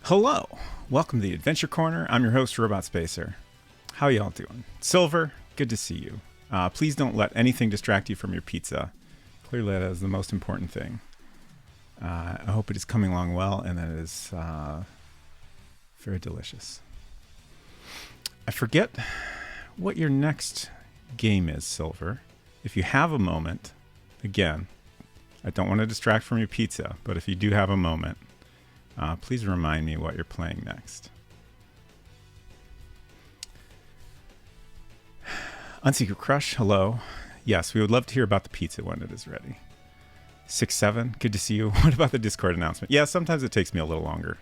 Hello, welcome to the Adventure Corner. I'm your host, Robot Spacer. How y'all doing? Silver, good to see you. Please don't let anything distract you from your pizza. Clearly that is the most important thing. I hope it is coming along well and that it is very delicious. I forget what your next game is, Silver. If you have a moment, again, I don't want to distract from your pizza, but if you do have a moment, please remind me what you're playing next. Unsecret Crush, hello. Yes, we would love to hear about the pizza when it is ready. 6-7, good to see you. What about the Discord announcement? Yeah, sometimes it takes me a little longer.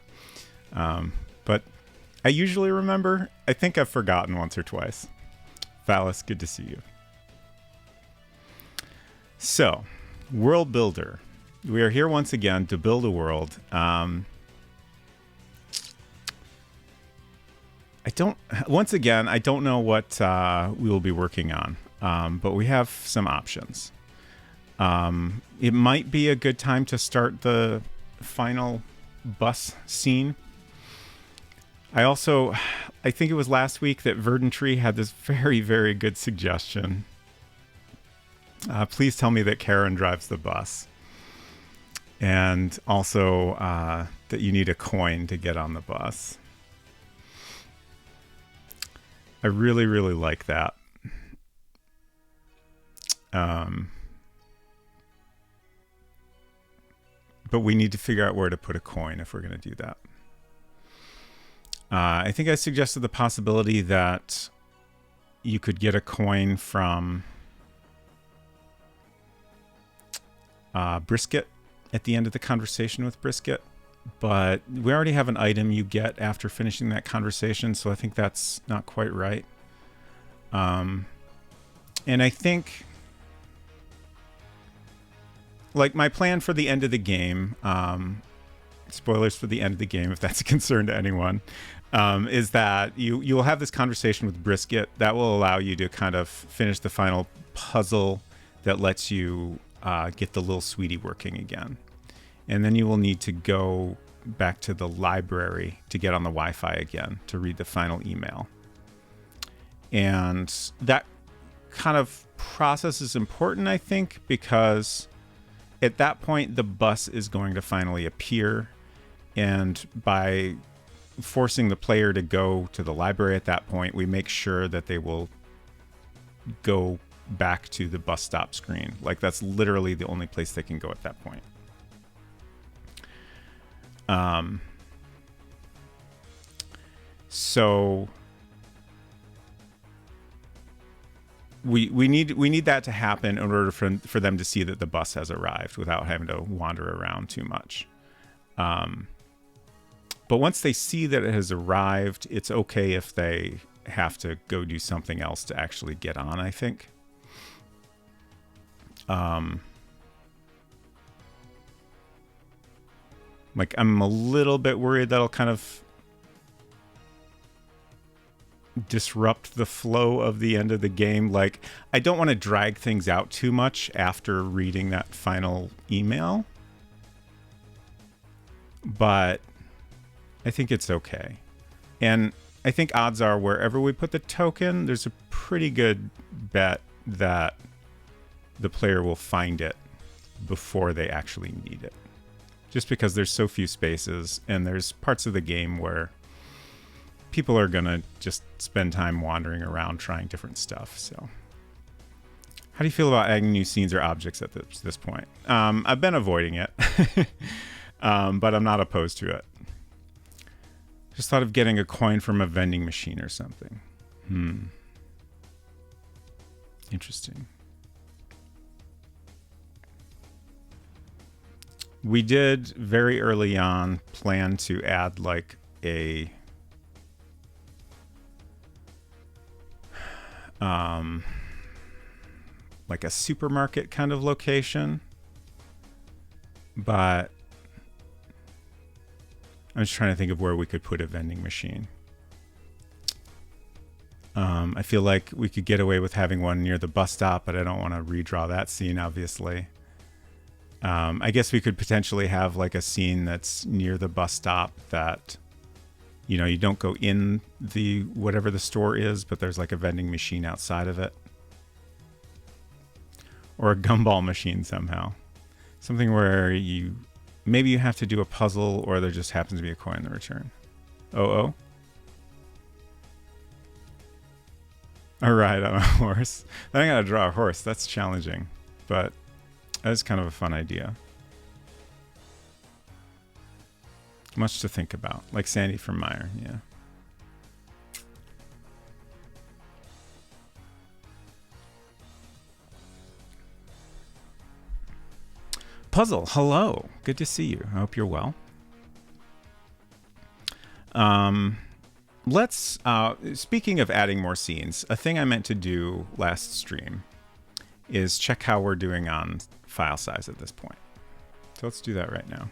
But I usually remember. I think I've forgotten once or twice. Phallus, good to see you. So, World Builder. We are here once again to build a world. I don't know what we will be working on, but we have some options. It might be a good time to start the final bus scene. I think it was last week that Verdant Tree had this very, very good suggestion. Please tell me that Karen drives the bus. And also that you need a coin to get on the bus. I really, really like that. But we need to figure out where to put a coin if we're going to do that. I think I suggested the possibility that you could get a coin from Brisket at the end of the conversation with Brisket. But we already have an item you get after finishing that conversation, so I think that's not quite right. And I think, like, my plan for the end of the game, spoilers for the end of the game if that's a concern to anyone, is that you'll have this conversation with Brisket that will allow you to kind of finish the final puzzle that lets you get the little sweetie working again. And then you will need to go back to the library to get on the Wi-Fi again to read the final email. And that kind of process is important, I think, because at that point, the bus is going to finally appear. And by forcing the player to go to the library at that point, we make sure that they will go back to the bus stop screen. Like, that's literally the only place they can go at that point. So we need that to happen in order for them to see that the bus has arrived without having to wander around too much. But once they see that it has arrived, it's okay if they have to go do something else to actually get on, I think. Like, I'm a little bit worried that'll kind of disrupt the flow of the end of the game. Like, I don't want to drag things out too much after reading that final email. But I think it's okay. And I think odds are wherever we put the token, there's a pretty good bet that the player will find it before they actually need it. Just because there's so few spaces and there's parts of the game where people are going to just spend time wandering around trying different stuff. So how do you feel about adding new scenes or objects at this point? I've been avoiding it, but I'm not opposed to it. Just thought of getting a coin from a vending machine or something. Interesting. We did very early on plan to add like a supermarket kind of location, but I'm just trying to think of where we could put a vending machine. I feel like we could get away with having one near the bus stop, but I don't want to redraw that scene, obviously. I guess we could potentially have like a scene that's near the bus stop that You know, you don't go in the whatever the store is, but there's like a vending machine outside of it. Or a gumball machine somehow. Something where maybe you have to do a puzzle, or there just happens to be a coin to return. Oh. A ride on a horse. Then I gotta draw a horse. That's challenging, but that's kind of a fun idea. Much to think about, like Sandy from Meyer, yeah. Puzzle, hello. Good to see you. I hope you're well. Let's, speaking of adding more scenes, a thing I meant to do last stream is check how we're doing on file size at this point. So let's do that right now.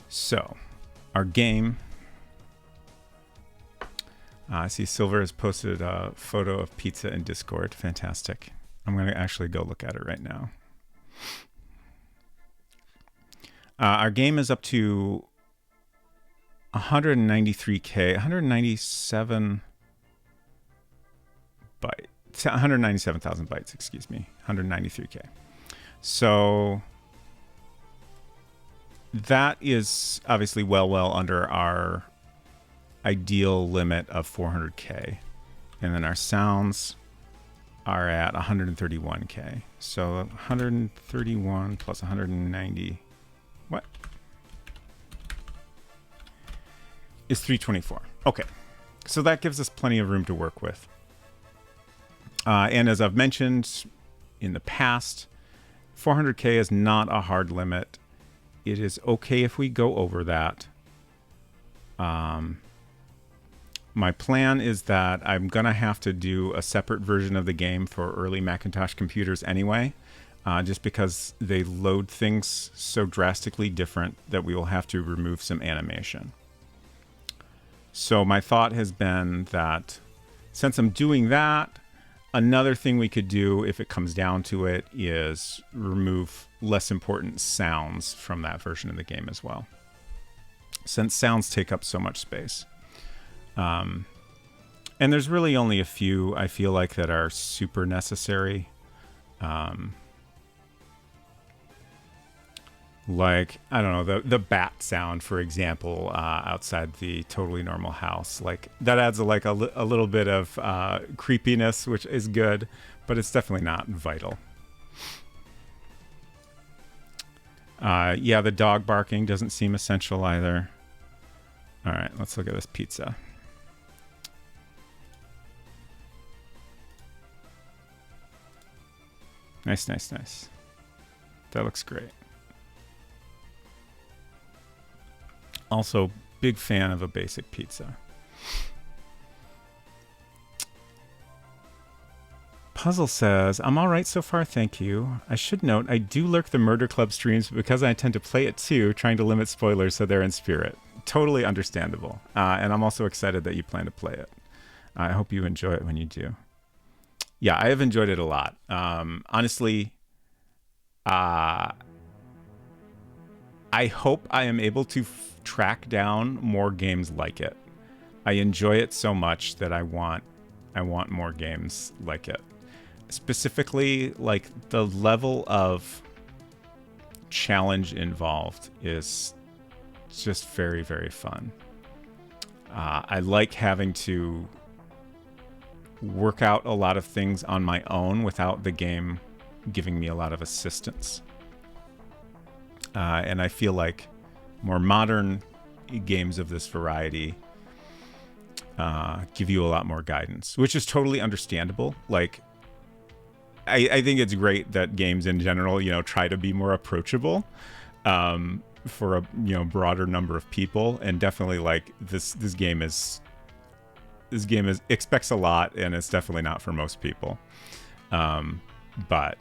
So, our game. I see Silver has posted a photo of pizza in Discord. Fantastic. I'm going to actually go look at it right now. Our game is up to 193K, 197 bytes, 197,000 bytes, excuse me, 193K. So that is obviously well under our ideal limit of 400K. And then our sounds are at 131K. So 131 plus 190, what? Is 324. Okay. So that gives us plenty of room to work with. And as I've mentioned in the past, 400K is not a hard limit. It is okay if we go over that. My plan is that I'm going to have to do a separate version of the game for early Macintosh computers anyway, just because they load things so drastically different that we will have to remove some animation. So my thought has been that since I'm doing that, another thing we could do if it comes down to it is remove less important sounds from that version of the game as well, since sounds take up so much space. And there's really only a few I feel like that are super necessary. Like, I don't know, the bat sound, for example, outside the totally normal house. Like, that adds a little bit of creepiness, which is good, but it's definitely not vital. Yeah, the dog barking doesn't seem essential either. All right, let's look at this pizza. Nice, nice, nice. That looks great. Also, big fan of a basic pizza. Puzzle says, I'm all right so far, thank you. I should note, I do lurk the Murder Club streams because I intend to play it too, trying to limit spoilers so they're in spirit. Totally understandable. And I'm also excited that you plan to play it. I hope you enjoy it when you do. Yeah, I have enjoyed it a lot. Honestly, I hope I am able to track down more games like it. I enjoy it so much that I want more games like it. Specifically, like, the level of challenge involved is just very, very fun. I like having to work out a lot of things on my own without the game giving me a lot of assistance. And I feel like more modern games of this variety give you a lot more guidance, which is totally understandable. Like, I think it's great that games in general, try to be more approachable for a broader number of people, and definitely like this game expects a lot, and it's definitely not for most people. But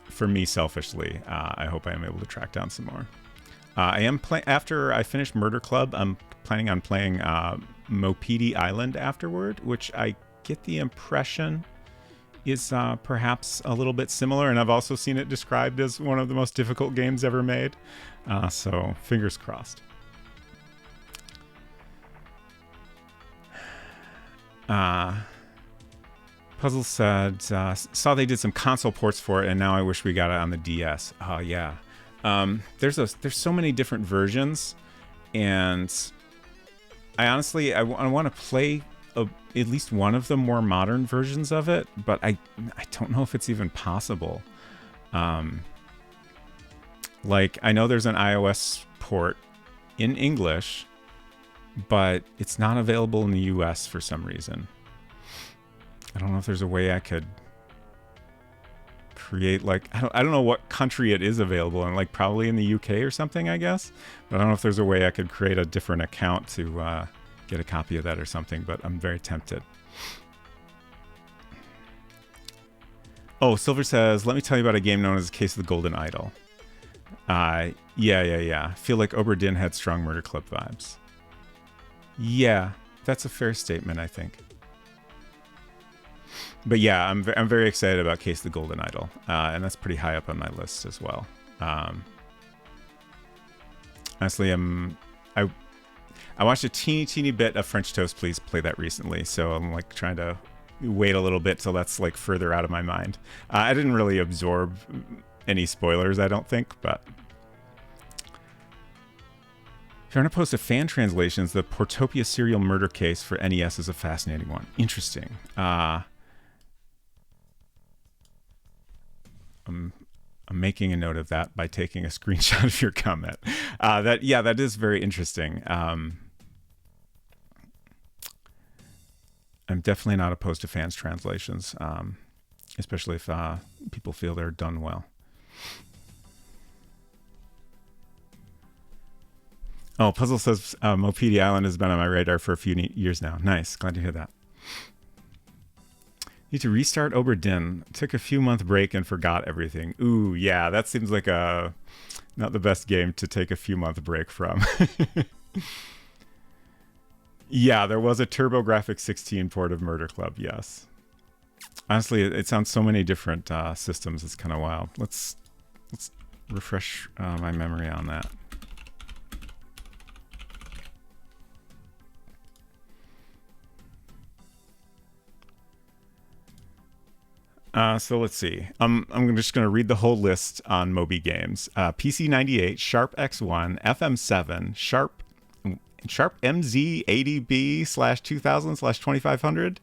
for me, selfishly, I hope I am able to track down some more. I am after I finish Murder Club, I'm planning on playing Mopedi Island afterward, which I get the impression is perhaps a little bit similar, and I've also seen it described as one of the most difficult games ever made. So fingers crossed. Puzzle said, saw they did some console ports for it, and now I wish we got it on the DS. Oh yeah. There's so many different versions, and I honestly I want to play at least one of the more modern versions of it, but I don't know if it's even possible. Like, I know there's an iOS port in English, but it's not available in the US for some reason. I don't know if there's a way I could create, like, I don't know what country it is available in, like probably in the UK or something, I guess. But I don't know if there's a way I could create a different account to get a copy of that or something, but I'm very tempted. Oh, Silver says, let me tell you about a game known as Case of the Golden Idol. Yeah. Feel like Obra Dinn had strong Murder Club vibes. Yeah, that's a fair statement, I think. But yeah, I'm very excited about Case of the Golden Idol, and that's pretty high up on my list as well. Honestly, I watched a teeny bit of French Toast Please play that recently, so I'm like trying to wait a little bit till that's like further out of my mind. I didn't really absorb any spoilers, I don't think, but if you're going to post a fan translations, the Portopia serial murder case for NES is a fascinating one. Interesting. I'm making a note of that by taking a screenshot of your comment. That is very interesting. I'm definitely not opposed to fans translations, especially if people feel they're done well. Oh, Puzzle says Mopedi Island has been on my radar for a few years now. Nice, glad to hear that. Need to restart Obra Dinn. Took a few month break and forgot everything. Ooh, yeah, that seems like not the best game to take a few month break from. Yeah, there was a TurboGrafx 16 port of Murder Club, yes. Honestly, it sounds so many different systems. It's kind of wild. Let's refresh my memory on that. So let's see. I'm just going to read the whole list on Moby Games. PC 98, Sharp X1, FM7, Sharp MZ80B/2000/2500,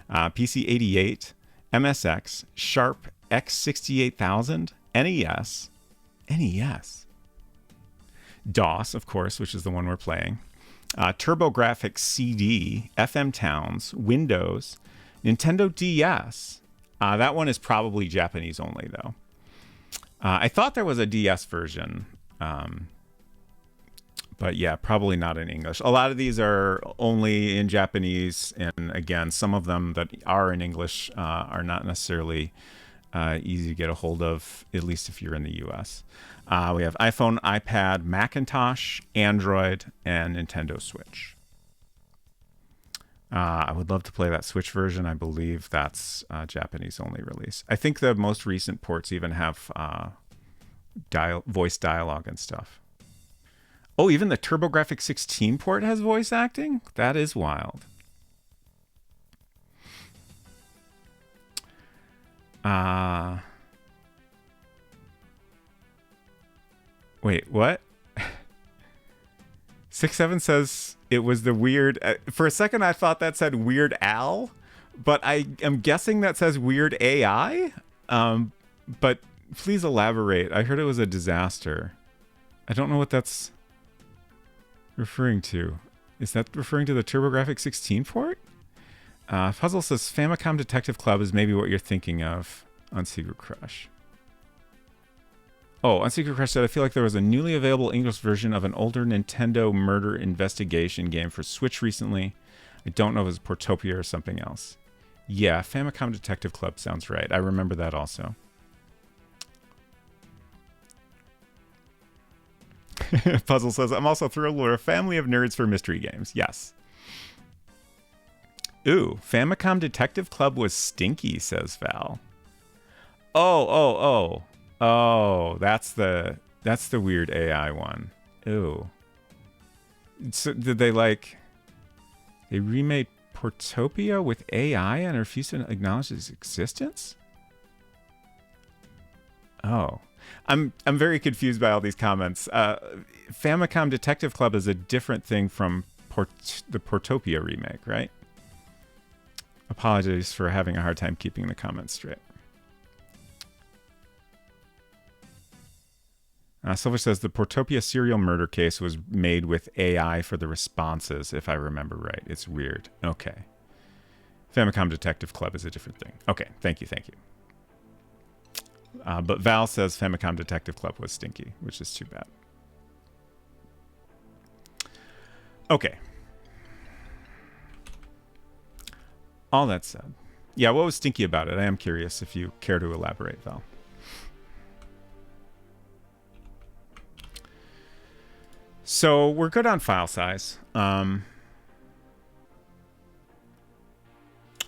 PC 88, MSX, Sharp X68000, NES, DOS, of course, which is the one we're playing, TurboGrafx CD, FM Towns, Windows, Nintendo DS. That one is probably Japanese only, though. I thought there was a DS version, but yeah, probably not in English. A lot of these are only in Japanese, and again, some of them that are in English are not necessarily easy to get a hold of, at least if you're in the US. We have iPhone, iPad, Macintosh, Android, and Nintendo Switch. I would love to play that Switch version. I believe that's Japanese only release. I think the most recent ports even have voice dialogue and stuff. Oh, even the TurboGrafx 16 port has voice acting? That is wild. Wait, what? 67 says it was the Weird... for a second, I thought that said Weird Al, but I am guessing that says Weird AI. But please elaborate. I heard it was a disaster. I don't know what that's referring to. Is that referring to the TurboGrafx 16 port? Puzzle says Famicom Detective Club is maybe what you're thinking of on Secret Crush. Oh, on Secret Crush said, I feel like there was a newly available English version of an older Nintendo murder investigation game for Switch recently. I don't know if it's Portopia or something else. Yeah, Famicom Detective Club sounds right. I remember that also. Puzzle says, I'm also thrilled we're a family of nerds for mystery games. Yes. Ooh, Famicom Detective Club was stinky, says Val. Oh, that's the weird AI one. Ooh. So did they they remade Portopia with AI and refused to acknowledge its existence? Oh. I'm very confused by all these comments. Famicom Detective Club is a different thing from the Portopia remake, right? Apologies for having a hard time keeping the comments straight. Silver says the Portopia serial murder case was made with AI for the responses, if I remember right. It's weird. Okay. Famicom Detective Club is a different thing. Okay, thank you. But Val says Famicom Detective Club was stinky, which is too bad. Okay. All that said. Yeah, what was stinky about it? I am curious if you care to elaborate, Val. So we're good on file size.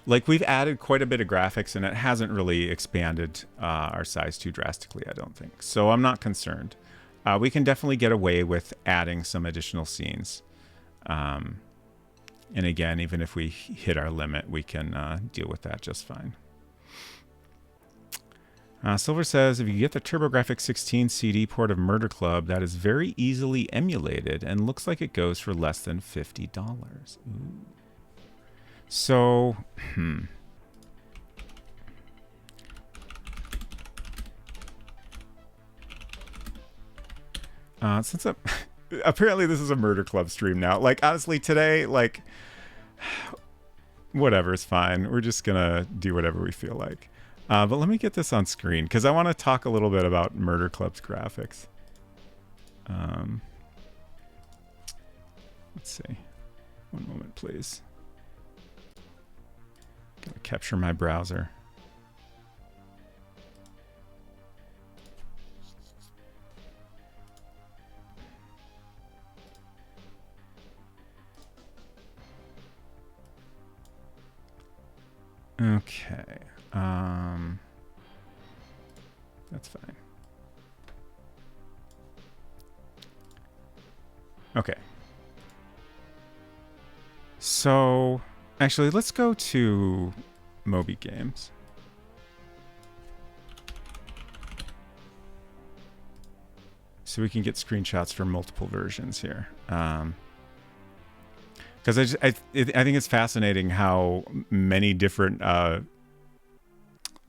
We've added quite a bit of graphics, and it hasn't really expanded our size too drastically, I don't think. So I'm not concerned. We can definitely get away with adding some additional scenes. And again, even if we hit our limit, we can deal with that just fine. Silver says, if you get the TurboGrafx 16 CD port of Murder Club, that is very easily emulated and looks like it goes for less than $50. Ooh. So, since apparently this is a Murder Club stream now. Honestly, today, whatever is fine. We're just gonna do whatever we feel like. But let me get this on screen because I want to talk a little bit about Murder Club's graphics. Let's see. One moment, please. Gotta capture my browser. Okay. That's fine. Okay. So, actually, let's go to Moby Games. So we can get screenshots for multiple versions here. Because I think it's fascinating how many different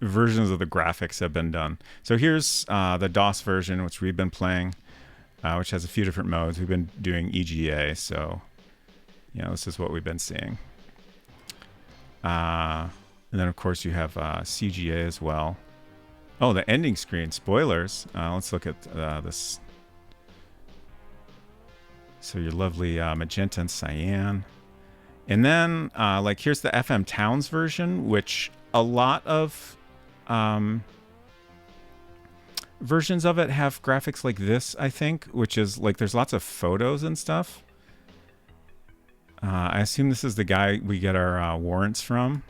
versions of the graphics have been done. So here's the DOS version, which we've been playing, which has a few different modes. We've been doing EGA, so this is what we've been seeing. And then, of course, you have CGA as well. Oh, the ending screen. Spoilers. Let's look at this. So your lovely magenta and cyan. And then, here's the FM Towns version, which a lot of versions of it have graphics like this, I think, which is there's lots of photos and stuff. I assume this is the guy we get our warrants from.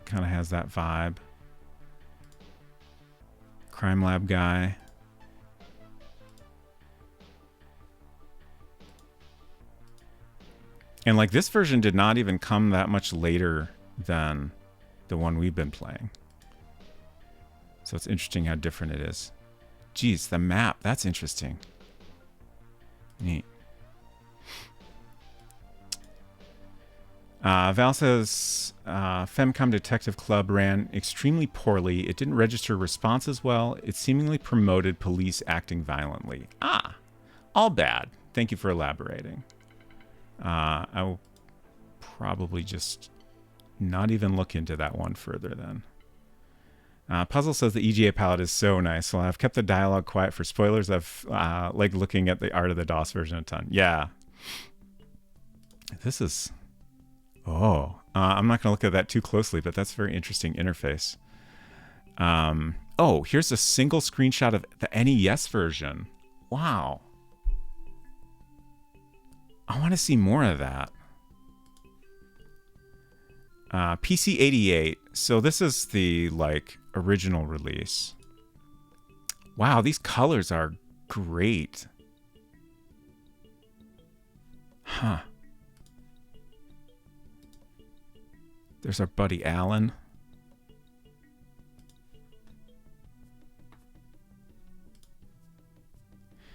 Kind of has that vibe. Crime Lab guy. And this version did not even come that much later than the one we've been playing. So it's interesting how different it is. Geez, the map. That's interesting. Neat. Val says, Femcom Detective Club ran extremely poorly. It didn't register responses well. It seemingly promoted police acting violently. All bad. Thank you for elaborating. I will probably just not even look into that one further then. Puzzle says the EGA palette is so nice. Well, I've kept the dialogue quiet for spoilers. I've looking at the art of the DOS version a ton. Yeah. This is... Oh, I'm not going to look at that too closely, but that's a very interesting interface. Oh, here's a single screenshot of the NES version. Wow. I want to see more of that. PC88. So this is the like original release. Wow, these colors are great. Huh. There's our buddy Alan.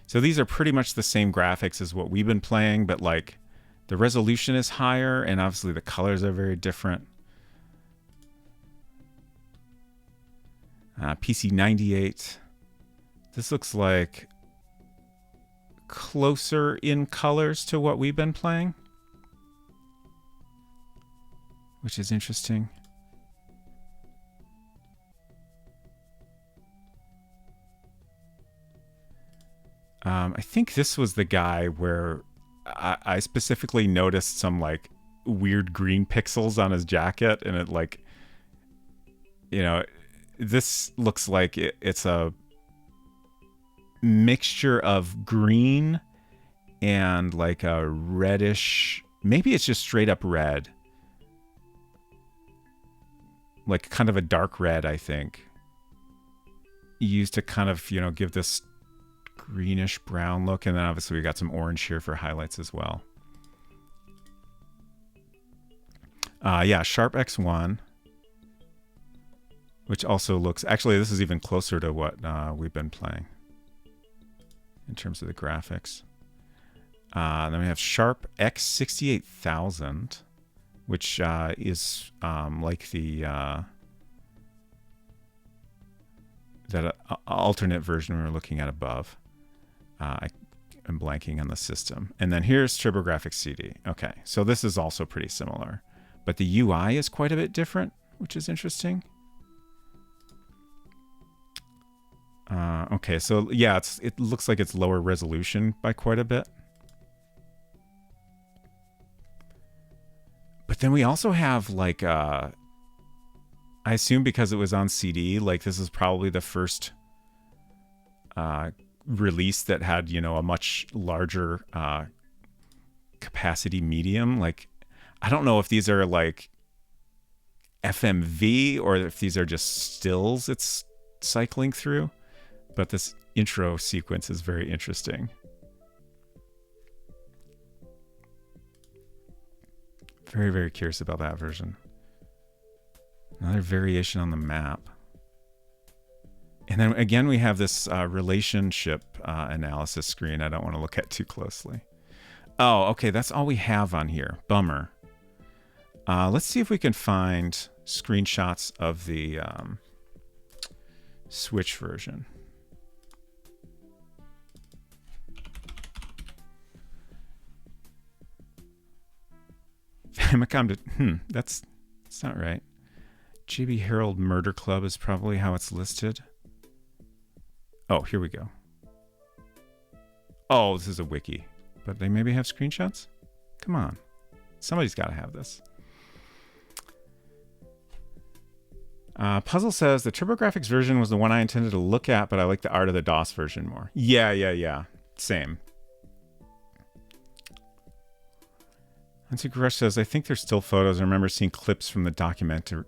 So these are pretty much the same graphics as what we've been playing, but like the resolution is higher and obviously the colors are very different. PC98. This looks like closer in colors to what we've been playing, which is interesting. I think this was the guy where I specifically noticed some like weird green pixels on his jacket, and it like, you know, this looks like it's a mixture of green and like a reddish, maybe it's just straight up red, like kind of a dark red, I think, used to kind of, you know, give this greenish brown look. And then obviously we got some orange here for highlights as well. Yeah, Sharp X1, which also looks, actually this is even closer to what we've been playing in terms of the graphics. Then we have Sharp X68000, which is like the that alternate version we were looking at above. I'm blanking on the system. And then here's TurboGrafx CD. Okay, so this is also pretty similar, but the UI is quite a bit different, which is interesting. Okay, so yeah, it looks like it's lower resolution by quite a bit. But then we also have like, I assume because it was on CD, like this is probably the first release that had, you know, a much larger capacity medium. Like, I don't know if these are like FMV or if these are just stills it's cycling through, but this intro sequence is very interesting. Very, very curious about that version. Another variation on the map. And then again, we have this relationship analysis screen I don't want to look at too closely. Oh, okay, that's all we have on here. Bummer. Let's see if we can find screenshots of the Switch version. Famicom, that's not right. JB Harold Murder Club is probably how it's listed. Oh, here we go. Oh, this is a wiki. But they maybe have screenshots? Come on. Somebody's got to have this. Puzzle says, the TurboGrafx version was the one I intended to look at, but I like the art of the DOS version more. Yeah. Same. Antique Rush says, I think there's still photos. I remember seeing clips from the documentary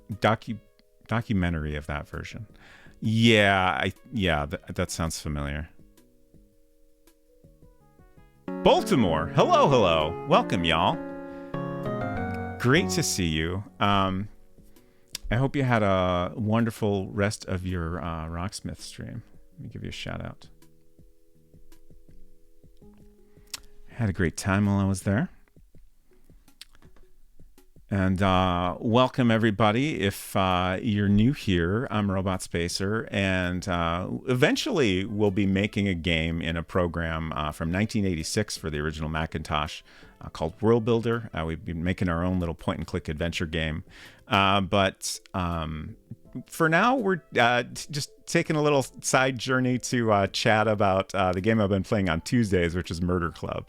of that version. Yeah, that sounds familiar. Baltimore, hello. Welcome, y'all. Great to see you. I hope you had a wonderful rest of your Rocksmith stream. Let me give you a shout out. I had a great time while I was there. And welcome, everybody. If you're new here, I'm Robot Spacer, and eventually we'll be making a game in a program from 1986 for the original Macintosh called World Builder. We've been making our own little point-and-click adventure game. But for now, we're just taking a little side journey to chat about the game I've been playing on Tuesdays, which is Murder Club.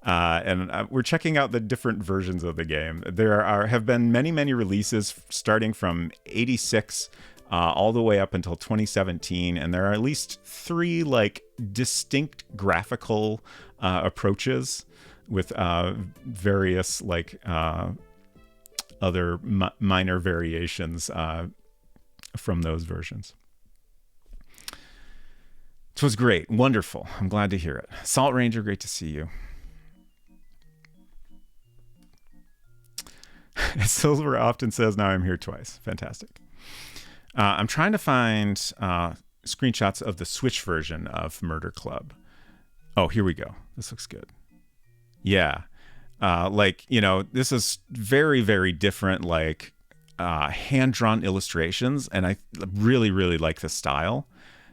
And we're checking out the different versions of the game. There have been many releases starting from 86 all the way up until 2017, and there are at least 3 like distinct graphical approaches with various like other minor variations from those versions. It was great. Wonderful. I'm glad to hear it. Salt Ranger, great to see you. Silver often says, now I'm here twice. Fantastic. I'm trying to find screenshots of the Switch version of Murder Club. Oh, here we go. This looks good. Yeah. This is very, very different, hand-drawn illustrations, and I really, really like the style.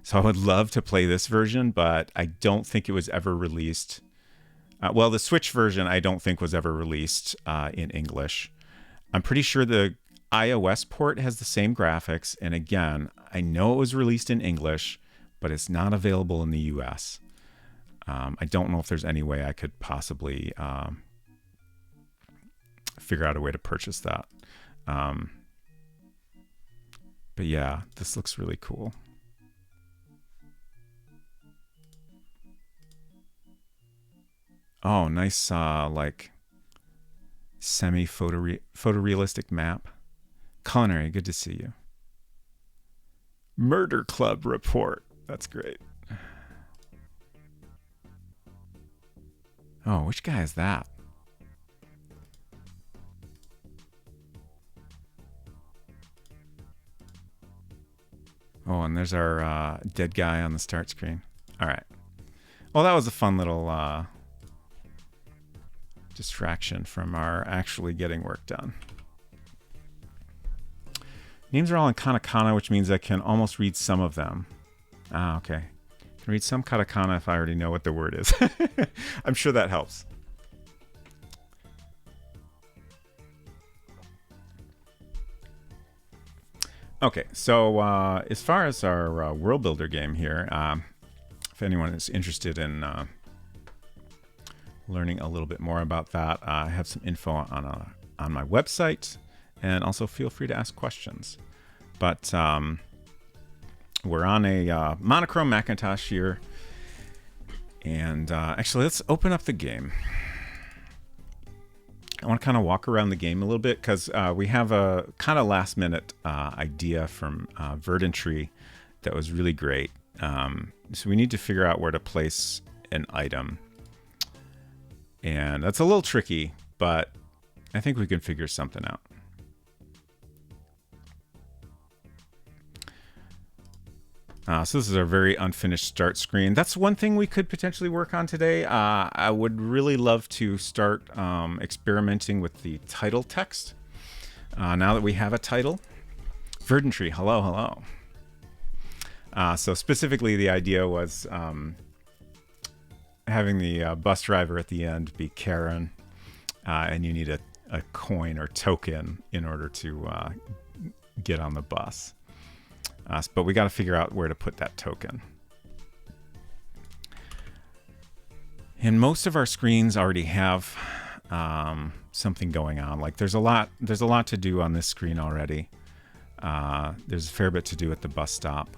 So I would love to play this version, but I don't think it was ever released. The Switch version I don't think was ever released in English. I'm pretty sure the iOS port has the same graphics, and again, I know it was released in English, but it's not available in the US. I don't know if there's any way I could possibly figure out a way to purchase that. But yeah, this looks really cool. Oh, nice, semi-photorealistic map. Culinary, good to see you. Murder Club report. That's great. Oh, which guy is that? Oh, and there's our dead guy on the start screen. All right. Well, that was a fun little distraction from our actually getting work done. Names are all in katakana, which means I can almost read some of them. Ah, okay. I can read some katakana if I already know what the word is. I'm sure that helps. Okay, so as far as our World Builder game here, if anyone is interested in learning a little bit more about that, I have some info on my website, and also feel free to ask questions. But we're on a monochrome Macintosh here, and actually let's open up the game. I want to kind of walk around the game a little bit because we have a kind of last minute idea from Verdant Tree that was really great. So we need to figure out where to place an item. And that's a little tricky, but I think we can figure something out. So this is our very unfinished start screen. That's one thing we could potentially work on today. I would really love to start experimenting with the title text. Now that we have a title. Verdant Tree, hello, hello. So specifically the idea was having the bus driver at the end be Karen, and you need a coin or token in order to get on the bus. But we got to figure out where to put that token. And most of our screens already have something going on. Like there's a lot to do on this screen already. There's a fair bit to do at the bus stop.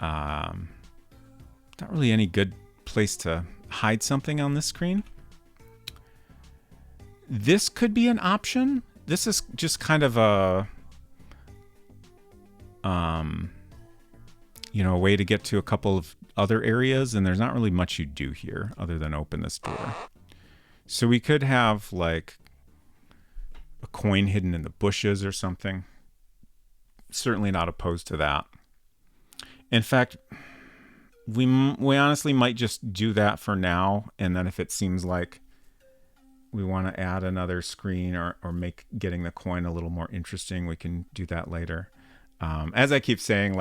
Not really any good place to hide something on this screen. This could be an option. This is just kind of a a way to get to a couple of other areas, and there's not really much you do here other than open this door. So we could have like a coin hidden in the bushes or something. Certainly not opposed to that. In fact, we honestly might just do that for now, and then if it seems like we want to add another screen or make getting the coin a little more interesting, we can do that later. As I keep saying,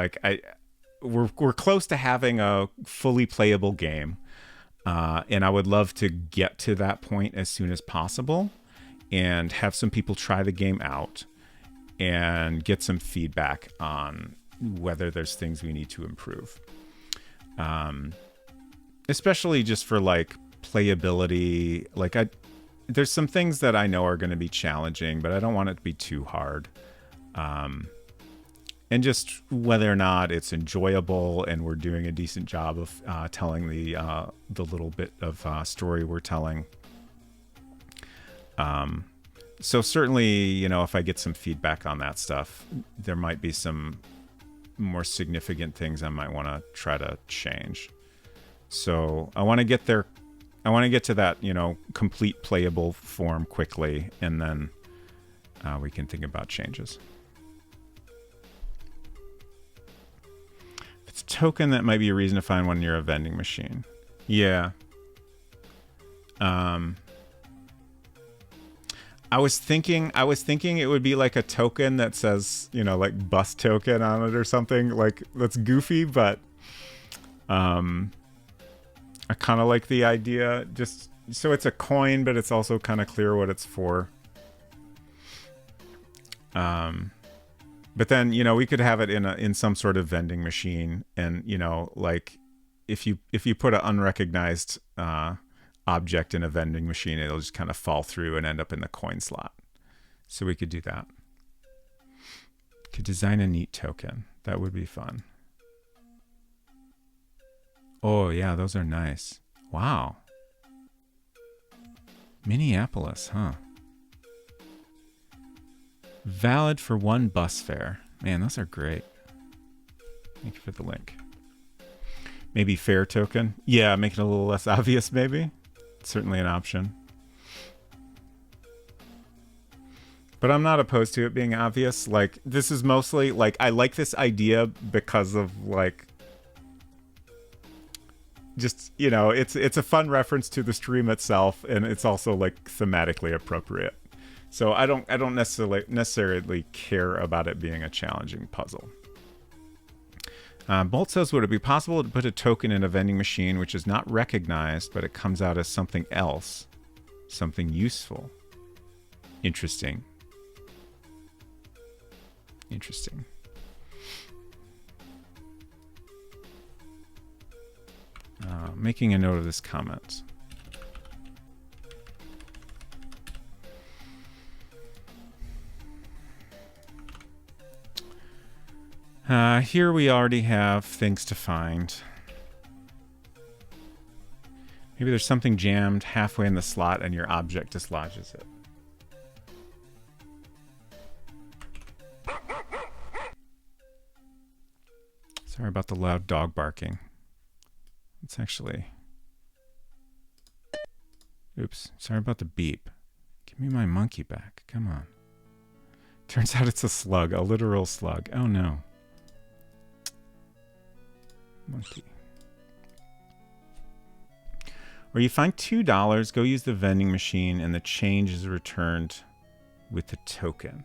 we're close to having a fully playable game, and I would love to get to that point as soon as possible and have some people try the game out and get some feedback on whether there's things we need to improve. Especially just for playability. There's some things that I know are going to be challenging, but I don't want it to be too hard. And just whether or not it's enjoyable and we're doing a decent job of telling the little bit of story we're telling. So certainly, you know, if I get some feedback on that stuff, there might be some more significant things I might want to try to change. So I want to get there. I want to get to that, you know, complete playable form quickly, and then we can think about changes. If it's a token, that might be a reason to find one near a vending machine. Yeah. I was thinking it would be like a token that says, you know, like bus token on it or something. Like, that's goofy, but I kind of like the idea. Just so it's a coin, but it's also kind of clear what it's for. But then, you know, we could have it in some sort of vending machine, and, you know, like if you put an unrecognized object in a vending machine, it'll just kind of fall through and end up in the coin slot. So we could do that. Could design a neat token. That would be fun. Oh yeah, those are nice. Wow. Minneapolis, huh? Valid for 1 bus fare. Man, those are great. Thank you for the link. Maybe fare token. Yeah, make it a little less obvious, maybe. Certainly an option. But I'm not opposed to it being obvious. Like, this is mostly, like, I like this idea because of, like, just, you know, it's a fun reference to the stream itself, and it's also, like, thematically appropriate. So I don't necessarily care about it being a challenging puzzle. Bolt says, would it be possible to put a token in a vending machine which is not recognized, but it comes out as something else, something useful? Interesting. Interesting. Making a note of this comment. Here we already have things to find. Maybe there's something jammed halfway in the slot and your object dislodges it. Sorry about the loud dog barking. It's actually... Oops. Sorry about the beep. Give me my monkey back. Come on. Turns out it's a slug. A literal slug. Oh no. Monkey. Or you find $2, go use the vending machine, and the change is returned with the token.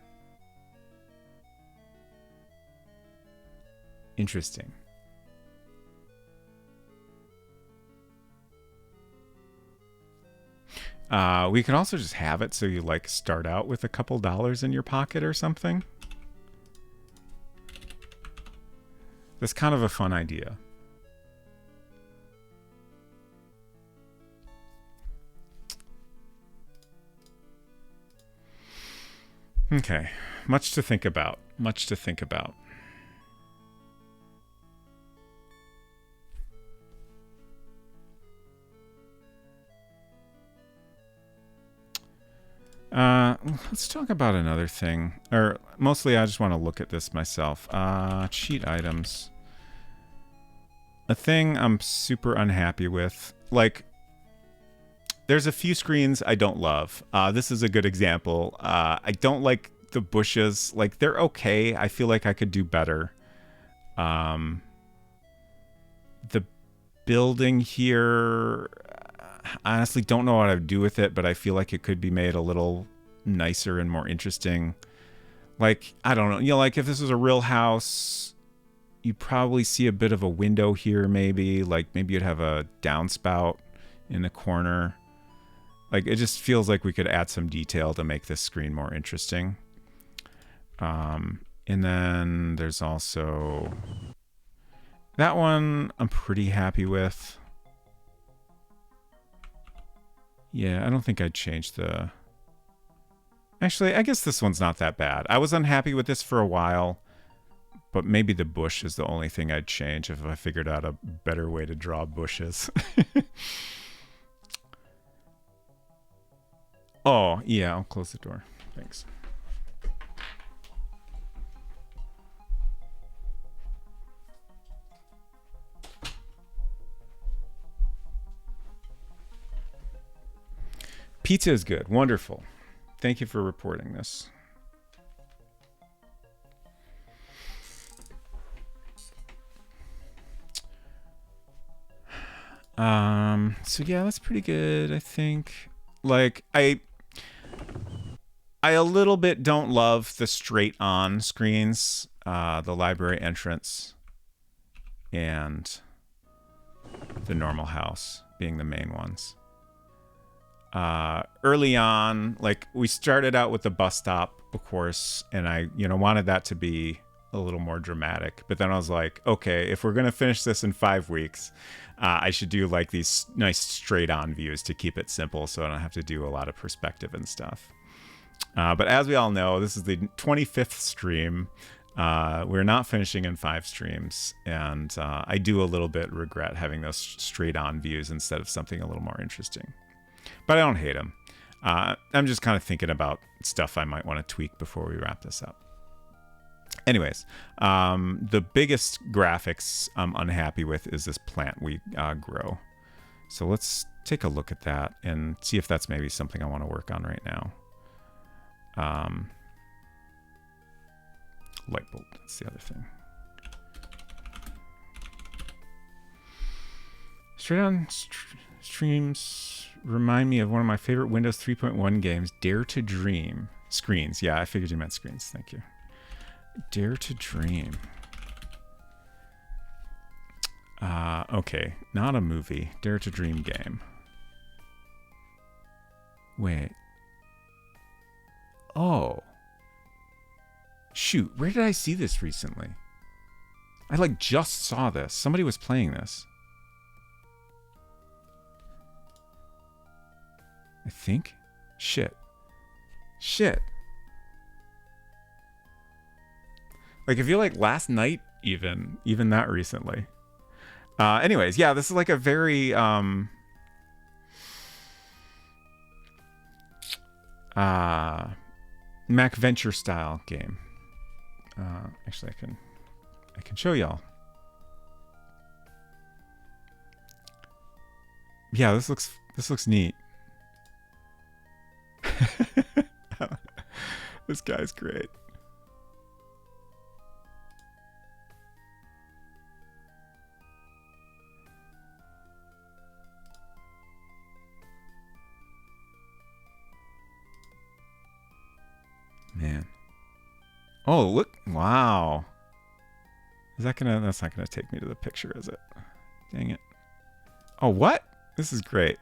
Interesting. We could also just have it so you, like, start out with a couple dollars in your pocket or something. That's kind of a fun idea. Okay, much to think about. Much to think about. Let's talk about another thing. Or mostly I just want to look at this myself. Cheat items. A thing I'm super unhappy with. Like, there's a few screens I don't love. This is a good example. I don't like the bushes. Like, they're okay. I feel like I could do better. The building here, I honestly don't know what I would do with it, but I feel like it could be made a little nicer and more interesting. Like, I don't know. You know, like, if this was a real house, you'd probably see a bit of a window here, maybe. Like, maybe you'd have a downspout in the corner. Like, it just feels like we could add some detail to make this screen more interesting. And then there's also that one I'm pretty happy with. Yeah, I don't think I'd change the... Actually, I guess this one's not that bad. I was unhappy with this for a while, but maybe the bush is the only thing I'd change if I figured out a better way to draw bushes. Oh, yeah, I'll close the door. Thanks. Pizza is good. Wonderful. Thank you for reporting this. So yeah, that's pretty good, I think. Like I a little bit don't love the straight on screens, the library entrance and the normal house being the main ones. Early on, like we started out with the bus stop, of course, and I, wanted that to be a little more dramatic. But then I was like, okay, if we're gonna finish this in 5 weeks, I should do like these nice straight on views to keep it simple, so I don't have to do a lot of perspective and stuff. But as we all know, this is the 25th stream. We're not finishing in 5 streams, and I do a little bit regret having those straight on views instead of something a little more interesting. But I don't hate them. I'm just kind of thinking about stuff I might want to tweak before we wrap this up. Anyways, the biggest graphics I'm unhappy with is this plant we grow. So let's take a look at that and see if that's maybe something I want to work on right now. Light bulb, that's the other thing. Straight on streams remind me of one of my favorite Windows 3.1 games, Dare to Dream. Screens, yeah, I figured you meant screens, thank you. Dare to Dream. Okay, not a movie. Dare to Dream game. Wait. Oh. Shoot, where did I see this recently? I like just saw this. Somebody was playing this. I think. Shit. Like, I feel like last night, even that recently. Anyways, yeah, this is like a very Mac Venture style game. Actually, I can show y'all. Yeah, this looks neat. This guy's great. Man. Oh, look. Wow. That's not gonna take me to the picture, is it? Dang it. Oh, what? This is great.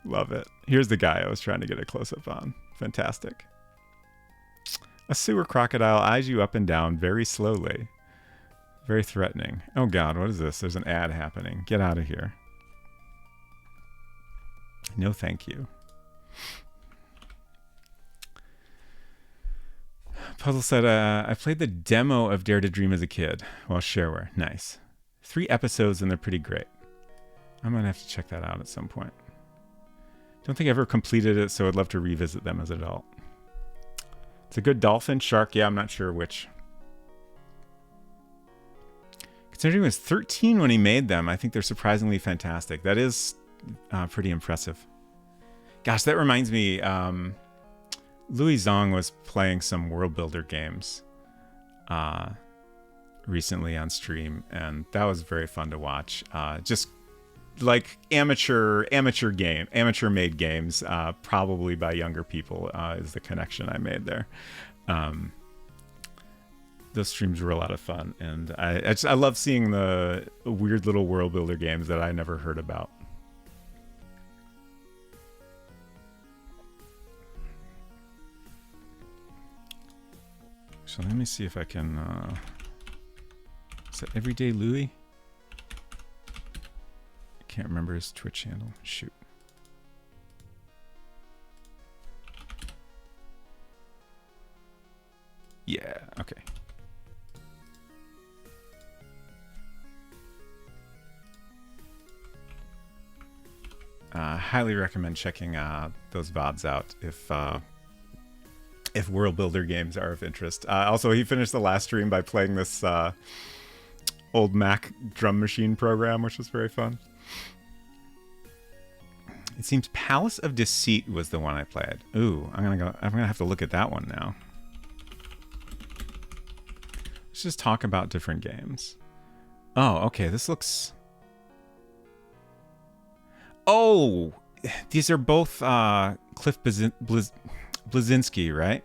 Love it. Here's the guy I was trying to get a close-up on. Fantastic. A sewer crocodile eyes you up and down very slowly. Very threatening. Oh god, what is this? There's an ad happening. Get out of here. No thank you. Puzzle said, I played the demo of Dare to Dream as a kid. Well, shareware. Nice. 3 episodes and they're pretty great. I might have to check that out at some point. Don't think I ever completed it, so I'd love to revisit them as an adult. It's a good dolphin, shark, yeah, I'm not sure which. Considering he was 13 when he made them, I think they're surprisingly fantastic. That is pretty impressive. Gosh, that reminds me, Louis Zong was playing some World Builder games recently on stream, and that was very fun to watch. Just like amateur made games, probably by younger people, is the connection I made there. Those streams were a lot of fun, and I love seeing the weird little World Builder games that I never heard about. So let me see if I can. Is that Everyday Louie? I can't remember his Twitch channel. Shoot. Yeah, okay. highly recommend checking those VODs out if World Builder games are of interest. Also, he finished the last stream by playing this old Mac drum machine program, which was very fun. It seems Palace of Deceit was the one I played. Ooh, I'm gonna have to look at that one now. Let's just talk about different games. Oh, okay, this looks... Oh, these are both Cliff Bleszinski, right?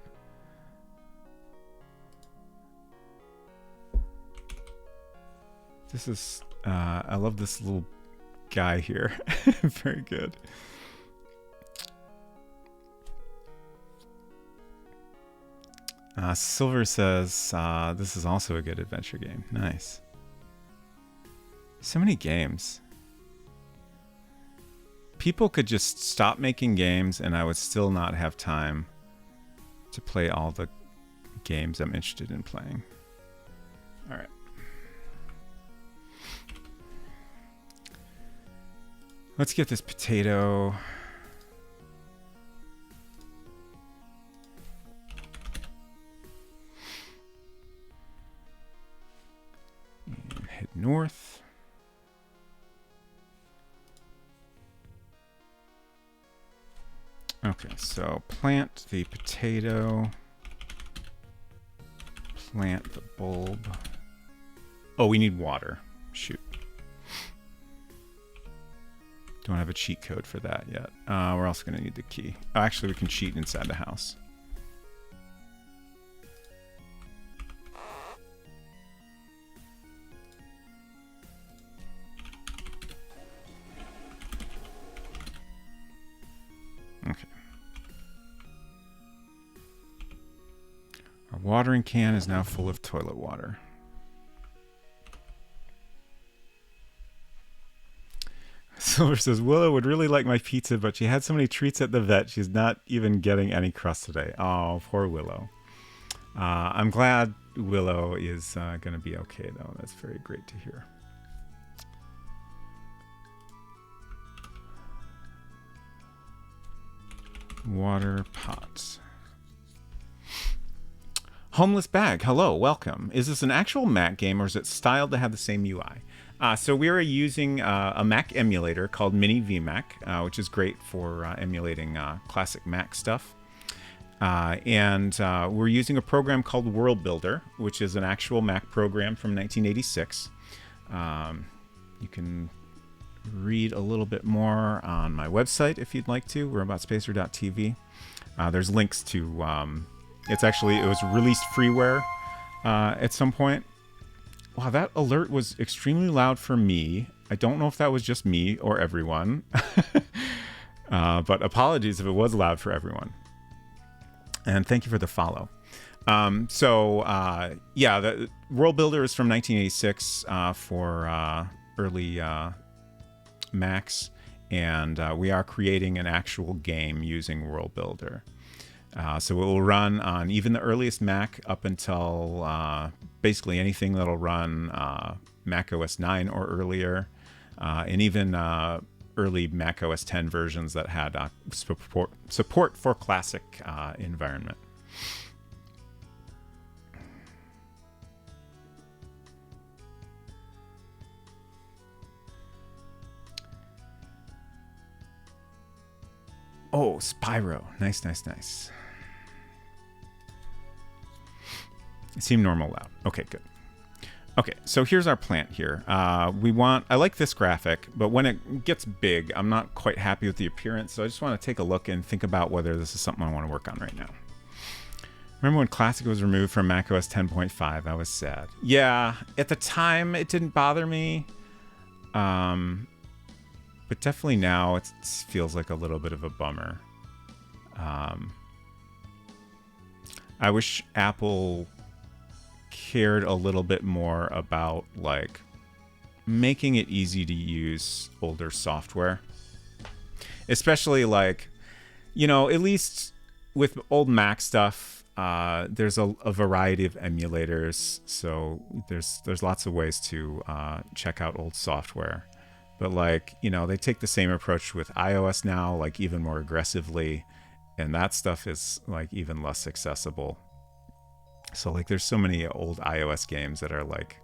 This is... I love this little guy here. Very good. Silver says, this is also a good adventure game. Nice. So many games. People could just stop making games and I would still not have time to play all the games I'm interested in playing. All right. Let's get this potato. And head north. Okay, so plant the potato. Plant the bulb. Oh, we need water. Shoot. Don't have a cheat code for that yet. We're also going to need the key. Oh, actually, we can cheat inside the house. Okay. Our watering can is now full of toilet water. Silver says, Willow would really like my pizza, but she had so many treats at the vet, she's not even getting any crust today. Oh, poor Willow. I'm glad Willow is going to be okay, though. That's very great to hear. Water pots. Homeless Bag, hello, welcome. Is this an actual Mac game or is it styled to have the same UI? So we are using a Mac emulator called Mini VMac, which is great for emulating classic Mac stuff. And we're using a program called World Builder, which is an actual Mac program from 1986. You can read a little bit more on my website if you'd like to, robotspacer.tv. There's links to... it was released freeware at some point. Wow, that alert was extremely loud for me. I don't know if that was just me or everyone. But apologies if it was loud for everyone. And thank you for the follow. Yeah, the World Builder is from 1986 for early Macs. And we are creating an actual game using World Builder. So it will run on even the earliest Mac up until basically anything that'll run Mac OS 9 or earlier, and even early Mac OS 10 versions that had support for classic environment. Oh, Spyro. Nice, nice, nice. It seemed normal loud. Okay, good. Okay, so here's our plant here. I like this graphic, but when it gets big, I'm not quite happy with the appearance, so I just want to take a look and think about whether this is something I want to work on right now. Remember when Classic was removed from macOS 10.5? I was sad. Yeah, at the time, it didn't bother me. But definitely now, it feels like a little bit of a bummer. I wish Apple cared a little bit more about like making it easy to use older software, especially like, at least with old Mac stuff, there's a variety of emulators, so there's lots of ways to check out old software. But like, you know, they take the same approach with iOS now, like even more aggressively, and that stuff is like even less accessible. So like there's so many old iOS games that are like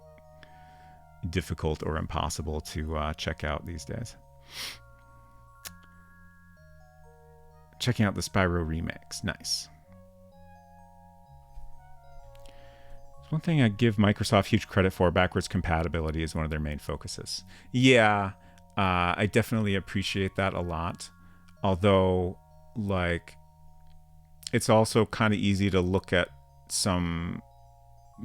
difficult or impossible to check out these days. Checking out the Spyro remakes. Nice. One thing I give Microsoft huge credit for, backwards compatibility is one of their main focuses. Yeah, I definitely appreciate that a lot. Although, like, it's also kind of easy to look at some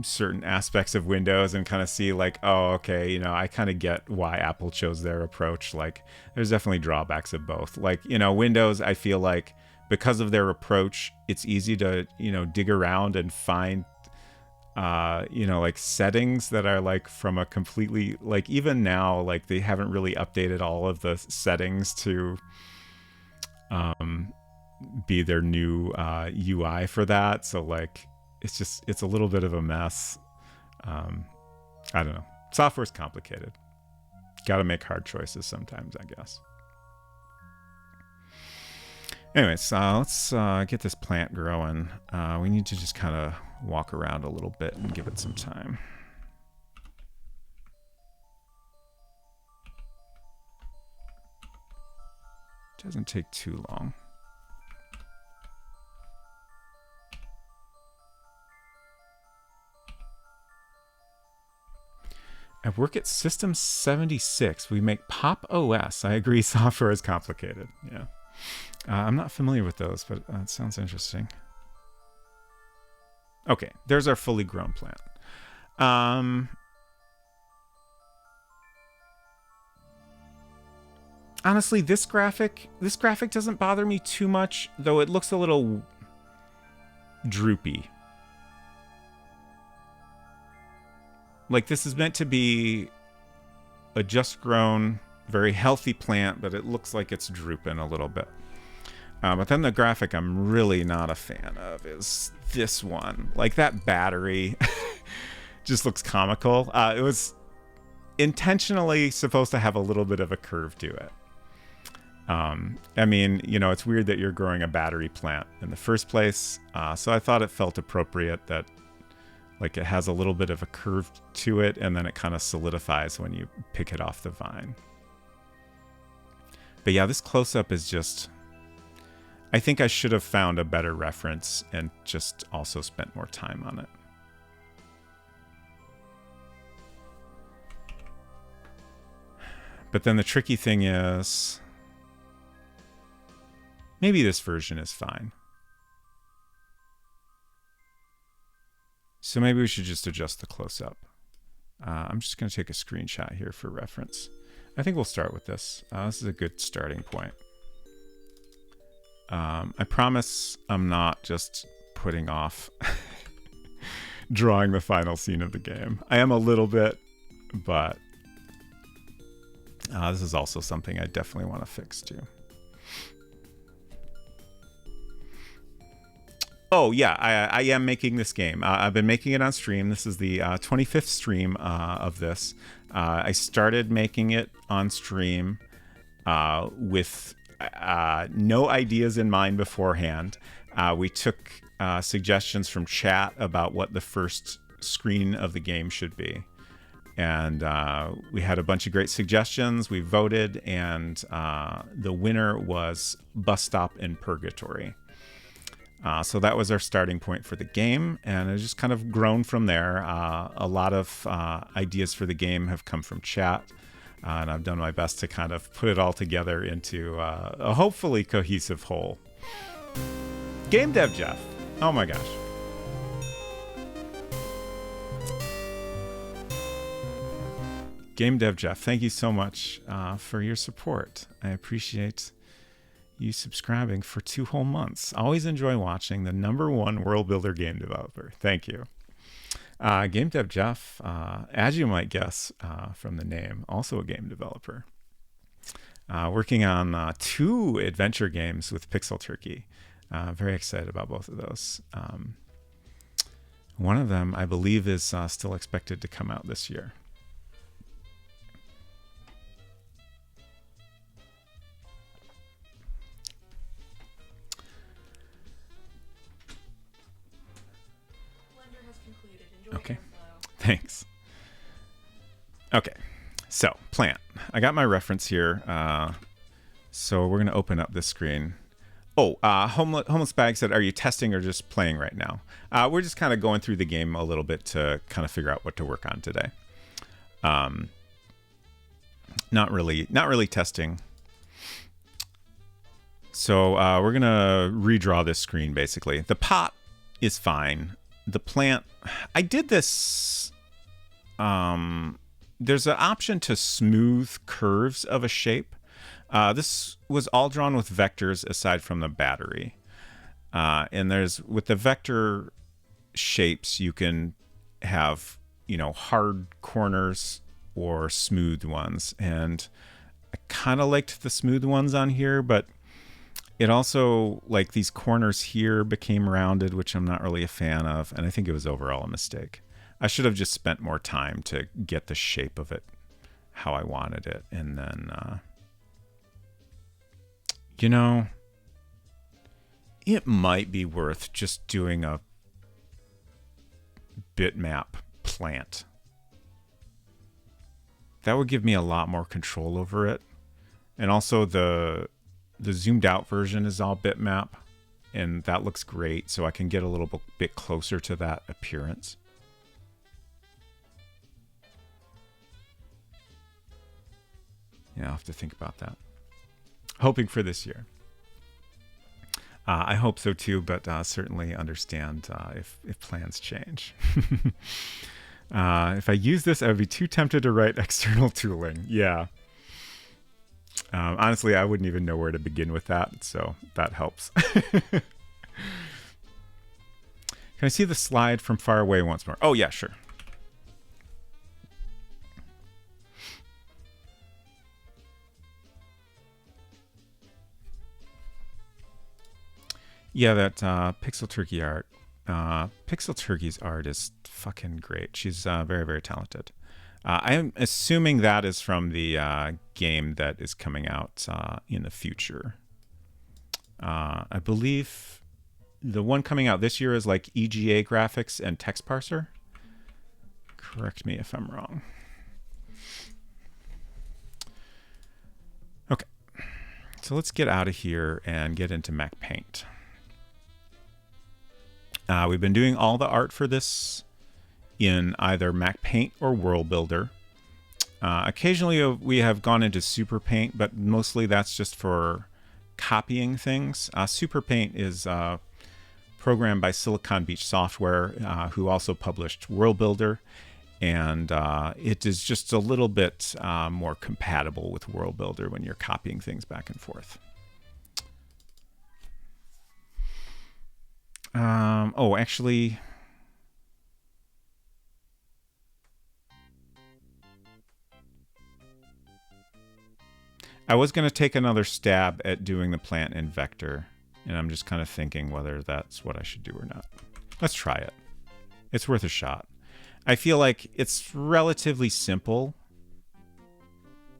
certain aspects of Windows and kind of see like, oh, okay, you know, I kind of get why Apple chose their approach. Like, there's definitely drawbacks of both. Like, you know, Windows, I feel like because of their approach, it's easy to, you know, dig around and find you know, like settings that are like from a completely, like even now, like they haven't really updated all of the settings to be their new UI for that. So like, it's a little bit of a mess. I don't know. Software's complicated. Got to make hard choices sometimes, I guess. Anyways, let's get this plant growing. We need to just kind of walk around a little bit and give it some time. Doesn't take too long. I work at System 76. We make Pop OS. I agree, software is complicated. Yeah. I'm not familiar with those, but it sounds interesting. Okay, there's our fully grown plant. Honestly, this graphic doesn't bother me too much, though it looks a little droopy. Like, this is meant to be a just grown, very healthy plant, but it looks like it's drooping a little bit. But then the graphic I'm really not a fan of is this one. Like, that battery just looks comical. It was intentionally supposed to have a little bit of a curve to it. I mean, you know, it's weird that you're growing a battery plant in the first place. So I thought it felt appropriate that, like, it has a little bit of a curve to it, and then it kind of solidifies when you pick it off the vine. But yeah, this close-up is just... I think I should have found a better reference and just also spent more time on it. But then the tricky thing is... maybe this version is fine. So maybe we should just adjust the close-up. I'm just going to take a screenshot here for reference. I think we'll start with this. This is a good starting point. I promise I'm not just putting off drawing the final scene of the game. I am a little bit, but this is also something I definitely want to fix too. Oh, yeah, I am making this game. I've been making it on stream. This is the 25th stream of this. I started making it on stream with no ideas in mind beforehand. We took suggestions from chat about what the first screen of the game should be. And we had a bunch of great suggestions. We voted, and the winner was Bus Stop in Purgatory. So that was our starting point for the game, and it's just kind of grown from there. A lot of ideas for the game have come from chat, and I've done my best to kind of put it all together into a hopefully cohesive whole. Game Dev Jeff. Oh my gosh. Game Dev Jeff, thank you so much for your support. I appreciate you subscribing for 2 whole months. Always enjoy watching the #1 world builder game developer. Thank you. Game Dev Jeff, as you might guess from the name, also a game developer. Working on 2 adventure games with Pixel Turkey. Very excited about both of those. One of them, I believe, is still expected to come out this year. Okay, so plant. I got my reference here. So we're going to open up this screen. Oh, Homeless Bag said, are you testing or just playing right now? We're just kind of going through the game a little bit to kind of figure out what to work on today. Not really testing. So we're going to redraw this screen, basically. The pot is fine. The plant, I did this. There's an option to smooth curves of a shape. This was all drawn with vectors aside from the battery. And with the vector shapes, you can have, hard corners or smooth ones. And I kind of liked the smooth ones on here, but it also, like, these corners here became rounded, which I'm not really a fan of. And I think it was overall a mistake. I should have just spent more time to get the shape of it how I wanted it. And then, it might be worth just doing a bitmap plant. That would give me a lot more control over it. And also the zoomed out version is all bitmap, and that looks great. So I can get a little bit closer to that appearance. Yeah, I'll have to think about that. Hoping for this year. I hope so too, but certainly understand if plans change. If I use this, I would be too tempted to write external tooling. Yeah. Honestly, I wouldn't even know where to begin with that, so that helps. Can I see the slide from far away once more? Oh, yeah, sure. Yeah, that Pixel Turkey art. Pixel Turkey's art is fucking great. She's very, very talented. I'm assuming that is from the game that is coming out in the future. I believe the one coming out this year is like EGA graphics and text parser. Correct me if I'm wrong. Okay, so let's get out of here and get into Mac Paint. We've been doing all the art for this in either Mac Paint or World Builder. Occasionally we have gone into Super Paint, but mostly that's just for copying things. Super Paint is programmed by Silicon Beach Software, who also published World Builder, and it is just a little bit more compatible with World Builder when you're copying things back and forth. Actually, I was going to take another stab at doing the plant in vector, and I'm just kind of thinking whether that's what I should do or not. Let's try it. It's worth a shot. I feel like it's relatively simple,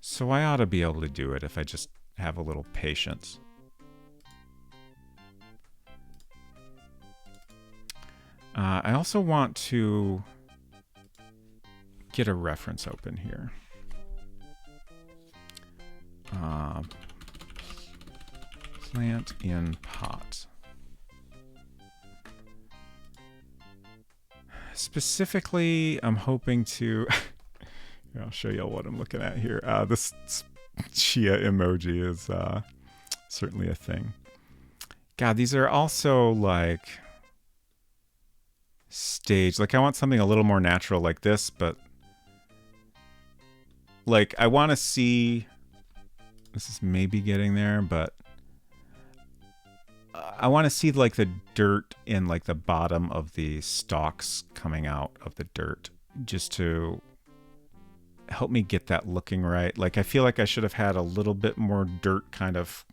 so I ought to be able to do it if I just have a little patience. I also want to get a reference open here. Plant in pot. Specifically, I'm hoping to... Here, I'll show you what I'm looking at here. This Chia emoji is certainly a thing. God, these are also like... staged. Like, I want something a little more natural like this, but like I want to see, this is maybe getting there, but I want to see like the dirt in like the bottom of the stalks coming out of the dirt, just to help me get that looking right. Like, I feel like I should have had a little bit more dirt kind of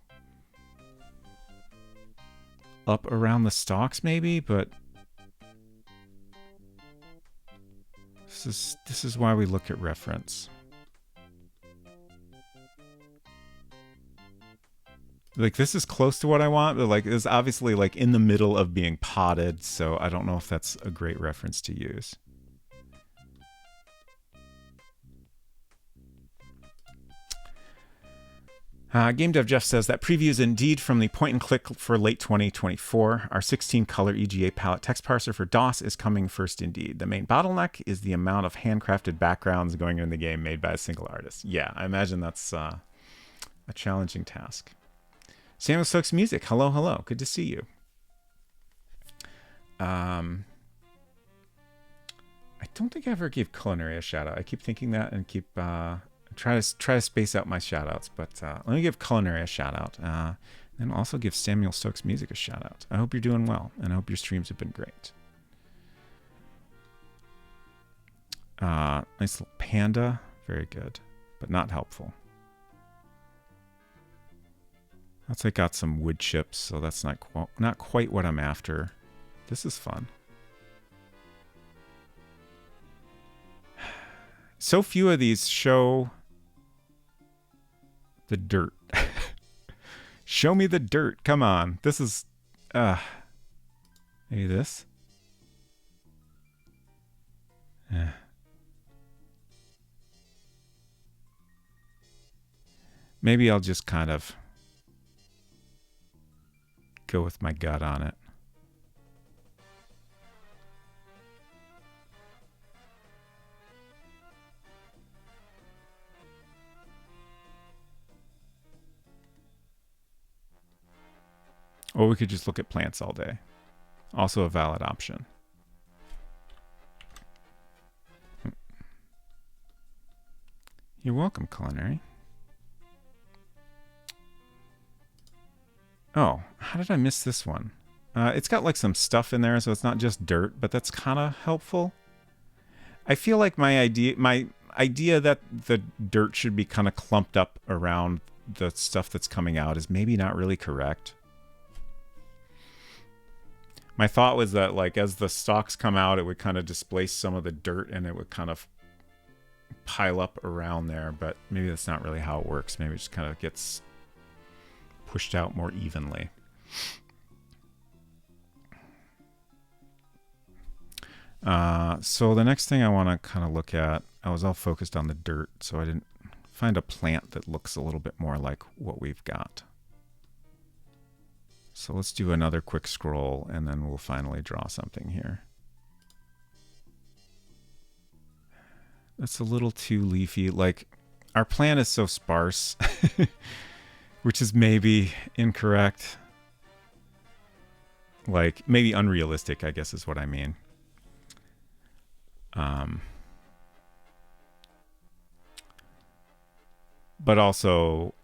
up around the stalks maybe, but this is why we look at reference. Like, this is close to what I want, but like it's obviously like in the middle of being potted, so I don't know if that's a great reference to use. Game Dev Jeff says that preview is indeed from the point and click for late 2024. Our 16 color EGA palette text parser for DOS is coming first indeed. The main bottleneck is the amount of handcrafted backgrounds going in the game made by a single artist. Yeah, I imagine that's a challenging task. Samuel Stokes Music, hello, hello. Good to see you. I don't think I ever gave Culinary a shout out. I keep thinking that and keep try to space out my shout outs, but let me give Culinary a shout out. And also give Samuel Stokes Music a shout out. I hope you're doing well, and I hope your streams have been great. Nice little panda, very good, but not helpful. That's like got some wood chips, so that's not quite what I'm after. This is fun. So few of these show the dirt. Show me the dirt. Come on. This is maybe this. Maybe I'll just kind of go with my gut on it. Or we could just look at plants all day. Also a valid option. You're welcome, Culinary. Oh, how did I miss this one? It's got like some stuff in there, so it's not just dirt, but that's kind of helpful. I feel like my idea that the dirt should be kind of clumped up around the stuff that's coming out is maybe not really correct. My thought was that like as the stalks come out, it would kind of displace some of the dirt and it would kind of pile up around there, but maybe that's not really how it works. Maybe it just kind of gets pushed out more evenly. So the next thing I want to kind of look at, I was all focused on the dirt, so I didn't find a plant that looks a little bit more like what we've got. So let's do another quick scroll and then we'll finally draw something here. That's a little too leafy. Like, our plant is so sparse, which is maybe incorrect. Like, maybe unrealistic, I guess is what I mean. But also,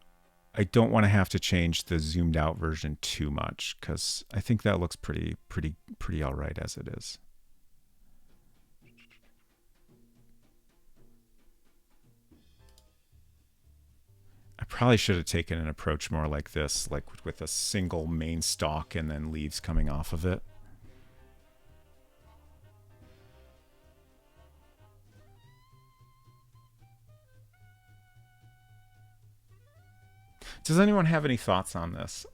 I don't want to have to change the zoomed out version too much because I think that looks pretty all right as it is. I probably should have taken an approach more like this, like with a single main stalk and then leaves coming off of it. Does anyone have any thoughts on this?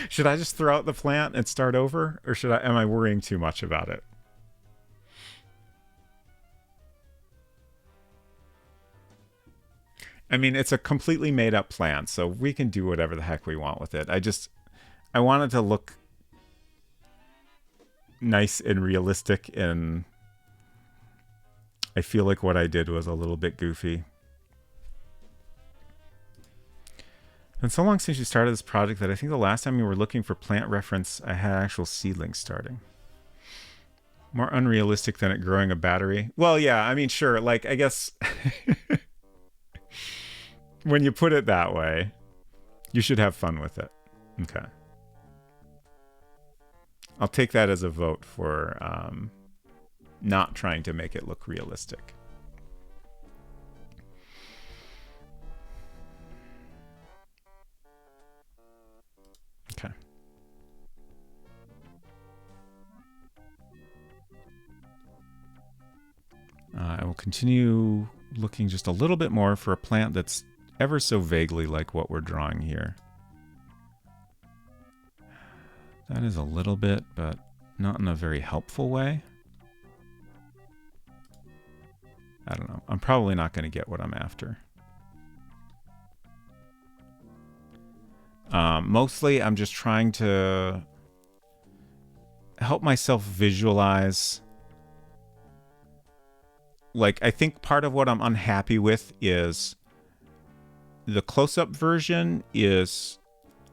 Should I just throw out the plant and start over, or am I worrying too much about it? I mean, it's a completely made up plant, so we can do whatever the heck we want with it. I want it to look nice and realistic, and I feel like what I did was a little bit goofy. It's been so long since you started this project that I think the last time you were looking for plant reference, I had actual seedlings starting. More unrealistic than it growing a battery. Well, yeah, I mean, sure. Like, I guess when you put it that way, you should have fun with it. Okay. I'll take that as a vote for not trying to make it look realistic. Okay. I will continue looking just a little bit more for a plant that's ever so vaguely like what we're drawing here. That is a little bit, but not in a very helpful way. I don't know. I'm probably not going to get what I'm after. Mostly I'm just trying to help myself visualize. Like, I think part of what I'm unhappy with is the close-up version is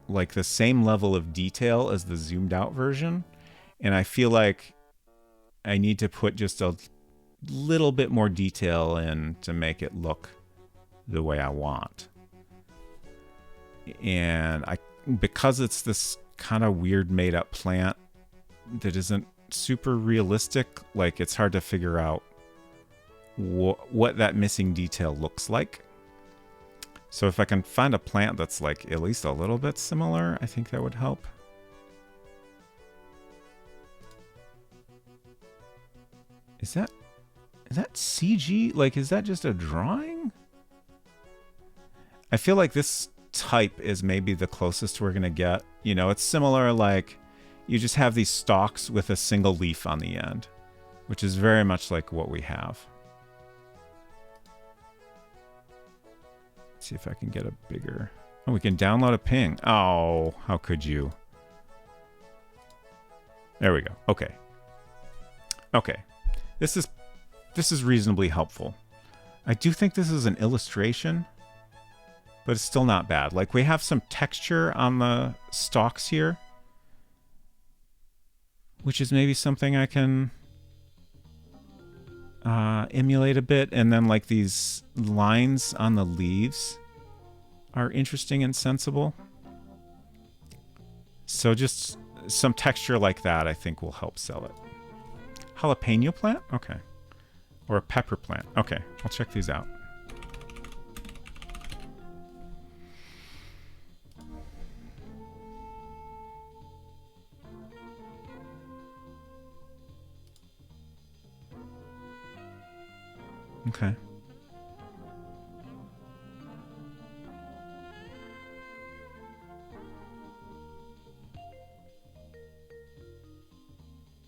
like the same level of detail as the zoomed out version. And I feel like I need to put just a little bit more detail in to make it look the way I want. And because it's this kind of weird made up plant that isn't super realistic, like it's hard to figure out what that missing detail looks like. So if I can find a plant that's like at least a little bit similar, I think that would help. Is that CG? Like, is that just a drawing? I feel like this type is maybe the closest we're gonna get. You know, it's similar, like you just have these stalks with a single leaf on the end, which is very much like what we have. Let's see if I can get a bigger... Oh, we can download a ping. Oh, how could you? There we go. Okay. Okay. This is reasonably helpful. I do think this is an illustration, but it's still not bad. Like, we have some texture on the stalks here, which is maybe something I can emulate a bit. And then, like, these lines on the leaves are interesting and sensible. So just some texture like that, I think, will help sell it. Jalapeno plant? Okay. Or a pepper plant. Okay, I'll check these out. Okay.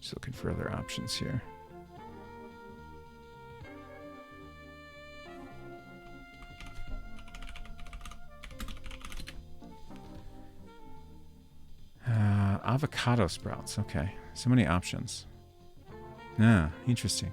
Just looking for other options here. Avocado sprouts. Okay. So many options. Ah, interesting.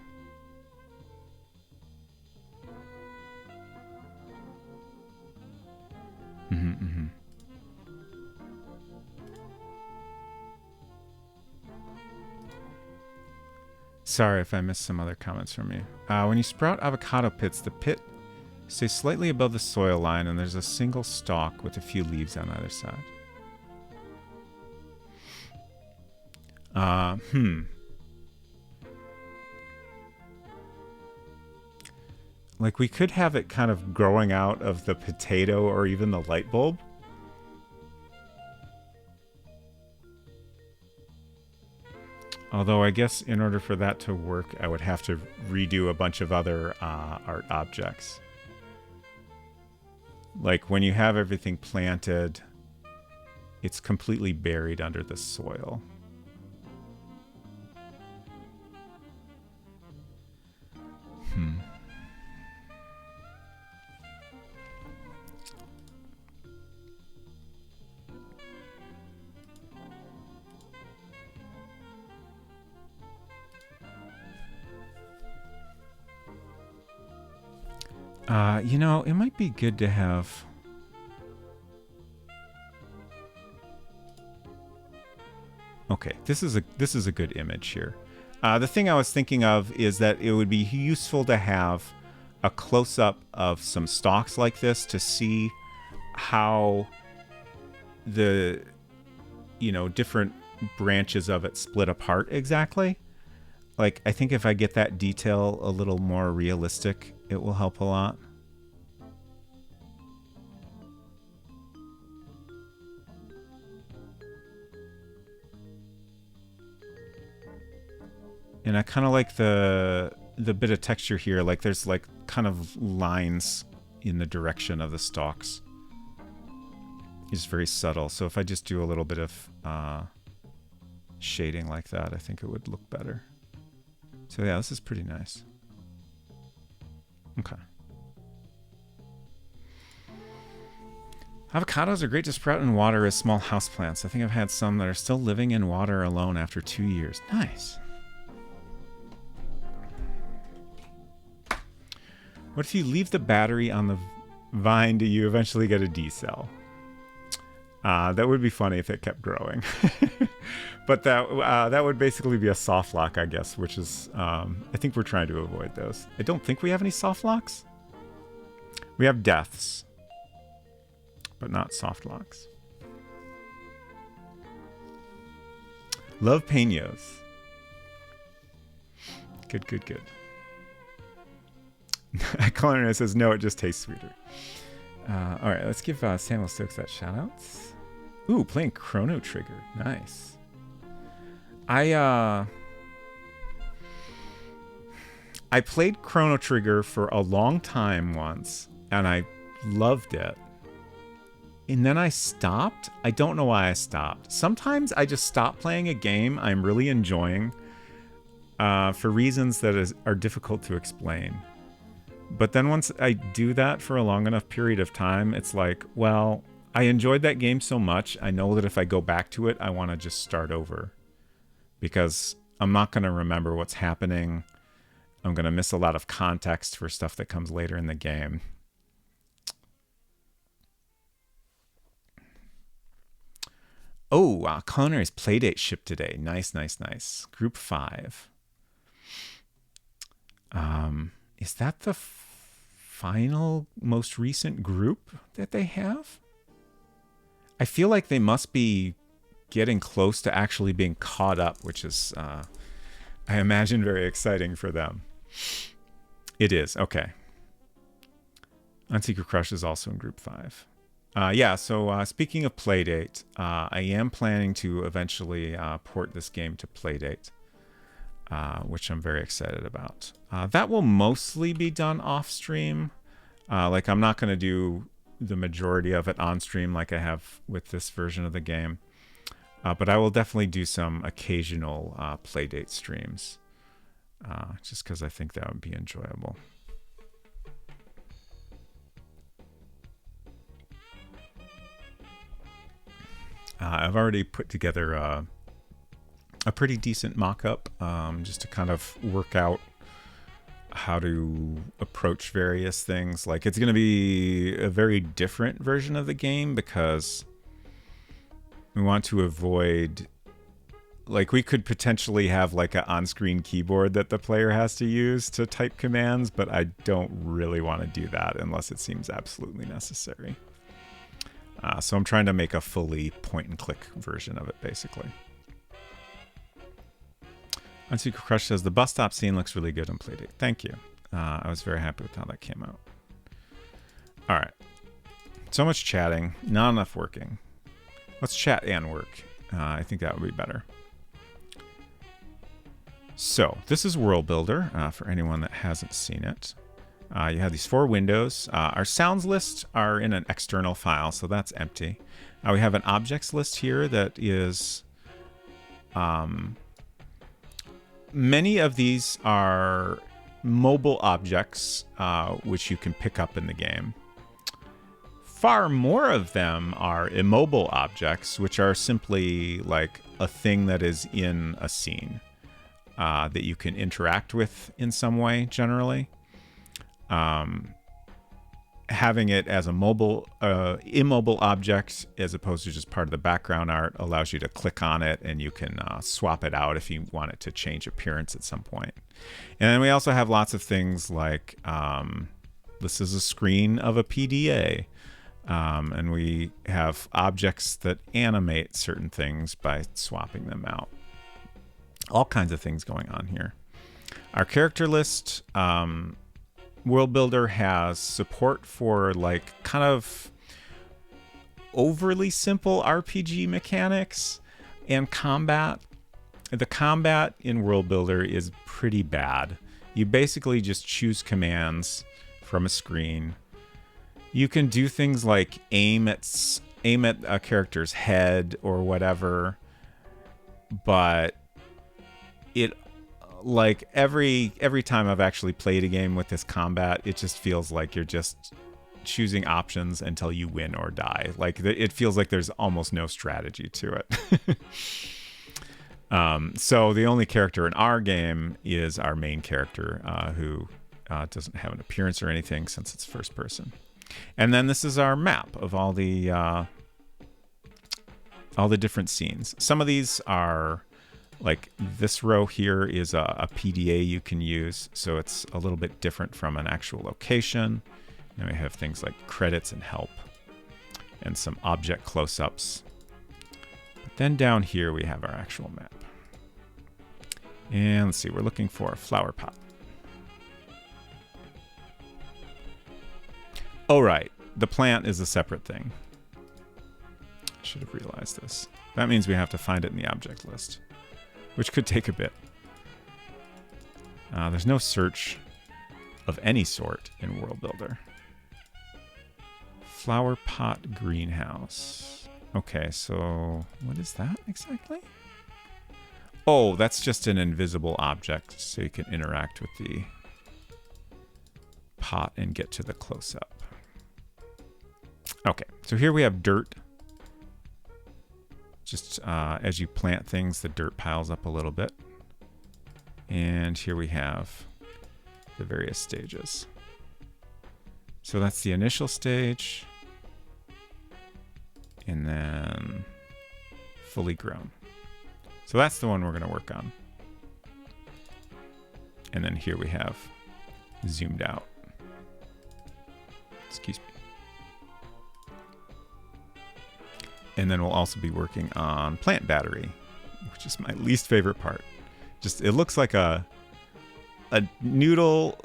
Sorry if I missed some other comments from you. When you sprout avocado pits, the pit stays slightly above the soil line and there's a single stalk with a few leaves on either side. Like, we could have it kind of growing out of the potato or even the light bulb. Although I guess in order for that to work, I would have to redo a bunch of other art objects. Like, when you have everything planted, it's completely buried under the soil. You know, it might be good to have... Okay, this is a good image here. The thing I was thinking of is that it would be useful to have a close-up of some stalks like this to see how the, you know, different branches of it split apart exactly. Like, I think if I get that detail a little more realistic, it will help a lot. And I kind of like the bit of texture here. Like, there's like kind of lines in the direction of the stalks. It's very subtle. So if I just do a little bit of shading like that, I think it would look better. So yeah, this is pretty nice. Okay. Avocados are great to sprout in water as small houseplants. I think I've had some that are still living in water alone after 2 years. Nice. What if you leave the battery on the vine? Do you eventually get a D cell? That would be funny if it kept growing. But that would basically be a soft lock, I guess, which is, I think we're trying to avoid those. I don't think we have any soft locks. We have deaths, but not soft locks. Love peños. Good, good, good. Culinary says, no, it just tastes sweeter. All right, let's give Samuel Stokes that shout outs. Ooh, playing Chrono Trigger. Nice. I played Chrono Trigger for a long time once, and I loved it. And then I stopped. I don't know why I stopped. Sometimes I just stop playing a game I'm really enjoying for reasons that are difficult to explain. But then once I do that for a long enough period of time, it's like, well, I enjoyed that game so much. I know that if I go back to it, I want to just start over. Because I'm not going to remember what's happening. I'm going to miss a lot of context for stuff that comes later in the game. Oh, Culinary's Playdate shipped today. Nice, nice, nice. Group 5. Is that the final, most recent group that they have? I feel like they must be getting close to actually being caught up, which is, I imagine, very exciting for them. It is. Okay. Unsecret Crush is also in Group 5. Yeah, so speaking of Playdate, I am planning to eventually port this game to Playdate, which I'm very excited about. That will mostly be done off stream. Like, I'm not going to do the majority of it on stream like I have with this version of the game. But I will definitely do some occasional Playdate streams, just because I think that would be enjoyable. I've already put together a pretty decent mock-up just to kind of work out how to approach various things. Like, it's going to be a very different version of the game because we want to avoid, like, we could potentially have like an on-screen keyboard that the player has to use to type commands, but I don't really want to do that unless it seems absolutely necessary. So I'm trying to make a fully point-and-click version of it, basically. Unsecret Crush says, the bus stop scene looks really good on Playdate. Thank you. I was very happy with how that came out. All right. So much chatting, not enough working. Let's chat and work. I think that would be better. So this is World Builder for anyone that hasn't seen it. You have these 4 windows. Our sounds lists are in an external file, so that's empty. We have an objects list here that is... many of these are mobile objects, which you can pick up in the game. Far more of them are immobile objects, which are simply like a thing that is in a scene that you can interact with in some way, generally. Having it as a mobile, immobile object as opposed to just part of the background art allows you to click on it and you can swap it out if you want it to change appearance at some point. And then we also have lots of things like this is a screen of a PDA. And we have objects that animate certain things by swapping them out. All kinds of things going on here. Our character list, World Builder has support for like kind of overly simple RPG mechanics and combat. The combat in World Builder is pretty bad. You basically just choose commands from a screen. You can do things like aim at a character's head or whatever, but it, like, every time I've actually played a game with this combat, it just feels like you're just choosing options until you win or die. Like it feels like there's almost no strategy to it. So the only character in our game is our main character, who doesn't have an appearance or anything since it's first person. And then this is our map of all the different scenes. Some of these are like this row here is a PDA you can use, so it's a little bit different from an actual location. And we have things like credits and help and some object close-ups. But then down here we have our actual map. And let's see, we're looking for a flower pot. Oh, right. The plant is a separate thing. I should have realized this. That means we have to find it in the object list, which could take a bit. There's no search of any sort in World Builder. Flower pot greenhouse. Okay, so what is that exactly? Oh, that's just an invisible object, so you can interact with the pot and get to the close-up. Okay, so here we have dirt. Just as you plant things, the dirt piles up a little bit. And here we have the various stages. So that's the initial stage. And then fully grown. So that's the one we're going to work on. And then here we have zoomed out. Excuse me. And then we'll also be working on plant battery, which is my least favorite part. Just it looks like a noodle,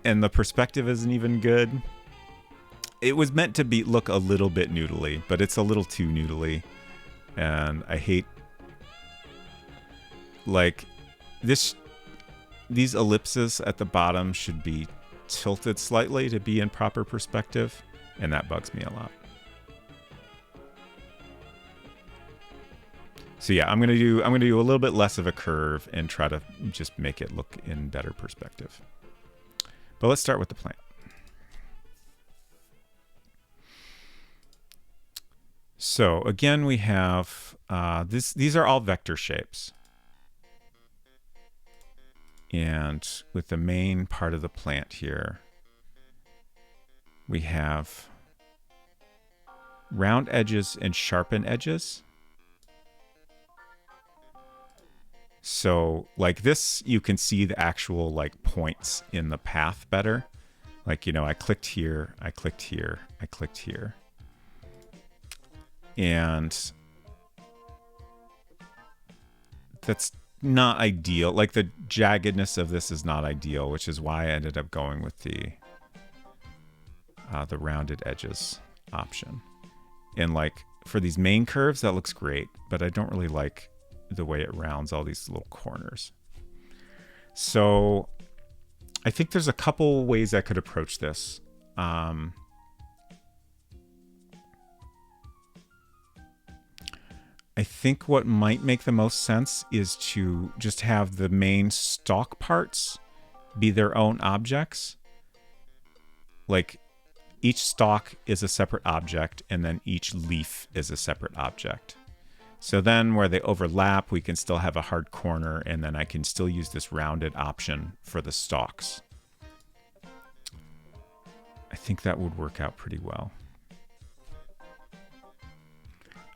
and the perspective isn't even good. It was meant to look a little bit noodly, but it's a little too noodly, and I hate like this. These ellipses at the bottom should be tilted slightly to be in proper perspective, and that bugs me a lot. So yeah, I'm gonna do a little bit less of a curve and try to just make it look in better perspective. But let's start with the plant. So again, we have these are all vector shapes, and with the main part of the plant here, we have round edges and sharpen edges. So like this, you can see the actual like points in the path better. Like, you know, I clicked here, I clicked here, I clicked here. And that's not ideal. Like the jaggedness of this is not ideal, which is why I ended up going with the rounded edges option. And like for these main curves, that looks great, but I don't really like the way it rounds all these little corners. So I think there's a couple ways I could approach this. I think what might make the most sense is to just have the main stalk parts be their own objects. Like each stalk is a separate object, and then each leaf is a separate object. So then where they overlap, we can still have a hard corner, and then I can still use this rounded option for the stalks. I think that would work out pretty well.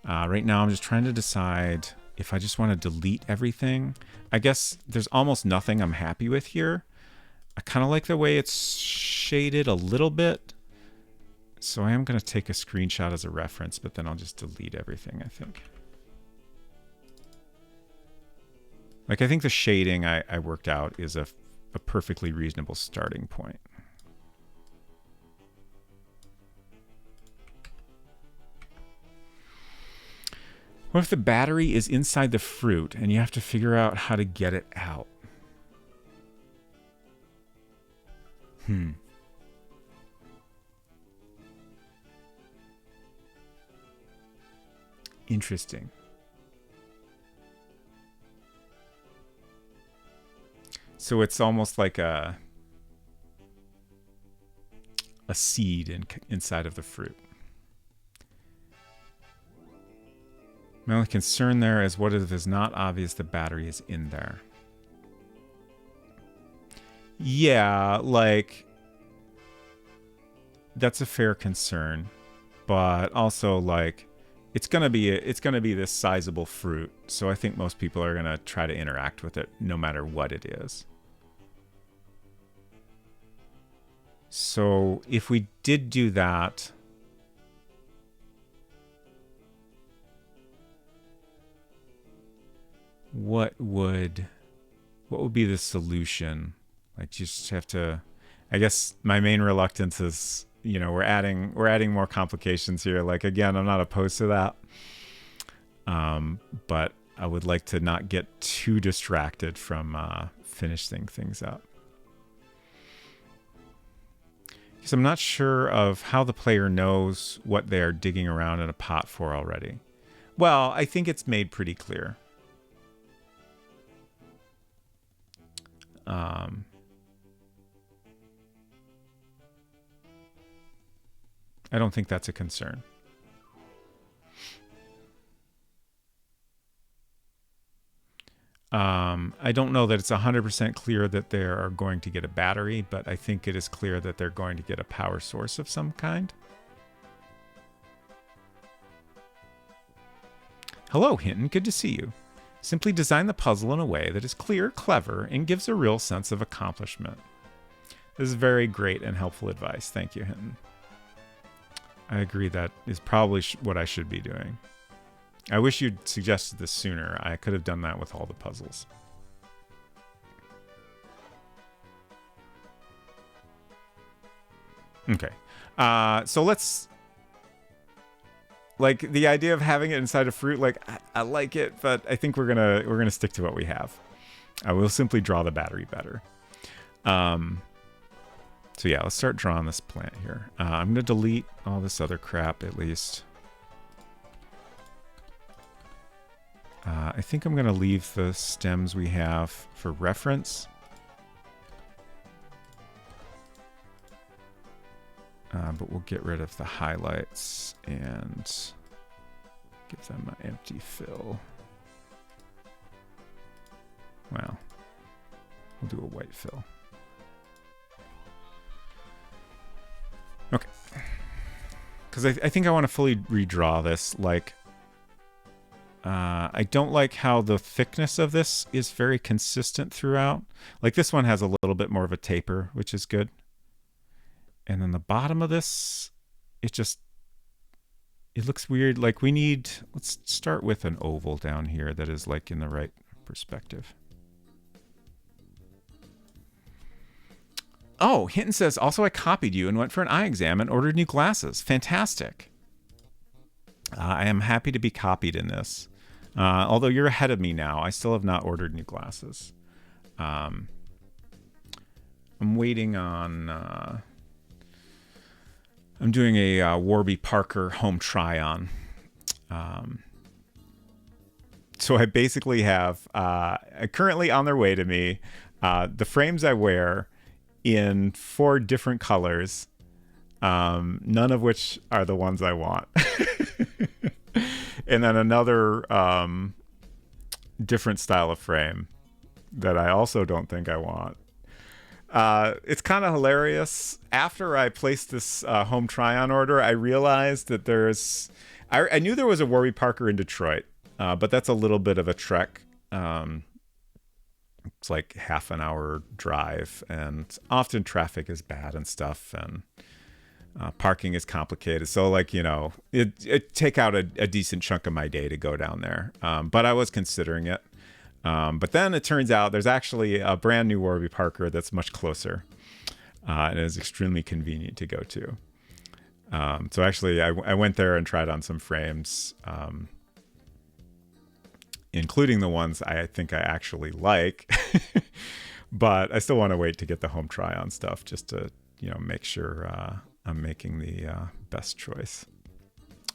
Right now I'm just trying to decide if I just want to delete everything. I guess there's almost nothing I'm happy with here. I kind of like the way it's shaded a little bit. So I am going to take a screenshot as a reference, but then I'll just delete everything, I think. Like, I think the shading I worked out is a perfectly reasonable starting point. What if the battery is inside the fruit and you have to figure out how to get it out? Interesting. So it's almost like a a seed inside of the fruit. My only concern there is what if it's not obvious the battery is in there? Yeah, like, that's a fair concern, but also like it's gonna be this sizable fruit, so I think most people are gonna try to interact with it no matter what it is. So if we did do that, what would be the solution? Like, just have to, I guess my main reluctance is, you know, we're adding more complications here. Like, again, I'm not opposed to that. But I would like to not get too distracted from finishing things up. Because I'm not sure of how the player knows what they are digging around in a pot for already. Well, I think it's made pretty clear. I don't think that's a concern. I don't know that it's 100% clear that they are going to get a battery, but I think it is clear that they're going to get a power source of some kind. Hello, Hinton. Good to see you. Simply design the puzzle in a way that is clear, clever, and gives a real sense of accomplishment. This is very great and helpful advice. Thank you, Hinton. I agree that is probably what I should be doing. I wish you'd suggested this sooner. I could have done that with all the puzzles. Okay. So let's... Like, the idea of having it inside a fruit, like, I like it, but I think we're gonna stick to what we have. I will simply draw the battery better. So yeah, let's start drawing this plant here. I'm gonna delete all this other crap at least. I think I'm gonna leave the stems we have for reference. But we'll get rid of the highlights and give them an empty fill. Well, we'll do a white fill. Okay. Because I think I want to fully redraw this. Like, I don't like how the thickness of this is very consistent throughout. Like, this one has a little bit more of a taper, which is good. And then the bottom of this, it looks weird. Like, let's start with an oval down here that is like in the right perspective. Oh, Hinton says, also I copied you and went for an eye exam and ordered new glasses. Fantastic. I am happy to be copied in this. Although you're ahead of me now, I still have not ordered new glasses. I'm waiting on... I'm doing a Warby Parker home try-on. So I basically have, currently on their way to me, the frames I wear in 4 different colors, none of which are the ones I want. And then another different style of frame that I also don't think I want. It's kind of hilarious. After I placed this home try-on order, I realized that I knew there was a Warby Parker in Detroit, but that's a little bit of a trek. It's like half an hour drive, and often traffic is bad and stuff, and parking is complicated. So, like, you know, it take out a decent chunk of my day to go down there. But I was considering it. But then it turns out there's actually a brand new Warby Parker that's much closer, and is extremely convenient to go to. So actually, I went there and tried on some frames, including the ones I think I actually like. But I still want to wait to get the home try-on stuff just to, you know, make sure I'm making the best choice.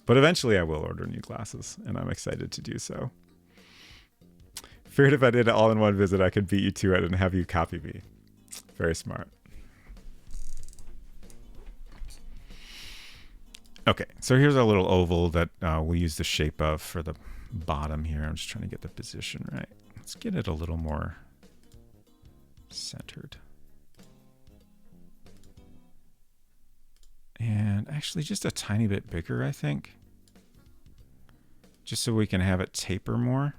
But eventually I will order new glasses, and I'm excited to do so. Feared if I did it all in one visit, I could beat you to it and have you copy me. Very smart. Okay, so here's our little oval that we'll use the shape of for the bottom here. I'm just trying to get the position right. Let's get it a little more centered. And actually just a tiny bit bigger, I think. Just so we can have it taper more.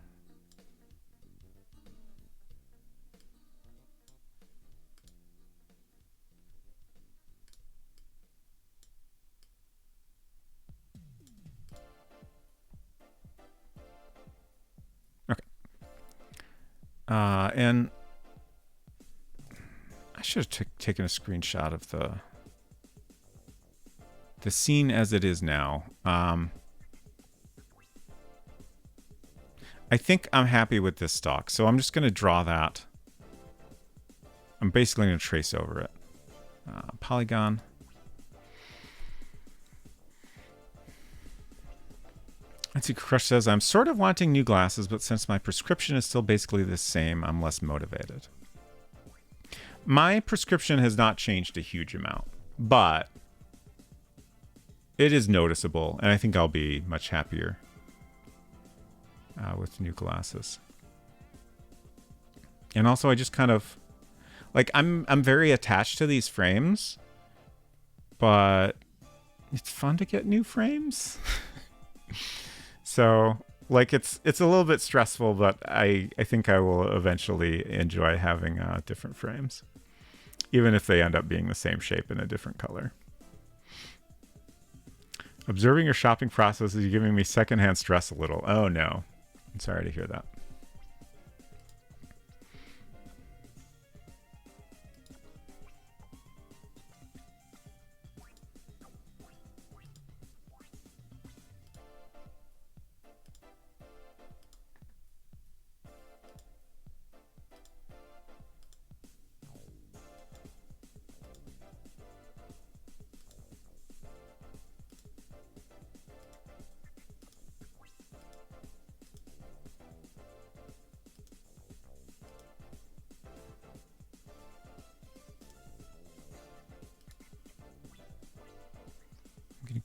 Okay. And I should have taken a screenshot of the scene as it is now. I think I'm happy with this stock, so I'm just going to draw that. I'm basically going to trace over it. Polygon. Let's see, Crush says, I'm sort of wanting new glasses, but since my prescription is still basically the same, I'm less motivated. My prescription has not changed a huge amount, but it is noticeable, and I think I'll be much happier with new glasses. And also, I just kind of like I'm very attached to these frames, but it's fun to get new frames. So like it's a little bit stressful, but I think I will eventually enjoy having different frames, even if they end up being the same shape in a different color. Observing your shopping process is giving me secondhand stress a little. Oh no. I'm sorry to hear that.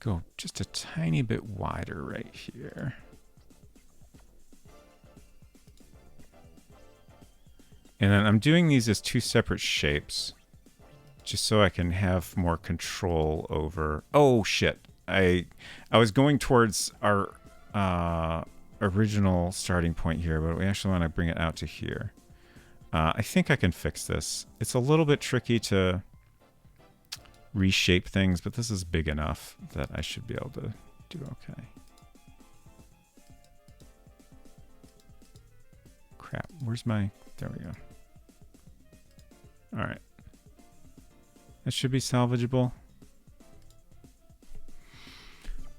Go just a tiny bit wider right here. And then I'm doing these as two separate shapes just so I can have more control over... Oh, shit. I was going towards our original starting point here, but we actually want to bring it out to here. I think I can fix this. It's a little bit tricky to reshape things, but this is big enough that I should be able to do okay. Crap, where's my... There we go. All right. That should be salvageable.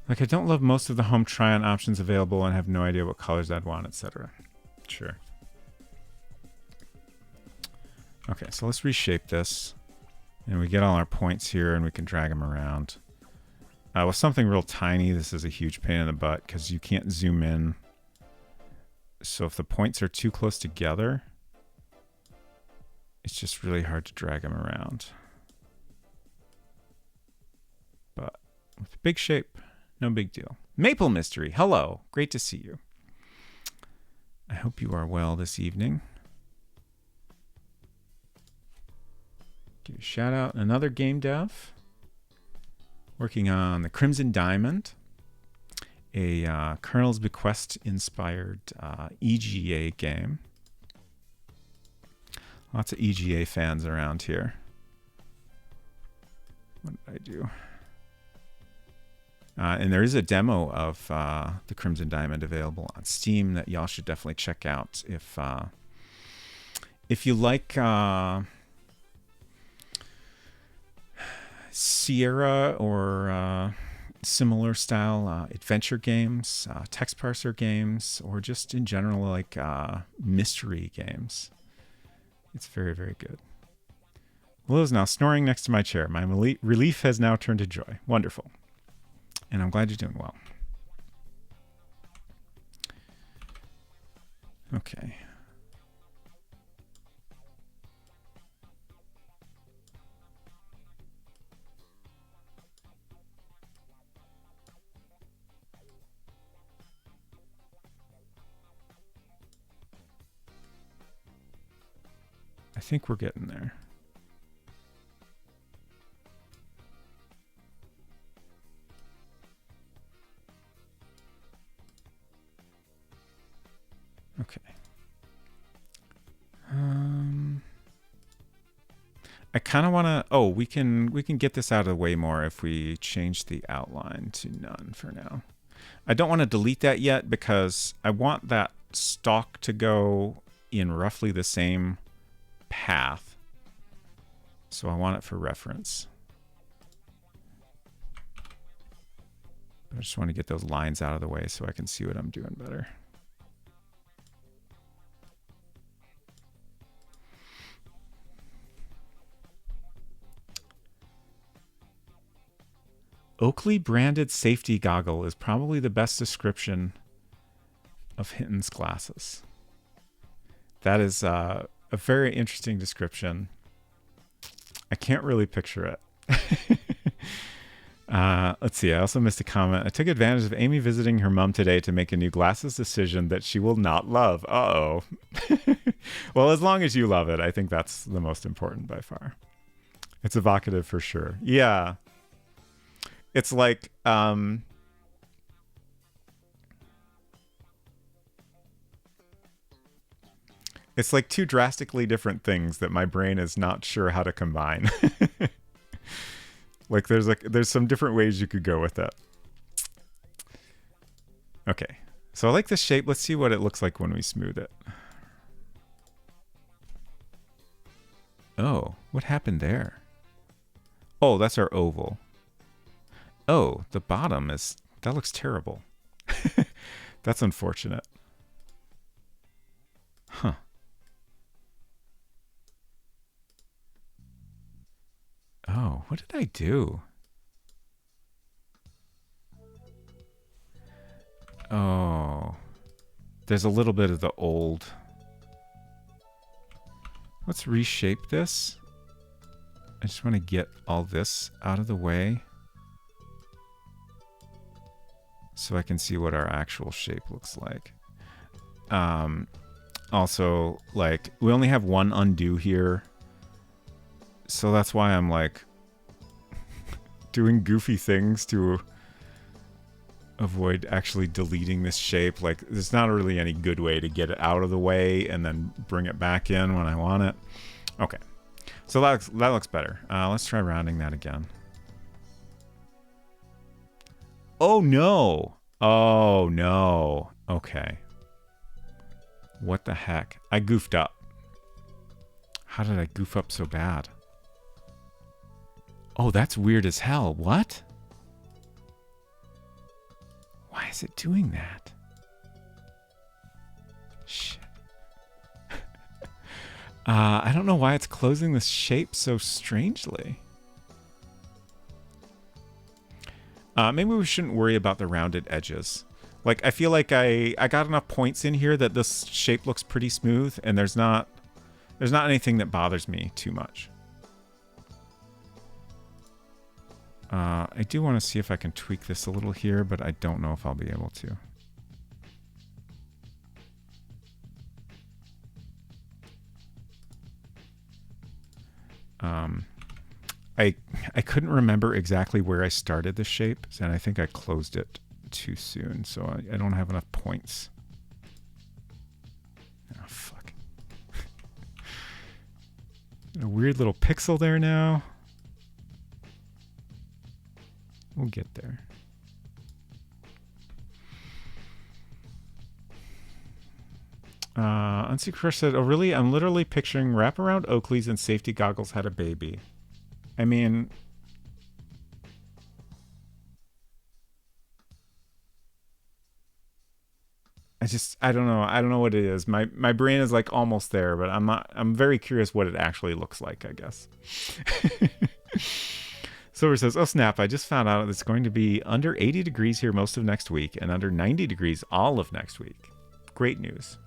Like, I don't love most of the home try-on options available and have no idea what colors I'd want, etc. Sure. Okay, so let's reshape this. And we get all our points here, and we can drag them around. With something real tiny, this is a huge pain in the butt, because you can't zoom in. So if the points are too close together, it's just really hard to drag them around. But with big shape, no big deal. Maple Mystery, hello. Great to see you. I hope you are well this evening. Give a shout out. Another game dev working on the Crimson Diamond, a Colonel's Bequest inspired EGA game. Lots of EGA fans around here. What did I do? And there is a demo of the Crimson Diamond available on Steam that y'all should definitely check out if you like Sierra or similar style adventure games, text parser games, or just in general like mystery games. It's very, very good. Will is now snoring next to my chair. My relief has now turned to joy. Wonderful. And I'm glad you're doing well. Okay. I think we're getting there. Okay. I kind of want to. Oh, we can get this out of the way more if we change the outline to none for now. I don't want to delete that yet because I want that stalk to go in roughly the same path. So I want it for reference. I just want to get those lines out of the way so I can see what I'm doing better. Oakley branded safety goggle is probably the best description of Hinton's glasses. That is a very interesting description. I can't really picture it. Let's see. I also missed a comment. I took advantage of Amy visiting her mom today to make a new glasses decision that she will not love. Uh-oh. Well, as long as you love it, I think that's the most important by far. It's evocative for sure. Yeah. It's like, it's like two drastically different things that my brain is not sure how to combine. Like there's some different ways you could go with it. Okay. So I like this shape. Let's see what it looks like when we smooth it. Oh, what happened there? Oh, that's our oval. Oh, the bottom is... That looks terrible. That's unfortunate. Huh. Oh, what did I do? Oh. There's a little bit of the old... Let's reshape this. I just want to get all this out of the way, so I can see what our actual shape looks like. Also, like, we only have one undo here, so that's why I'm like doing goofy things to avoid actually deleting this shape. Like, there's not really any good way to get it out of the way and then bring it back in when I want it. Okay, so that looks better. Let's try rounding that again. Oh no! Oh no. Okay. What the heck? I goofed up. How did I goof up so bad? Oh, that's weird as hell. What? Why is it doing that? Shit. I don't know why it's closing this shape so strangely. Maybe we shouldn't worry about the rounded edges. Like, I feel like I got enough points in here that this shape looks pretty smooth, and there's not anything that bothers me too much. I do want to see if I can tweak this a little here, but I don't know if I'll be able to. I couldn't remember exactly where I started the shape, and I think I closed it too soon, so I don't have enough points. Oh, fuck. A weird little pixel there now. We'll get there. Unseen Crush said, oh really? I'm literally picturing wraparound Oakleys and safety goggles had a baby. I mean... I don't know. I don't know what it is. My brain is like almost there, but I'm very curious what it actually looks like, I guess. Silver says, oh snap, I just found out it's going to be under 80 degrees here most of next week and under 90 degrees all of next week. Great news.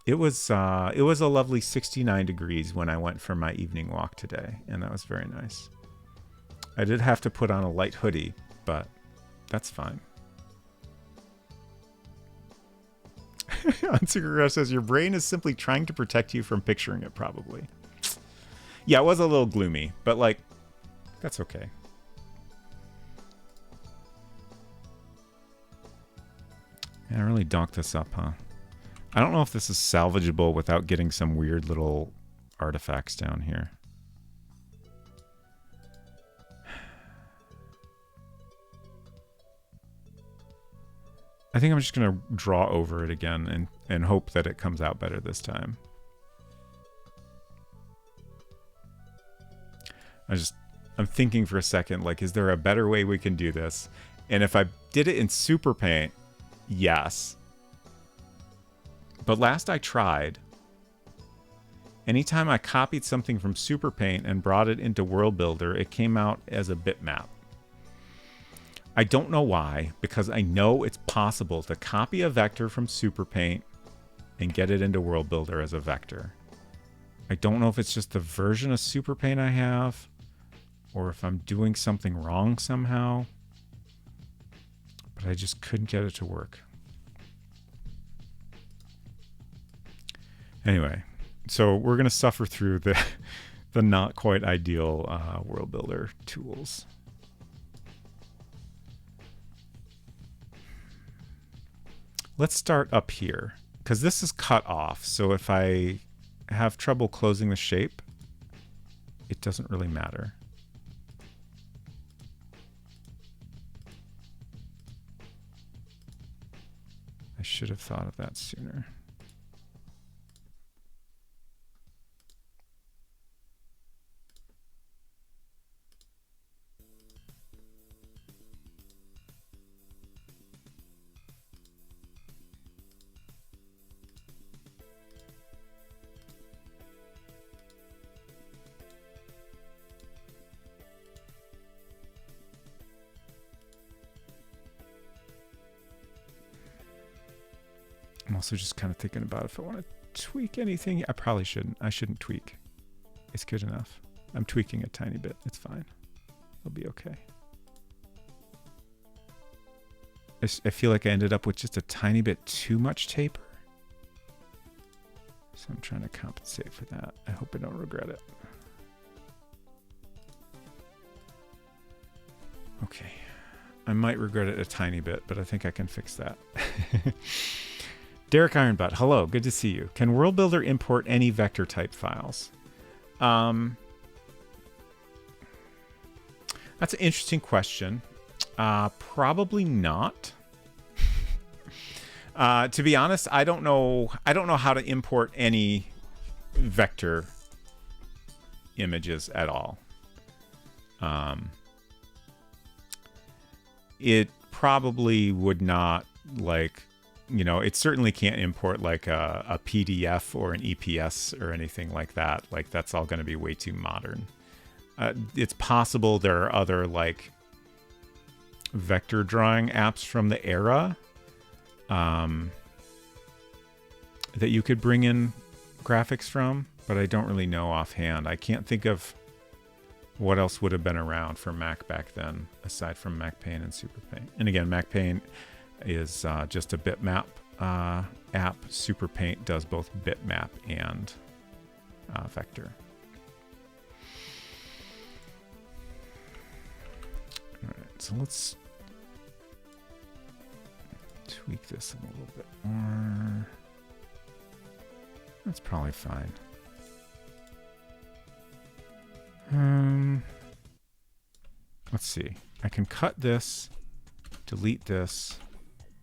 It was a lovely 69 degrees when I went for my evening walk today, and that was very nice. I did have to put on a light hoodie, but that's fine. Unsecret says your brain is simply trying to protect you from picturing it, probably. Yeah, it was a little gloomy, but like, that's okay. Yeah, I really docked this up, huh? I don't know if this is salvageable without getting some weird little artifacts down here. I think I'm just going to draw over it again and hope that it comes out better this time. I'm thinking for a second, like, is there a better way we can do this? And if I did it in Super Paint, yes. But last I tried, anytime I copied something from Super Paint and brought it into World Builder, it came out as a bitmap. I don't know why, because I know it's possible to copy a vector from Super Paint and get it into World Builder as a vector. I don't know if it's just the version of Super Paint I have, or if I'm doing something wrong somehow, but I just couldn't get it to work. Anyway, so we're going to suffer through the not quite ideal World Builder tools. Let's start up here, because this is cut off, so if I have trouble closing the shape, it doesn't really matter. I should have thought of that sooner. I'm also just kind of thinking about if I want to tweak anything. I probably shouldn't. I shouldn't tweak. It's good enough. I'm tweaking a tiny bit. It's fine. It'll be okay. I feel like I ended up with just a tiny bit too much taper. So I'm trying to compensate for that. I hope I don't regret it. Okay. I might regret it a tiny bit, but I think I can fix that. Derek Ironbutt, hello, good to see you. Can World Builder import any vector type files? That's an interesting question. Probably not. To be honest, I don't know how to import any vector images at all. It probably would not, like, you know, it certainly can't import like a PDF or an EPS or anything like that. Like, that's all going to be way too modern. It's possible there are other like vector drawing apps from the era that you could bring in graphics from, but I don't really know offhand. I can't think of what else would have been around for Mac back then, aside from MacPaint and Super Paint. And again, MacPaint is just a bitmap app. Super Paint does both bitmap and vector. All right, so let's tweak this a little bit more. That's probably fine. Let's see. I can cut this, delete this,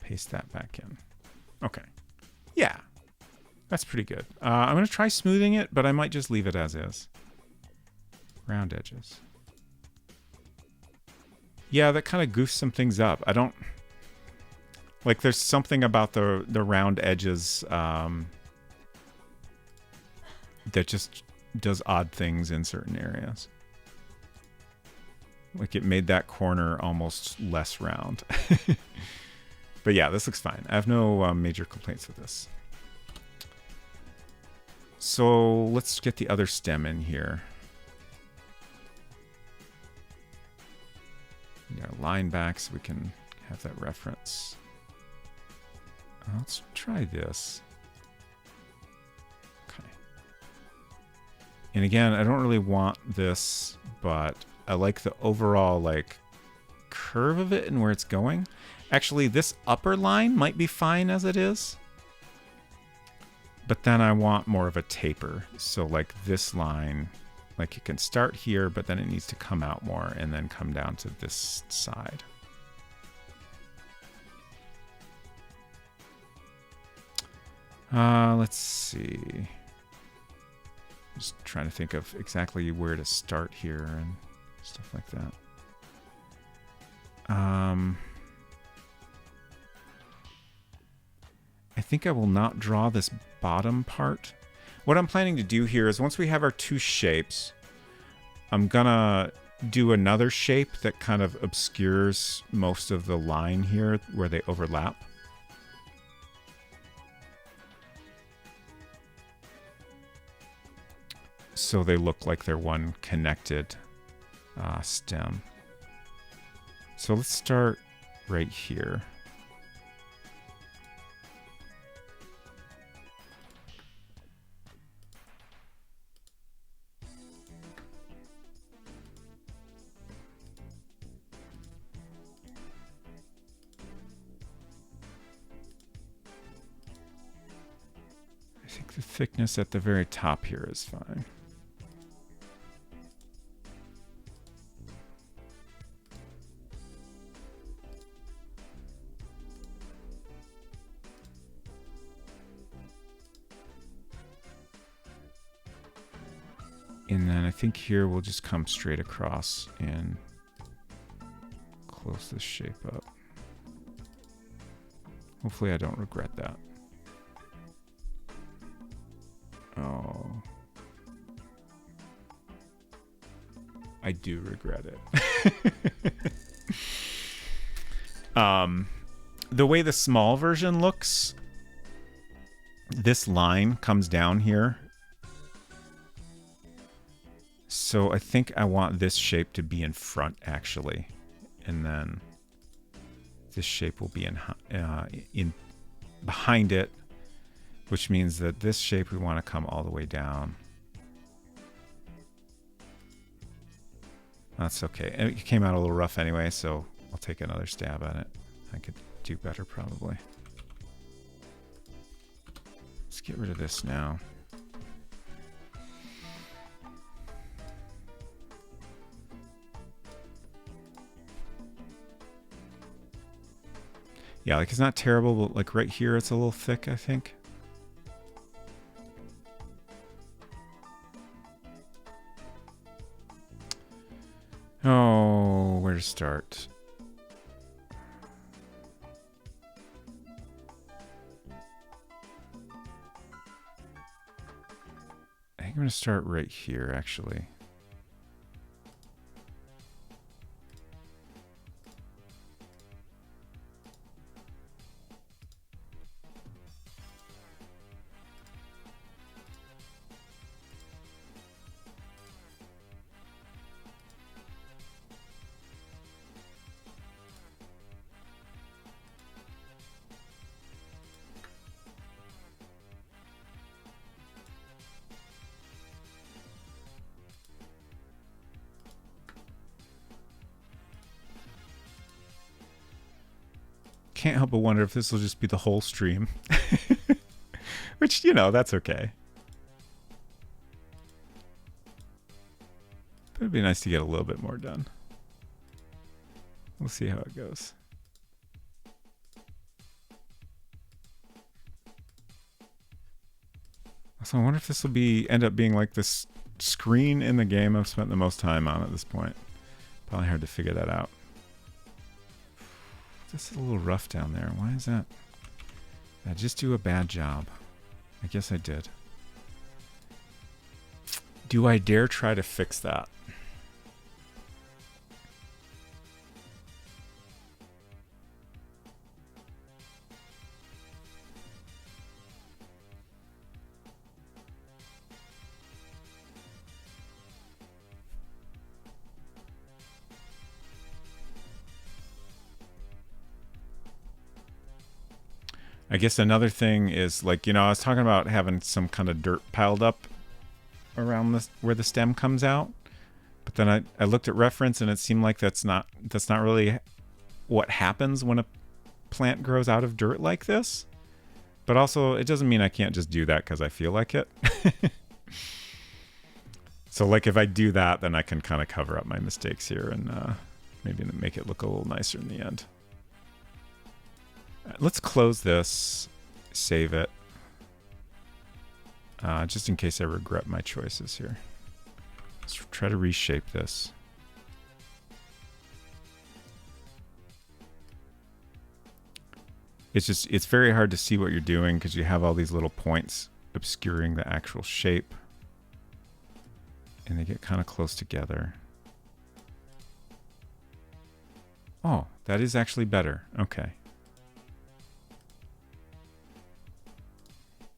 paste that back in. Okay. Yeah. That's pretty good. I'm going to try smoothing it, but I might just leave it as is. Round edges. Yeah, that kind of goofs some things up. I don't... Like, there's something about the round edges that just does odd things in certain areas. Like, it made that corner almost less round. But yeah, this looks fine. I have no major complaints with this. So let's get the other stem in here. We got a line back so we can have that reference. Let's try this. Okay. And again, I don't really want this, but I like the overall like curve of it and where it's going. Actually, this upper line might be fine as it is. But then I want more of a taper. So like this line, like it can start here, but then it needs to come out more and then come down to this side. Let's see. Just trying to think of exactly where to start here and stuff like that. I think I will not draw this bottom part. What I'm planning to do here is once we have our two shapes, I'm gonna do another shape that kind of obscures most of the line here where they overlap. So they look like they're one connected stem. So let's start right here. I think the thickness at the very top here is fine. And then I think here we'll just come straight across and close this shape up. Hopefully I don't regret that. Oh. I do regret it. The way the small version looks, this line comes down here. So I think I want this shape to be in front, actually. And then this shape will be in behind it, which means that this shape we want to come all the way down. That's okay. It came out a little rough anyway, so I'll take another stab at it. I could do better probably. Let's get rid of this now. Yeah, like it's not terrible, but like right here it's a little thick, I think. Oh, where to start? I think I'm going to start right here, actually. Can't help but wonder if this will just be the whole stream. Which, you know, that's okay. But it'd be nice to get a little bit more done. We'll see how it goes. So I wonder if this will end up being like this screen in the game I've spent the most time on at this point. Probably hard to figure that out. This is a little rough down there. Why is that? Did I just do a bad job? I guess I did. Do I dare try to fix that? I guess another thing is like, I was talking about having some kind of dirt piled up around this where the stem comes out. But then I looked at reference and it seemed like that's not really what happens when a plant grows out of dirt like this. But also, it doesn't mean I can't just do that because I feel like it. So, like, if I do that, then I can kind of cover up my mistakes here and maybe make it look a little nicer in the end. Let's close this, save it, just in case I regret my choices here. Let's try to reshape this. It's very hard to see what you're doing because you have all these little points obscuring the actual shape. And they get kind of close together. Oh, that is actually better. Okay.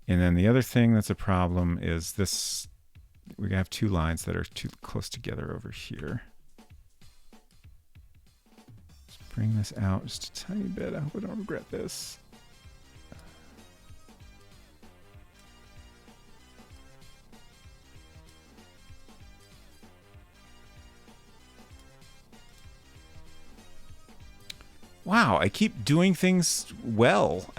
And then the other thing that's a problem is this. We have two lines that are too close together over here. Let's bring this out just a tiny bit. I hope I don't regret this. Wow, I keep doing things well.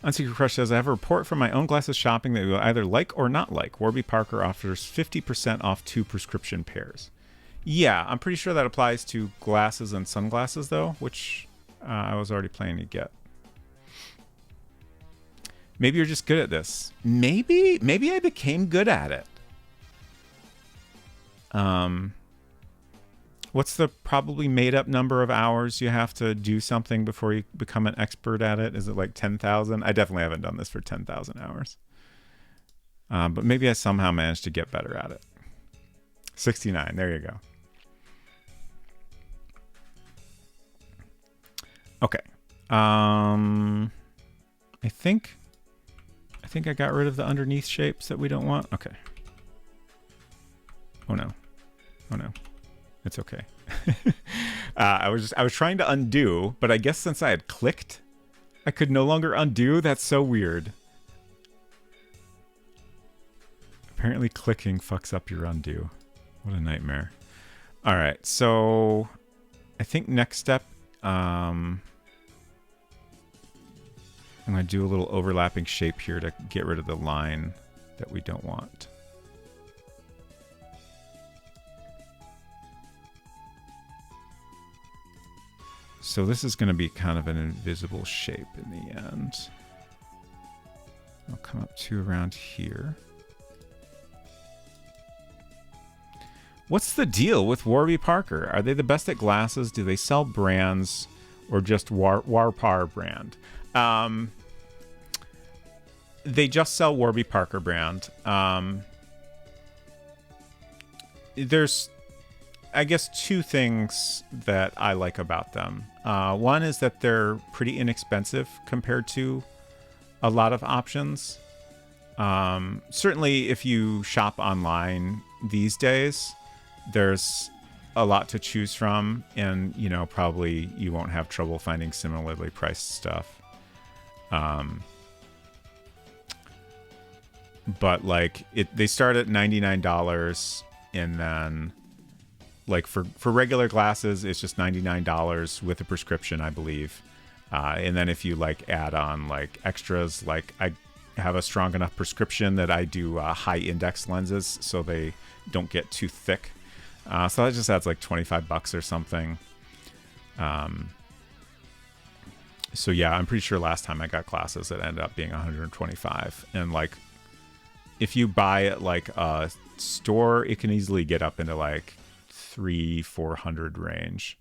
Unsecret Crush says, I have a report from my own glasses shopping that you will either like or not like. Warby Parker offers 50% off 2 prescription pairs. Yeah, I'm pretty sure that applies to glasses and sunglasses, though, which I was already planning to get. Maybe you're just good at this. Maybe I became good at it. What's the probably made up number of hours you have to do something before you become an expert at it? Is it like 10,000? I definitely haven't done this for 10,000 hours. But maybe I somehow managed to get better at it. 69, there you go. Okay. I think I got rid of the underneath shapes that we don't want. Okay. Oh no. Oh no. It's okay. I was trying to undo, but I guess since I had clicked, I could no longer undo. That's so weird. Apparently clicking fucks up your undo. What a nightmare. All right, so I think next step, I'm going to do a little overlapping shape here to get rid of the line that we don't want. So this is going to be kind of an invisible shape in the end. I'll come up to around here. What's the deal with Warby Parker? Are they the best at glasses? Do they sell brands or just Warpar brand? They just sell Warby Parker brand. There's, I guess, two things that I like about them. One is that they're pretty inexpensive compared to a lot of options. Certainly, if you shop online these days, there's a lot to choose from, and probably you won't have trouble finding similarly priced stuff. But like they start at $99, and then like for regular glasses, it's just $99 with a prescription, I believe. And then if you like add on like extras, like I have a strong enough prescription that I do high index lenses so they don't get too thick. So that just adds like $25 or something. So yeah, I'm pretty sure last time I got glasses, it ended up being $125. And like, if you buy at like a store, it can easily get up into like $300-400 range.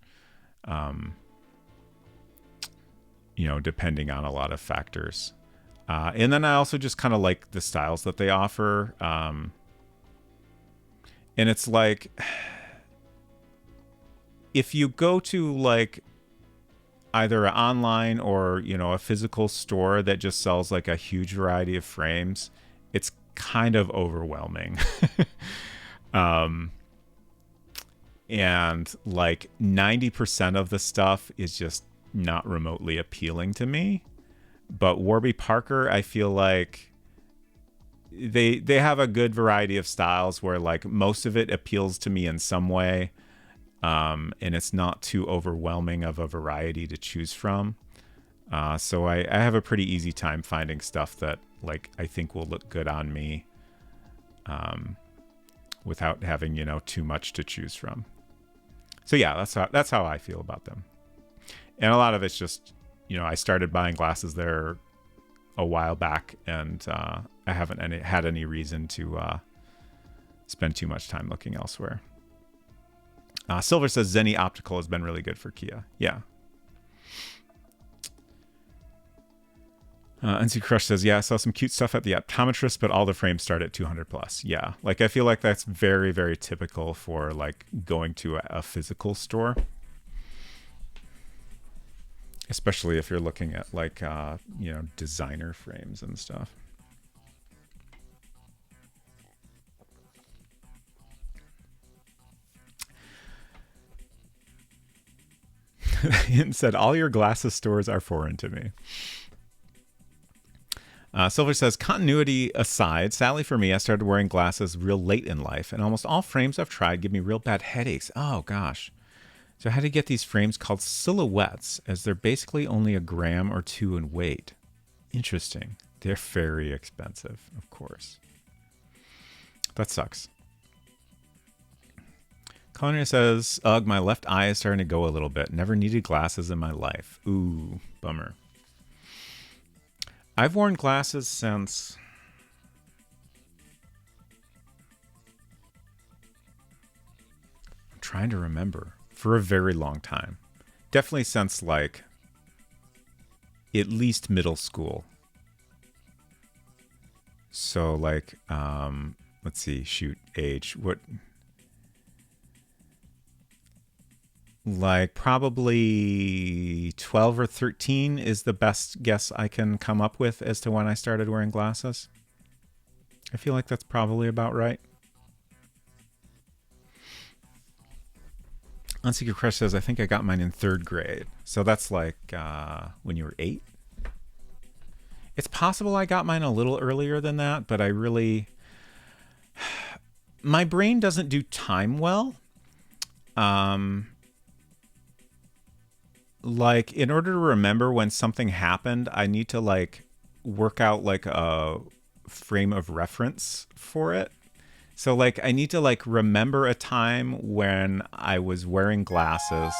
Depending on a lot of factors. And then I also just kind of like the styles that they offer. And it's like, if you go to like either an online or, a physical store that just sells like a huge variety of frames, it's kind of overwhelming. and like 90% of the stuff is just not remotely appealing to me. But Warby Parker, I feel like they have a good variety of styles where like most of it appeals to me in some way, and it's not too overwhelming of a variety to choose from. So I have a pretty easy time finding stuff that like I think will look good on me, without having, you know, too much to choose from. So yeah, that's how I feel about them. And a lot of it's just, you know, I started buying glasses there a while back, and I haven't had any reason to spend too much time looking elsewhere. Silver says Zenni Optical has been really good for Kia. Yeah. NC Crush says, yeah, I saw some cute stuff at the optometrist, but all the frames start at 200 plus. Yeah, like I feel like that's very, very typical for like going to a physical store. Especially if you're looking at like, you know, designer frames and stuff. Hinton said, all your glasses stores are foreign to me. Silver says, continuity aside, sadly for me, I started wearing glasses real late in life, and almost all frames I've tried give me real bad headaches. Oh, gosh. So I had to get these frames called silhouettes, as they're basically only a gram or two in weight. Interesting. They're very expensive, of course. That sucks. Conner says, ugh, my left eye is starting to go a little bit. Never needed glasses in my life. Ooh, bummer. I've worn glasses since... I'm trying to remember. For a very long time. Definitely since, like, at least middle school. So, like, let's see, shoot, age. What... Like probably 12 or 13 is the best guess I can come up with as to when I started wearing glasses. I feel like that's probably about right. Unseeker Crush says, I think I got mine in 3rd grade. So that's like when you were 8? It's possible I got mine a little earlier than that, but I really... My brain doesn't do time well. Like, in order to remember when something happened, I need to, like, work out, like, a frame of reference for it. So, like, I need to, like, remember a time when I was wearing glasses.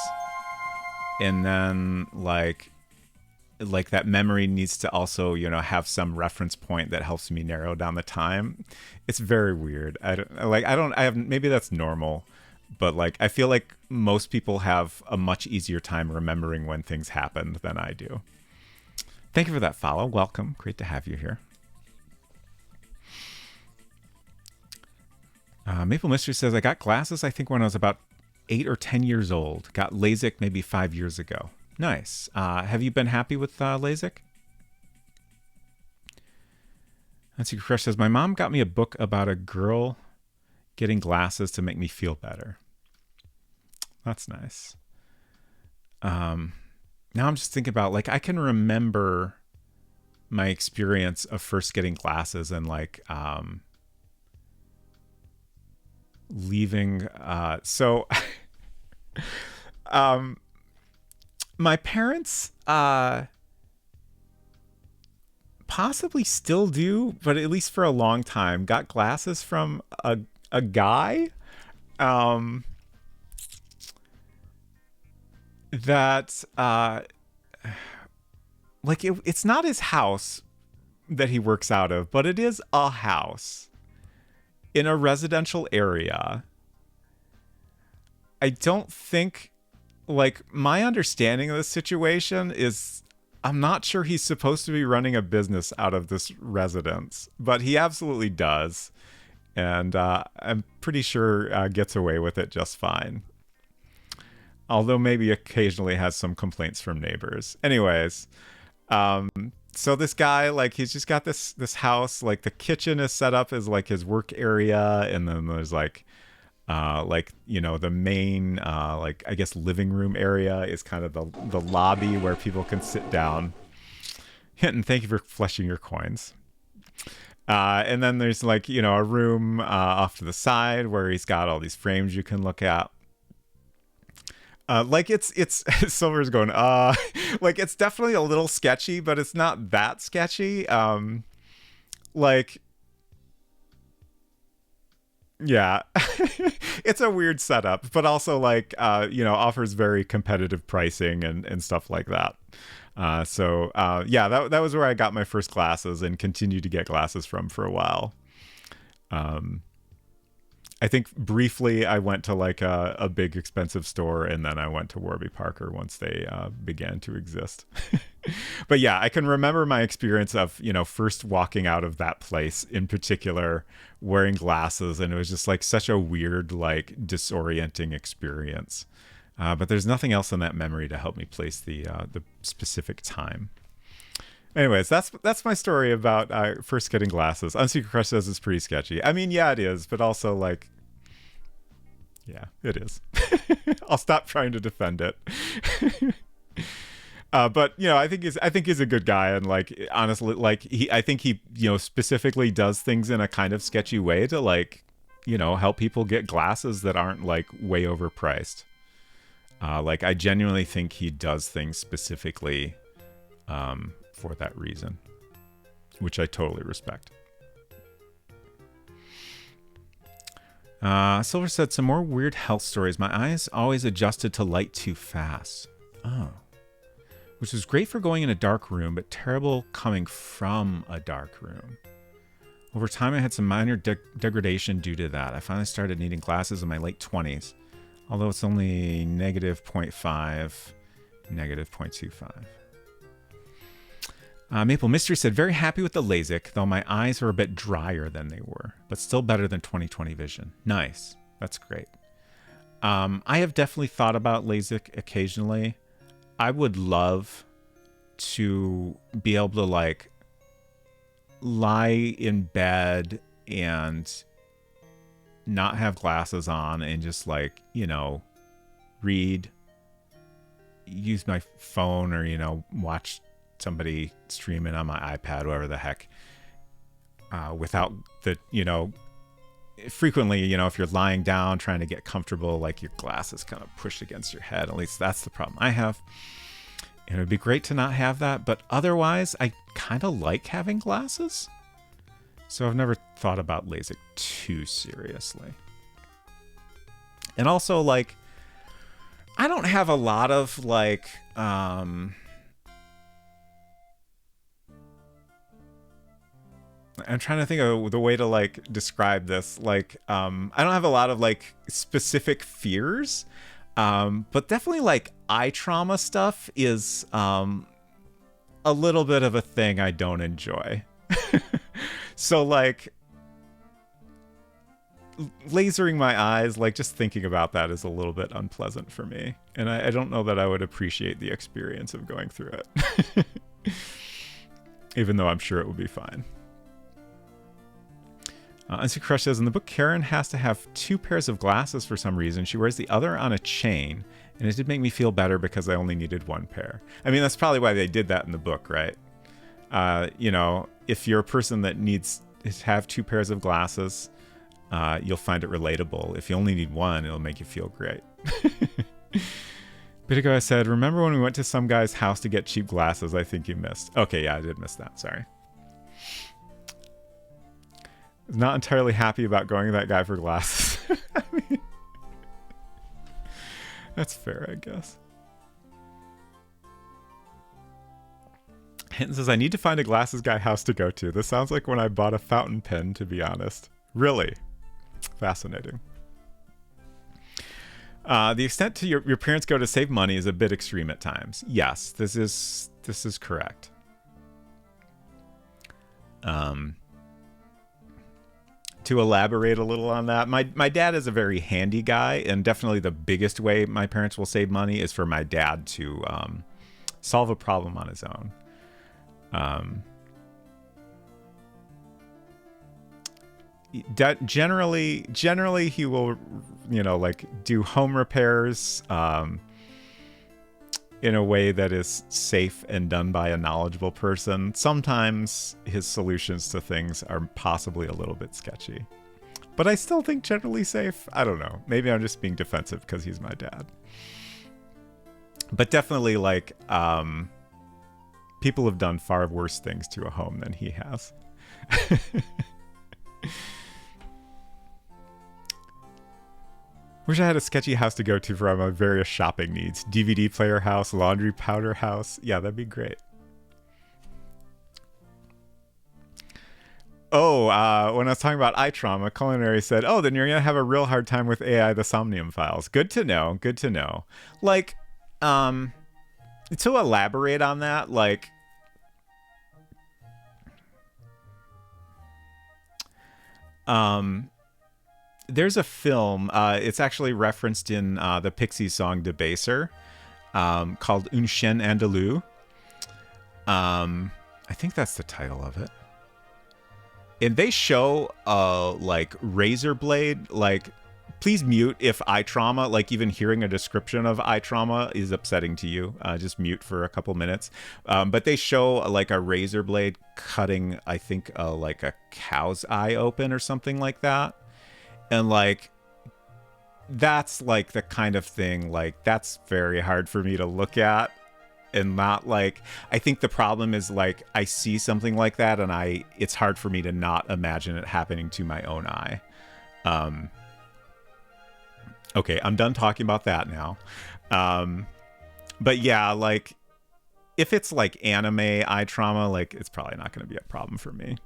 And then, like that memory needs to also, you know, have some reference point that helps me narrow down the time. It's very weird. Maybe that's normal. But, like, I feel like most people have a much easier time remembering when things happened than I do. Thank you for that follow. Welcome. Great to have you here. Maple Mystery says, I got glasses, I think, when I was about 8 or 10 years old. Got LASIK maybe 5 years ago. Nice. Have you been happy with LASIK? Nancy Crush says, my mom got me a book about a girl getting glasses to make me feel better. That's nice. Now I'm just thinking about, like, I can remember my experience of first getting glasses and, like, leaving. My parents possibly still do, but at least for a long time, got glasses from a guy that like it's not his house that he works out of, but it is a house in a residential area. I don't think, like, my understanding of the situation is I'm not sure he's supposed to be running a business out of this residence, but he absolutely does. And I'm pretty sure gets away with it just fine. Although maybe occasionally has some complaints from neighbors. Anyways, so this guy, like, he's just got this house. Like, the kitchen is set up as, like, his work area. And then there's, like, Like, you know, the main, like, I guess, living room area is kind of the lobby where people can sit down. Hinton, thank you for fleshing your coins. And then there's, like, you know, a room off to the side where he's got all these frames you can look at. Like it's Silver's going, like it's definitely a little sketchy, but it's not that sketchy. Like, yeah, it's a weird setup, but also like, you know, offers very competitive pricing and stuff like that. Yeah, that was where I got my first glasses and continued to get glasses from for a while. Um, I think briefly I went to like a big expensive store, and then I went to Warby Parker once they began to exist. But yeah, I can remember my experience of, you know, first walking out of that place in particular wearing glasses, and it was just like such a weird, like disorienting experience. But there's nothing else in that memory to help me place the specific time. Anyways, that's my story about first getting glasses. Unsecret Crush says it's pretty sketchy. I mean, yeah, it is, but also like, yeah, it is. I'll stop trying to defend it. But you know, I think he's a good guy, and like honestly, like I think he, you know, specifically does things in a kind of sketchy way to, like, you know, help people get glasses that aren't like way overpriced. Like I genuinely think he does things specifically for that reason, which I totally respect. Silver said, some more weird health stories. My eyes always adjusted to light too fast. Oh. Which was great for going in a dark room, but terrible coming from a dark room. Over time, I had some minor degradation due to that. I finally started needing glasses in my late 20s, although it's only negative 0.5, negative 0.25. Maple Mystery said, very happy with the LASIK, though my eyes are a bit drier than they were, but still better than 20/20 vision. Nice. That's great. I have definitely thought about LASIK occasionally. I would love to be able to, like, lie in bed and not have glasses on and just, like, you know, read, use my phone, or, you know, watch somebody streaming on my iPad, whatever the heck, without the, you know, frequently, you know, if you're lying down trying to get comfortable, like your glasses kind of pushed against your head. At least that's the problem I have. And it would be great to not have that, but otherwise I kind of like having glasses. So I've never thought about LASIK too seriously. And also, like, I don't have a lot of, like, I'm trying to think of the way to, like, describe this. Like, I don't have a lot of, like, specific fears, but definitely, like, eye trauma stuff is a little bit of a thing I don't enjoy. So, like, lasering my eyes, like, just thinking about that is a little bit unpleasant for me. And I don't know that I would appreciate the experience of going through it. Even though I'm sure it would be fine. Unsecret Crush says, in the book, Karen has to have 2 pairs of glasses for some reason. She wears the other on a chain, and it did make me feel better because I only needed 1 pair. I mean, that's probably why they did that in the book, right? You know, if you're a person that needs to have 2 pairs of glasses, you'll find it relatable. If you only need 1, it'll make you feel great. Bitigo said, remember when we went to some guy's house to get cheap glasses? I think you missed. Okay, yeah, I did miss that. Sorry. Not entirely happy about going to that guy for glasses. I mean, that's fair, I guess. Hinton says, I need to find a glasses guy house to go to. This sounds like when I bought a fountain pen, to be honest. Really? Fascinating. The extent to your parents go to save money is a bit extreme at times. Yes, this is correct. To elaborate a little on that, my dad is a very handy guy, and definitely the biggest way my parents will save money is for my dad to solve a problem on his own. generally he will, like do home repairs in a way that is safe and done by a knowledgeable person. Sometimes his solutions to things are possibly a little bit sketchy, but I still think generally safe. I don't know. Maybe I'm just being defensive because he's my dad. But definitely, like, people have done far worse things to a home than he has. Wish I had a sketchy house to go to for my various shopping needs. DVD player house, laundry powder house. Yeah, that'd be great. Oh, when I was talking about eye trauma, Culinary said, oh, then you're going to have a real hard time with AI, the Somnium Files. Good to know. Good to know. Like, to elaborate on that, like, there's a film, it's actually referenced in the Pixies song Debaser, called Un Chien Andalou. I think that's the title of it. And they show like razor blade, like, please mute if eye trauma, like even hearing a description of eye trauma is upsetting to you. Just mute for a couple minutes. But they show like a razor blade cutting, I think, like a cow's eye open or something like that. And like, that's like the kind of thing, like, that's very hard for me to look at. And not like, I think the problem is like, I see something like that and it's hard for me to not imagine it happening to my own eye. Okay, I'm done talking about that now. But yeah, like, if it's like anime eye trauma, like, it's probably not going to be a problem for me.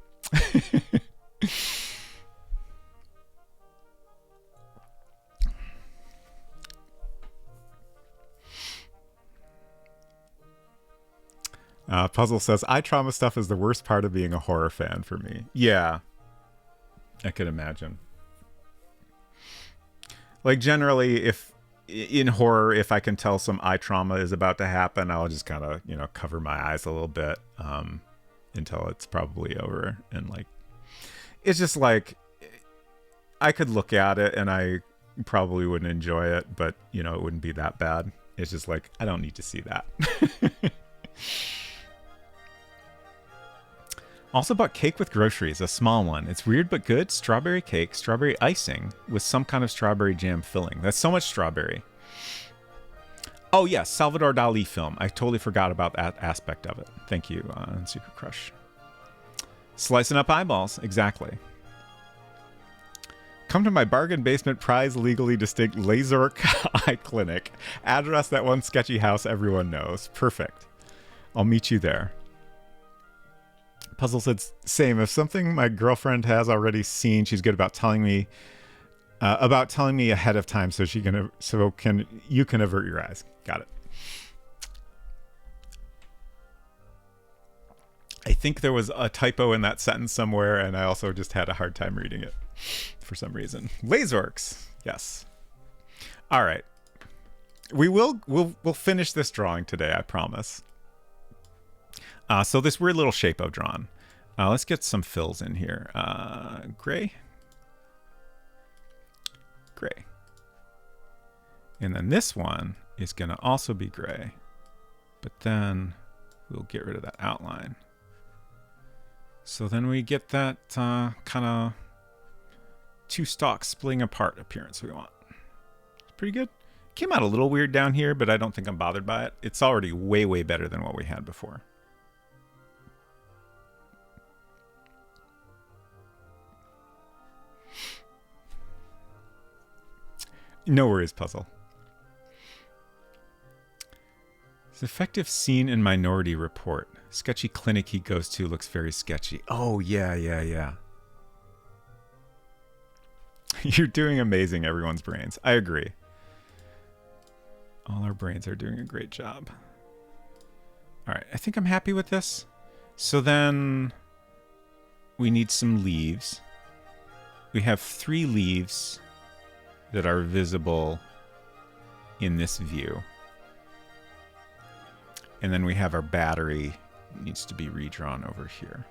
Puzzle says, eye trauma stuff is the worst part of being a horror fan for me. Yeah, I could imagine. Like, generally, if in horror, if I can tell some eye trauma is about to happen, I'll just kind of, cover my eyes a little bit until it's probably over. And like, it's just like, I could look at it and I probably wouldn't enjoy it, but it wouldn't be that bad. It's just like, I don't need to see that. Also bought cake with groceries, a small one. It's weird but good. Strawberry cake, strawberry icing with some kind of strawberry jam filling. That's so much strawberry. Oh yes, Salvador Dali film. I totally forgot about that aspect of it. Thank you, Super Crush. Slicing up eyeballs, exactly. Come to my bargain basement prize legally distinct Lazork Eye Clinic. Address that one sketchy house everyone knows. Perfect. I'll meet you there. Puzzle said, same. If something my girlfriend has already seen, she's good about telling me ahead of time so you can avert your eyes. Got it. I think there was a typo in that sentence somewhere, and I also just had a hard time reading it for some reason. Lazorks. Yes. All right. We'll finish this drawing today, I promise. So this weird little shape I've drawn. Let's get some fills in here. Gray. Gray. And then this one is going to also be gray. But then we'll get rid of that outline. So then we get that kind of two stalks splitting apart appearance we want. It's pretty good. Came out a little weird down here, but I don't think I'm bothered by it. It's already way, way better than what we had before. No worries, Puzzle. It's effective scene in Minority Report. Sketchy clinic he goes to looks very sketchy. Oh, yeah. You're doing amazing, everyone's brains. I agree. All our brains are doing a great job. All right, I think I'm happy with this. So then we need some leaves. We have 3 leaves that are visible in this view. And then we have our battery needs to be redrawn over here.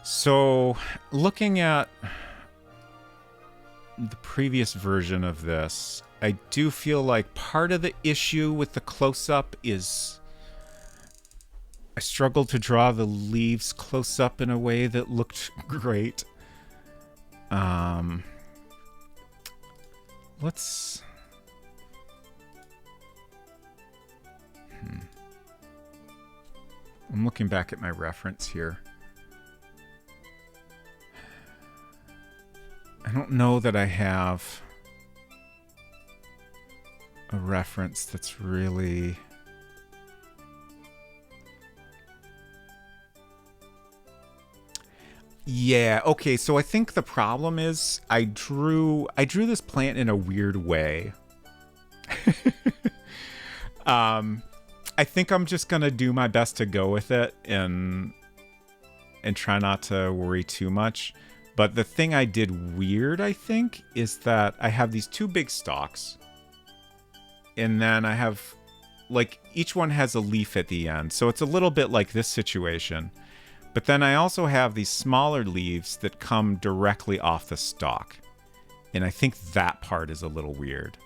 So, looking at the previous version of this, I do feel like part of the issue with the close-up is I struggled to draw the leaves close up in a way that looked great. Let's... I'm looking back at my reference here. I don't know that I have a reference that's really... Yeah, okay, so I think the problem is I drew this plant in a weird way. I think I'm just gonna do my best to go with it and try not to worry too much. But the thing I did weird, I think, is that I have these two big stalks. And then I have, like, each one has a leaf at the end. So it's a little bit like this situation. But then I also have these smaller leaves that come directly off the stalk. And I think that part is a little weird.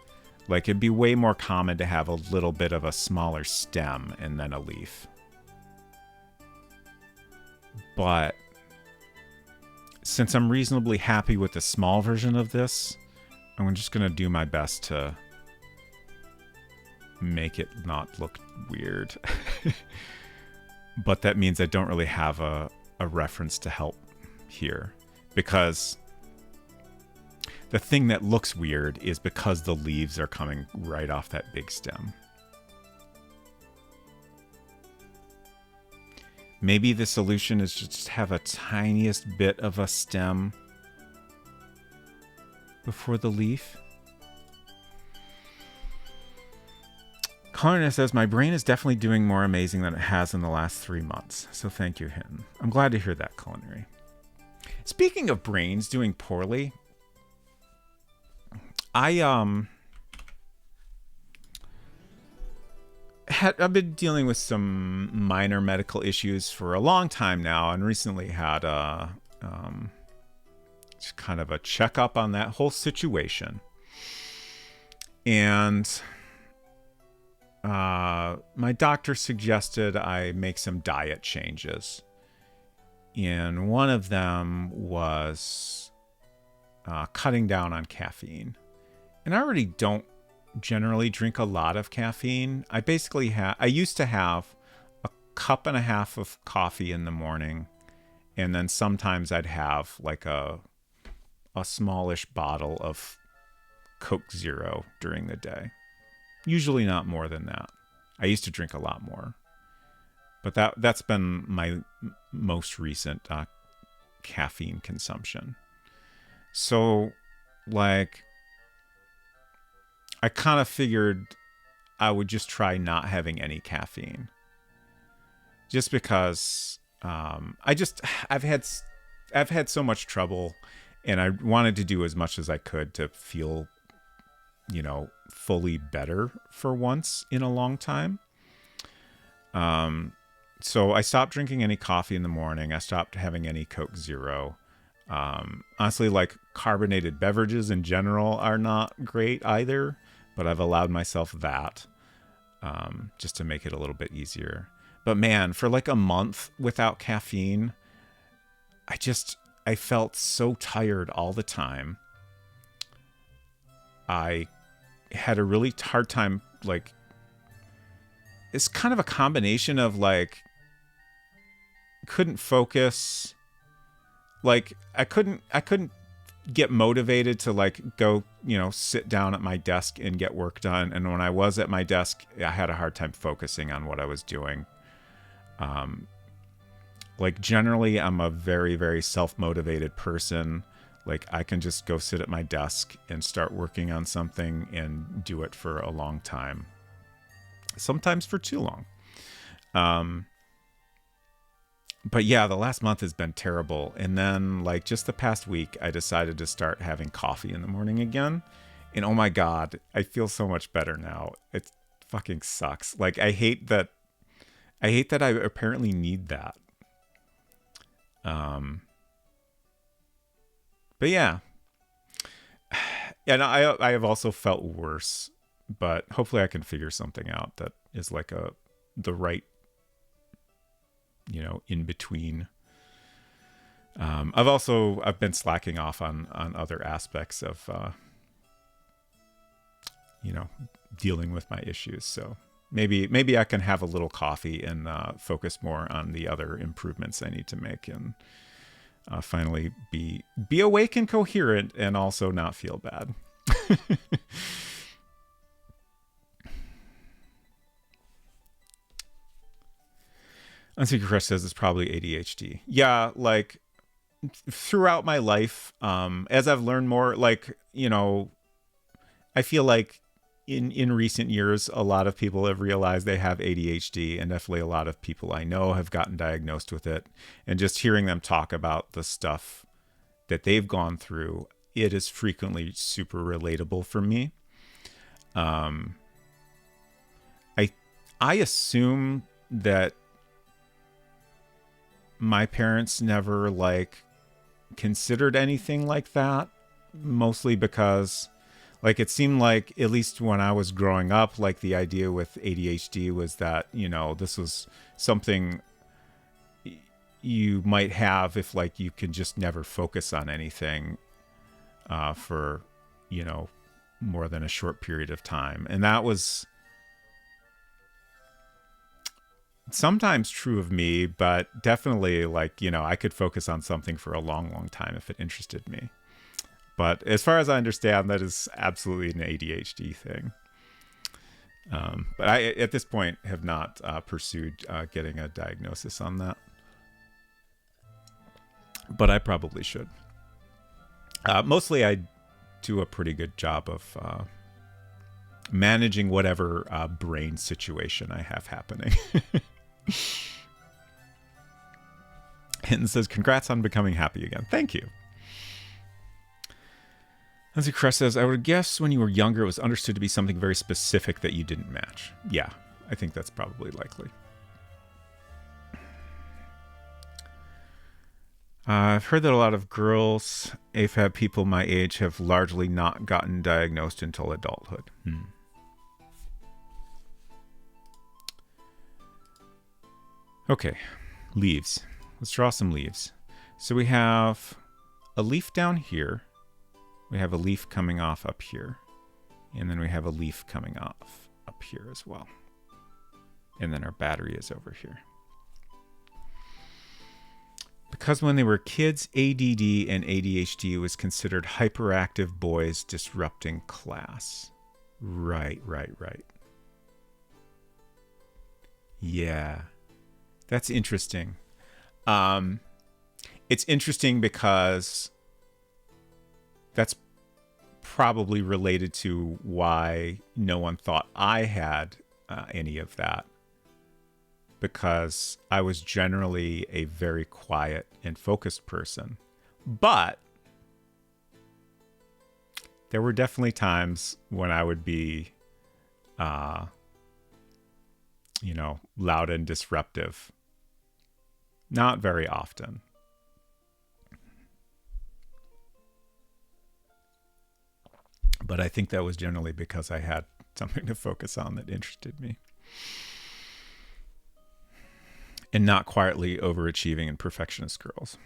Like, it'd be way more common to have a little bit of a smaller stem and then a leaf. But since I'm reasonably happy with the small version of this, I'm just going to do my best to make it not look weird. But that means I don't really have a reference to help here. Because the thing that looks weird is because the leaves are coming right off that big stem. Maybe the solution is just have a tiniest bit of a stem before the leaf. Colorna says, my brain is definitely doing more amazing than it has in the last 3 months. So thank you, Hinton. I'm glad to hear that, Culinary. Speaking of brains doing poorly, I've been dealing with some minor medical issues for a long time now, and recently had just kind of a checkup on that whole situation. And my doctor suggested I make some diet changes. And one of them was cutting down on caffeine. And I already don't generally drink a lot of caffeine. I used to have a cup and a half of coffee in the morning, and then sometimes I'd have like a smallish bottle of Coke Zero during the day. Usually not more than that. I used to drink a lot more, but that's been my most recent caffeine consumption. So, like, I kind of figured I would just try not having any caffeine. Just because I've had so much trouble, and I wanted to do as much as I could to feel, fully better for once in a long time. So I stopped drinking any coffee in the morning. I stopped having any Coke Zero. Honestly, like, carbonated beverages in general are not great either. But I've allowed myself that just to make it a little bit easier. But man, for like a month without caffeine, I felt so tired all the time. I had a really hard time, like, it's kind of a combination of, like, couldn't focus. Like, I couldn't get motivated to, like, go, sit down at my desk and get work done. And when I was at my desk, I had a hard time focusing on what I was doing. Like, generally, I'm a very, very self-motivated person. Like, I can just go sit at my desk and start working on something and do it for a long time. Sometimes for too long. But yeah, the last month has been terrible. And then, like, just the past week, I decided to start having coffee in the morning again. And oh my God, I feel so much better now. It fucking sucks. Like, I hate that I apparently need that. But yeah, and I have also felt worse, but hopefully I can figure something out that is like the right, in between. I've been slacking off on other aspects of dealing with my issues. So maybe I can have a little coffee and focus more on the other improvements I need to make, and finally be awake and coherent, and also not feel bad. Unsecret Crush says it's probably ADHD. Yeah, like throughout my life, as I've learned more, like, I feel like in recent years, a lot of people have realized they have ADHD, and definitely a lot of people I know have gotten diagnosed with it. And just hearing them talk about the stuff that they've gone through, it is frequently super relatable for me. I assume that my parents never like considered anything like that, mostly because like it seemed like, at least when I was growing up, like the idea with ADHD was that, this was something you might have if like you can just never focus on anything for, more than a short period of time. And that was sometimes true of me, but definitely like, I could focus on something for a long, long time if it interested me. But as far as I understand, that is absolutely an ADHD thing. But I, at this point, have not pursued getting a diagnosis on that. But I probably should. Mostly, I do a pretty good job of managing whatever brain situation I have happening. Hinton says, congrats on becoming happy again. Thank you. Nancy Crush says, I would guess when you were younger, it was understood to be something very specific that you didn't match. Yeah, I think that's probably likely. I've heard that a lot of girls, AFAB people my age, have largely not gotten diagnosed until adulthood. Okay, leaves. Let's draw some leaves. So we have a leaf down here. We have a leaf coming off up here. And then we have a leaf coming off up here as well. And then our battery is over here. Because when they were kids, ADD and ADHD was considered hyperactive boys disrupting class. Right. Yeah. That's interesting. It's interesting because that's probably related to why no one thought I had any of that. Because I was generally a very quiet and focused person. But there were definitely times when I would be, loud and disruptive. Not very often. But I think that was generally because I had something to focus on that interested me. And not quietly overachieving and perfectionist girls.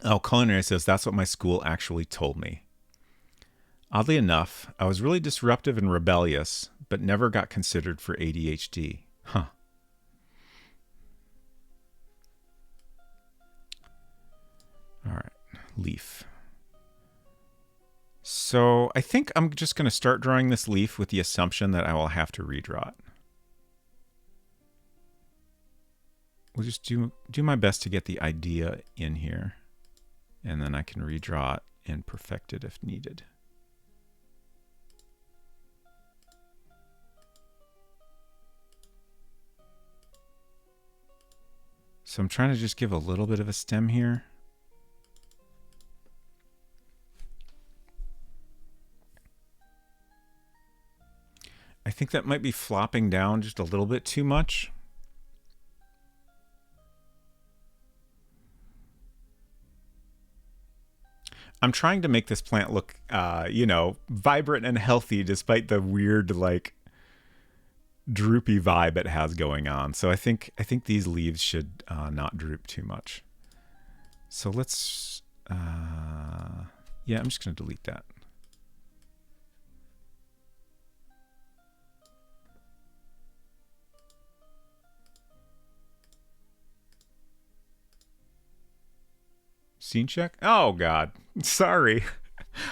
Oh, Culinary says, that's what my school actually told me. Oddly enough, I was really disruptive and rebellious, but never got considered for ADHD. Huh. All right, leaf. So I think I'm just going to start drawing this leaf with the assumption that I will have to redraw it. We'll just do my best to get the idea in here, and then I can redraw it and perfect it if needed. So I'm trying to just give a little bit of a stem here. I think that might be flopping down just a little bit too much. I'm trying to make this plant look, vibrant and healthy despite the weird, like, droopy vibe it has going on. So I think these leaves should not droop too much. So let's, yeah, I'm just going to delete that. Scene check? Oh, God. Sorry.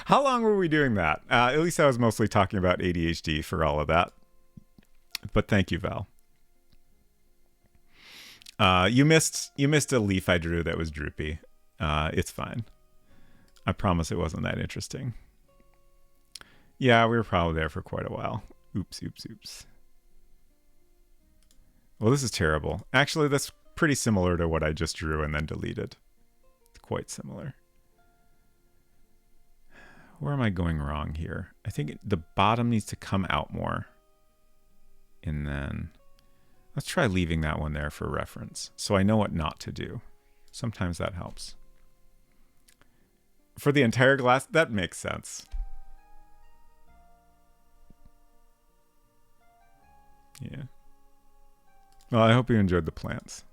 How long were we doing that? At least I was mostly talking about ADHD for all of that. But thank you, Val. You missed a leaf I drew that was droopy. It's fine. I promise it wasn't that interesting. Yeah, we were probably there for quite a while. Oops. Well, this is terrible. Actually, that's pretty similar to what I just drew and then deleted. It's quite similar. Where am I going wrong here? I think the bottom needs to come out more. And then let's try leaving that one there for reference, so I know what not to do. Sometimes that helps. For the entire glass, that makes sense. Yeah. Well, I hope you enjoyed the plants.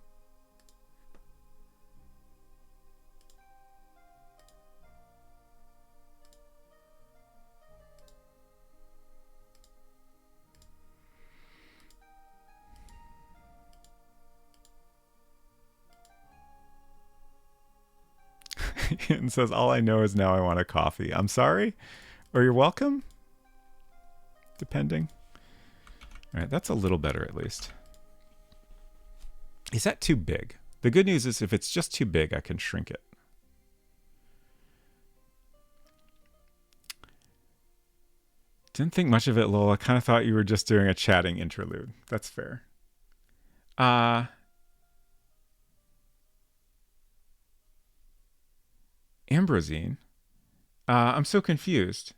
And says, all I know is now I want a coffee. I'm sorry, or you're welcome, depending. All right, that's a little better at least. Is that too big? The good news is if it's just too big, I can shrink it. Didn't think much of it, Lowell. I kind of thought you were just doing a chatting interlude. That's fair. Ambrosine? I'm so confused.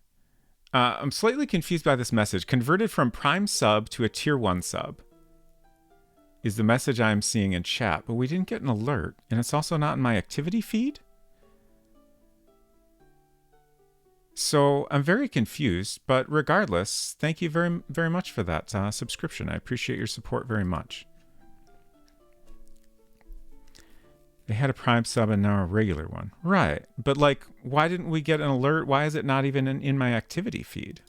I'm slightly confused by this message. Converted from Prime sub to a Tier 1 sub is the message I'm seeing in chat, but we didn't get an alert, and it's also not in my activity feed? So I'm very confused, but regardless, thank you very, very much for that subscription. I appreciate your support very much. They had a Prime sub and now a regular one. Right. But, like, why didn't we get an alert? Why is it not even in my activity feed?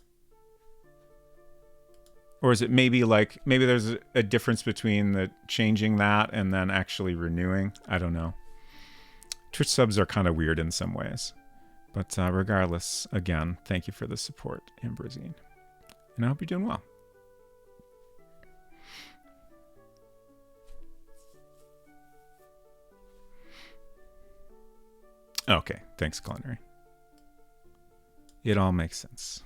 Or is it maybe there's a difference between the changing that and then actually renewing? I don't know. Twitch subs are kind of weird in some ways. But regardless, again, thank you for the support, Ambrosine. And I hope you're doing well. Okay, thanks, Culinary. It all makes sense.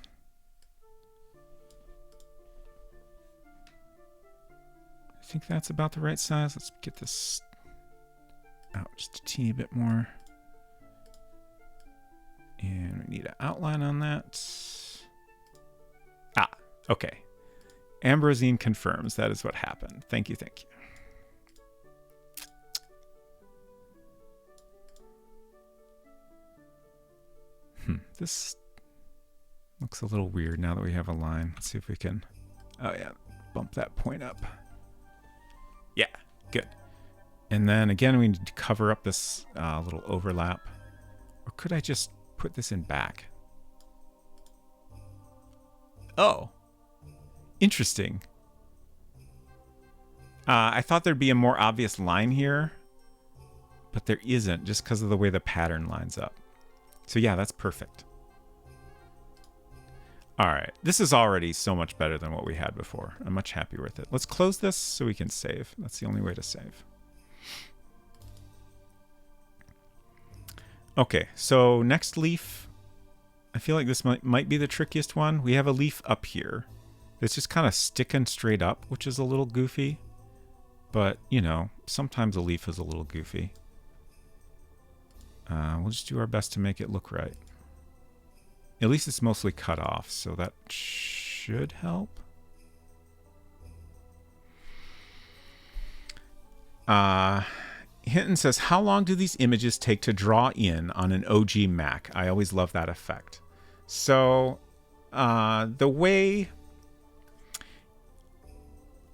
I think that's about the right size. Let's get this out just a teeny bit more. And we need an outline on that. Ah, okay. Ambrosine confirms that is what happened. Thank you, thank you. This looks a little weird now that we have a line. Let's see if we can, oh yeah, bump that point up. Yeah, good. And then again, we need to cover up this little overlap. Or could I just put this in back? Oh, interesting. I thought there'd be a more obvious line here, but there isn't just because of the way the pattern lines up. So yeah, that's perfect. All right, this is already so much better than what we had before. I'm much happier with it. Let's close this so we can save. That's the only way to save. Okay, so next leaf. I feel like this might be the trickiest one. We have a leaf up here that's just kind of sticking straight up, which is a little goofy. But, you know, sometimes a leaf is a little goofy. We'll just do our best to make it look right. At least it's mostly cut off, so that should help. Hinton says, how long do these images take to draw in on an OG Mac? I always love that effect. So the way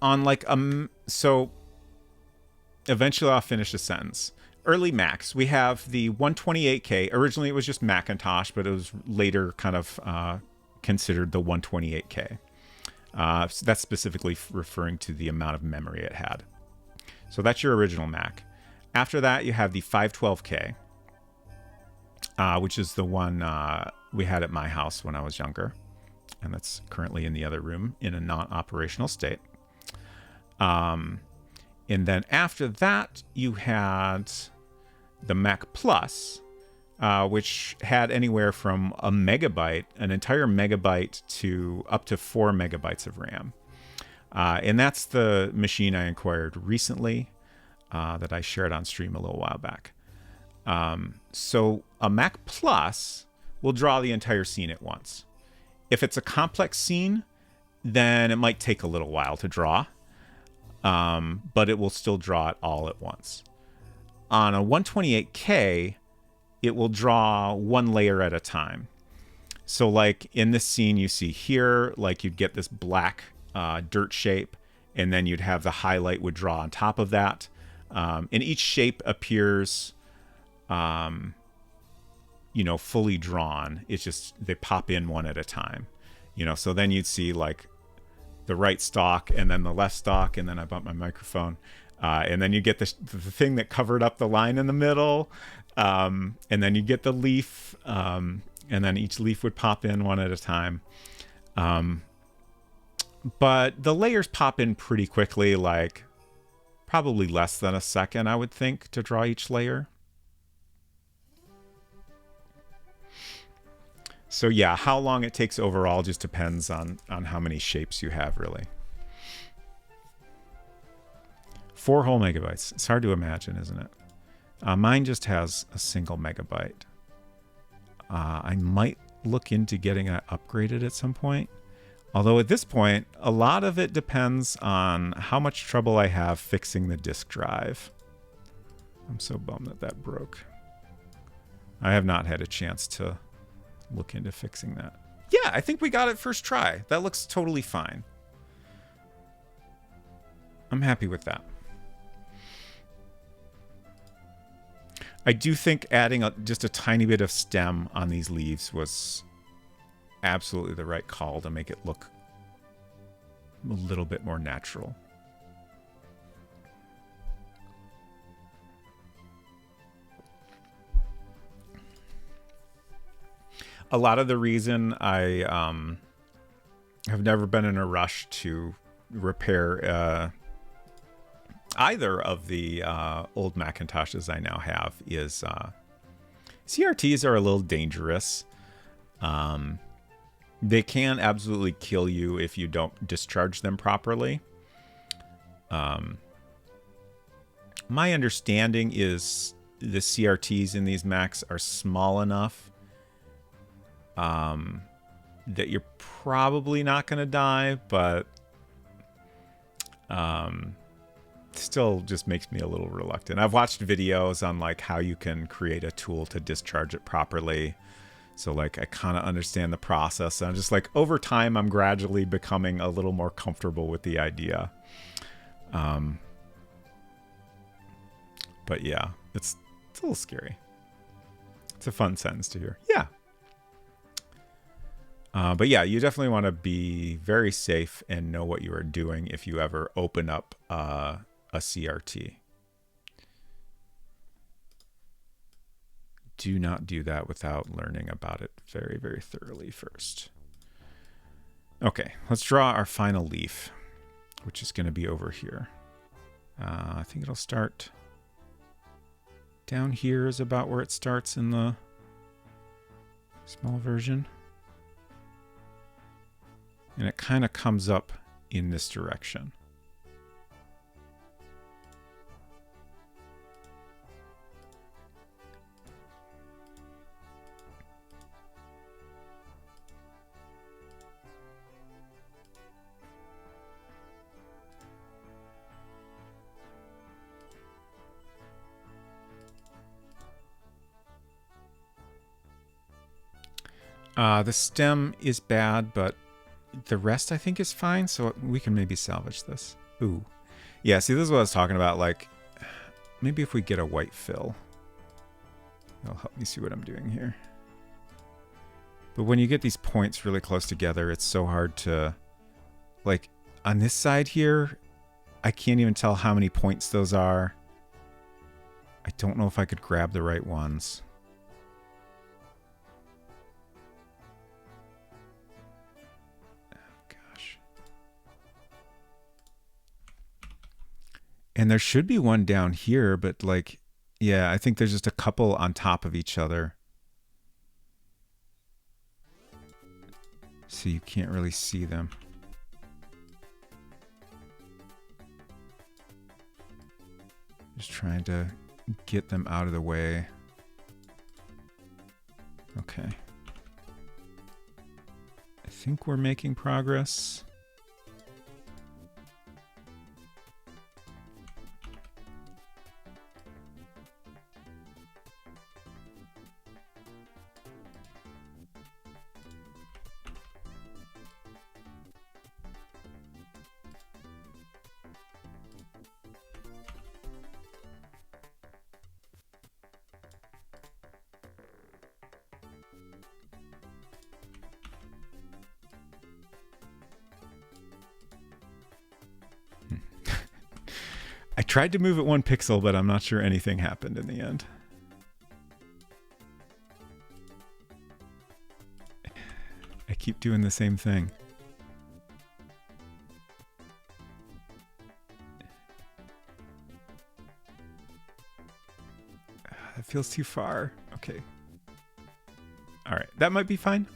on like so eventually I'll finish the sentence. Early Macs, we have the 128K. Originally it was just Macintosh, but it was later kind of considered the 128K. So that's specifically referring to the amount of memory it had. So that's your original Mac. After that, you have the 512K, which is the one we had at my house when I was younger. And that's currently in the other room in a non-operational state. And then after that, you had the Mac Plus, which had anywhere from a megabyte, an entire megabyte, to up to 4 megabytes of RAM. And that's the machine I acquired recently that I shared on stream a little while back. So a Mac Plus will draw the entire scene at once. If it's a complex scene, then it might take a little while to draw, but it will still draw it all at once. On a 128K, it will draw one layer at a time. So like in this scene you see here, like you'd get this black dirt shape, and then you'd have the highlight would draw on top of that. And each shape appears, fully drawn. It's just they pop in one at a time, So then you'd see like the right stalk and then the left stalk, and then I bumped my microphone, and then you get the thing that covered up the line in the middle, and then you get the leaf, and then each leaf would pop in one at a time. But the layers pop in pretty quickly, like probably less than a second, I would think, to draw each layer. So yeah, how long it takes overall just depends on how many shapes you have, really. 4 whole megabytes. It's hard to imagine, isn't it? Mine just has a single megabyte. I might look into getting it upgraded at some point. Although at this point, a lot of it depends on how much trouble I have fixing the disk drive. I'm so bummed that broke. I have not had a chance to look into fixing that. Yeah, I think we got it first try. That looks totally fine. I'm happy with that. I do think adding just a tiny bit of stem on these leaves was absolutely the right call to make it look a little bit more natural. A lot of the reason I have never been in a rush to repair either of the old Macintoshes I now have is CRTs are a little dangerous. They can absolutely kill you if you don't discharge them properly. My understanding is the CRTs in these Macs are small enough that you're probably not going to die, but still just makes me a little reluctant. I've watched videos on like how you can create a tool to discharge it properly. So like I kind of understand the process. And I'm just like, over time, I'm gradually becoming a little more comfortable with the idea. But yeah, it's a little scary. It's a fun sentence to hear. Yeah. But yeah, you definitely want to be very safe and know what you are doing if you ever open up a CRT. Do not do that without learning about it very, very thoroughly first. Okay, let's draw our final leaf, which is going to be over here. I think it'll start down here is about where it starts in the small version. And it kind of comes up in this direction. The stem is bad, but the rest I think is fine, so we can maybe salvage this. Ooh. Yeah, see, this is what I was talking about. Like, maybe if we get a white fill, it'll help me see what I'm doing here. But when you get these points really close together, it's so hard to... Like, on this side here, I can't even tell how many points those are. I don't know if I could grab the right ones. And there should be one down here, but like, yeah, I think there's just a couple on top of each other. So you can't really see them. Just trying to get them out of the way. Okay. I think we're making progress. I tried to move it 1 pixel, but I'm not sure anything happened in the end. I keep doing the same thing. That feels too far. Okay. All right, that might be fine.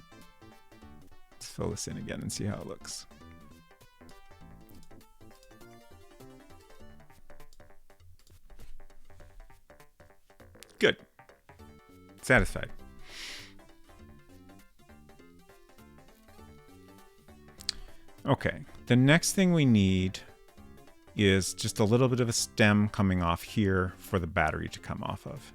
Let's fill this in again and see how it looks. Good. Satisfied. Okay, the next thing we need is just a little bit of a stem coming off here for the battery to come off of.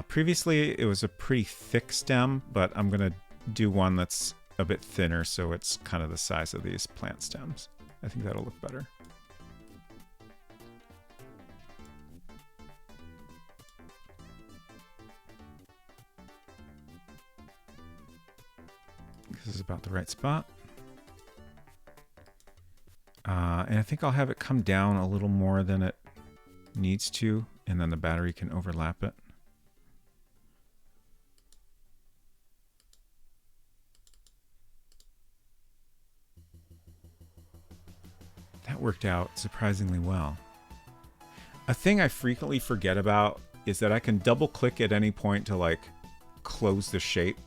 Previously, it was a pretty thick stem, but I'm going to do one that's a bit thinner so it's kind of the size of these plant stems. I think that'll look better. This is about the right spot. And I think I'll have it come down a little more than it needs to, and then the battery can overlap it. That worked out surprisingly well. A thing I frequently forget about is that I can double click at any point to like close the shape.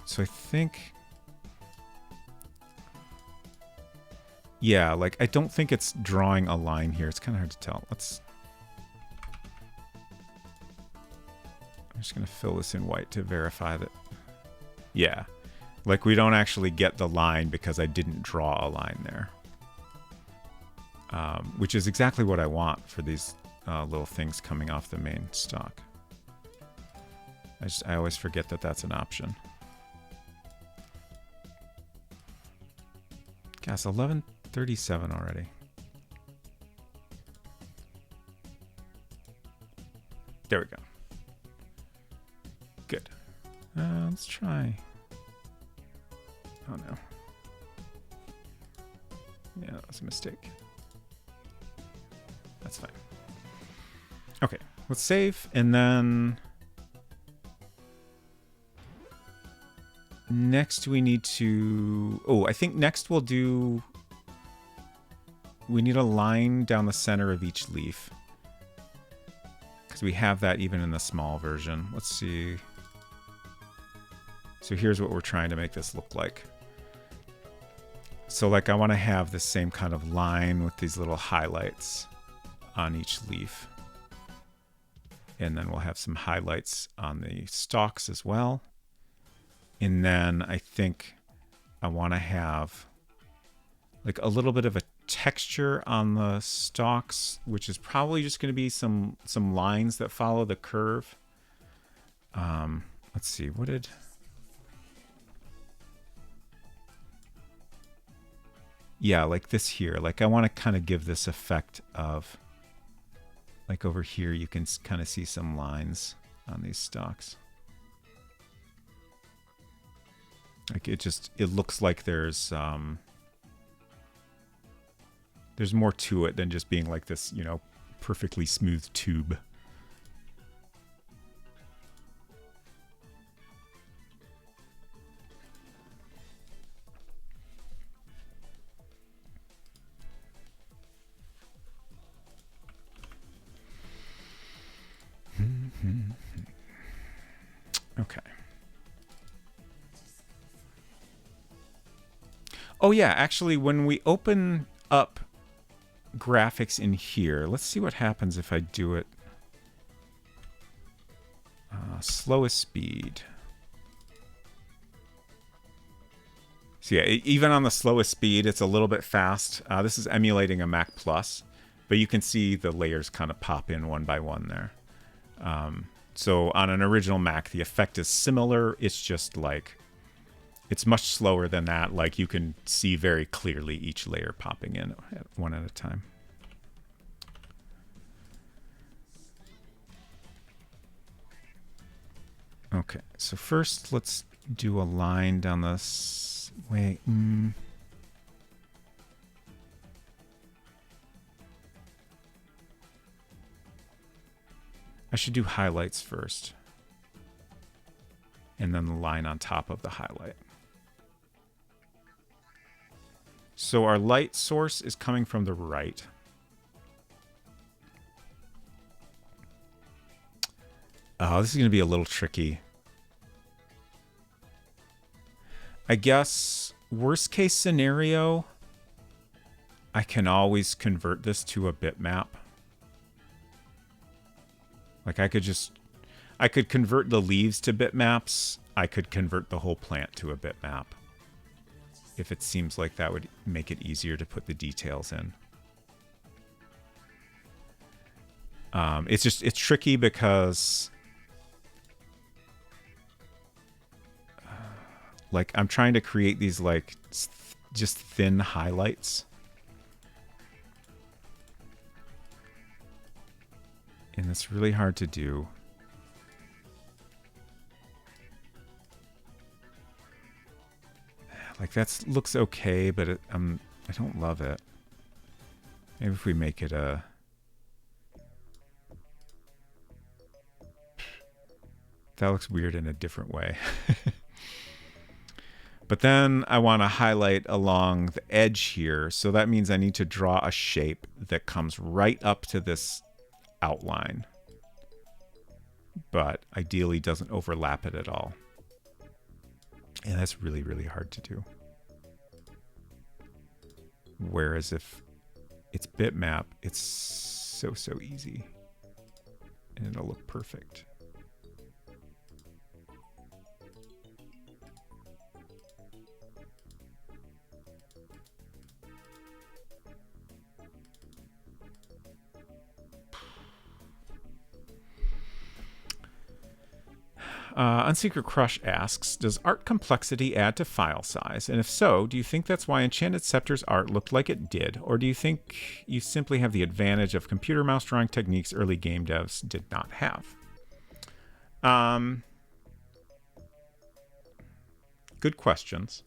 So I think, yeah, like I don't think it's drawing a line here. It's kind of hard to tell. I'm just going to fill this in white to verify that. Yeah, like we don't actually get the line because I didn't draw a line there. Which is exactly what I want for these little things coming off the main stock. I always forget that that's an option. Gosh, 11:37 already. There we go. Good. Let's try. Oh no. Yeah, that was a mistake. That's fine. Okay, let's save, and then next we need to... Oh, I think next we'll do... We need a line down the center of each leaf, because we have that even in the small version. Let's see. So here's what we're trying to make this look like. So like I want to have the same kind of line with these little highlights on each leaf. And then we'll have some highlights on the stalks as well. And then I think I want to have like a little bit of a texture on the stalks, which is probably just going to be some lines that follow the curve. Let's see, what did... Yeah, like this here. Like I want to kind of give this effect of, like over here, you can kind of see some lines on these stalks. Like it looks like there's more to it than just being like this, you know, perfectly smooth tube. Okay. Oh yeah, actually, when we open up graphics in here, let's see what happens if I do it slowest speed. So yeah, even on the slowest speed, it's a little bit fast. This is emulating a Mac Plus, but you can see the layers kind of pop in one by one there. So on an original Mac, the effect is similar. It's just like, it's much slower than that. Like you can see very clearly each layer popping in one at a time. Okay, so first let's do a line down this way. I should do highlights first. And then the line on top of the highlight. So our light source is coming from the right. Oh, this is going to be a little tricky. I guess worst case scenario, I can always convert this to a bitmap. Like I could convert the leaves to bitmaps. I could convert the whole plant to a bitmap. If it seems like that would make it easier to put the details in. It's tricky because like I'm trying to create these like just thin highlights. And it's really hard to do. Like that looks okay, but I don't love it. Maybe if we make it a... That looks weird in a different way. But then I want to highlight along the edge here. So that means I need to draw a shape that comes right up to this outline, but ideally doesn't overlap it at all. And that's really, really hard to do. Whereas if it's bitmap, it's so easy. And it'll look perfect. Unsecret Crush asks, does art complexity add to file size? And if so, do you think that's why Enchanted Scepter's art looked like it did? Or do you think you simply have the advantage of computer mouse drawing techniques early game devs did not have? Good questions.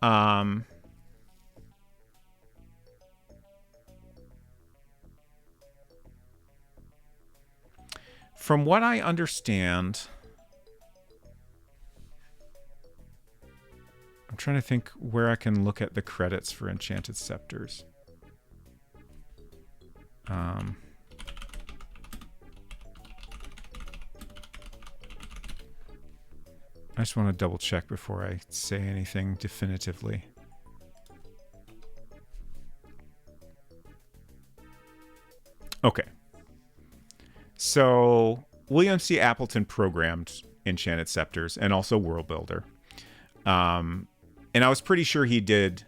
From what I understand... I'm trying to think where I can look at the credits for Enchanted Scepters. I just want to double check before I say anything definitively. Okay. So William C. Appleton programmed Enchanted Scepters and also World Builder. And I was pretty sure he did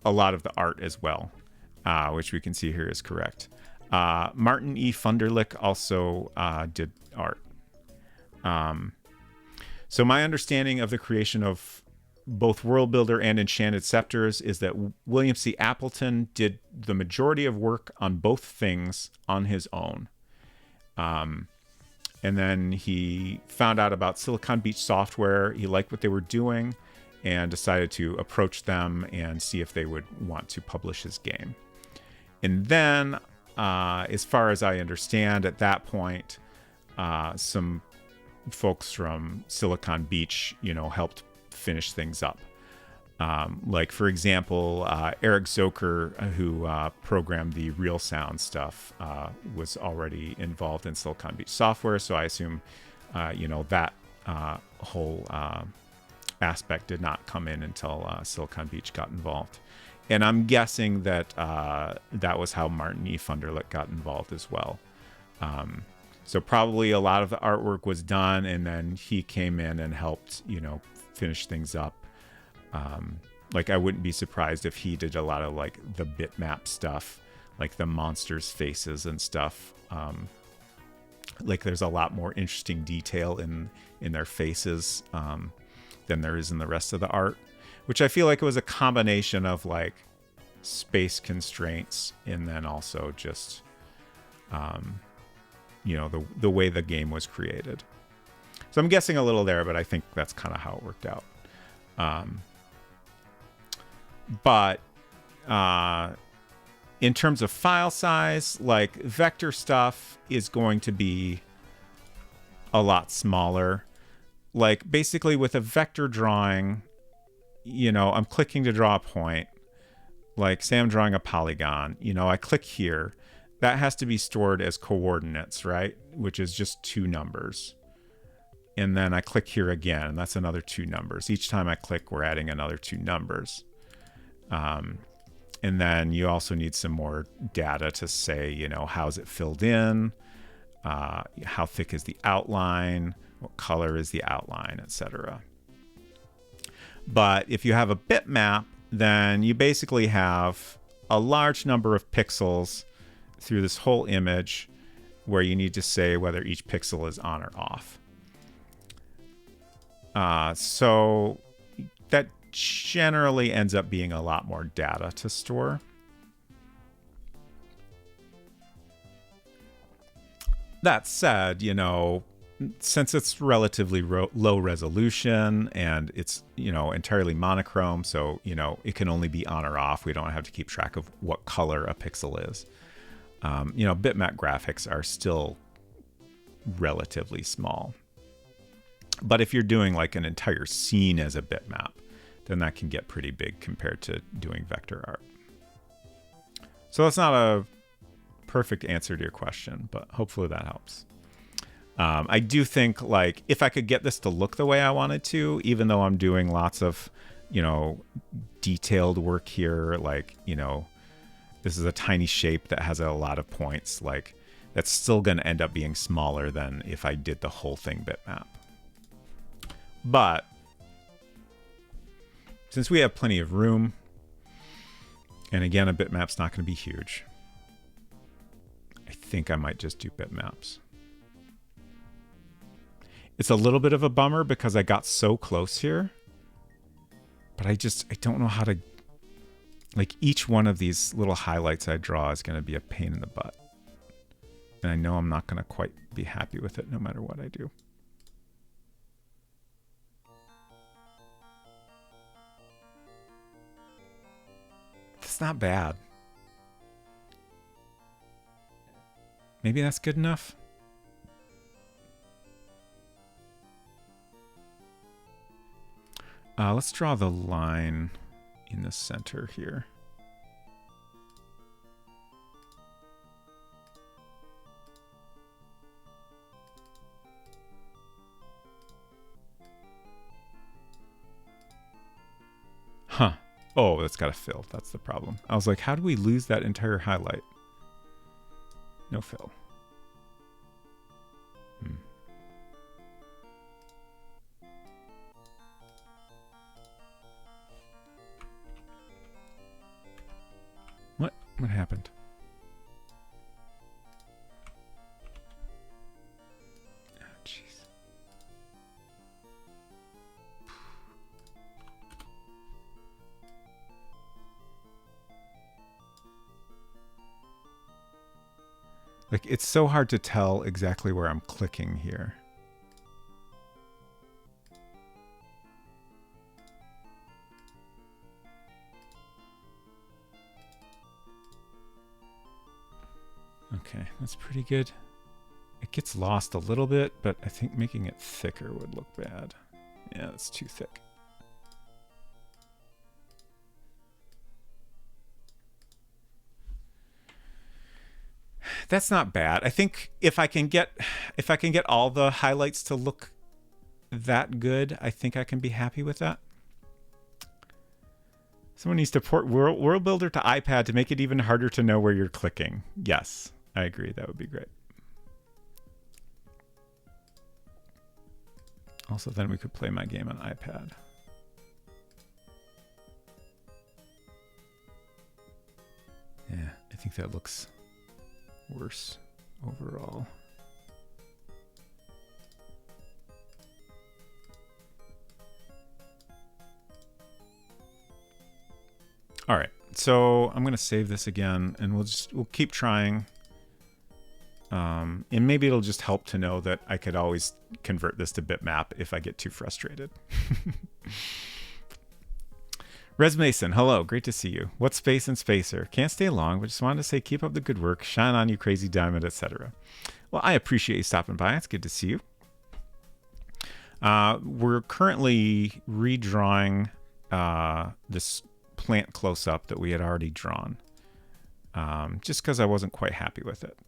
a lot of the art as well, which we can see here is correct. Martin E. Funderlich also did art. So my understanding of the creation of both World Builder and Enchanted Scepters is that William C. Appleton did the majority of work on both things on his own. And then he found out about Silicon Beach Software. He liked what they were doing and decided to approach them and see if they would want to publish his game. And then, as far as I understand, at that point, some folks from Silicon Beach, helped finish things up. Like, for example, Eric Zoker, who programmed the Real Sound stuff, was already involved in Silicon Beach Software. So I assume, that whole aspect did not come in until Silicon Beach got involved. And I'm guessing that that was how Martin E. Funderlich got involved as well. So probably a lot of the artwork was done, and then he came in and helped, finish things up. Like, I wouldn't be surprised if he did a lot of like the bitmap stuff, like the monsters' faces and stuff. Like, there's a lot more interesting detail in their faces than there is in the rest of the art, which I feel like it was a combination of like space constraints and then also just, the way the game was created. So I'm guessing a little there, but I think that's kind of how it worked out. But in terms of file size, like, vector stuff is going to be a lot smaller. Like, basically with a vector drawing, I'm clicking to draw a point. Like, say I'm drawing a polygon, I click here. That has to be stored as coordinates, right? Which is just 2 numbers. And then I click here again, and that's another 2 numbers. Each time I click, we're adding another 2 numbers. And then you also need some more data to say, how's it filled in? How thick is the outline? What color is the outline, etc. But if you have a bitmap, then you basically have a large number of pixels through this whole image where you need to say whether each pixel is on or off. So that generally ends up being a lot more data to store. That said, since it's relatively low resolution and it's, entirely monochrome, so, it can only be on or off. We don't have to keep track of what color a pixel is. Bitmap graphics are still relatively small. But if you're doing like an entire scene as a bitmap, then that can get pretty big compared to doing vector art. So that's not a perfect answer to your question, but hopefully that helps. I do think, like, if I could get this to look the way I wanted to, even though I'm doing lots of, detailed work here, like, this is a tiny shape that has a lot of points, like, that's still going to end up being smaller than if I did the whole thing bitmap. But since we have plenty of room, and again, a bitmap's not going to be huge, I think I might just do bitmaps. It's a little bit of a bummer because I got so close here, but I don't know how to, like, each one of these little highlights I draw is going to be a pain in the butt. And I know I'm not going to quite be happy with it no matter what I do. That's not bad. Maybe that's good enough. Let's draw the line in the center here. Huh. Oh, that's got to fill. That's the problem. I was like, how do we lose that entire highlight? No fill. What happened? Oh, jeez. Like, it's so hard to tell exactly where I'm clicking here. Okay, that's pretty good. It gets lost a little bit, but I think making it thicker would look bad. Yeah, it's too thick. That's not bad. I think if I can get all the highlights to look that good, I think I can be happy with that. Someone needs to port World Builder to iPad to make it even harder to know where you're clicking. Yes, I agree. That would be great. Also, then we could play my game on iPad. Yeah, I think that looks worse overall. All right, so I'm gonna save this again, and we'll keep trying. And maybe it'll just help to know that I could always convert this to bitmap if I get too frustrated. Res Mason, hello, great to see you. What's Space and Spacer? Can't stay long, but just wanted to say keep up the good work, shine on you crazy diamond, etc. Well, I appreciate you stopping by. It's good to see you. We're currently redrawing this plant close-up that we had already drawn, just because I wasn't quite happy with it.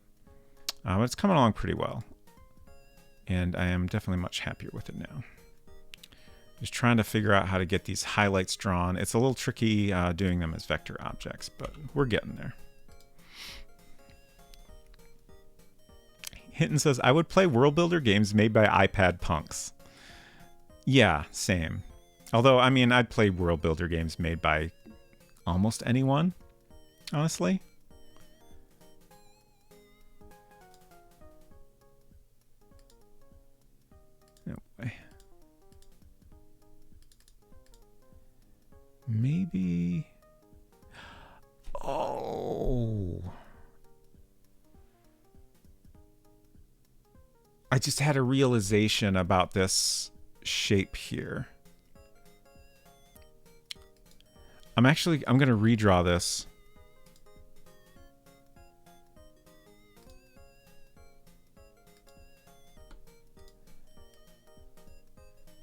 But it's coming along pretty well, and I am definitely much happier with it now. Just trying to figure out how to get these highlights drawn. It's a little tricky doing them as vector objects, but we're getting there. Hinton says, I would play World Builder games made by iPad punks. Yeah, same. Although, I mean, I'd play World Builder games made by almost anyone, honestly. No way. Maybe. Oh. I just had a realization about this shape here. I'm going to redraw this.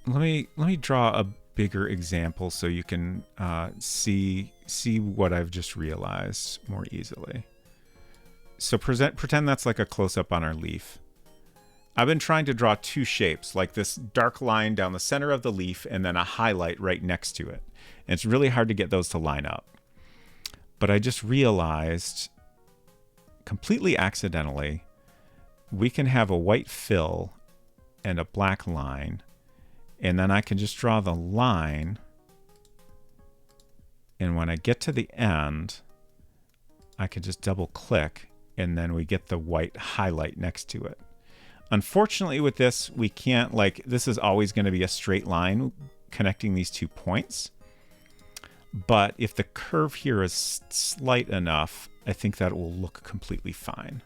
Let me draw a bigger example so you can see what I've just realized more easily. So pretend that's like a close-up on our leaf. I've been trying to draw two shapes, like this dark line down the center of the leaf and then a highlight right next to it. And it's really hard to get those to line up. But I just realized, completely accidentally, we can have a white fill and a black line. And then I can just draw the line. And when I get to the end, I can just double click and then we get the white highlight next to it. Unfortunately with this, we can't, like, this is always going to be a straight line connecting these 2 points. But if the curve here is slight enough, I think that will look completely fine.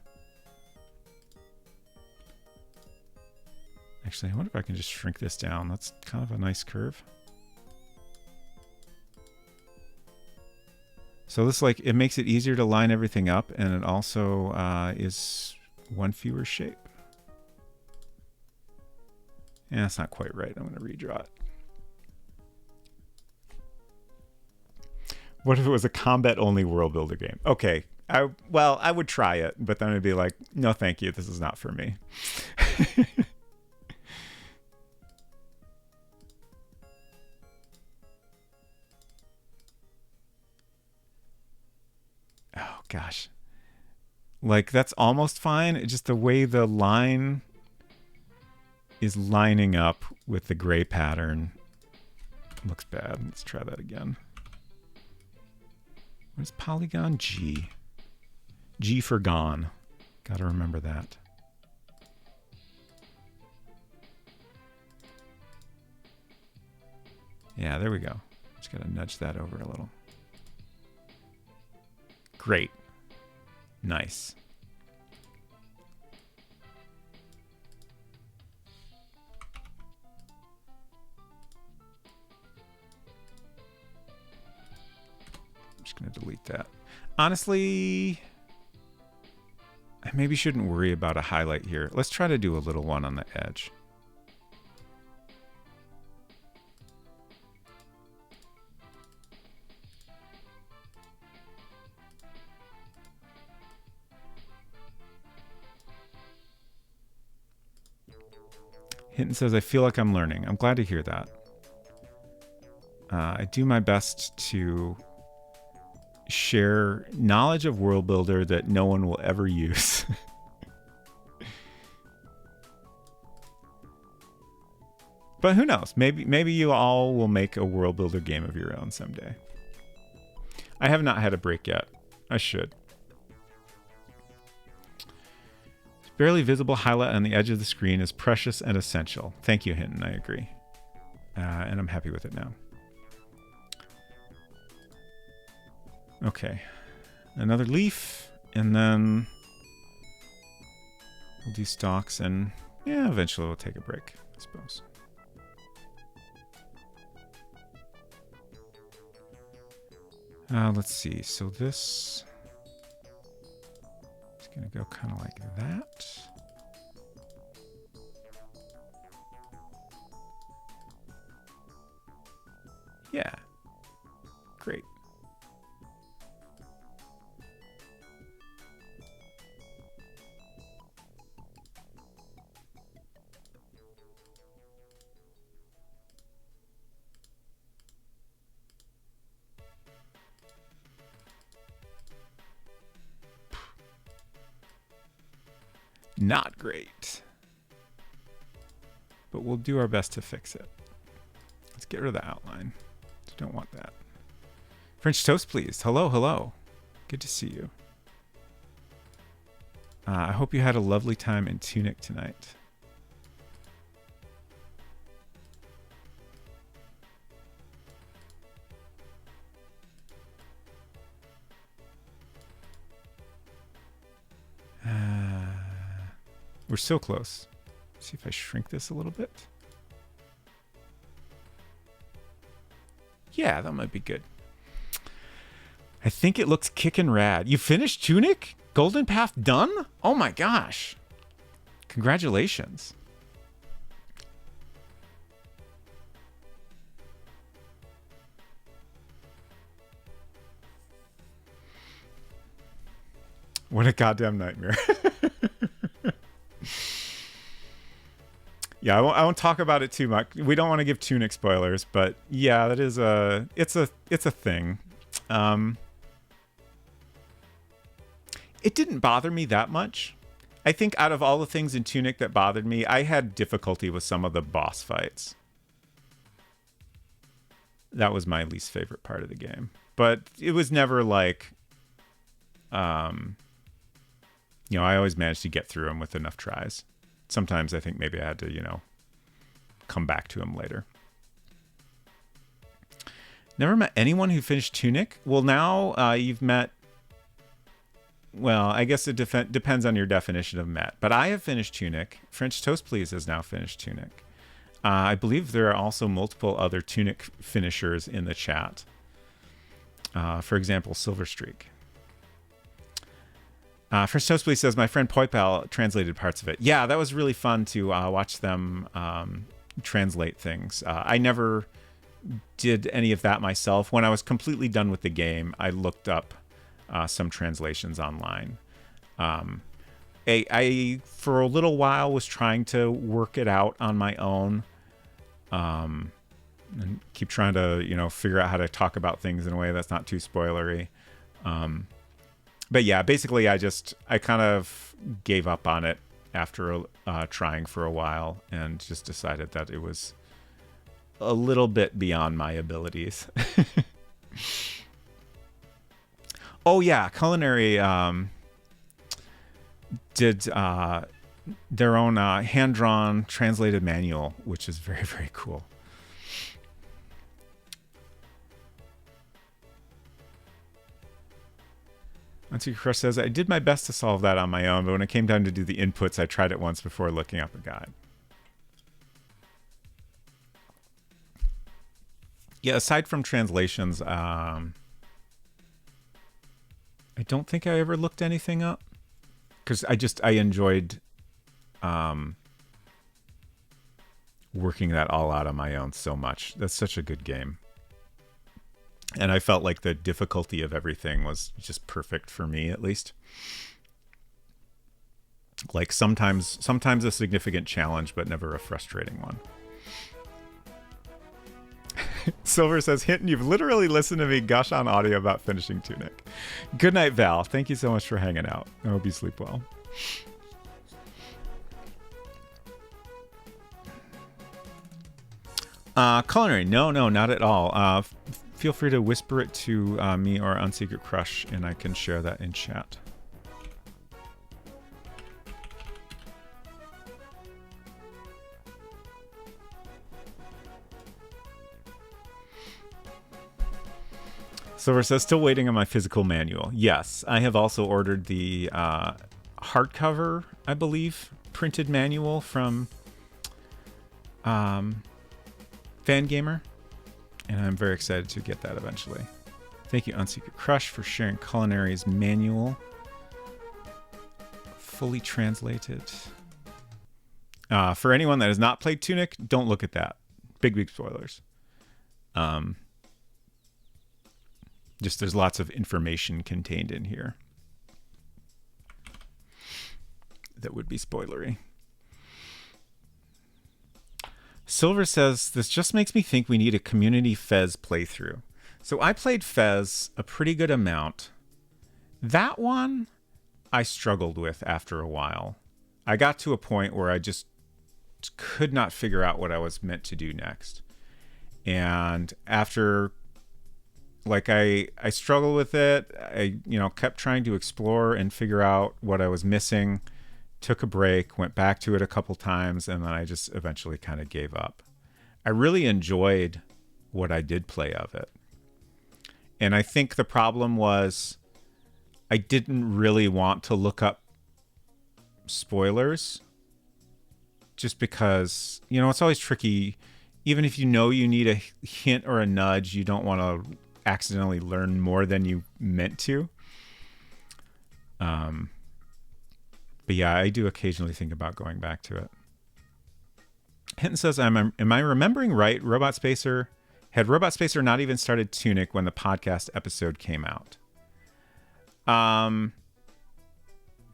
Actually, I wonder if I can just shrink this down. That's kind of a nice curve. So this, like, it makes it easier to line everything up, and it also is one fewer shape. Yeah, that's not quite right. I'm going to redraw it. What if it was a combat-only World Builder game? Okay, well, I would try it, but then I'd be like, no, thank you. This is not for me. Oh, gosh. Like, that's almost fine. It's just the way the line is lining up with the gray pattern looks bad. Let's try that again. What is polygon? G. G for gone. Gotta remember that. Yeah, there we go. Just gotta nudge that over a little. Great. Nice. going to delete that. Honestly, I maybe shouldn't worry about a highlight here. Let's try to do a little one on the edge. Hinton says, I feel like I'm learning. I'm glad to hear that. I do my best to share knowledge of World Builder that no one will ever use. But who knows? Maybe you all will make a World Builder game of your own someday. I have not had a break yet. I should. Barely visible highlight on the edge of the screen is precious and essential. Thank you, Hinton. I agree. And I'm happy with it now. Okay. Another leaf, and then we'll do stalks, and yeah, eventually we'll take a break, I suppose. Let's see. So this is going to go kind of like that. Yeah. Great. Not great. But we'll do our best to fix it. Let's get rid of the outline. Don't want that. French toast, please. Hello, hello. Good to see you. I hope you had a lovely time in Tunic tonight. We're so close. Let's see if I shrink this a little bit. Yeah, that might be good. I think it looks kickin' rad. You finished Tunic? Golden Path done? Oh my gosh. Congratulations. What a goddamn nightmare. Yeah, I won't talk about it too much. We don't want to give Tunic spoilers, but yeah, that is it's a thing. It didn't bother me that much. I think out of all the things in Tunic that bothered me, I had difficulty with some of the boss fights. That was my least favorite part of the game. But it was never like I always managed to get through them with enough tries. Sometimes I think maybe I had to, come back to him later. Never met anyone who finished Tunic? Well, now you've met... Well, I guess it depends on your definition of met. But I have finished Tunic. French Toast Please has now finished Tunic. I believe there are also multiple other Tunic finishers in the chat. For example, Silverstreak. French Toast Please says, my friend Poipal translated parts of it. Yeah, that was really fun to watch them translate things. I never did any of that myself. When I was completely done with the game, I looked up some translations online. I for a little while was trying to work it out on my own, and keep trying to figure out how to talk about things in a way that's not too spoilery. But yeah, basically I kind of gave up on it after trying for a while and just decided that it was a little bit beyond my abilities. Oh yeah, Culinary did their own hand-drawn translated manual, which is very, very cool. Auntie Crush says, I did my best to solve that on my own, but when it came time to do the inputs, I tried it once before looking up a guide. Yeah, aside from translations, I don't think I ever looked anything up because I enjoyed working that all out on my own so much. That's such a good game. And I felt like the difficulty of everything was just perfect for me, at least. Like sometimes a significant challenge, but never a frustrating one. Silver says, Hinton, you've literally listened to me gush on audio about finishing Tunic. Good night, Val. Thank you so much for hanging out. I hope you sleep well. Culinary, no, not at all. Feel free to whisper it to me or Unsecret Crush, and I can share that in chat. Silver says, still waiting on my physical manual. Yes, I have also ordered the hardcover, I believe, printed manual from Fangamer, and I'm very excited to get that eventually. Thank you, Unsecret Crush, for sharing Culinary's manual. Fully translated. For anyone that has not played Tunic, don't look at that. Big spoilers. Just there's lots of information contained in here that would be spoilery. Silver says, this just makes me think we need a community Fez playthrough. So I played Fez a pretty good amount. That one I struggled with after a while. I got to a point where I just could not figure out what I was meant to do next. And after, like, I struggled with it. I, kept trying to explore and figure out what I was missing. Took a break, went back to it a couple times, and then I just eventually kind of gave up. I really enjoyed what I did play of it. And I think the problem was I didn't really want to look up spoilers just because, it's always tricky. Even if you need a hint or a nudge, you don't want to accidentally learn more than you meant to. But yeah, I do occasionally think about going back to it. Hinton says, am I remembering right? Had Robot Spacer not even started Tunic when the podcast episode came out? I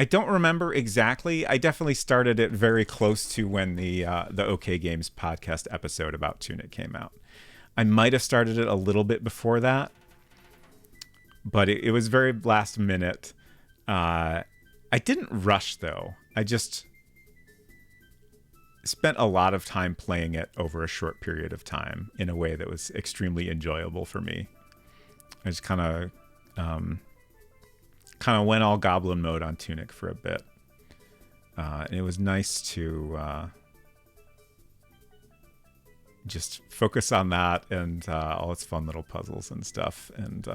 don't remember exactly. I definitely started it very close to when the OK Games podcast episode about Tunic came out. I might have started it a little bit before that, but it was very last minute. I didn't rush, though. I just spent a lot of time playing it over a short period of time in a way that was extremely enjoyable for me. I just kind of went all goblin mode on Tunic for a bit. And it was nice to just focus on that and all its fun little puzzles and stuff, and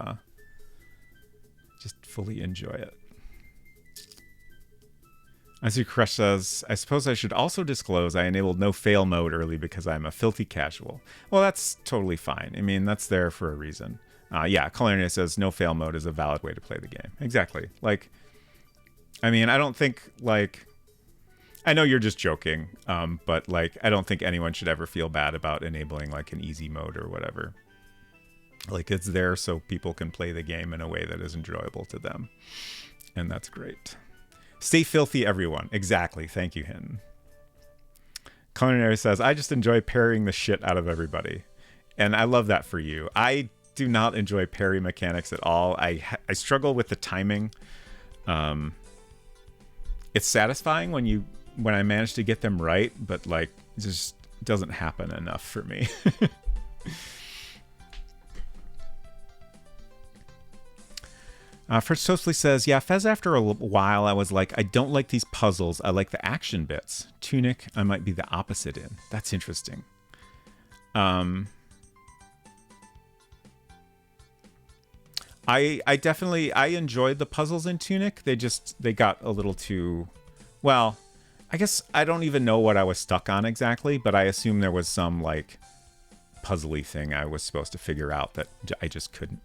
just fully enjoy it. As you Crush says, I suppose I should also disclose I enabled no fail mode early because I'm a filthy casual. Well, that's totally fine. I mean, that's there for a reason. Culinary says no fail mode is a valid way to play the game. Exactly. I don't think, I know you're just joking, but, I don't think anyone should ever feel bad about enabling, an easy mode or whatever. It's there so people can play the game in a way that is enjoyable to them. And that's great. Stay filthy, everyone. Exactly. Thank you, Hinton. Culinary says, I just enjoy parrying the shit out of everybody. And I love that for you. I do not enjoy parry mechanics at all. I struggle with the timing. It's satisfying when I manage to get them right, but it just doesn't happen enough for me. Fritz Tostly says, yeah, Fez, after a while, I was like, I don't like these puzzles. I like the action bits. Tunic, I might be the opposite in. That's interesting. I definitely enjoyed the puzzles in Tunic. They got a little too, well, I guess I don't even know what I was stuck on exactly, but I assume there was some puzzly thing I was supposed to figure out that I just couldn't.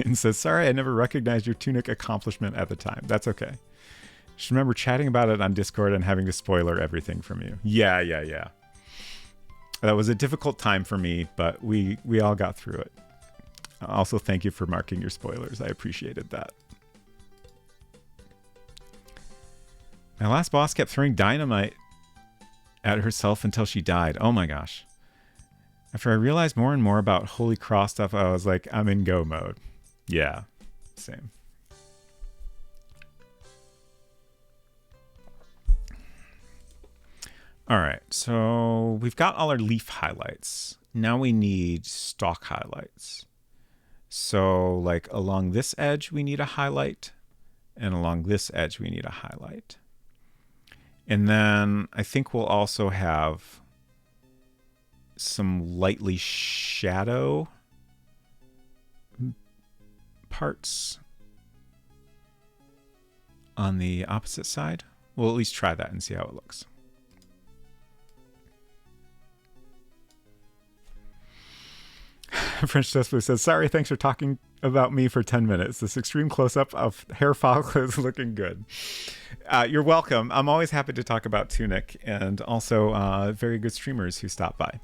And says, sorry, I never recognized your tunic accomplishment at the time. That's okay. Just remember chatting about it on Discord and having to spoiler everything from you. Yeah. That was a difficult time for me, but we all got through it. Also, thank you for marking your spoilers. I appreciated that. My last boss kept throwing dynamite at herself until she died. Oh my gosh. After I realized more and more about Holy Cross stuff, I was like, I'm in go mode. Yeah, same. All right, so we've got all our leaf highlights. Now we need stalk highlights. So like along this edge, we need a highlight. And along this edge, we need a highlight. And then I think we'll also have some lightly shadow parts on the opposite side. We'll at least try that and see how it looks. French Toast says, sorry, thanks for talking about me for 10 minutes. This extreme close-up of hair follicle is looking good. You're welcome. I'm always happy to talk about Tunic and also very good streamers who stop by.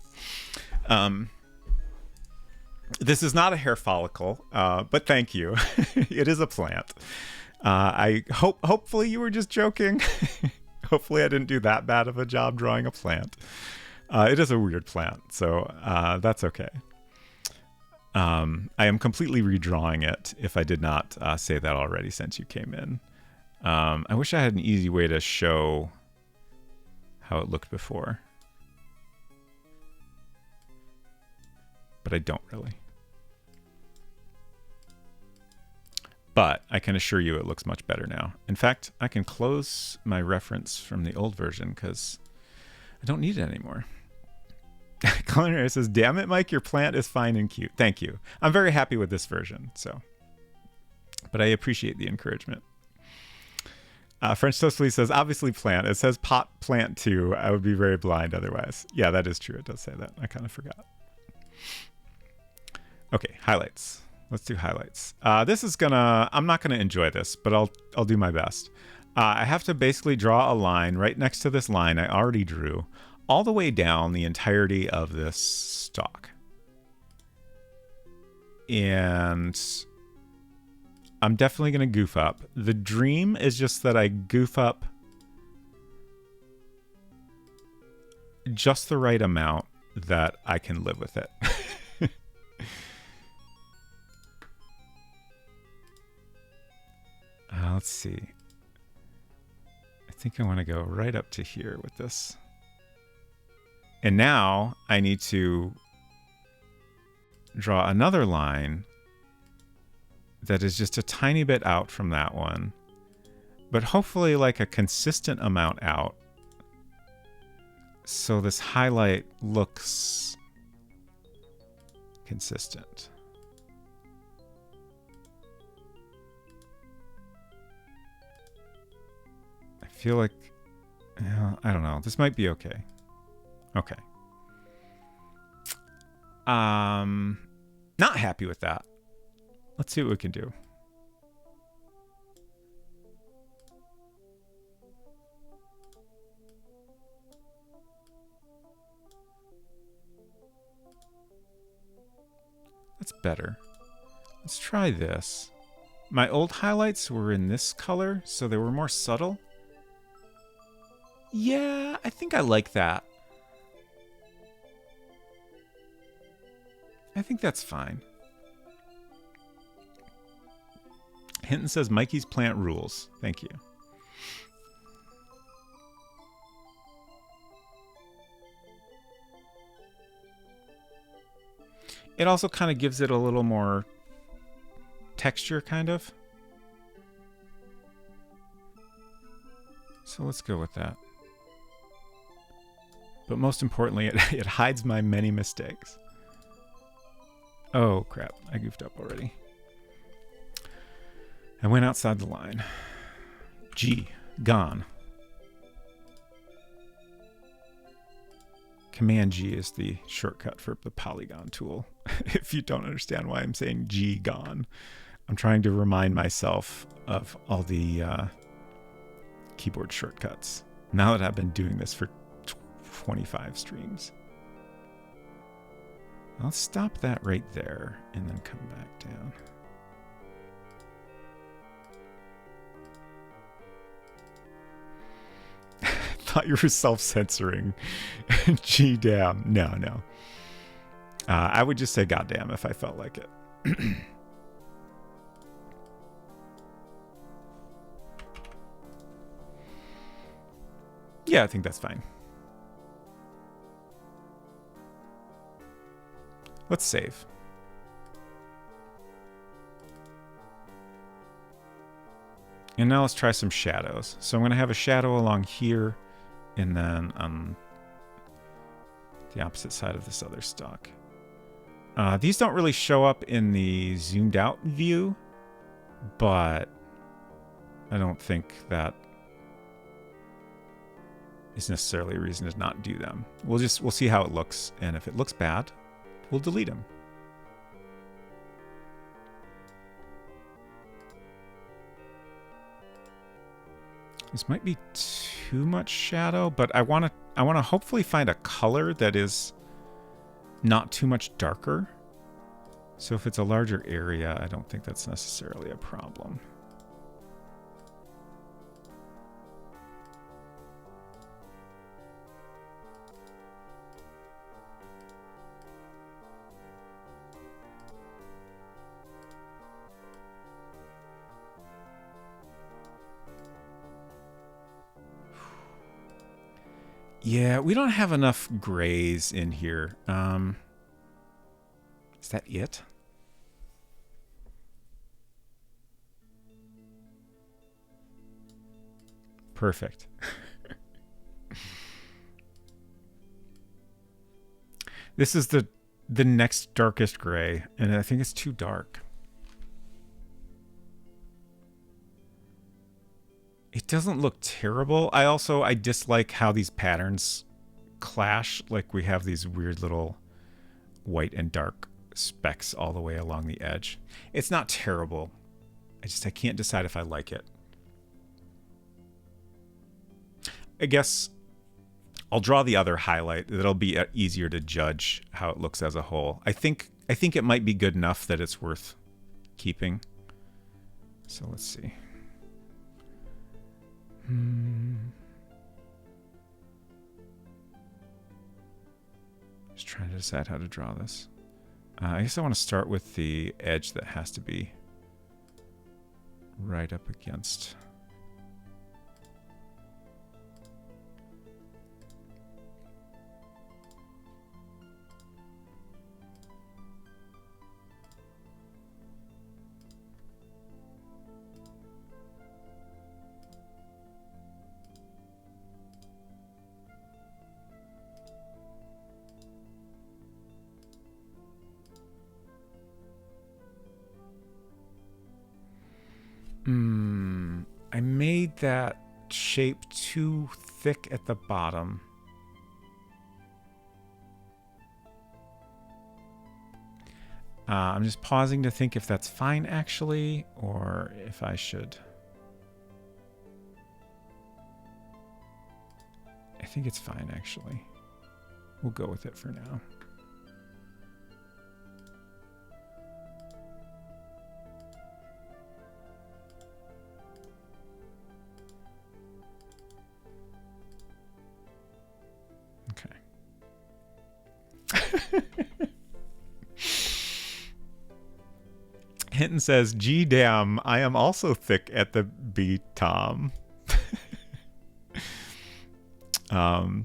This is not a hair follicle, but thank you. It is a plant. Hopefully you were just joking. Hopefully I didn't do that bad of a job drawing a plant. It is a weird plant, so that's okay. I am completely redrawing it if I did not say that already since you came in. I wish I had an easy way to show how it looked before. But I don't really. But I can assure you it looks much better now. In fact, I can close my reference from the old version because I don't need it anymore. Culinary says, damn it, Mike, your plant is fine and cute. Thank you. I'm very happy with this version, so. But I appreciate the encouragement. French Toastly says, obviously plant. It says pot plant too. I would be very blind otherwise. Yeah, that is true. It does say that. I kind of forgot. Okay, highlights. Let's do highlights. This is gonna, I'm not gonna enjoy this, but I'll do my best. I have to basically draw a line right next to this line I already drew, all the way down the entirety of this stalk. And I'm definitely going to goof up. The dream is just that I goof up just the right amount that I can live with it. Let's see. I think I want to go right up to here with this. And now I need to draw another line that is just a tiny bit out from that one, but hopefully like a consistent amount out. So this highlight looks consistent. I feel like, I don't know, this might be okay. Okay. Not happy with that. Let's see what we can do. That's better. Let's try this. My old highlights were in this color, so they were more subtle. Yeah, I think I like that. I think that's fine. Hinton says Mikey's plant rules. Thank you. It also kind of gives it a little more texture, kind of. So let's go with that. But most importantly, it hides my many mistakes. Oh, crap. I goofed up already. I went outside the line. G. Gone. Command G is the shortcut for the polygon tool. If you don't understand why I'm saying G gone, I'm trying to remind myself of all the keyboard shortcuts now that I've been doing this for 25 streams. I'll stop that right there and then come back down. Thought you were self-censoring. G damn. No. I would just say goddamn if I felt like it. Yeah, I think that's fine. Let's save. And now let's try some shadows. So I'm going to have a shadow along here and then on the opposite side of this other stalk. These don't really show up in the zoomed out view, but I don't think that is necessarily a reason to not do them. We'll see how it looks, and if it looks bad, we'll delete them. This might be too much shadow, but I want to hopefully find a color that is not too much darker. So if it's a larger area, I don't think that's necessarily a problem. Yeah, we don't have enough grays in here. Is that it? Perfect. This is the next darkest gray, and I think it's too dark. It doesn't look terrible. I dislike how these patterns clash. Like we have these weird little white and dark specks all the way along the edge. It's not terrible. I can't decide if I like it. I guess I'll draw the other highlight. That'll be easier to judge how it looks as a whole. I think it might be good enough that it's worth keeping. So let's see. Just trying to decide how to draw this. I guess I want to start with the edge that has to be right up against. I made that shape too thick at the bottom. I'm just pausing to think if that's fine actually, or if I should. I think it's fine actually. We'll go with it for now. Hinton says, "Gee damn, I am also thick at the B, Tom." I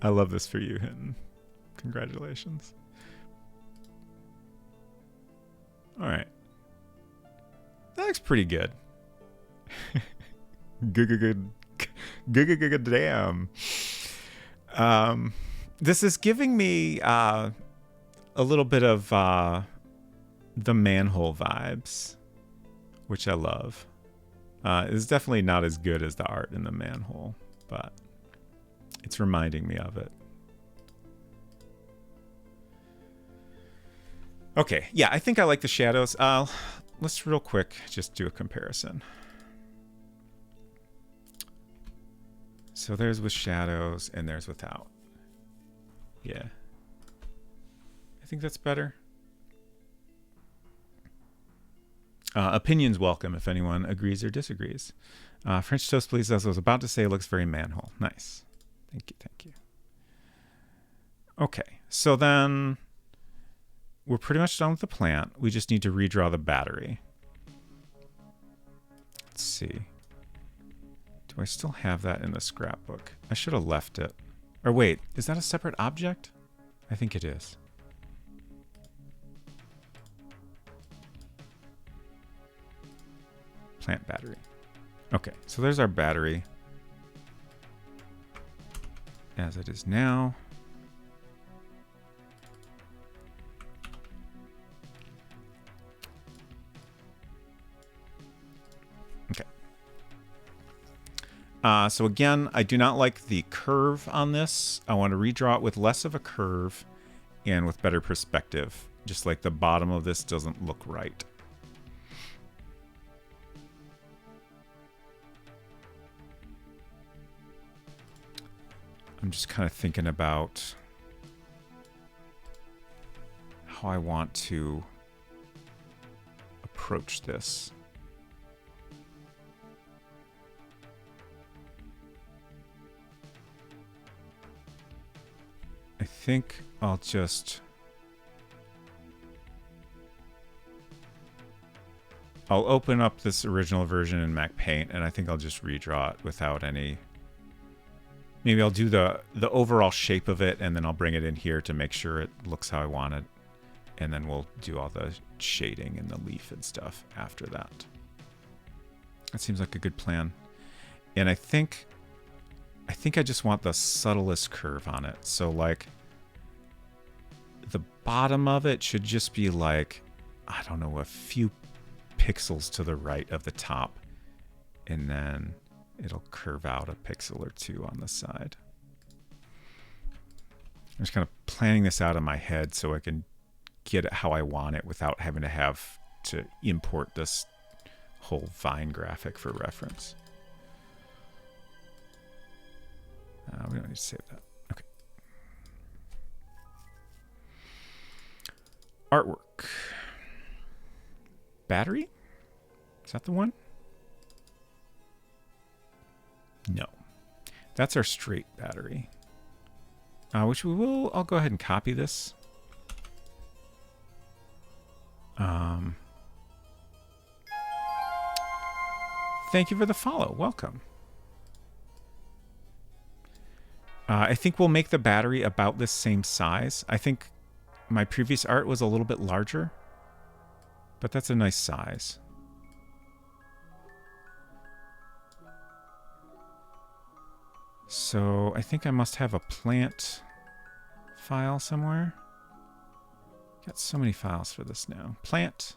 love this for you, Hinton. Congratulations. All right. That looks pretty good. Good damn. This is giving me a little bit of the manhole vibes, which I love. It's definitely not as good as the art in the manhole, but it's reminding me of it. Okay, yeah, I think I like the shadows. Let's real quick just do a comparison. So there's with shadows and there's without. Yeah. I think that's better. Opinions welcome if anyone agrees or disagrees. French Toast, please, as I was about to say, looks very manhole. Nice. Thank you, thank you. Okay, so then we're pretty much done with the plant. We just need to redraw the battery. Let's see. Do I still have that in the scrapbook? I should have left it. Or wait, is that a separate object? I think it is. Plant battery. Okay, so there's our battery as it is now. Okay. So again, I do not like the curve on this. I want to redraw it with less of a curve and with better perspective. Just like the bottom of this doesn't look right. I'm just kind of thinking about how I want to approach this. I think I'll open up this original version in Mac Paint, and I think I'll just redraw it without any. Maybe I'll do the overall shape of it, and then I'll bring it in here to make sure it looks how I want it. And then we'll do all the shading and the leaf and stuff after that. That seems like a good plan. And I think I just want the subtlest curve on it. So like the bottom of it should just be like, I don't know, a few pixels to the right of the top. And then it'll curve out a pixel or two on the side. I'm just kind of planning this out in my head so I can get it how I want it without having to have to import this whole Vine graphic for reference. We don't need to save that. Okay. Artwork. Battery? Is that the one? No. That's our straight battery. Which we will... I'll go ahead and copy this. Thank you for the follow. Welcome. I think we'll make the battery about this same size. I think my previous art was a little bit larger, but that's a nice size. So I think I must have a plant file somewhere. Got so many files for this now. Plant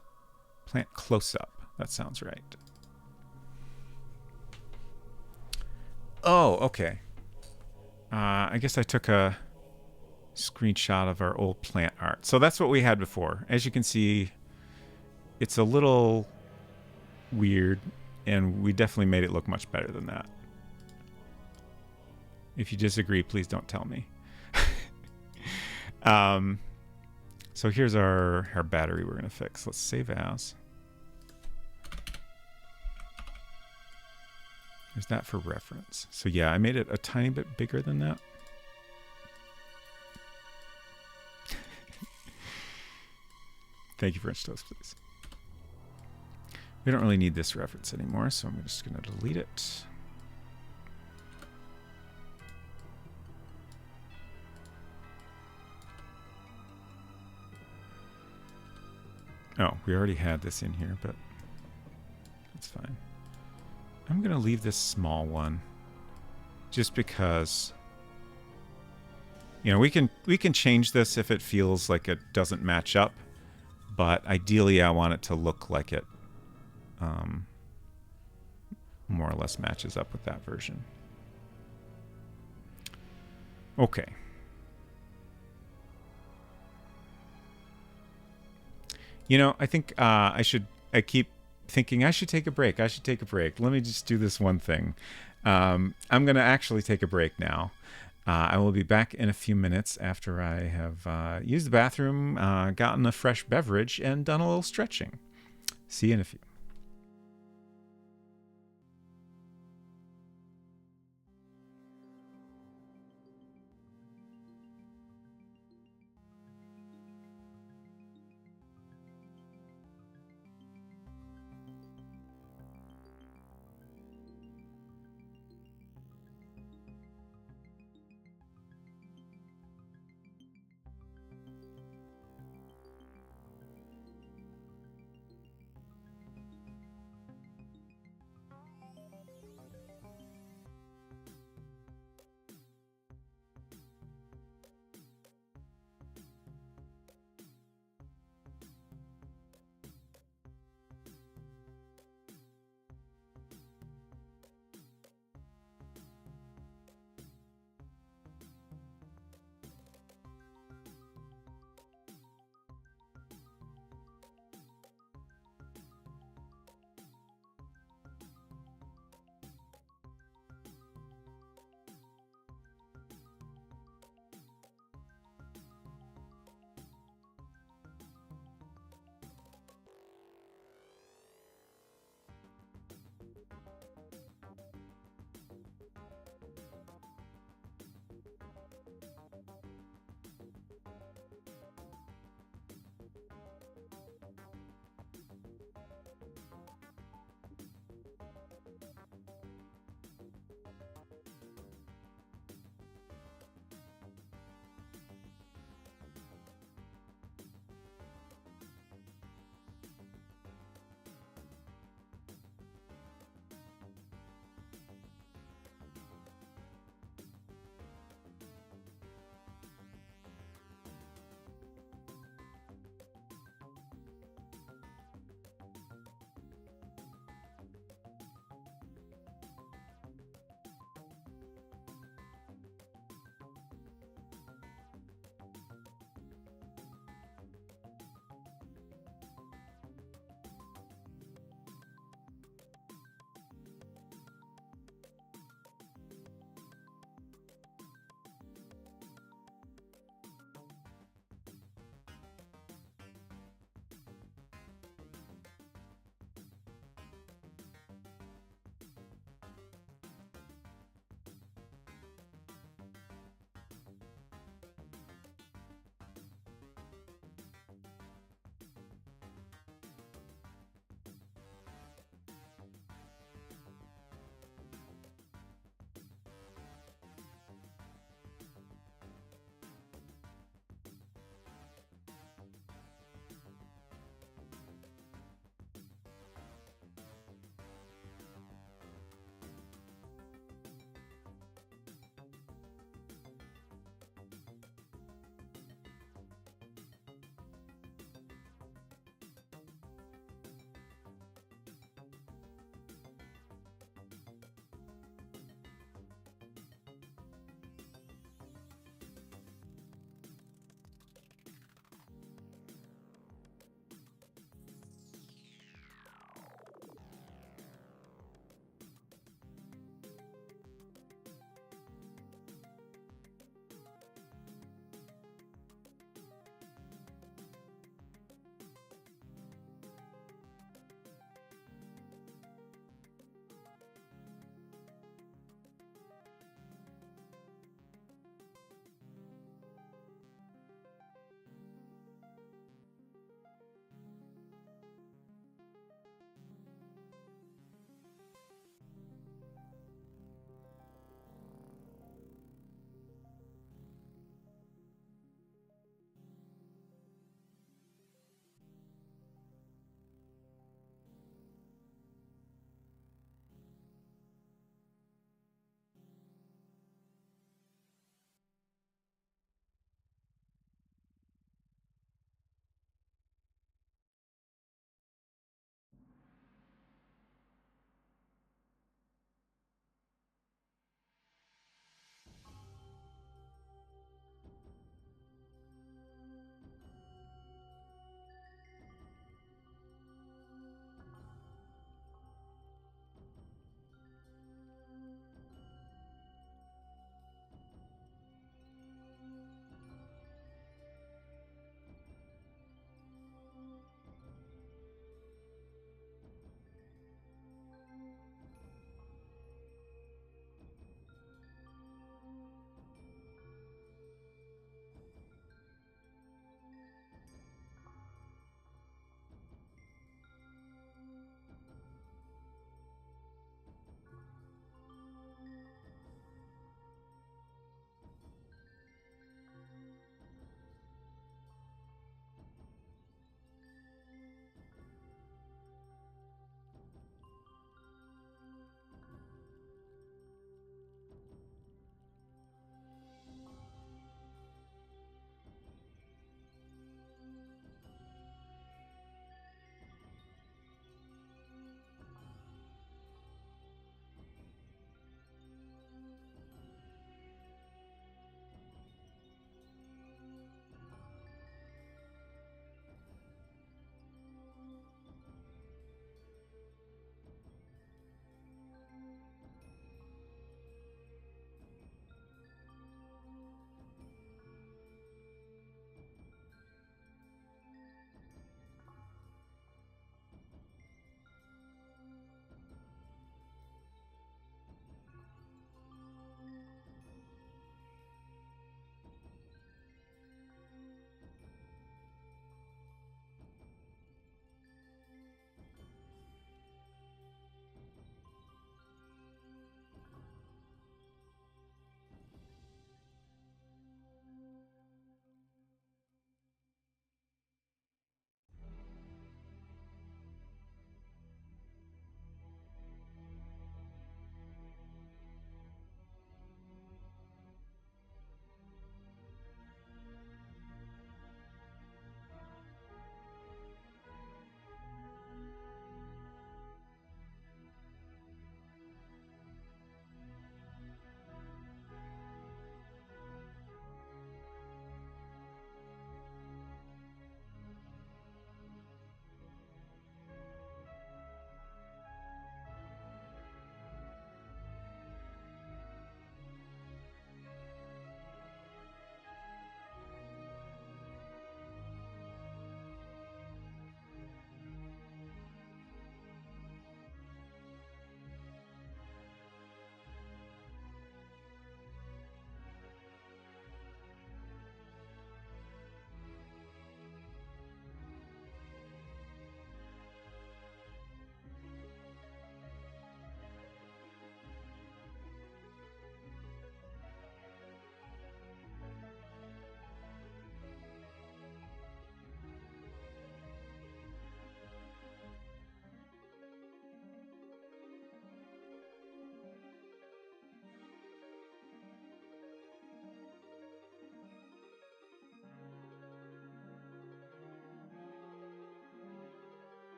close up. That sounds right. Oh, okay. I guess I took a screenshot of our old plant art. So that's what we had before. As you can see, it's a little weird, and we definitely made it look much better than that. If you disagree, please don't tell me. So here's our battery we're going to fix. Let's save as. There's that for reference. So yeah, I made it a tiny bit bigger than that. Thank you, French Toast, please. We don't really need this reference anymore, so I'm just going to delete it. Oh, we already had this in here, but that's fine. I'm going to leave this small one just because, you know, we can change this if it feels like it doesn't match up, but ideally I want it to look like it more or less matches up with that version. Okay. I think I keep thinking I should take a break. I should take a break. Let me just do this one thing. I'm going to actually take a break now. I will be back in a few minutes after I have used the bathroom, gotten a fresh beverage, and done a little stretching. See you in a few.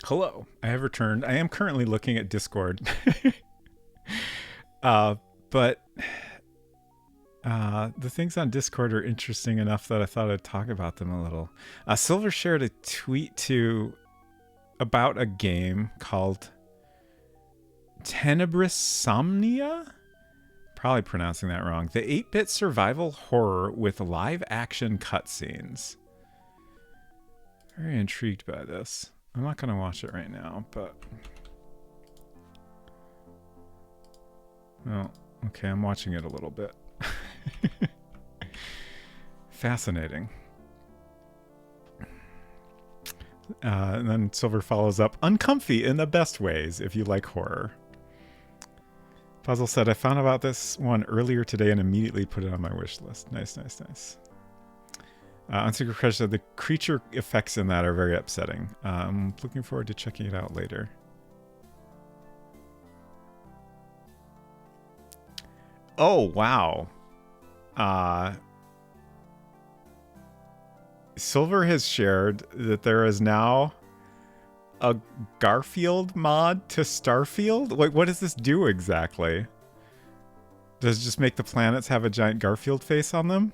Hello, I have returned. I am currently looking at Discord. But the things on Discord are interesting enough that I thought I'd talk about them a little. Silver shared a tweet about a game called Tenebris Somnia? Probably pronouncing that wrong. The 8-bit survival horror with live action cutscenes. Very intrigued by this. I'm not going to watch it right now, but... Oh, okay, I'm watching it a little bit. Fascinating. And then Silver follows up, uncomfy in the best ways if you like horror. Puzzle said, I found about this one earlier today and immediately put it on my wish list. Nice, nice, nice. Unsecret Crush said, the creature effects in that are very upsetting. I'm looking forward to checking it out later. Oh, wow. Silver has shared that there is now a Garfield mod to Starfield? Like, what does this do exactly? Does it just make the planets have a giant Garfield face on them?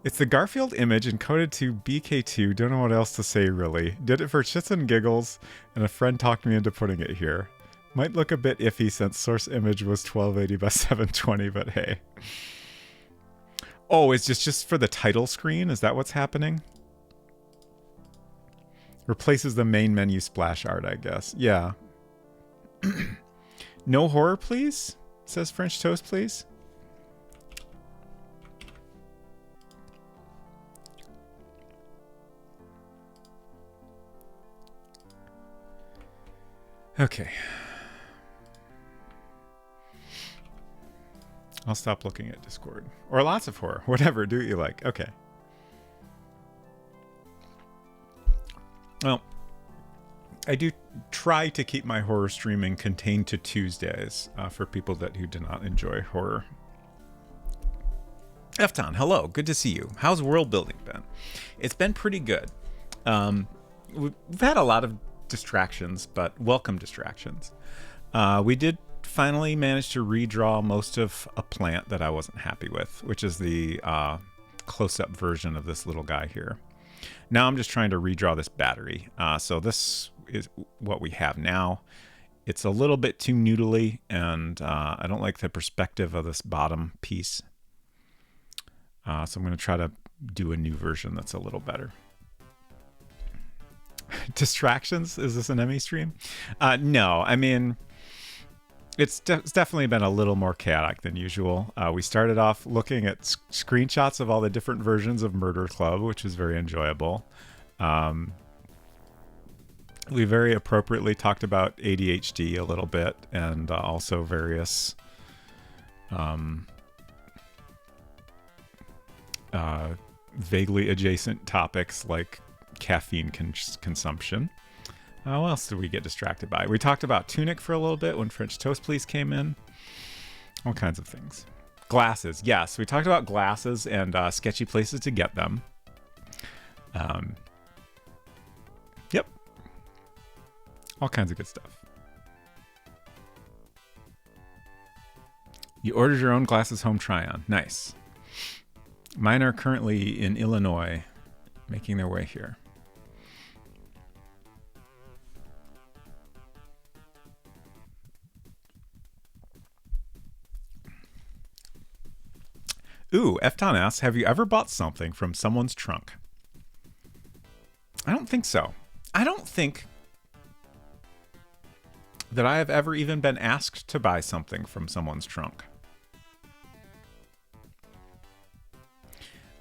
It's the Garfield image encoded to BK2. Don't know what else to say, really. Did it for shits and giggles, and a friend talked me into putting it here. Might look a bit iffy since source image was 1280 by 720, but hey. Oh, it's just for the title screen? Is that what's happening? Replaces the main menu splash art, I guess. Yeah. No horror, please? Says French Toast, please. Okay. I'll stop looking at Discord. Or lots of horror. Whatever, do what you like. Okay. Well, I do try to keep my horror streaming contained to Tuesdays for people who do not enjoy horror. Efton, hello. Good to see you. How's world building been? It's been pretty good. We've had a lot of distractions, but welcome distractions. We did finally manage to redraw most of a plant that I wasn't happy with, which is the close-up version of this little guy here. Now I'm just trying to redraw this battery. So this is what we have now. It's a little bit too noodly, and I don't like the perspective of this bottom piece. So I'm going to try to do a new version that's a little better. Distractions? Is this an Emmy stream? No, I mean, it's definitely been a little more chaotic than usual. We started off looking at screenshots of all the different versions of Murder Club, which was very enjoyable. We very appropriately talked about ADHD a little bit, and also various vaguely adjacent topics like caffeine consumption. What else did we get distracted by? We talked about Tunic for a little bit when French Toast Please came in. All kinds of things. Glasses. Yes, we talked about glasses and sketchy places to get them. Yep. All kinds of good stuff. You ordered your own glasses home try-on. Nice. Mine are currently in Illinois, making their way here. Ooh, Efton asks, have you ever bought something from someone's trunk? I don't think so. I don't think that I have ever even been asked to buy something from someone's trunk.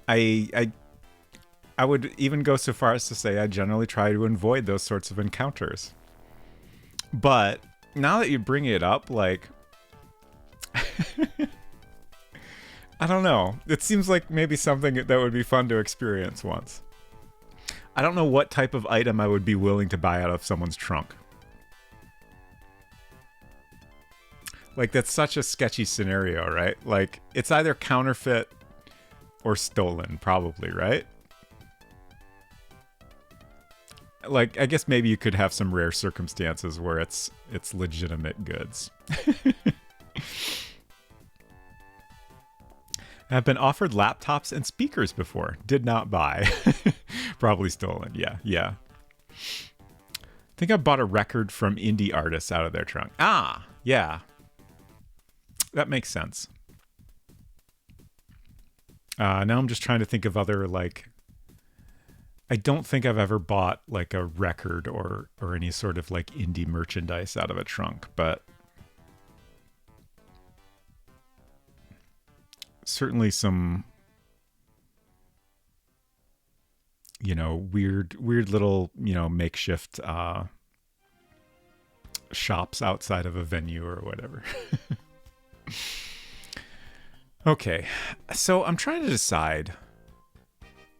I would even go so far as to say I generally try to avoid those sorts of encounters. But now that you bring it up, like... I don't know. It seems like maybe something that would be fun to experience once. I don't know what type of item I would be willing to buy out of someone's trunk. Like, that's such a sketchy scenario, right? Like, it's either counterfeit or stolen, probably, right? like, I guess maybe you could have some rare circumstances where it's legitimate goods. I've been offered laptops and speakers before. Did not buy. Probably stolen. Yeah, yeah. I think I bought a record from indie artists out of their trunk. Ah, yeah. That makes sense. Now I'm just trying to think of other, like... I don't think I've ever bought, like, a record or any sort of, like, indie merchandise out of a trunk, but... certainly some, you know, weird little, you know, makeshift shops outside of a venue or whatever. Okay, so I'm trying to decide.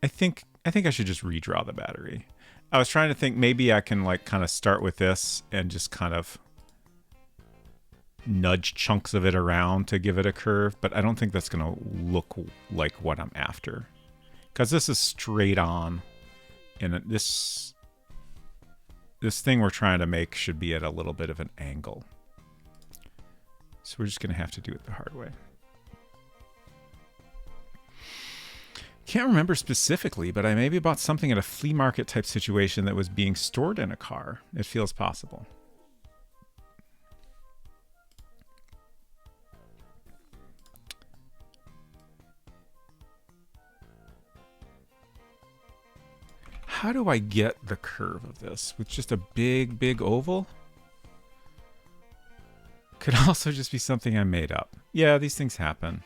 I think I should just redraw the battery. I was trying to think maybe I can, like, kind of start with this and just kind of nudge chunks of it around to give it a curve, but I don't think that's gonna look like what I'm after, because this is straight on, and this thing we're trying to make should be at a little bit of an angle, so we're just gonna have to do it the hard way. Can't remember specifically, but I maybe bought something at a flea market type situation that was being stored in a car. It feels possible. How do I get the curve of this? With just a big oval? Could also just be something I made up. Yeah, these things happen.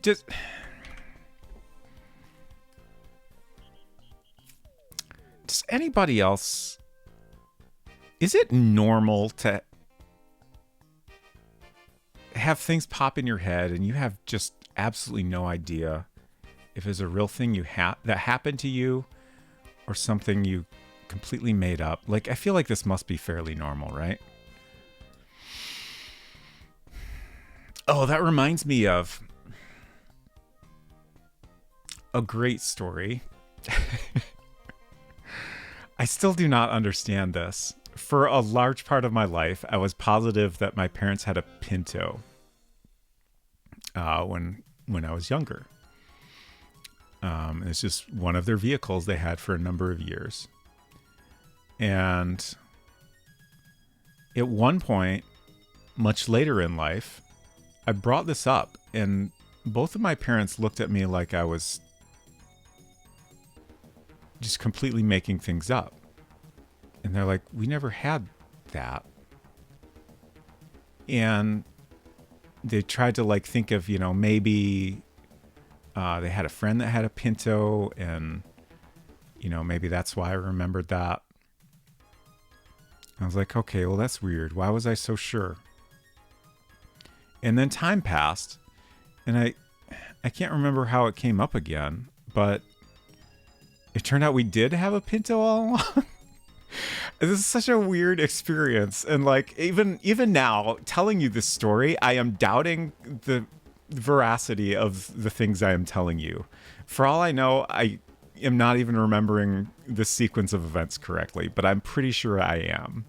Just... does anybody else... is it normal to have things pop in your head and you have just absolutely no idea if it's a real thing that happened to you or something you completely made up? Like, I feel like this must be fairly normal, right? Oh, that reminds me of a great story. I still do not understand this. For a large part of my life, I was positive that my parents had a Pinto when I was younger. It's just one of their vehicles they had for a number of years. And at one point, much later in life, I brought this up, and both of my parents looked at me like I was just completely making things up. And they're like, we never had that. And they tried to, like, think of, you know, maybe they had a friend that had a Pinto, and, you know, maybe that's why I remembered that. I was like, okay, well, that's weird. Why was I so sure? And then time passed, and I can't remember how it came up again, but it turned out we did have a Pinto all along. This is such a weird experience. And, like, even now, telling you this story, I am doubting the veracity of the things I am telling you. For all I know, I am not even remembering the sequence of events correctly, but I'm pretty sure I am.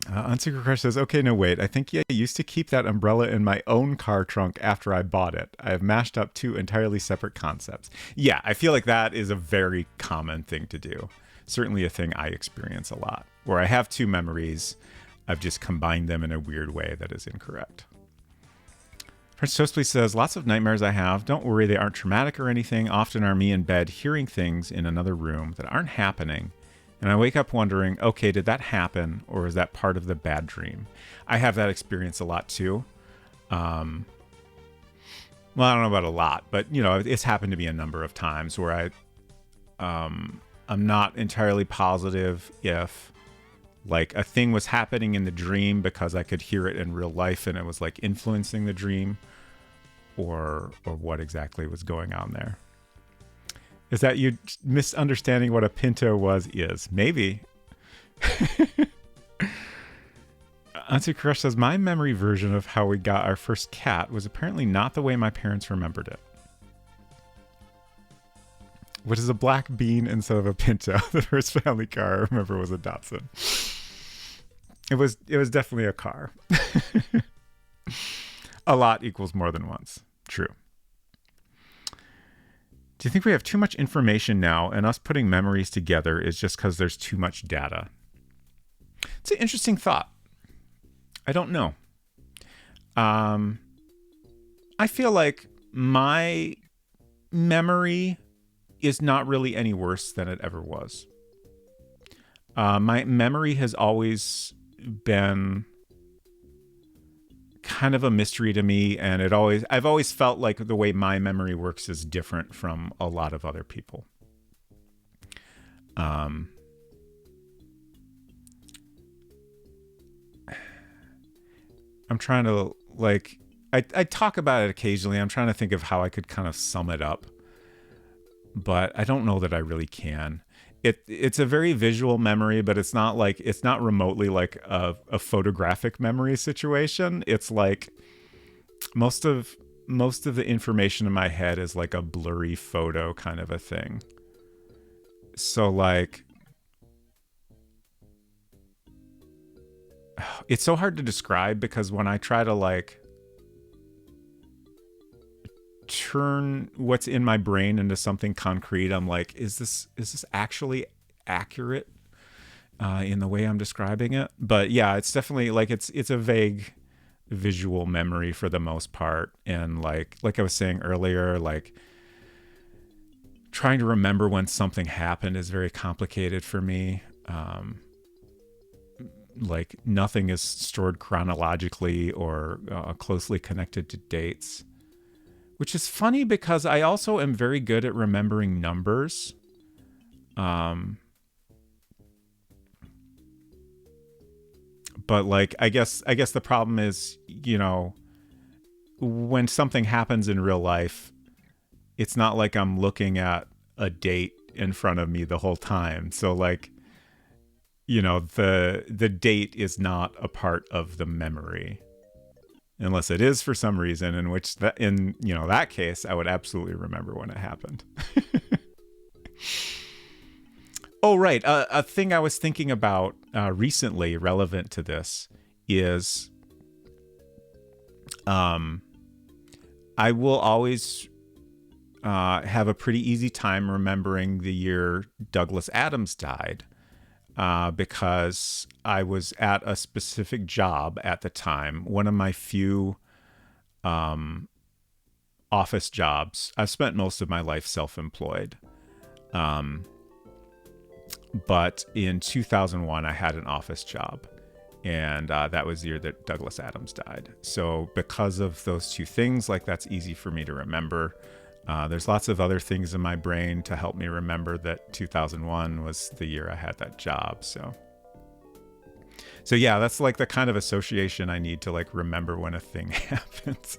Unsecret Crush says, okay, no, wait. I think I used to keep that umbrella in my own car trunk after I bought it. I have mashed up two entirely separate concepts. Yeah, I feel like that is a very common thing to do. Certainly a thing I experience a lot. Where I have two memories, I've just combined them in a weird way that is incorrect. Prince Toastly says, lots of nightmares I have. Don't worry, they aren't traumatic or anything. Often are me in bed hearing things in another room that aren't happening. And I wake up wondering, okay, did that happen, or is that part of the bad dream? I have that experience a lot too. Well, I don't know about a lot, but, you know, it's happened to me a number of times where I'm not entirely positive if, like, a thing was happening in the dream because I could hear it in real life and it was, like, influencing the dream, or what exactly was going on there. Is that you misunderstanding what a Pinto was? Is maybe. Auntie says, my memory version of how we got our first cat was apparently not the way my parents remembered it. What is a black bean instead of a Pinto? The first family car I remember was a Datsun. It was definitely a car. A lot equals more than once. True. Do you think we have too much information now and us putting memories together is just because there's too much data? It's an interesting thought. I don't know. I feel like my memory is not really any worse than it ever was. My memory has always been kind of a mystery to me, and I've always felt like the way my memory works is different from a lot of other people. I'm trying to I talk about it occasionally. I'm trying to think of how I could kind of sum it up, but I don't know that I really can. It's a very visual memory, but it's not remotely like a photographic memory situation. It's like most of the information in my head is like a blurry photo kind of a thing. So like, it's so hard to describe because when I try to like turn what's in my brain into something concrete, I'm like, is this actually accurate in the way I'm describing it? But yeah, it's definitely like it's a vague visual memory for the most part, and like I was saying earlier, like trying to remember when something happened is very complicated for me. Like nothing is stored chronologically or closely connected to dates. Which is funny because I also am very good at remembering numbers. But like, I guess the problem is, you know, when something happens in real life, it's not like I'm looking at a date in front of me the whole time. So like, you know, the date is not a part of the memory. Unless it is for some reason, in which in that case, I would absolutely remember when it happened. Oh, right. A thing I was thinking about recently relevant to this is I will always have a pretty easy time remembering the year Douglas Adams died. Because I was at a specific job at the time, one of my few office jobs. I've spent most of my life self-employed. But in 2001, I had an office job. And that was the year that Douglas Adams died. So because of those two things, like that's easy for me to remember. There's lots of other things in my brain to help me remember that 2001 was the year I had that job. So yeah, that's like the kind of association I need to like remember when a thing happens.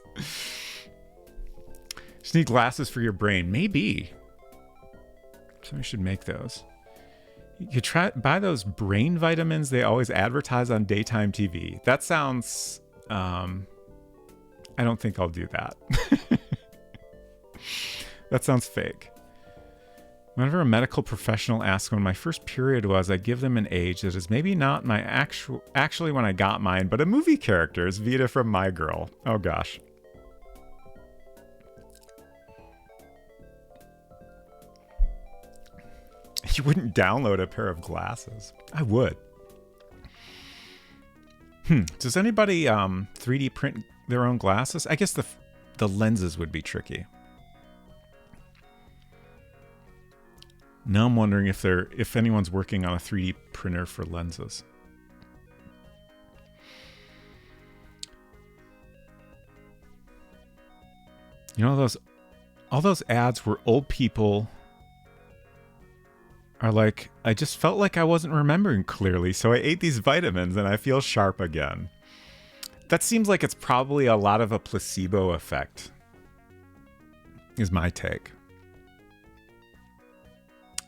Just need glasses for your brain. Maybe. Somebody should make those. You could buy those brain vitamins they always advertise on daytime TV. That sounds, I don't think I'll do that. That sounds fake. Whenever a medical professional asks when my first period was, I give them an age that is maybe not my actually when I got mine, but a movie character is Vita from My Girl. Oh gosh. You wouldn't download a pair of glasses. I would. Does anybody 3D print their own glasses? I guess the lenses would be tricky. Now I'm wondering if anyone's working on a 3D printer for lenses. You know, all those ads where old people are like, I just felt like I wasn't remembering clearly, so I ate these vitamins and I feel sharp again. That seems like it's probably a lot of a placebo effect, is my take.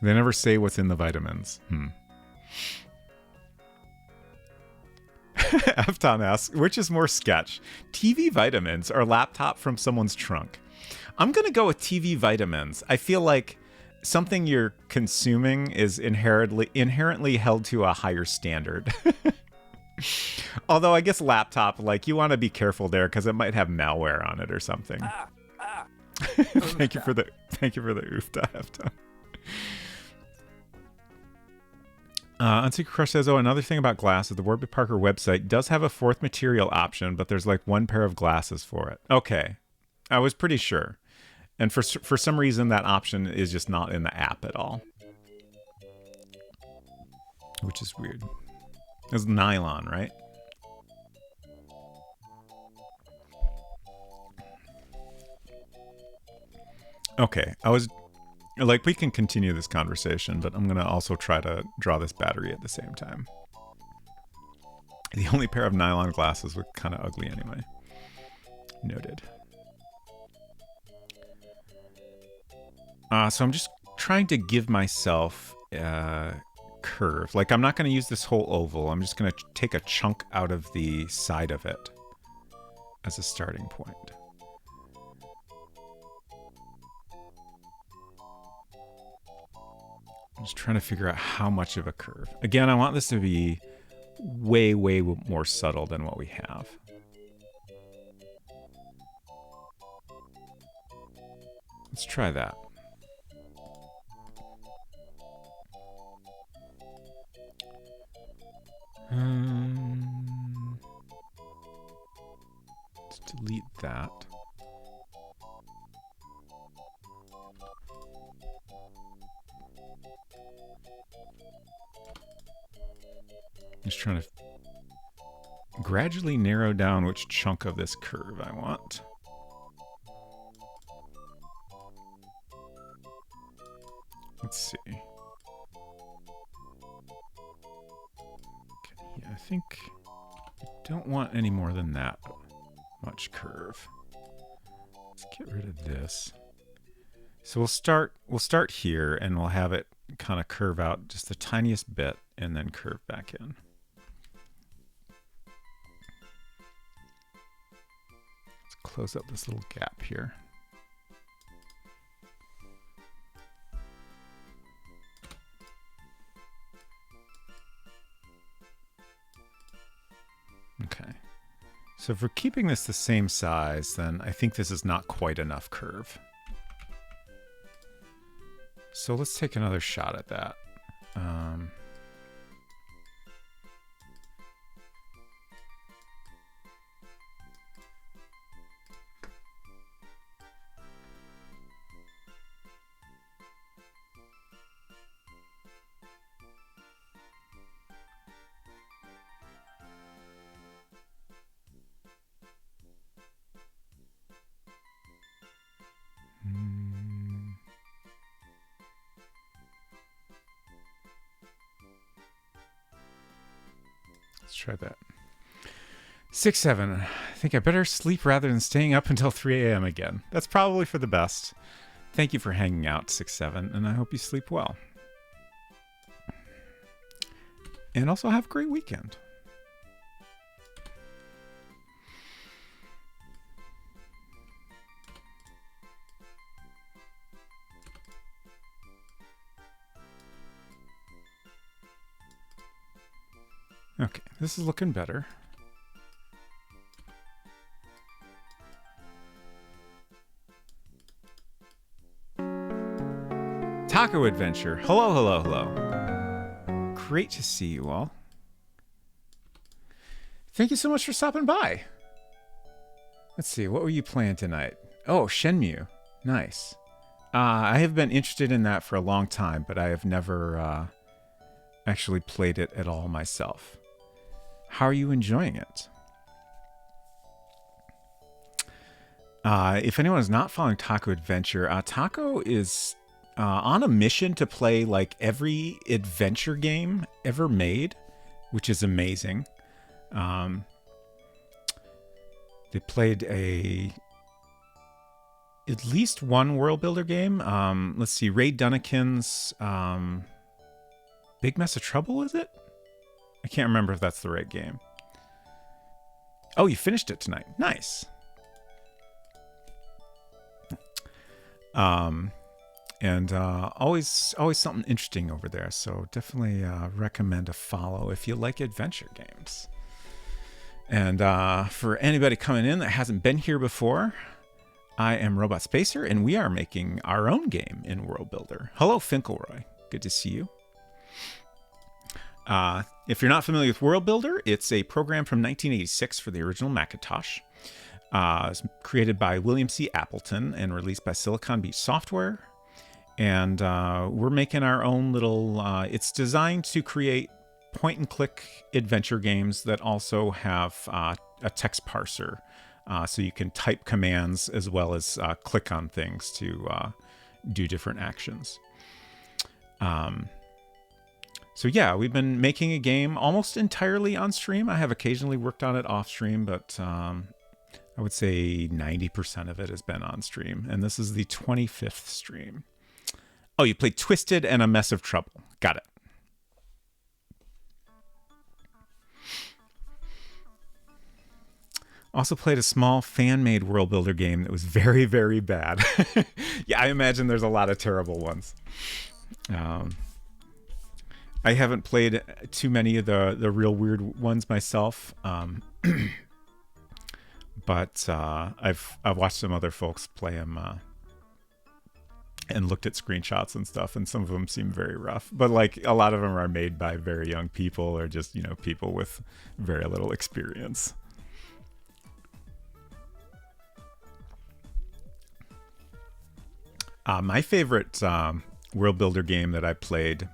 They never say what's in the vitamins. Afton asks, which is more sketch? TV vitamins or laptop from someone's trunk? I'm going to go with TV vitamins. I feel like something you're consuming is inherently held to a higher standard. Although I guess laptop, like, you want to be careful there because it might have malware on it or something. Thank you for the oofta I have done. Unsecret Crush says, oh, another thing about glasses, the Warby Parker website does have a fourth material option, but there's like one pair of glasses for it. Okay. I was pretty sure. And for some reason, that option is just not in the app at all. Which is weird. It's nylon, right? Okay, like, we can continue this conversation, but I'm going to also try to draw this battery at the same time. The only pair of nylon glasses look kind of ugly anyway. Noted. So I'm just trying to give myself a curve. Like, I'm not going to use this whole oval. I'm just going to take a chunk out of the side of it as a starting point. I'm just trying to figure out how much of a curve. Again, I want this to be way, way more subtle than what we have. Let's try that. Let's delete that. Just trying to gradually narrow down which chunk of this curve I want. Let's see. Okay, yeah, I think I don't want any more than that much curve. Let's get rid of this. So we'll start here, and we'll have it kind of curve out just the tiniest bit and then curve back in. Let's close up this little gap here. Okay. So if we're keeping this the same size, then I think this is not quite enough curve. So let's take another shot at that. Let's try that. 6-7. I think I better sleep rather than staying up until 3 a.m. again. That's probably for the best. Thank you for hanging out, 6-7, and I hope you sleep well. And also have a great weekend. Okay, this is looking better. Taco Adventure. Hello, hello, hello. Great to see you all. Thank you so much for stopping by. Let's see, what were you playing tonight? Oh, Shenmue. Nice. I have been interested in that for a long time, but I have never actually played it at all myself. How are you enjoying it? If anyone is not following Taco Adventure, Taco is on a mission to play like every adventure game ever made, which is amazing. They played at least one world builder game. Let's see, Ray Dunnikin's Big Mess of Trouble, is it? I can't remember if that's the right game. Oh, you finished it tonight. Nice. and always something interesting over there. So definitely recommend a follow if you like adventure games. And for anybody coming in that hasn't been here before, I am Robot Spacer, and we are making our own game in World Builder. Hello, Finkelroy. Good to see you. If you're not familiar with World Builder, it's a program from 1986 for the original Macintosh. It's created by William C. Appleton and released by Silicon Beach Software. And we're making our own little... it's designed to create point-and-click adventure games that also have a text parser. So you can type commands as well as click on things to do different actions. So yeah, we've been making a game almost entirely on stream. I have occasionally worked on it off stream, but I would say 90% of it has been on stream. And this is the 25th stream. Oh, you played Twisted and A Mess of Trouble. Got it. Also played a small fan-made World Builder game that was very, very bad. Yeah, I imagine there's a lot of terrible ones. I haven't played too many of the real weird ones myself, but I've watched some other folks play them and looked at screenshots and stuff, and some of them seem very rough. But like a lot of them are made by very young people or just people with very little experience. My favorite World Builder game that I played,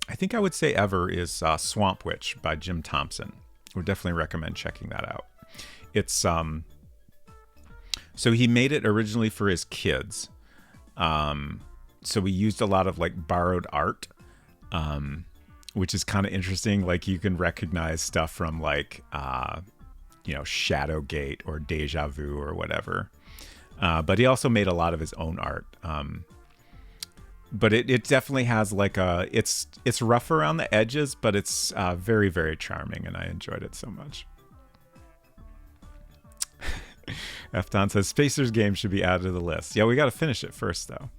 I think I would say ever, is Swamp Witch by Jim Thompson. Would definitely recommend checking that out. It's so he made it originally for his kids. So we used a lot of like borrowed art, which is kind of interesting. Like you can recognize stuff from like Shadowgate or Deja Vu or whatever. But he also made a lot of his own art. But it definitely has like it's rough around the edges, but it's very, very charming, and I enjoyed it so much. Efton says, Spacer's game should be added to the list. Yeah, we got to finish it first, though.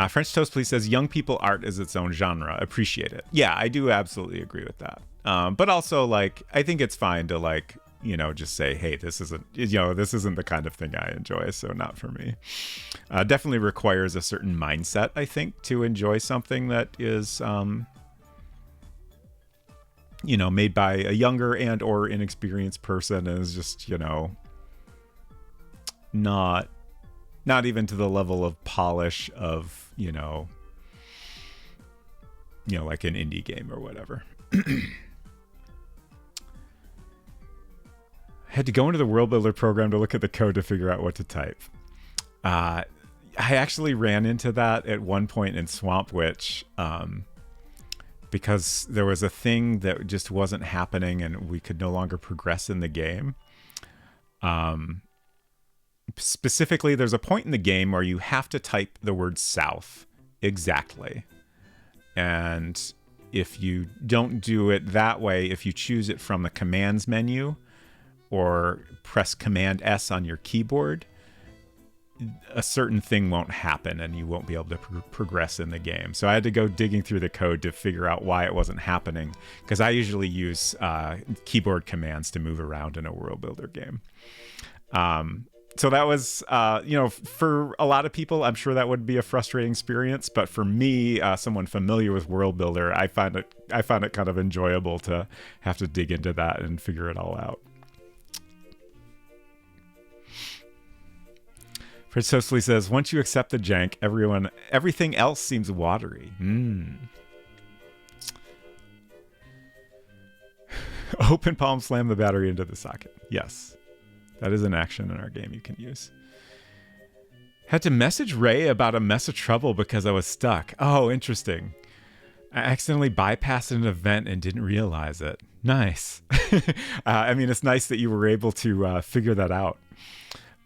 French Toast Please says, young people art is its own genre. Appreciate it. Yeah, I do absolutely agree with that. But also, like, I think it's fine to, like, just say, hey, this isn't the kind of thing I enjoy, so not for me. Definitely requires a certain mindset, I think, to enjoy something that is, made by a younger and or inexperienced person, and is just, not even to the level of polish of, like an indie game or whatever. Had to go into the World Builder program to look at the code to figure out what to type. I actually ran into that at one point in Swamp Witch, because there was a thing that just wasn't happening and we could no longer progress in the game. Specifically, there's a point in the game where you have to type the word south exactly. And if you don't do it that way, if you choose it from the commands menu or press Command S on your keyboard, a certain thing won't happen and you won't be able to progress in the game. So I had to go digging through the code to figure out why it wasn't happening, because I usually use keyboard commands to move around in a World Builder game. So that was, for a lot of people, I'm sure that would be a frustrating experience. But for me, someone familiar with World Builder, I found it kind of enjoyable to have to dig into that and figure it all out. Fritz Toastly says, once you accept the jank, everything else seems watery. Open palm slam the battery into the socket. Yes. That is an action in our game you can use. Had to message Ray about A Mess of Trouble because I was stuck. Oh, interesting. I accidentally bypassed an event and didn't realize it. Nice. It's nice that you were able to figure that out.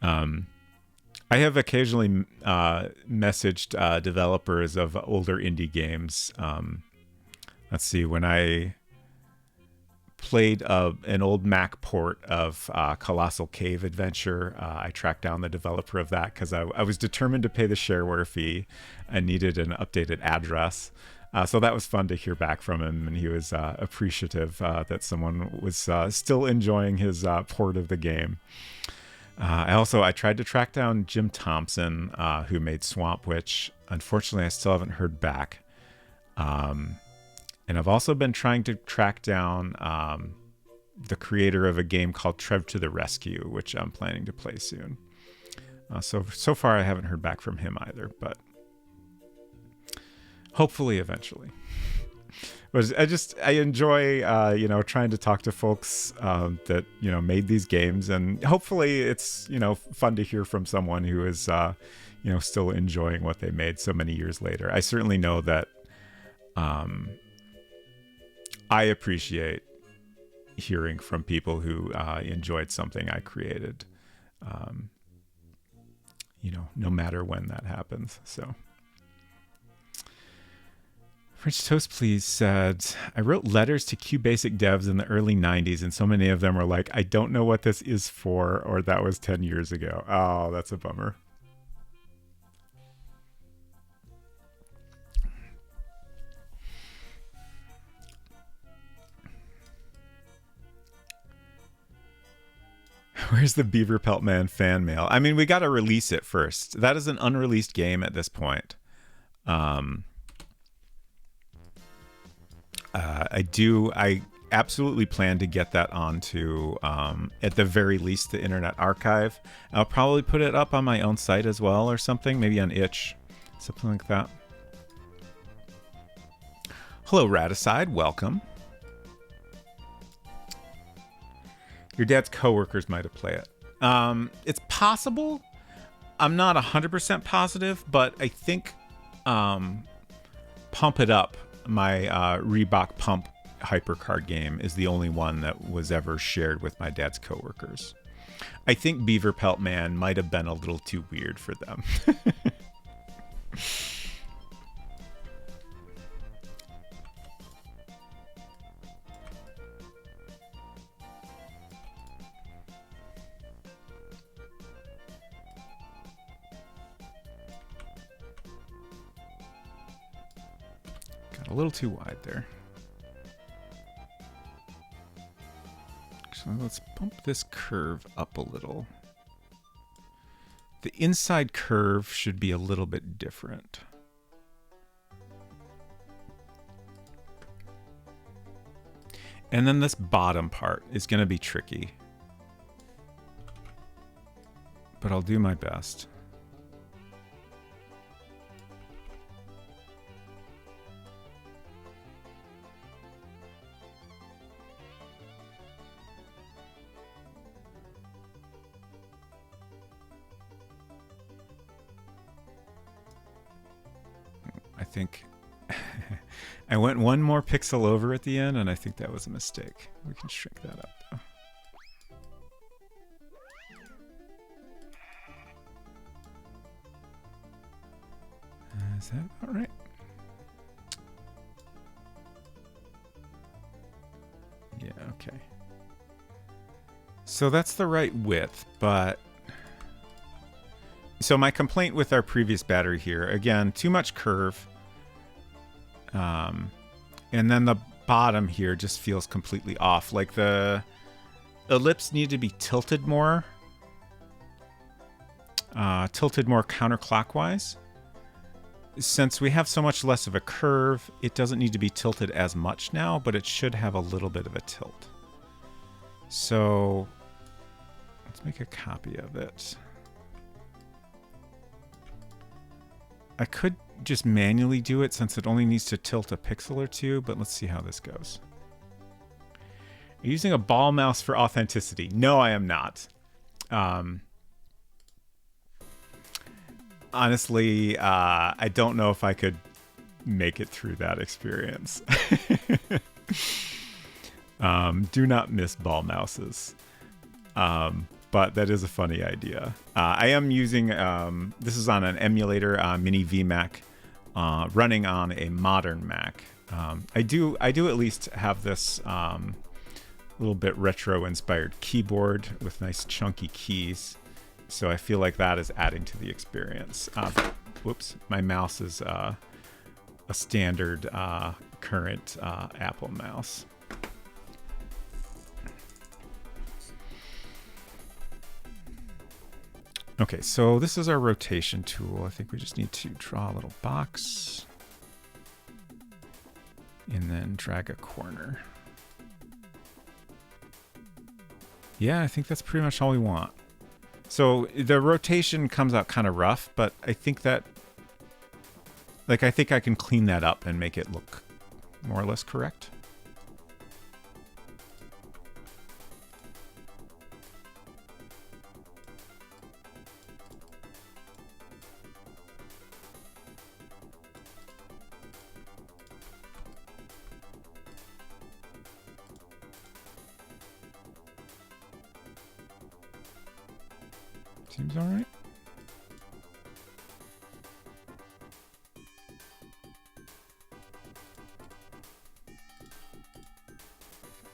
I have occasionally messaged developers of older indie games. Let's see, when I played an old Mac port of Colossal Cave Adventure. I tracked down the developer of that because I was determined to pay the shareware fee and needed an updated address. So that was fun to hear back from him, and he was appreciative that someone was still enjoying his port of the game. I tried to track down Jim Thompson, who made Swamp Witch. Unfortunately, I still haven't heard back. And I've also been trying to track down the creator of a game called Trev to the Rescue, which I'm planning to play soon. So far, I haven't heard back from him either, but hopefully eventually. But I enjoy trying to talk to folks that made these games, and hopefully it's fun to hear from someone who is still enjoying what they made so many years later. I certainly know that I appreciate hearing from people who enjoyed something I created, no matter when that happens. So French Toast Please said, I wrote letters to QBasic devs in the early 90s, and so many of them were like, I don't know what this is for, or that was 10 years ago. Oh, that's a bummer. Where's the Beaver Pelt Man fan mail? I mean, we got to release it first. That is an unreleased game at this point. I absolutely plan to get that onto, at the very least, the Internet Archive. I'll probably put it up on my own site as well or something, maybe on itch, something like that. Hello, Raticide. Welcome. Your dad's coworkers might have played it. It's possible. I'm not 100% positive, but I think Pump It Up, my Reebok Pump hypercard game, is the only one that was ever shared with my dad's coworkers. I think Beaver Pelt Man might have been a little too weird for them. A little too wide there. Actually, let's bump this curve up a little. The inside curve should be a little bit different. And then this bottom part is going to be tricky. But I'll do my best. I think I went one more pixel over at the end, and I think that was a mistake. We can shrink that up, though. Is that about right? Yeah, okay. So that's the right width, but... So my complaint with our previous battery here, again, too much curve. And then the bottom here just feels completely off. Like the ellipse need to be tilted more counterclockwise. Since we have so much less of a curve, it doesn't need to be tilted as much now, but it should have a little bit of a tilt. So let's make a copy of it. I could just manually do it since it only needs to tilt a pixel or two, but let's see how this goes. Are you using a ball mouse for authenticity? No, I am not. Honestly, I don't know if I could make it through that experience. Do not miss ball mouses. But that is a funny idea. I am using, this is on an emulator, Mini VMac, running on a modern Mac. I do at least have this little bit retro-inspired keyboard with nice chunky keys. So I feel like that is adding to the experience. Whoops, my mouse is a standard current Apple mouse. Okay, so this is our rotation tool. I think we just need to draw a little box and then drag a corner. Yeah, I think that's pretty much all we want. So the rotation comes out kind of rough, but I think that, like, I think I can clean that up and make it look more or less correct. Seems all right.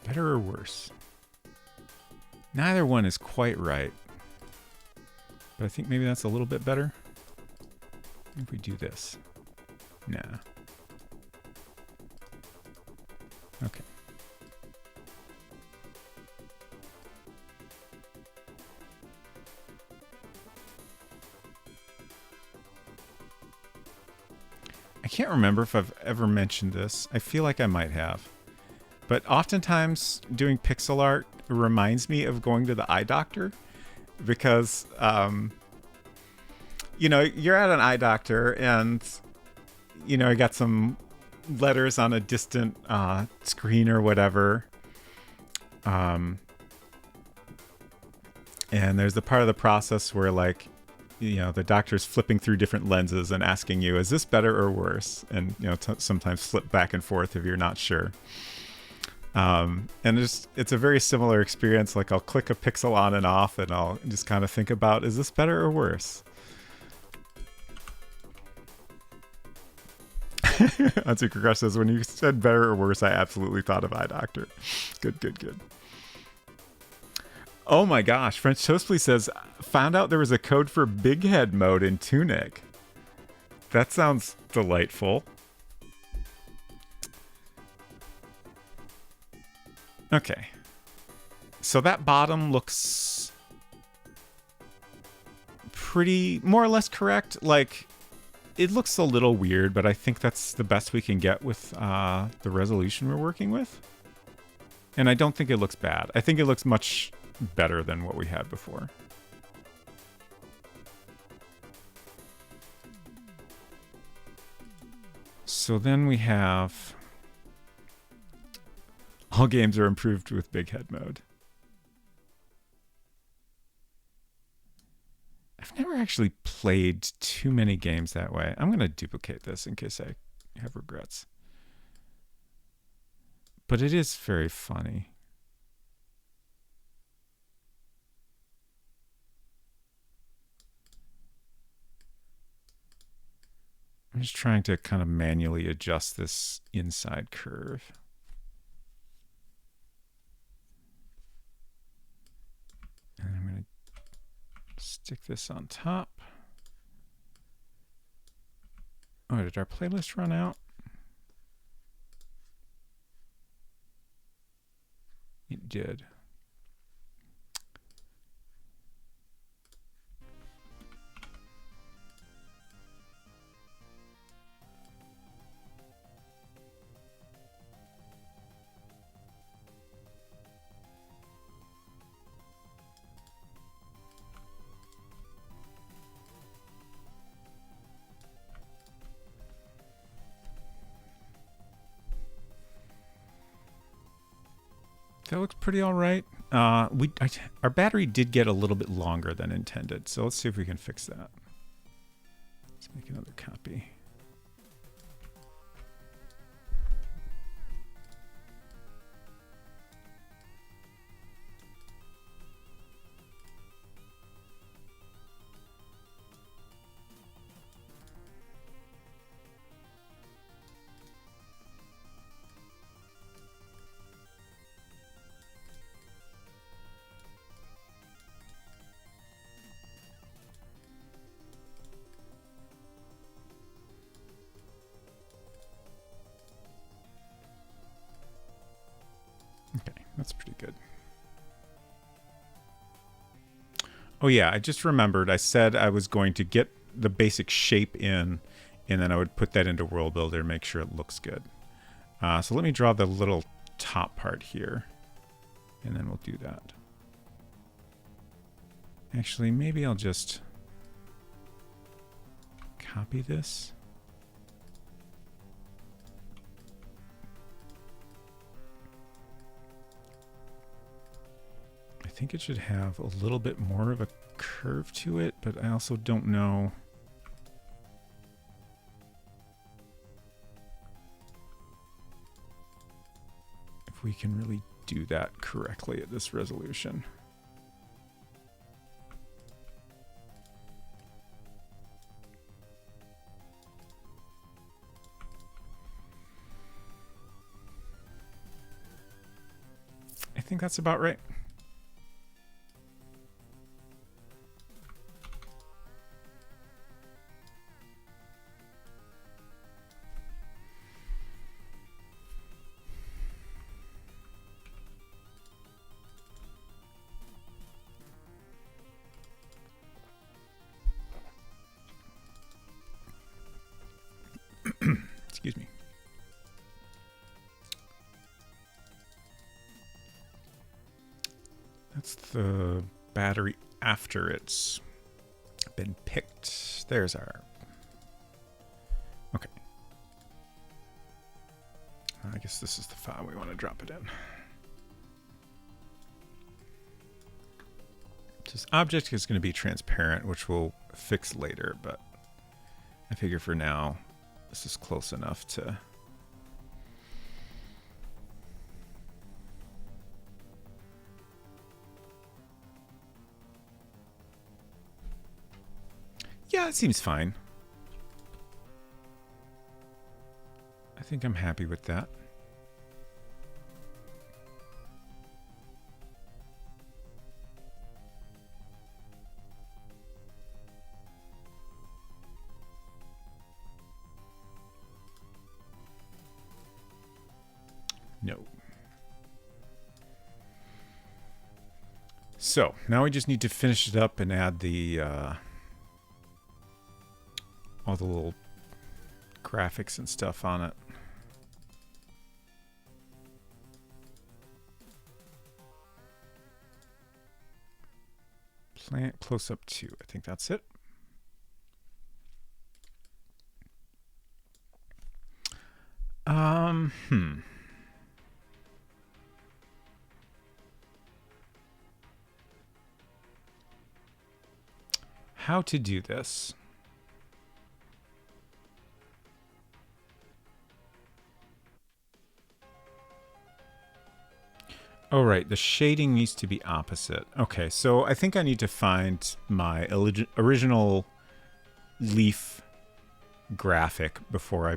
Better or worse? Neither one is quite right. But I think maybe that's a little bit better. If we do this. Nah. Okay. I can't remember if I've ever mentioned this. I feel like I might have. But oftentimes doing pixel art reminds me of going to the eye doctor because, you know, you're at an eye doctor and, you know, I got some letters on a distant screen or whatever. And there's the part of the process where, like, you know, the doctor's flipping through different lenses and asking you, is this better or worse? And, you know, sometimes flip back and forth if you're not sure. And it's a very similar experience. Like, I'll click a pixel on and off and I'll just kind of think about, is this better or worse? Unsugar says, when you said better or worse, I absolutely thought of eye doctor. Good, good, good. Oh my gosh, French Toast Please says, found out there was a code for big head mode in Tunic. That sounds delightful. Okay. So that bottom looks pretty, more or less correct. Like, it looks a little weird, but I think that's the best we can get with the resolution we're working with. And I don't think it looks bad. I think it looks much better than what we had before. So then we have all games are improved with big head mode. I've never actually played too many games that way. I'm going to duplicate this in case I have regrets. But it is very funny. I'm just trying to kind of manually adjust this inside curve. And I'm going to stick this on top. Oh, did our playlist run out? It did. That looks pretty all right. Our battery did get a little bit longer than intended, so let's see if we can fix that. Let's make another copy. good. Oh yeah, I just remembered I said I was going to get the basic shape in, and then I would put that into World Builder and make sure it looks good. So let me draw the little top part here, and then we'll do that. Actually, maybe I'll just copy this. I think it should have a little bit more of a curve to it, but I also don't know. If we can really do that correctly at this resolution. I think that's about right. Excuse me. That's the battery after it's been picked. There's our... Okay. I guess this is the file we want to drop it in. This object is going to be transparent, which we'll fix later, but I figure for now this is close enough to... Yeah, it seems fine. I think I'm happy with that. No. So now we just need to finish it up and add the all the little graphics and stuff on it. Plant close up 2. I think that's it. How to do this? Oh, right. The shading needs to be opposite. Okay, so I think I need to find my original leaf graphic before I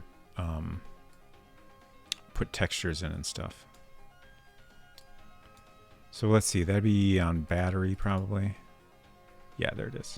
put textures in and stuff. So let's see. That'd be on battery, probably. Yeah, there it is.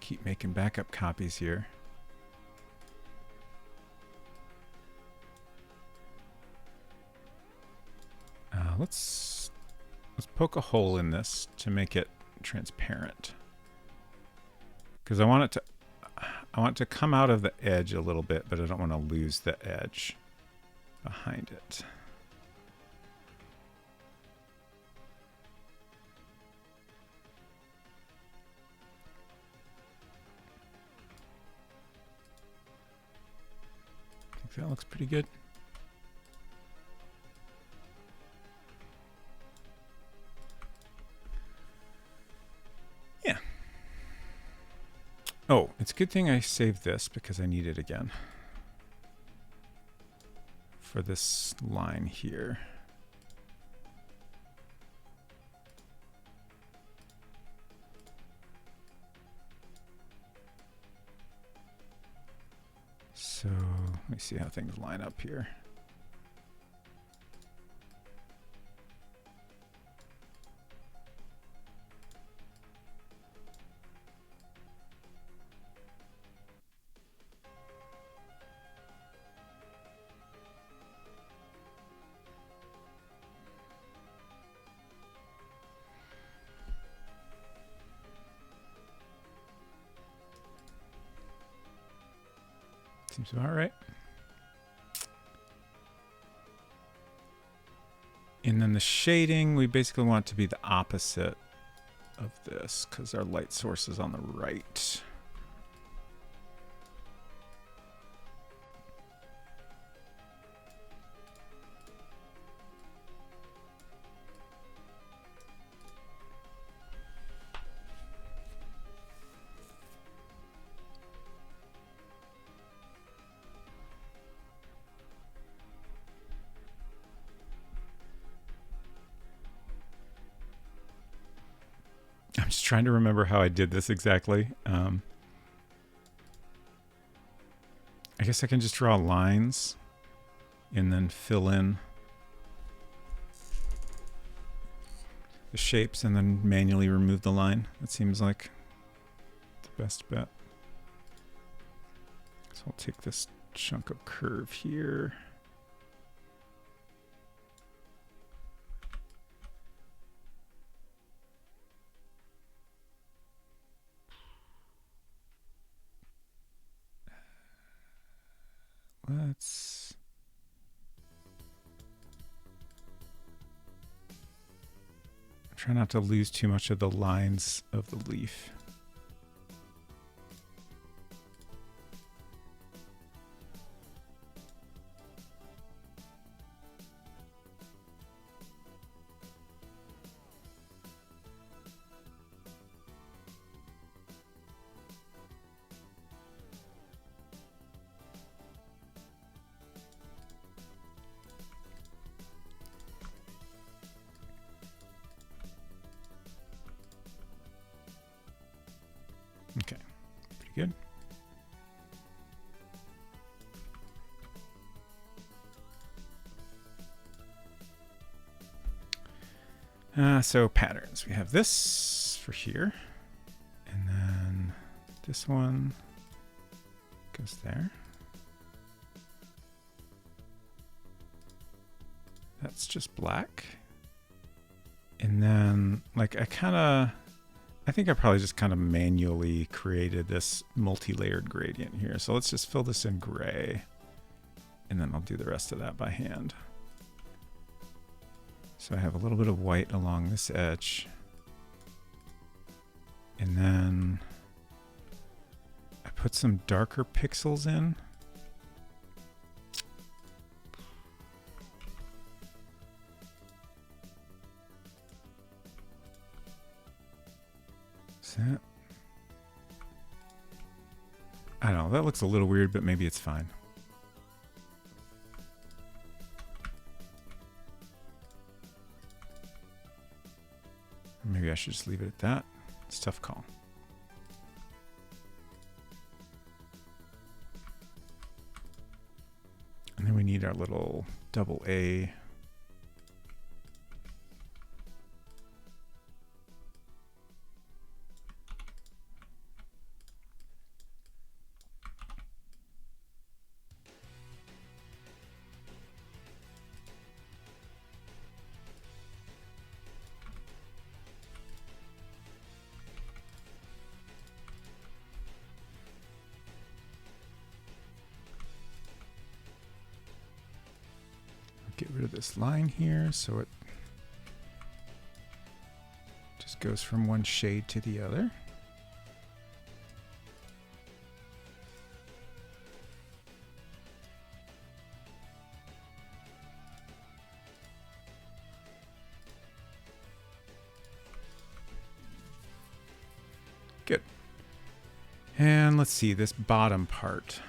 Keep making backup copies here. Let's poke a hole in this to make it transparent, because I want it to come out of the edge a little bit, but I don't want to lose the edge behind it. That looks pretty good. Yeah. Oh, it's a good thing I saved this because I need it again for this line here. So let me see how things line up here. Seems about right. And then the shading, we basically want it to be the opposite of this because our light source is on the right. I'm just trying to remember how I did this exactly. I guess I can just draw lines and then fill in the shapes and then manually remove the line. That seems like the best bet. So I'll take this chunk of curve here. Let's try not to lose too much of the lines of the leaf. Okay, pretty good. So patterns, we have this for here, and then this one goes there. That's just black. And then, like, I think I probably just kind of manually created this multi-layered gradient here. So let's just fill this in gray, and then I'll do the rest of that by hand. So I have a little bit of white along this edge. And then I put some darker pixels in. That, I don't know, that looks a little weird, but maybe it's fine. Maybe I should just leave it at that. It's a tough call. And then we need our little double A. Get rid of this line here so it just goes from one shade to the other. Good. And let's see this bottom part.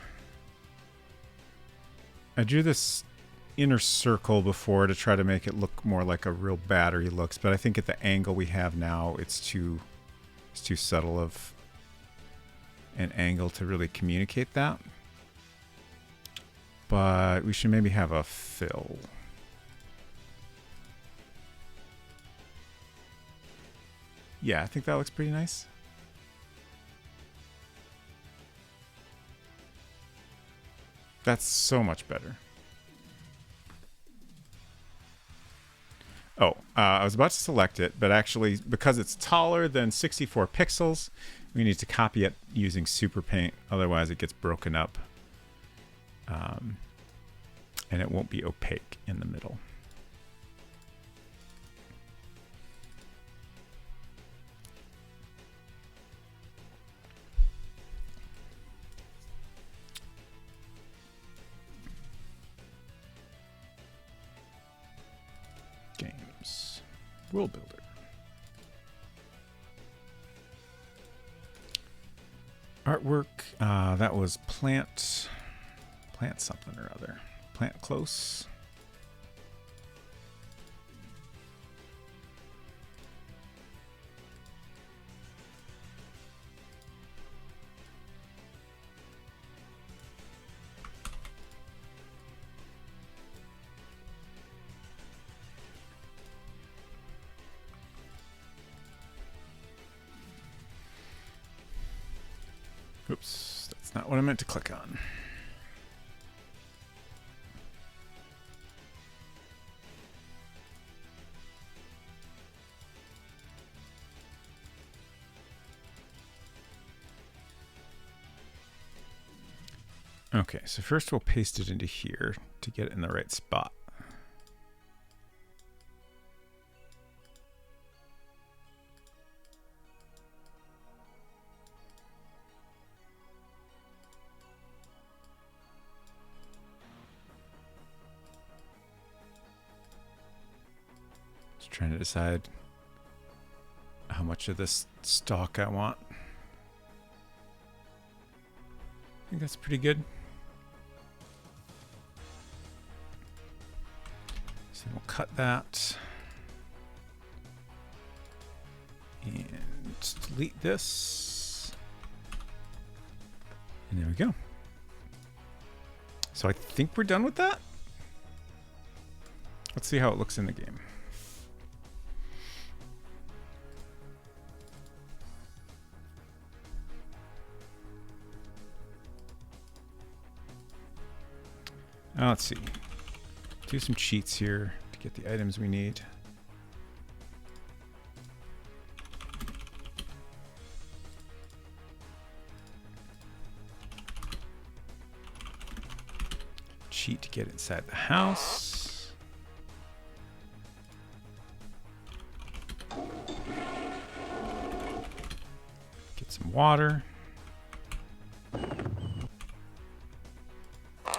I drew this inner circle before to try to make it look more like a real battery looks, but I think at the angle we have now, it's too subtle of an angle to really communicate that. but we should maybe have a fill. Yeah, I think that looks pretty nice. That's so much better. Oh, I was about to select it, but actually, because it's taller than 64 pixels, we need to copy it using Super Paint. Otherwise, it gets broken up. And it won't be opaque in the middle. Games. World Builder. Artwork. That was plant something or other. Plant close. Oops, that's not what I meant to click on. Okay, so first we'll paste it into here to get it in the right spot. Just trying to decide how much of this stalk I want. I think that's pretty good. So we'll cut that. And delete this. And there we go. So I think we're done with that. Let's see how it looks in the game. Let's see. Do some cheats here to get the items we need. Cheat to get inside the house. Get some water.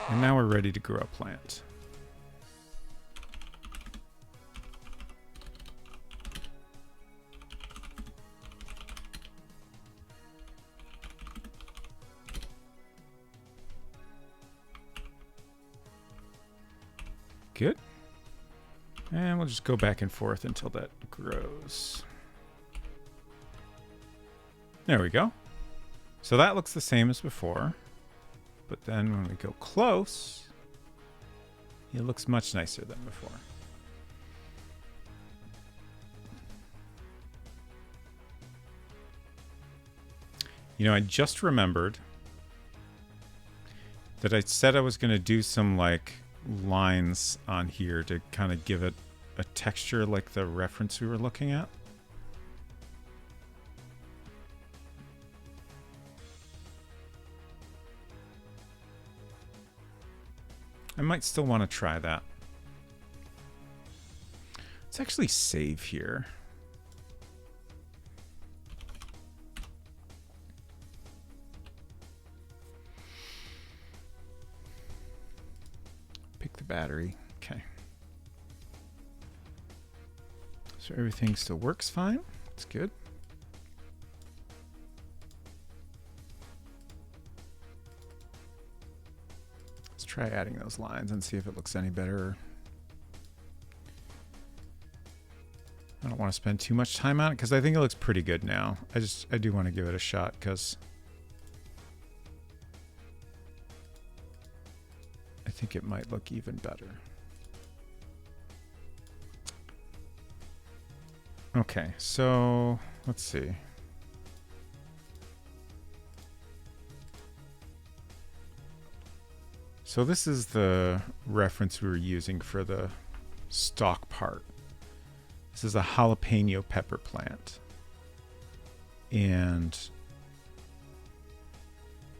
And now we're ready to grow a plant. Good. And we'll just go back and forth until that grows. There we go. So that looks the same as before. But then when we go close, it looks much nicer than before. You know, I just remembered that I said I was going to do some like lines on here to kind of give it a texture like the reference we were looking at. I might still want to try that. Let's actually save here. Pick the battery. Okay. So everything still works fine. That's good. Try adding those lines and see if it looks any better. I don't want to spend too much time on it because I think it looks pretty good now. I do want to give it a shot because I think it might look even better. Okay, so let's see. So this is the reference we were using for the stalk part. This is a jalapeno pepper plant. And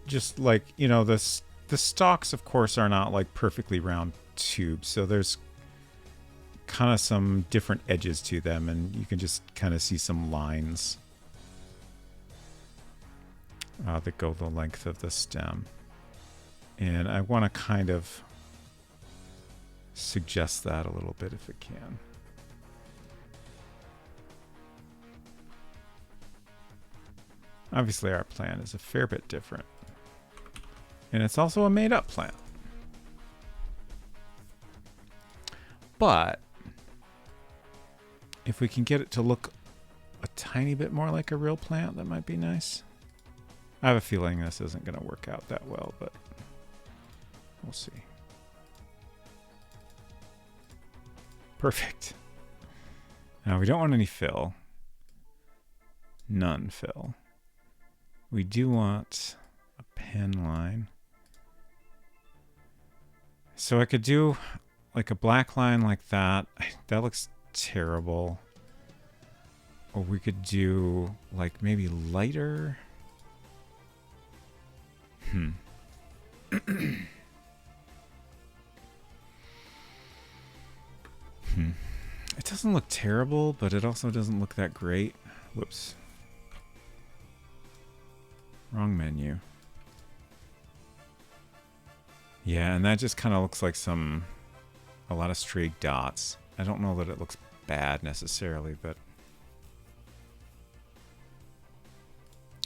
just like, you know, the stalks, of course, are not like perfectly round tubes. So there's kind of some different edges to them, and you can just kind of see some lines that go the length of the stem. And I want to kind of suggest that a little bit if it can. Obviously, our plan is a fair bit different. And it's also a made-up plant. But if we can get it to look a tiny bit more like a real plant, that might be nice. I have a feeling this isn't going to work out that well, but we'll see. Perfect. Now, we don't want any fill. None fill. We do want a pen line. So I could do like a black line like that. That looks terrible. Or we could do like maybe lighter. It doesn't look terrible, but it also doesn't look that great. Whoops. Wrong menu. Yeah, and that just kind of looks like a lot of stray dots. I don't know that it looks bad necessarily, but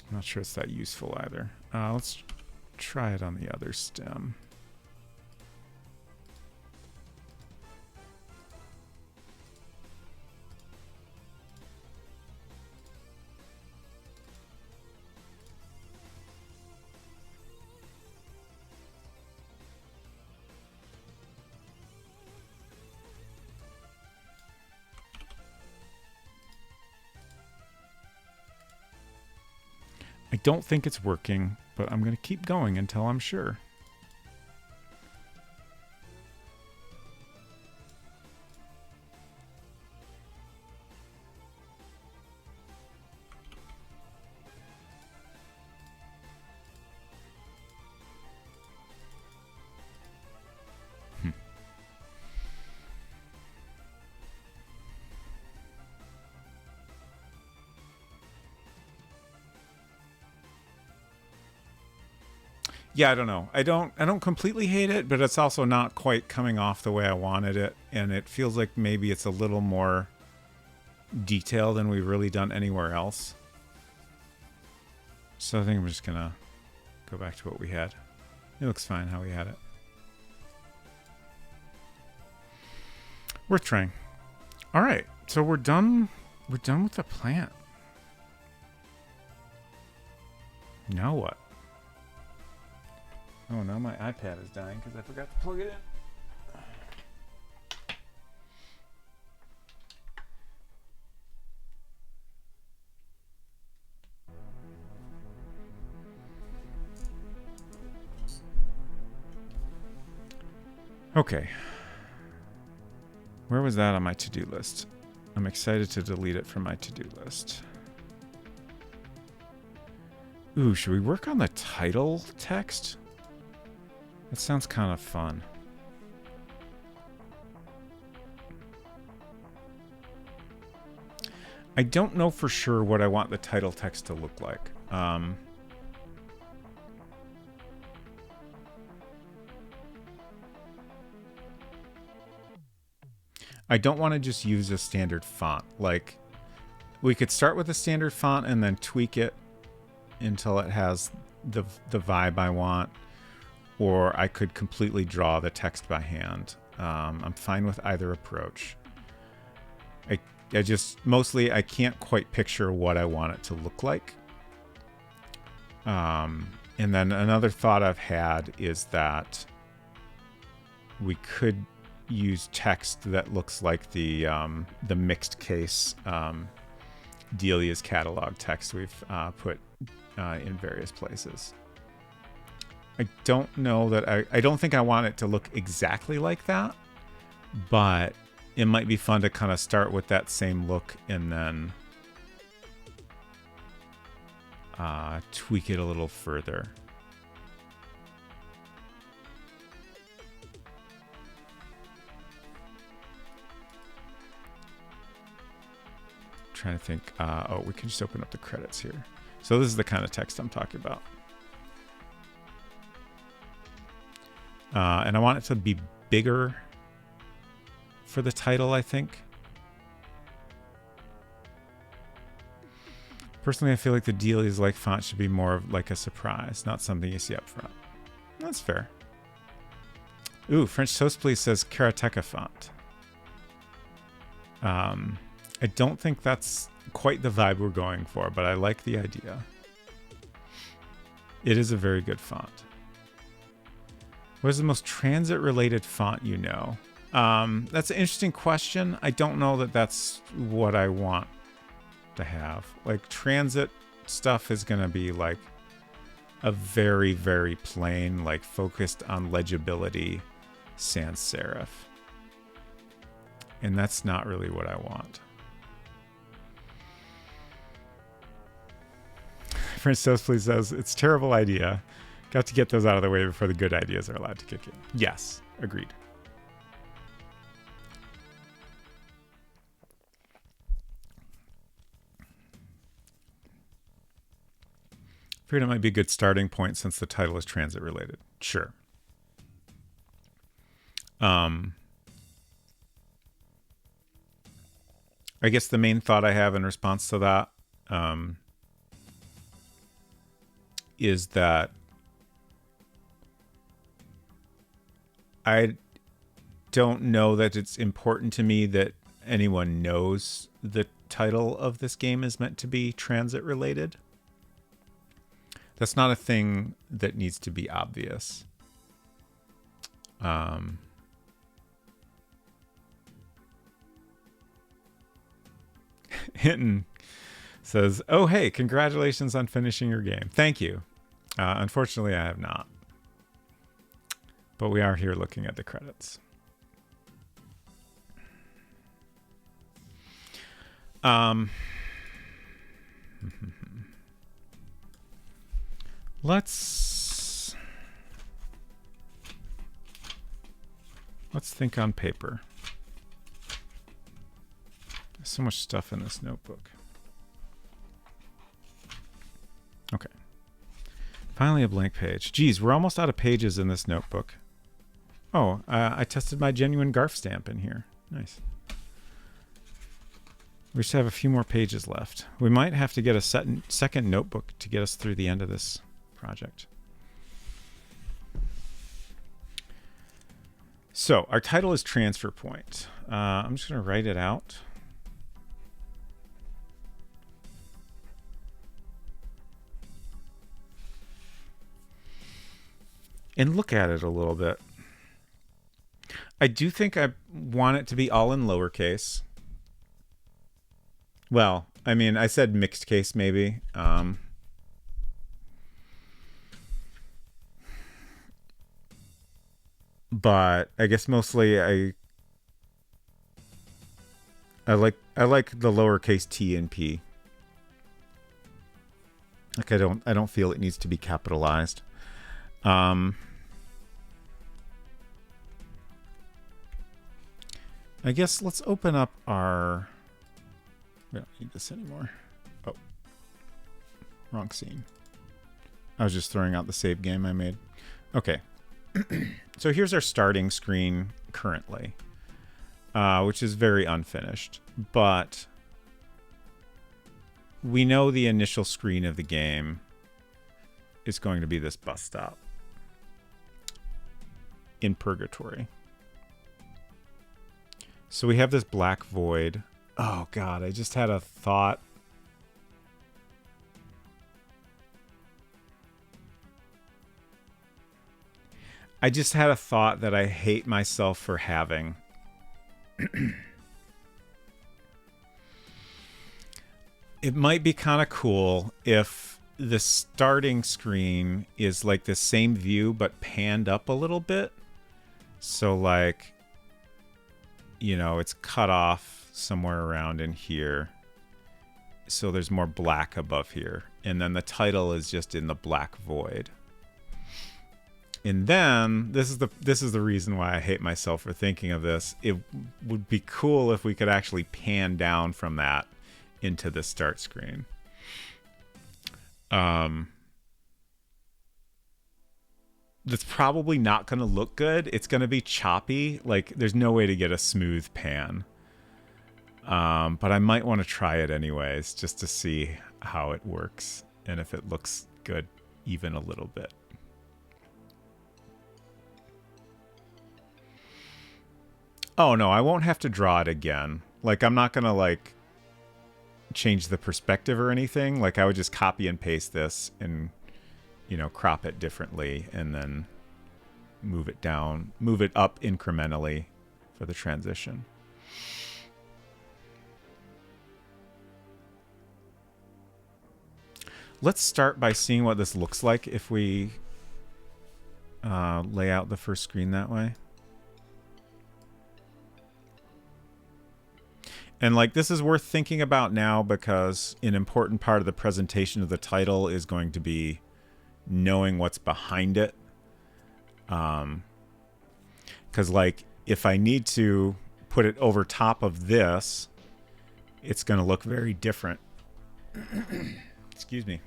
I'm not sure it's that useful either. Let's try it on the other stem. I don't think it's working, but I'm going to keep going until I'm sure. Yeah, I don't know. I don't completely hate it, but it's also not quite coming off the way I wanted it, and it feels like maybe it's a little more detailed than we've really done anywhere else. So I think I'm just gonna go back to what we had. It looks fine how we had it. Worth trying. All right, so we're done. We're done with the plant. Now what? Oh, now my iPad is dying because I forgot to plug it in. Okay. Where was that on my to-do list? I'm excited to delete it from my to-do list. Ooh, should we work on the title text? That sounds kind of fun. I don't know for sure what I want the title text to look like. I don't want to just use a standard font. Like, we could start with a standard font and then tweak it until it has the vibe I want. Or I could completely draw the text by hand. I'm fine with either approach. I just, mostly, I can't quite picture what I want it to look like. And then another thought I've had is that we could use text that looks like the mixed case Delia's catalog text we've put in various places. I don't know that I don't think I want it to look exactly like that, but it might be fun to kind of start with that same look and then tweak it a little further. Trying to think. Oh, we can just open up the credits here. So this is the kind of text I'm talking about. And I want it to be bigger for the title, I think. Personally, I feel like the Delia's like font should be more of like a surprise, not something you see up front. That's fair. Ooh, French Toast Please says Karateka font. I don't think that's quite the vibe we're going for, but I like the idea. It is a very good font. What is the most transit-related font you know? That's an interesting question. I don't know that that's what I want to have. Like, transit stuff is going to be like a very, very plain, like focused on legibility sans serif. And that's not really what I want. French Toast Please says, it's a terrible idea. Got to get those out of the way before the good ideas are allowed to kick in. Yes, agreed. Figured it might be a good starting point since the title is transit related. Sure. I guess the main thought I have in response to that is that I don't know that it's important to me that anyone knows the title of this game is meant to be transit related. That's not a thing that needs to be obvious. Hinton says, oh, hey, congratulations on finishing your game. Thank you. Unfortunately, I have not. But we are here looking at the credits. Let's think on paper. There's so much stuff in this notebook. Okay. Finally a blank page. Geez, we're almost out of pages in this notebook. Oh, I tested my genuine Garf stamp in here. Nice. We just have a few more pages left. We might have to get a second notebook to get us through the end of this project. So our title is Transfer Point. I'm just going to write it out. And look at it a little bit. I do think I want it to be all in lowercase. Well, I mean, I said mixed case maybe. But I guess mostly I like the lowercase t and p. Like I don't feel it needs to be capitalized. I guess let's open up our... We don't need this anymore. Oh. Wrong scene. I was just throwing out the save game I made. Okay. So here's our starting screen currently, which is very unfinished. But we know the initial screen of the game is going to be this bus stop in Purgatory. So we have this black void. Oh God, I just had a thought. I just had a thought that I hate myself for having. It might be kind of cool if the starting screen is like the same view but panned up a little bit. So like, you know, it's cut off somewhere around in here. So there's more black above here. And then the title is just in the black void. And then this is the reason why I hate myself for thinking of this. It would be cool if we could actually pan down from that into the start screen. That's probably not going to look good. It's going to be choppy. Like there's no way to get a smooth pan. But I might want to try it anyways, just to see how it works and if it looks good even a little bit. Oh no, I won't have to draw it again. Like I'm not gonna like change the perspective or anything. Like I would just copy and paste this and, you know, crop it differently and then move it down, move it up incrementally for the transition. Let's start by seeing what this looks like if we lay out the first screen that way. And like this is worth thinking about now because an important part of the presentation of the title is going to be knowing what's behind it. Because like if I need to put it over top of this, it's going to look very different. Excuse me.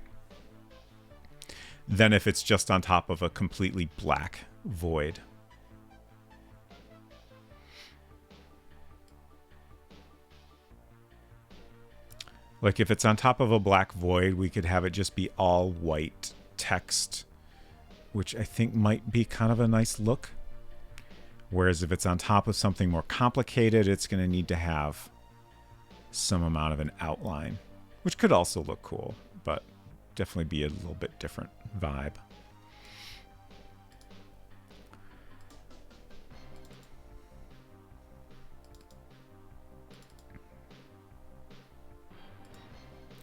Than if it's just on top of a completely black void. Like if it's on top of a black void, we could have it just be all white text, which I think might be kind of a nice look. Whereas if it's on top of something more complicated, it's going to need to have some amount of an outline, which could also look cool, but definitely be a little bit different vibe.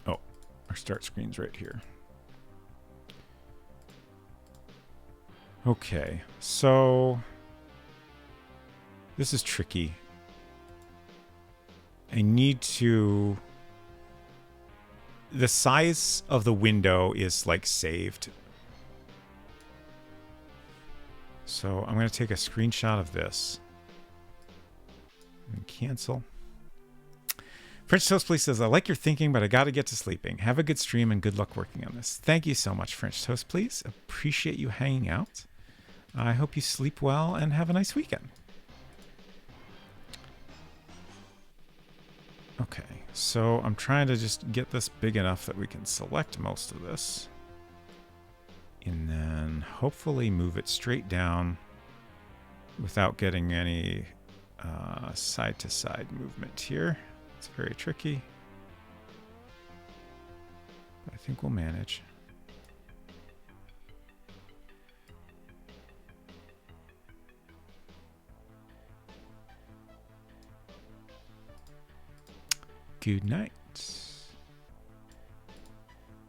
Oh, our start screen's right here. Okay, so this is tricky. I need to... The size of the window is like saved. So I'm going to take a screenshot of this. And cancel. French Toast Please says, I like your thinking, but I got to get to sleeping. Have a good stream and good luck working on this. Thank you so much, French Toast Please. Appreciate you hanging out. I hope you sleep well and have a nice weekend. Okay, so I'm trying to just get this big enough that we can select most of this. And then hopefully move it straight down without getting any side-to-side movement here. It's very tricky. But I think we'll manage. Good night.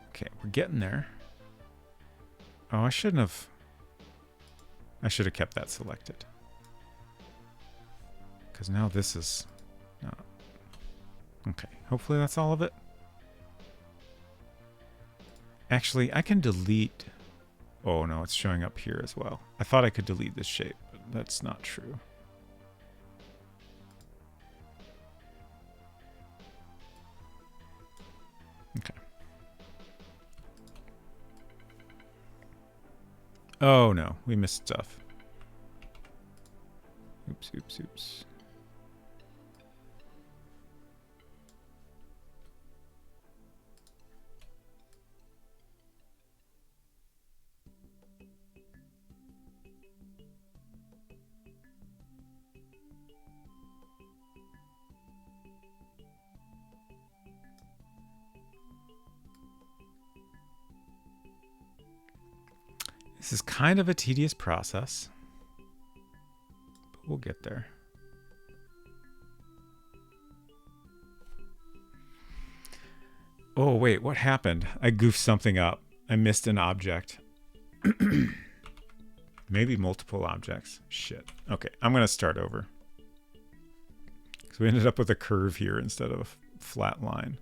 Okay, we're getting there. Oh, I should have kept that selected. Because now this is not. Okay, hopefully that's all of it. Actually, I can delete. Oh no, it's showing up here as well. I thought I could delete this shape, but that's not true. Okay. Oh no, we missed stuff. Oops, oops, oops. This is kind of a tedious process. We'll get there. Oh, wait, what happened? I goofed something up. I missed an object. Maybe multiple objects. Shit. Okay, I'm going to start over. Because we ended up with a curve here instead of a flat line.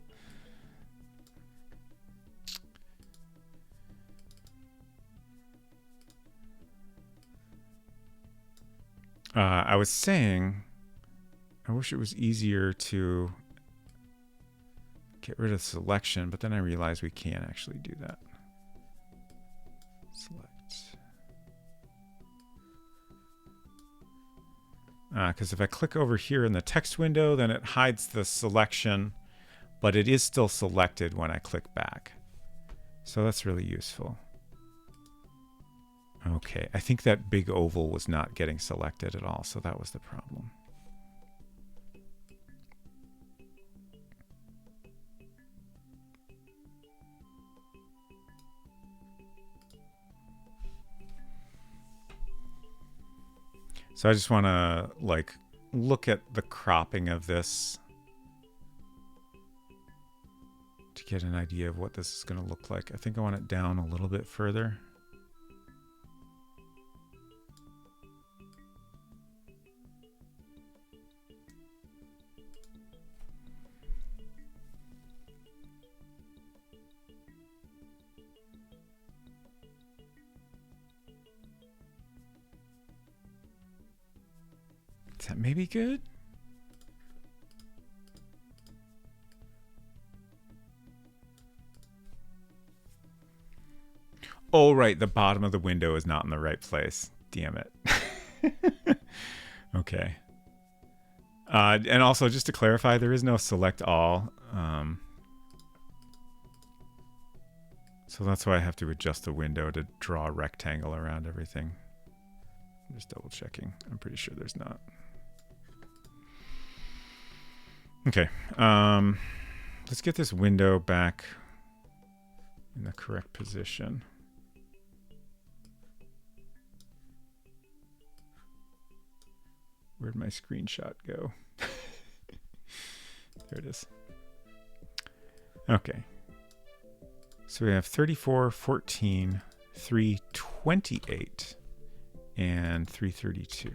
I was saying, I wish it was easier to get rid of selection, but then I realized we can't actually do that. Select. Because if I click over here in the text window, then it hides the selection, but it is still selected when I click back. So that's really useful. Okay, I think that big oval was not getting selected at all, so that was the problem. So I just want to like look at the cropping of this to get an idea of what this is going to look like. I think I want it down a little bit further. Is that maybe good? Oh, right. The bottom of the window is not in the right place. Damn it. Okay. And also, just to clarify, there is no select all. So that's why I have to adjust the window to draw a rectangle around everything. I'm just double checking. I'm pretty sure there's not. Okay, let's get this window back in the correct position. Where'd my screenshot go? There it is. Okay. So we have 34, 14, 328, and 332.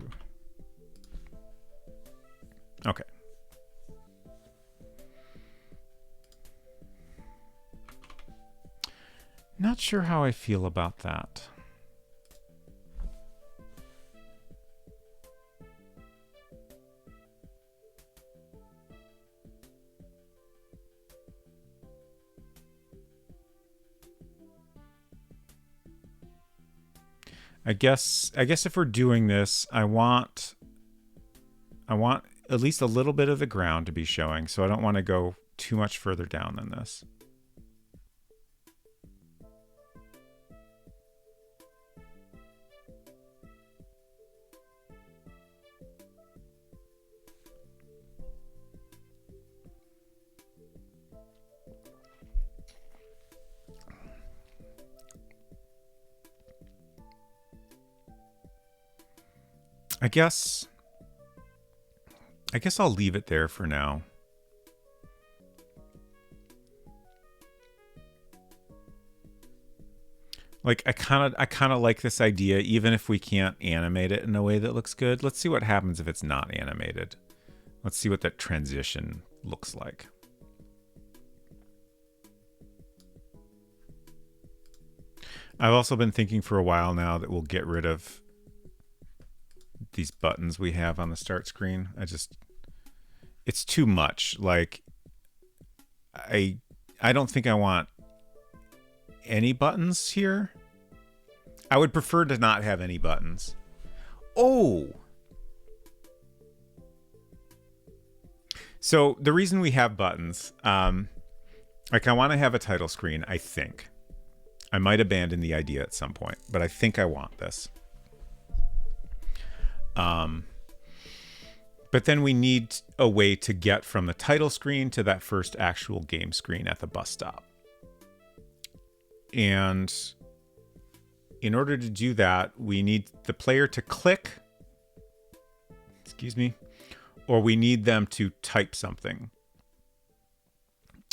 Okay. Not sure how I feel about that. I guess if we're doing this, I want at least a little bit of the ground to be showing, so I don't want to go too much further down than this. I guess I'll leave it there for now. Like I kind of like this idea, even if we can't animate it in a way that looks good. Let's see what happens if it's not animated. Let's see what that transition looks like. I've also been thinking for a while now that we'll get rid of these buttons we have on the start screen. It's too much. Like I don't think I want any buttons here. I would prefer to not have any buttons. Oh. So the reason we have buttons, like I want to have a title screen, I think. I might abandon the idea at some point, but I think I want this. But then we need a way to get from the title screen to that first actual game screen at the bus stop. And in order to do that, we need the player to click excuse me, or we need them to type something.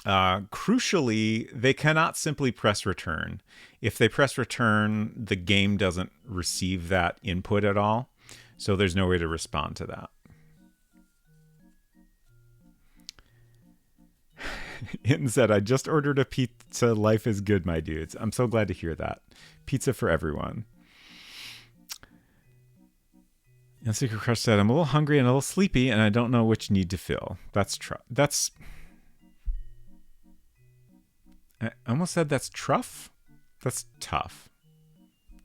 Crucially, they cannot simply press return. If they press return, the game doesn't receive that input at all, so there's no way to respond to that. Hinton said, I just ordered a pizza. Life is good, my dudes. I'm so glad to hear that. Pizza for everyone. And Secret Crush said, I'm a little hungry and a little sleepy, and I don't know which need to fill. I almost said that's truff. That's tough.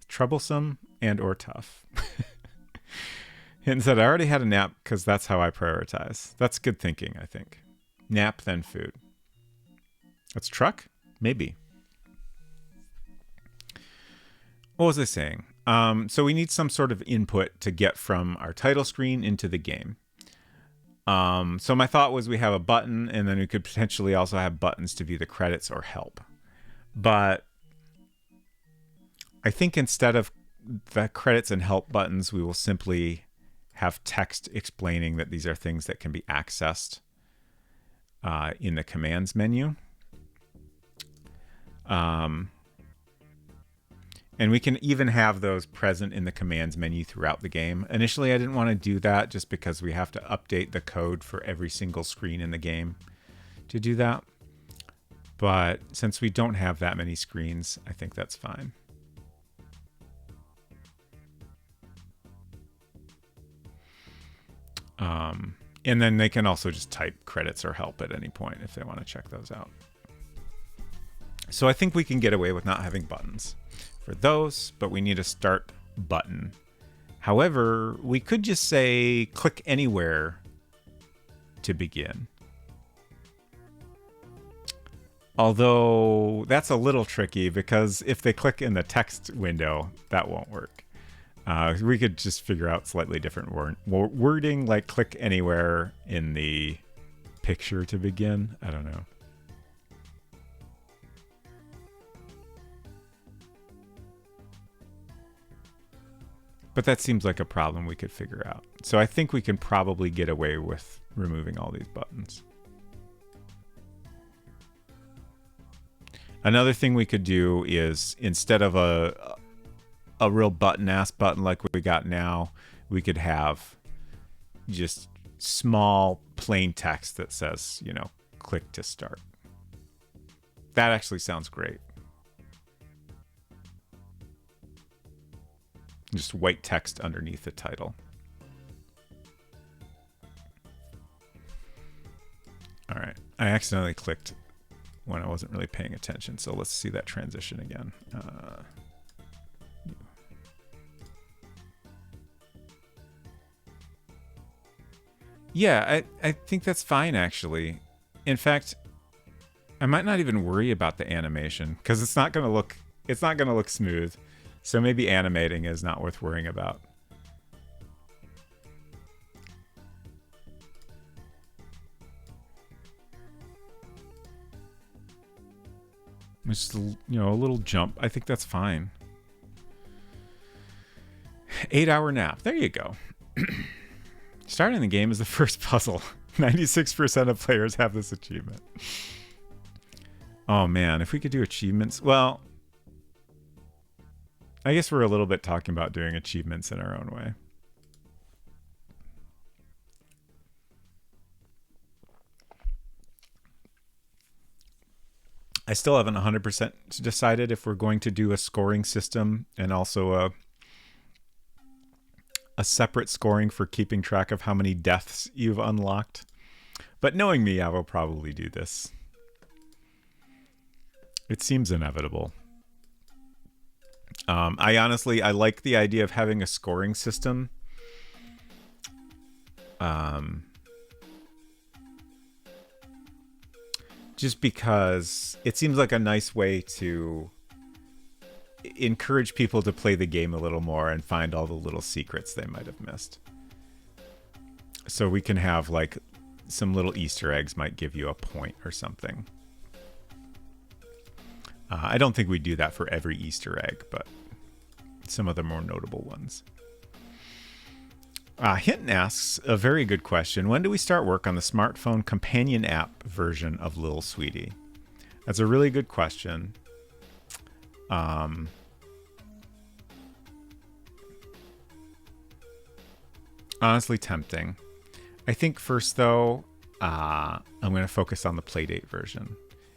Troublesome and or tough. Hinton said, I already had a nap because that's how I prioritize. That's good thinking, I think. Nap, then food. That's truck? Maybe. What was I saying? So we need some sort of input to get from our title screen into the game. So my thought was we have a button, and then we could potentially also have buttons to view the credits or help. But I think instead of the credits and help buttons, we will simply have text explaining that these are things that can be accessed in the commands menu. And we can even have those present in the commands menu throughout the game. Initially, I didn't want to do that just because we have to update the code for every single screen in the game to do that. But since we don't have that many screens, I think that's fine. And then they can also just type credits or help at any point if they want to check those out. So I think we can get away with not having buttons for those, but we need a start button. However, we could just say click anywhere to begin. Although that's a little tricky because if they click in the text window, that won't work. We could just figure out slightly different wording, like click anywhere in the picture to begin. I don't know. But that seems like a problem we could figure out. So I think we can probably get away with removing all these buttons. Another thing we could do is instead of a real button-ass button like we got now, we could have just small plain text that says, you know, click to start. That actually sounds great. Just white text underneath the title. All right. I accidentally clicked when I wasn't really paying attention. So let's see that transition again. Yeah, I think that's fine, actually. In fact, I might not even worry about the animation because it's not going to look smooth. So maybe animating is not worth worrying about. Just, you know, a little jump. I think that's fine. 8-hour nap. There you go. Starting the game is the first puzzle. 96% of players have this achievement. Oh man, if we could do achievements. Well, I guess we're a little bit talking about doing achievements in our own way. I still haven't 100% decided if we're going to do a scoring system and also a separate scoring for keeping track of how many deaths you've unlocked. But knowing me, I will probably do this. It seems inevitable. I like the idea of having a scoring system. Just because it seems like a nice way to encourage people to play the game a little more and find all the little secrets they might have missed. So we can have like some little Easter eggs might give you a point or something. I don't think we do that for every Easter egg, but some of the more notable ones. Hinton asks a very good question. When do we start work on the smartphone companion app version of Lil Sweetie? That's a really good question. Honestly tempting. I think first, though, I'm going to focus on the Playdate version.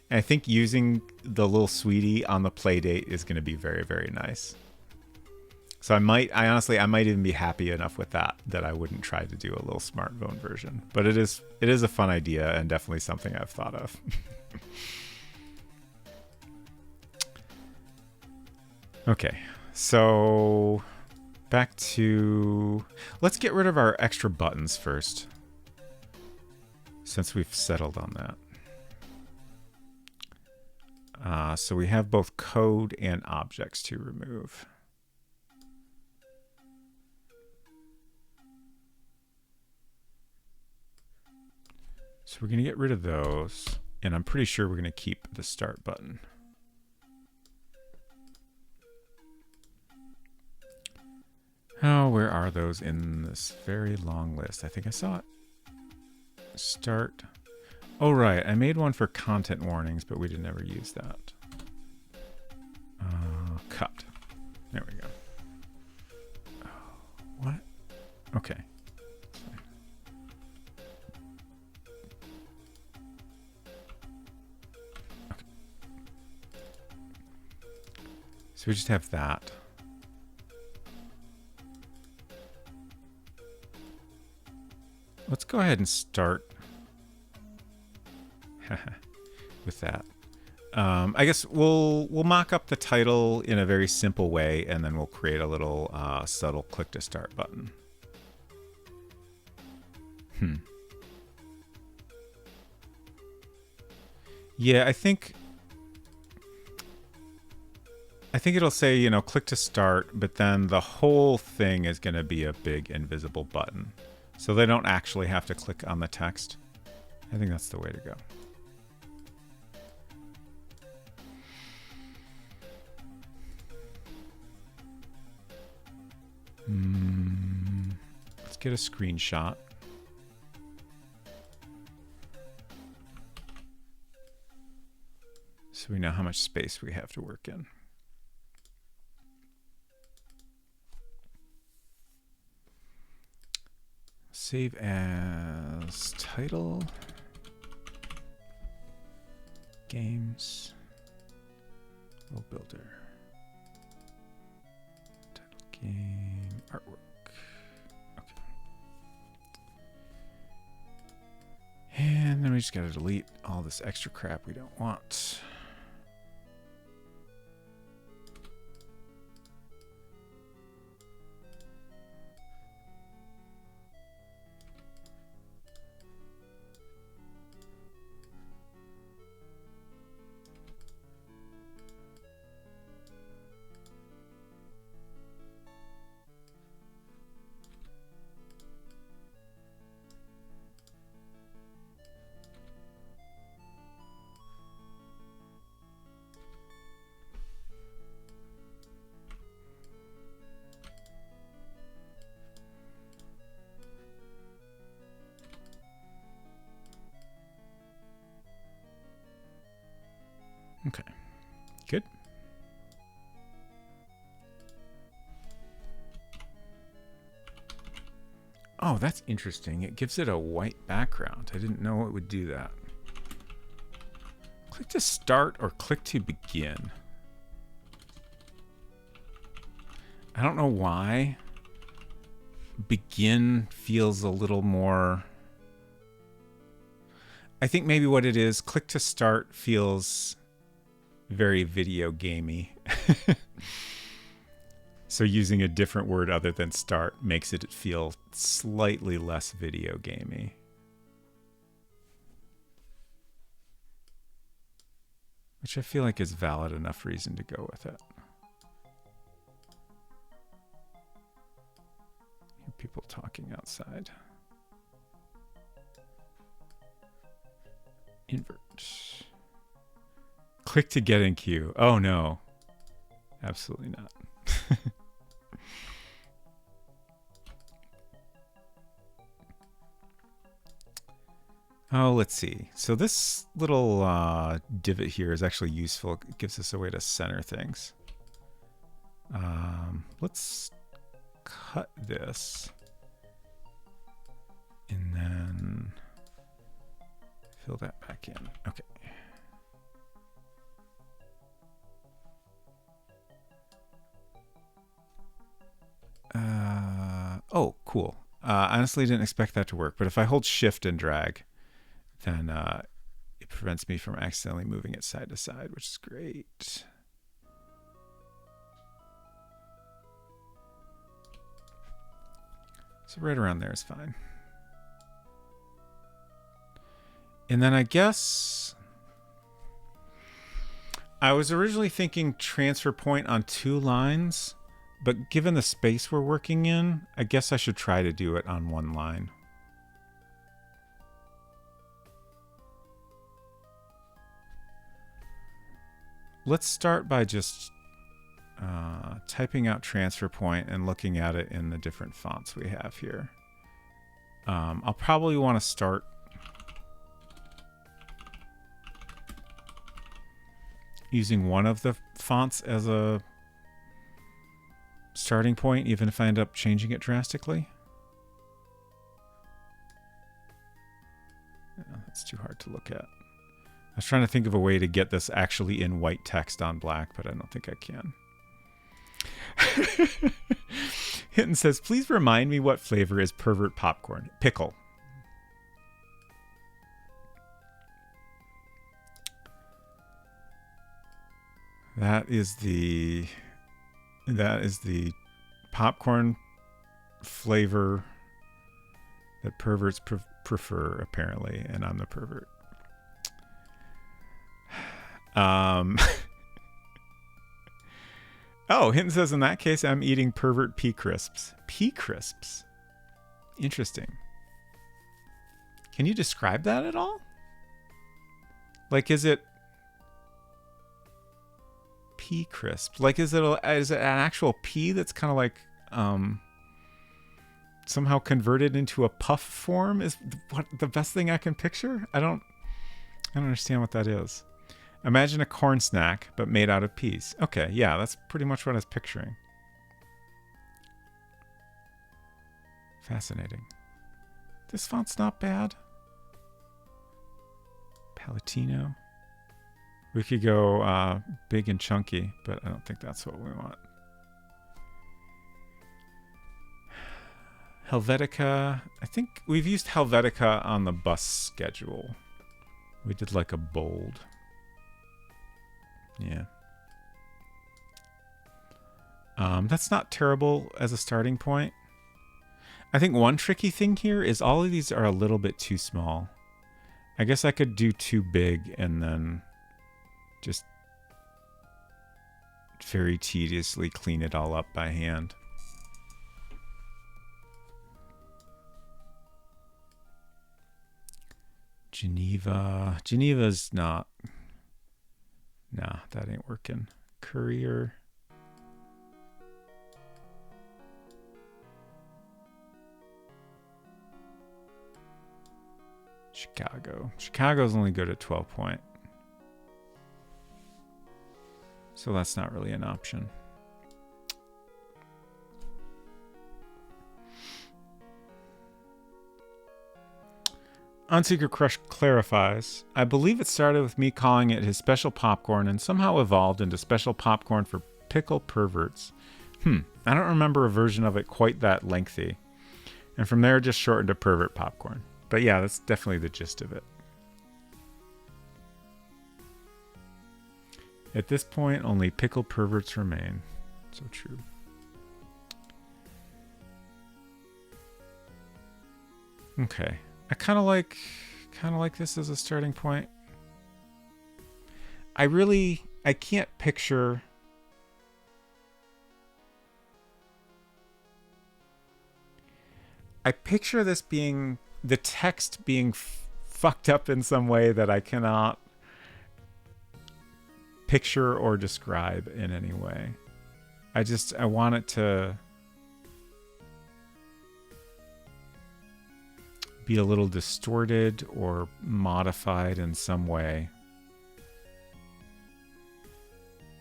And I think using the Lil Sweetie on the Playdate is going to be very, very nice. So I might even be happy enough with that I wouldn't try to do a little smartphone version. But it is a fun idea and definitely something I've thought of. Okay, so back to... Let's get rid of our extra buttons first, since we've settled on that. So we have both code and objects to remove. So we're going to get rid of those, and I'm pretty sure we're going to keep the start button. Oh, where are those in this very long list? I think I saw it. Start. Oh, right. I made one for content warnings, but we didn't ever use that. Cut. There we go. Oh, what? Okay. So we just have that. Let's go ahead and start with that. I guess we'll mock up the title in a very simple way, and then we'll create a little subtle click to start button. Yeah, I think it'll say, you know, click to start, but then the whole thing is going to be a big invisible button. So they don't actually have to click on the text. I think that's the way to go. Let's get a screenshot. So we know how much space we have to work in. Save as title, games, Little Builder, title, game, artwork. Okay. And then we just got to delete all this extra crap we don't want. Okay, good. Oh, that's interesting. It gives it a white background. I didn't know it would do that. Click to start or click to begin. I don't know why. Begin feels a little more... I think maybe what it is, click to start feels very video gamey. So using a different word other than start makes it feel slightly less video gamey. Which I feel like is valid enough reason to go with it. Hear people talking outside. Invert. Click to get in queue. Oh no. Absolutely not. Oh, let's see. So this little divot here is actually useful. It gives us a way to center things. Let's cut this and then fill that back in. Okay. Oh, cool. I honestly didn't expect that to work, but if I hold shift and drag, then it prevents me from accidentally moving it side to side, which is great. So right around there is fine. And then I guess I was originally thinking transfer point on 2 lines, but given the space we're working in, I guess I should try to do it on 1 line. Let's start by just typing out transfer point and looking at it in the different fonts we have here. I'll probably want to start using one of the fonts as a starting point, even if I end up changing it drastically. That's too hard to look at. I was trying to think of a way to get this actually in white text on black, but I don't think I can. Hinton says, please remind me what flavor is pervert popcorn. Pickle. That is the popcorn flavor that perverts prefer, apparently, and I'm the pervert. Oh, Hinton says, in that case, I'm eating pervert pea crisps. Pea crisps? Interesting. Can you describe that at all? Like, is it pea crisp? Like, is it an actual pea that's kind of like somehow converted into a puff form? Is what the best thing I can picture? I don't understand what that is. Imagine a corn snack, but made out of peas. Okay, yeah, that's pretty much what I was picturing. Fascinating. This font's not bad. Palatino. We could go big and chunky, but I don't think that's what we want. Helvetica. I think we've used Helvetica on the bus schedule. We did like a bold. Yeah. That's not terrible as a starting point. I think one tricky thing here is all of these are a little bit too small. I guess I could do too big and then just very tediously clean it all up by hand. Geneva. Geneva's not. Nah, that ain't working. Courier. Chicago. Chicago's only good at 12 point. So that's not really an option. Unseeker Crush clarifies, I believe it started with me calling it his special popcorn and somehow evolved into special popcorn for pickle perverts. I don't remember a version of it quite that lengthy. And from there, just shortened to pervert popcorn. But yeah, that's definitely the gist of it. At this point, only pickle perverts remain. So true. Okay. I kind of like this as a starting point. I can't picture this being the text being fucked up in some way that I cannot picture or describe in any way. I want it to be a little distorted or modified in some way,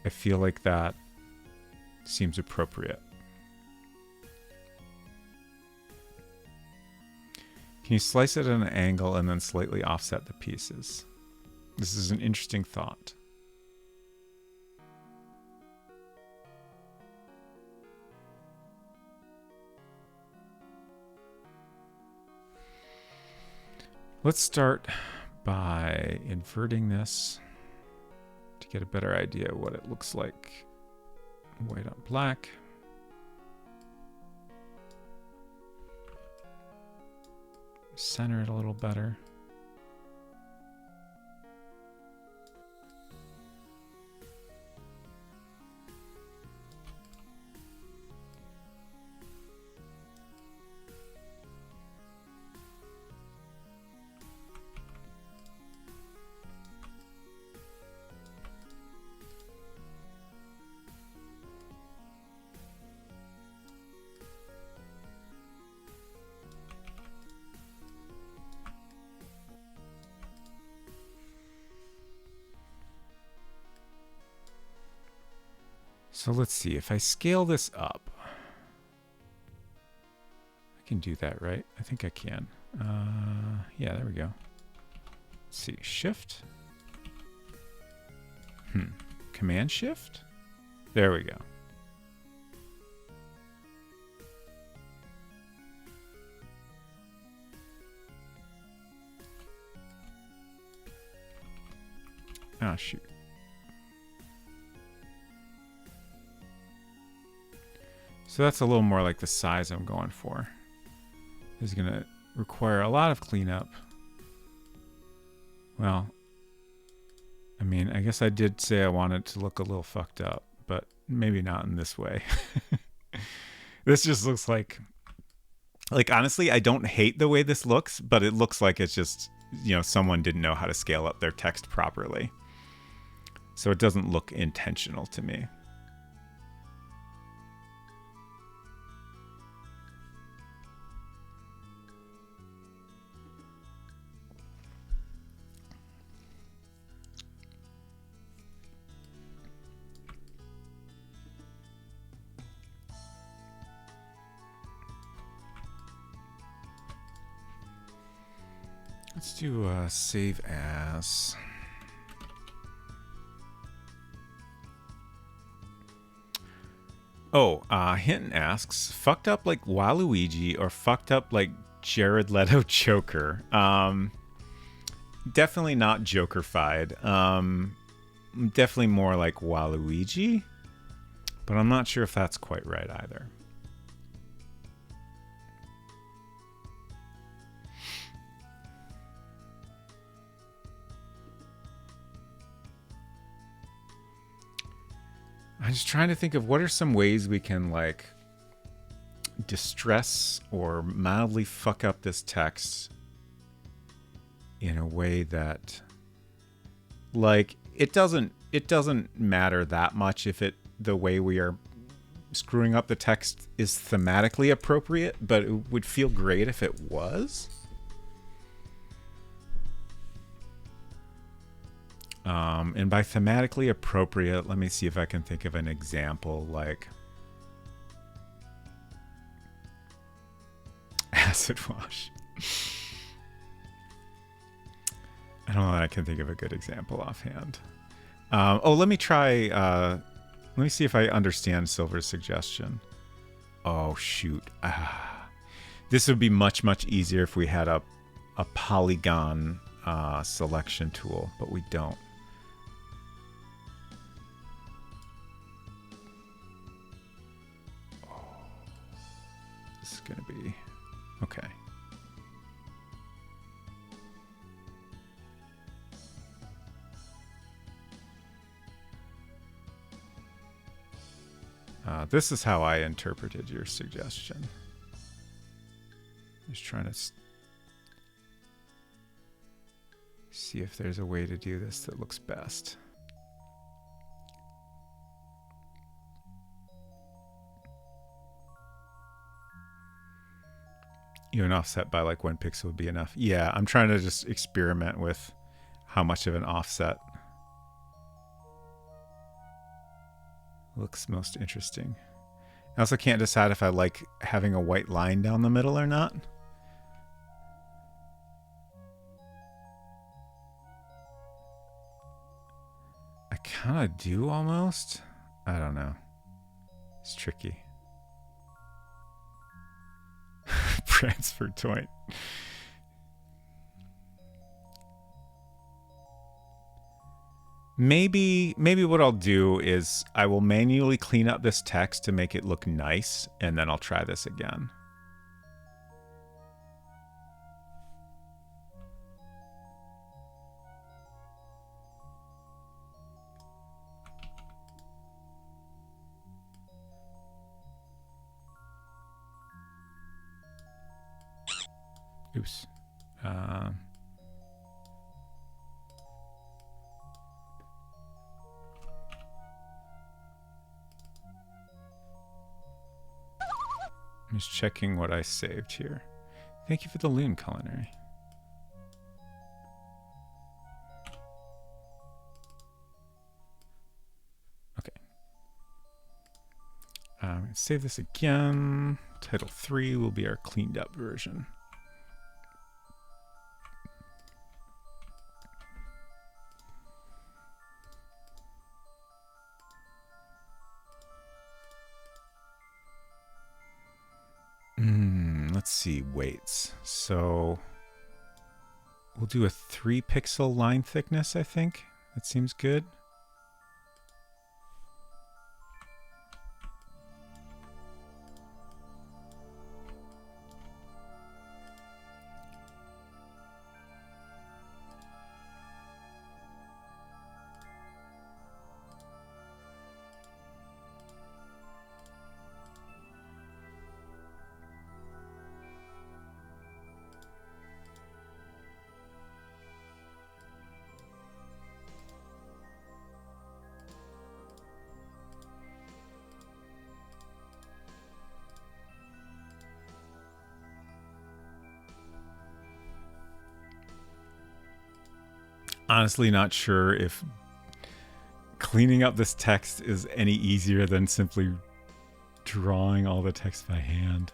I feel like that seems appropriate. Can you slice it at an angle and then slightly offset the pieces? This is an interesting thought. Let's start by inverting this to get a better idea of what it looks like. White on black. Center it a little better. So let's see, if I scale this up, I can do that, right? I think I can. Yeah, there we go. Let's see, shift. Command shift? There we go. Ah, shoot. So that's a little more like the size I'm going for. This is going to require a lot of cleanup. Well, I mean, I guess I did say I wanted it to look a little fucked up, but maybe not in this way. This just looks like honestly, I don't hate the way this looks, but it looks like it's just, you know, someone didn't know how to scale up their text properly. So it doesn't look intentional to me. Let's do save as. Oh, Hinton asks, fucked up like Waluigi or fucked up like Jared Leto Joker? Definitely not Joker-fied. Definitely more like Waluigi, but I'm not sure if that's quite right either. I'm just trying to think of what are some ways we can like distress or mildly fuck up this text in a way that like it doesn't matter that much if the way we are screwing up the text is thematically appropriate, but it would feel great if it was. And by thematically appropriate, let me see if I can think of an example like acid wash. I don't know that I can think of a good example offhand. Let me try. Let me see if I understand Silver's suggestion. Oh, shoot. This would be much, much easier if we had a polygon selection tool, but we don't. This is going to be... Okay. This is how I interpreted your suggestion. Just trying to see if there's a way to do this that looks best. Even offset by like 1 pixel would be enough. Yeah, I'm trying to just experiment with how much of an offset looks most interesting. I also can't decide if I like having a white line down the middle or not. I kind of do almost. I don't know. It's tricky. Transfer point. Maybe what I'll do is I will manually clean up this text to make it look nice, and then I'll try this again. Oops. I'm just checking what I saved here. Thank you for the loon culinary. Okay. I'm going to save this again. Title 3 will be our cleaned up version. Let's see, weights. So we'll do a 3 pixel line thickness, I think. That seems good. Honestly, not sure if cleaning up this text is any easier than simply drawing all the text by hand.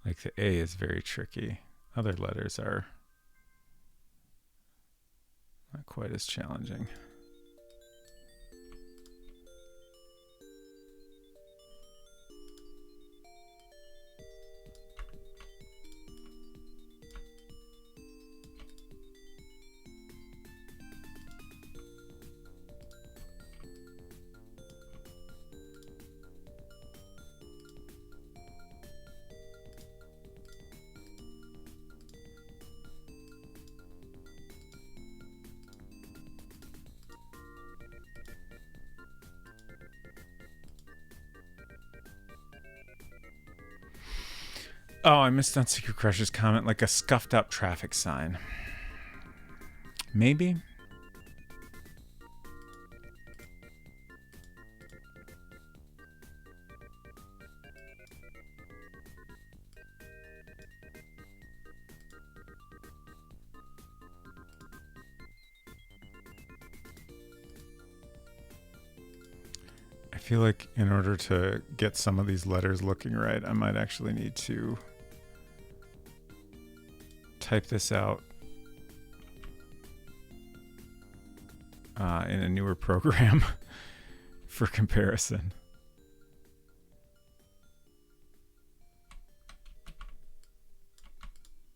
Like the A is very tricky. Other letters are not quite as challenging. Oh, I missed on Secret Crush's comment, like a scuffed up traffic sign. Maybe? I feel like in order to get some of these letters looking right, I might actually need to type this out in a newer program for comparison.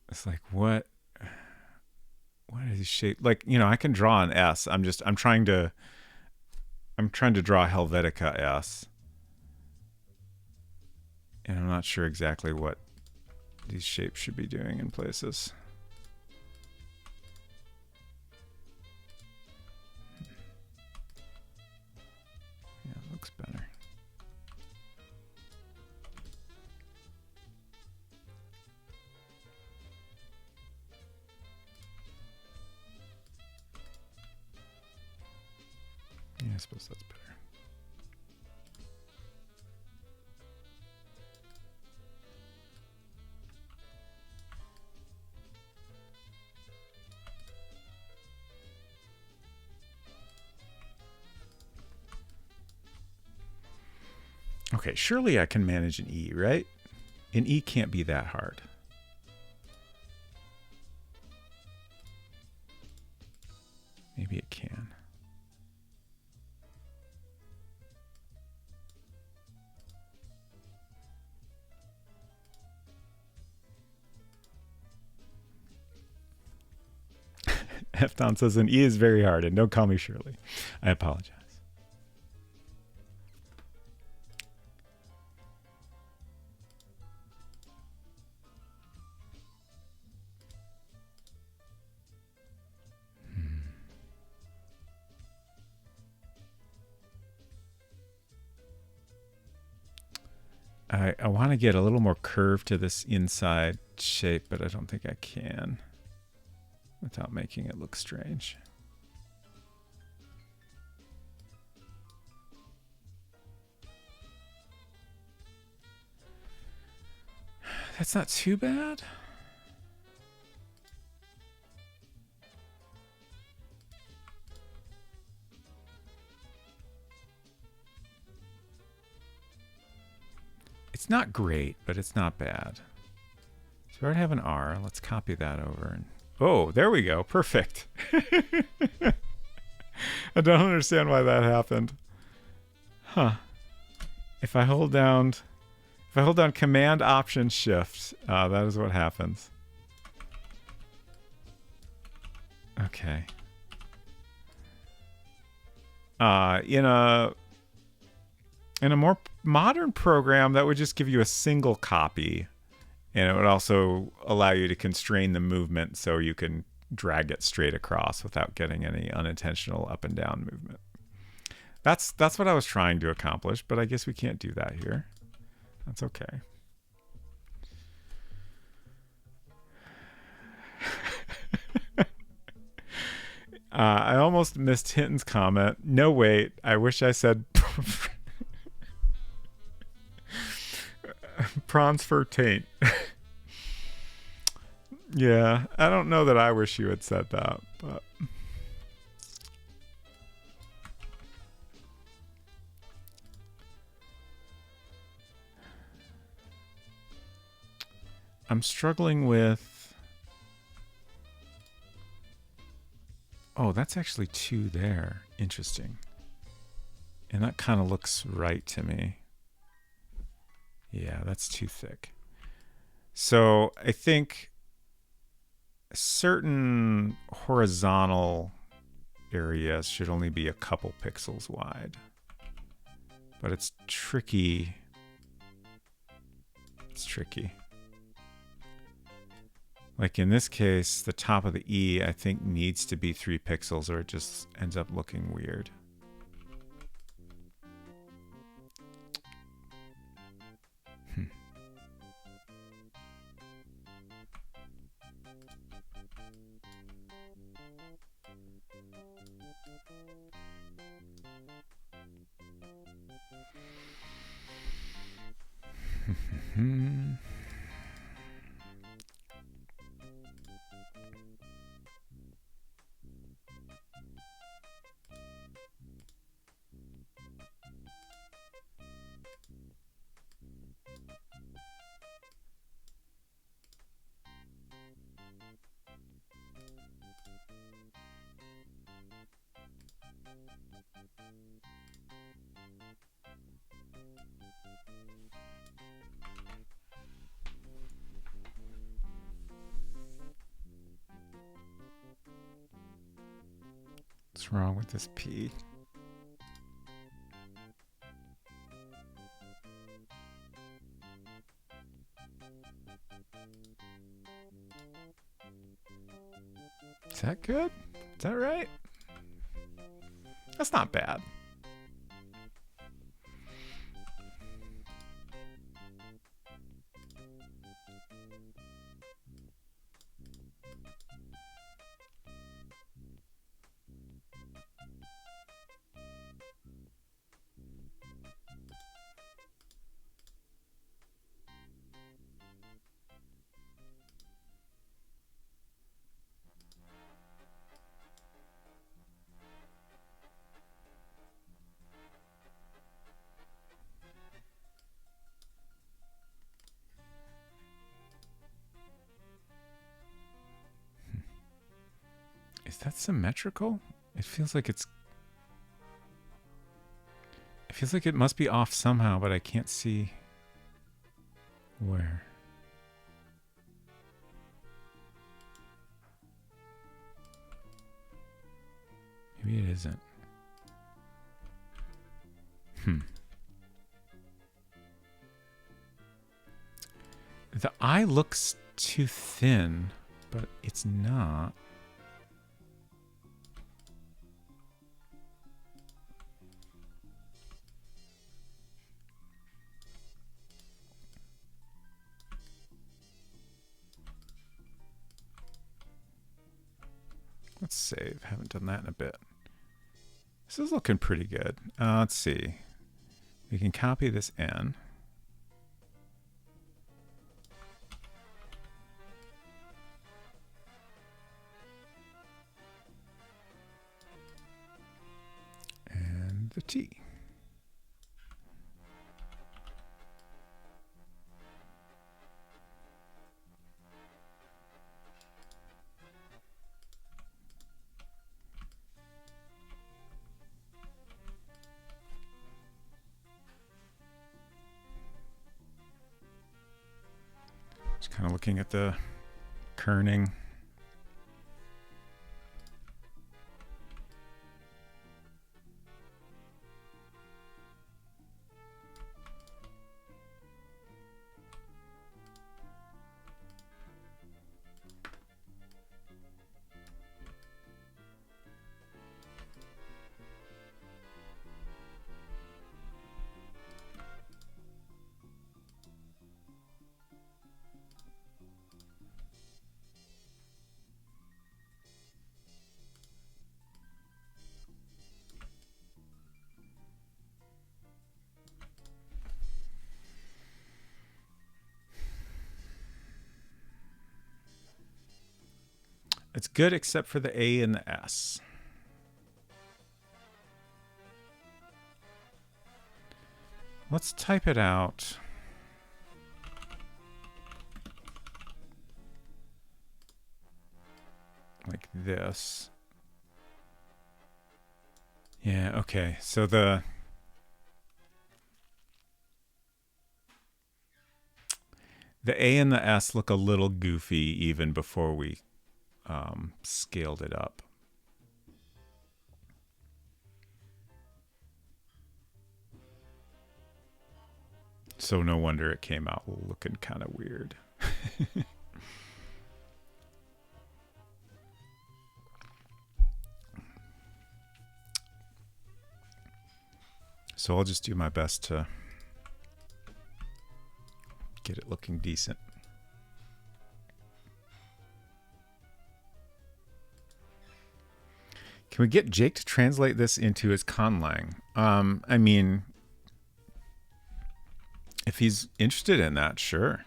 It's like, what is shape? Like, you know, I can draw an S. I'm trying to draw Helvetica S. And I'm not sure exactly what these shapes should be doing in places. Yeah, it looks better. I suppose that's better. Okay, surely I can manage an E, right? An E can't be that hard. Maybe it can. Efton says an E is very hard, and don't call me Shirley. I apologize. I want to get a little more curve to this inside shape, but I don't think I can without making it look strange. That's not too bad. It's not great, but it's not bad. So we already have an R. Let's copy that over. And oh, there we go. Perfect. I don't understand why that happened. Huh. If I hold down Command Option Shift, that is what happens. Okay. In a more modern program, that would just give you a single copy, and it would also allow you to constrain the movement so you can drag it straight across without getting any unintentional up and down movement. That's what I was trying to accomplish, but I guess we can't do that here. That's okay. I almost missed Hinton's comment. No, wait. I wish I said prawns for taint. Yeah, I don't know that I wish you had said that, but I'm struggling with... Oh, that's actually 2 there. Interesting. And that kind of looks right to me. Yeah, that's too thick. So I think certain horizontal areas should only be a couple pixels wide. But it's tricky. It's tricky. Like in this case, the top of the E, I think, needs to be 3 pixels or it just ends up looking weird. What's wrong with this P? Is that good? Is that right? That's not bad. that symmetrical? It feels like it's... It feels like it must be off somehow, but I can't see where. Maybe it isn't. The eye looks too thin, but it's not. Let's save. Haven't done that in a bit. This is looking pretty good. Let's see. We can copy this in. And the T. Just kind of looking at the kerning. It's good except for the A and the S. Let's type it out. Like this. Yeah, okay. So the A and the S look a little goofy even before we scaled it up. So no wonder it came out looking kind of weird. So I'll just do my best to get it looking decent. Can we get Jake to translate this into his conlang? I mean, if he's interested in that, sure.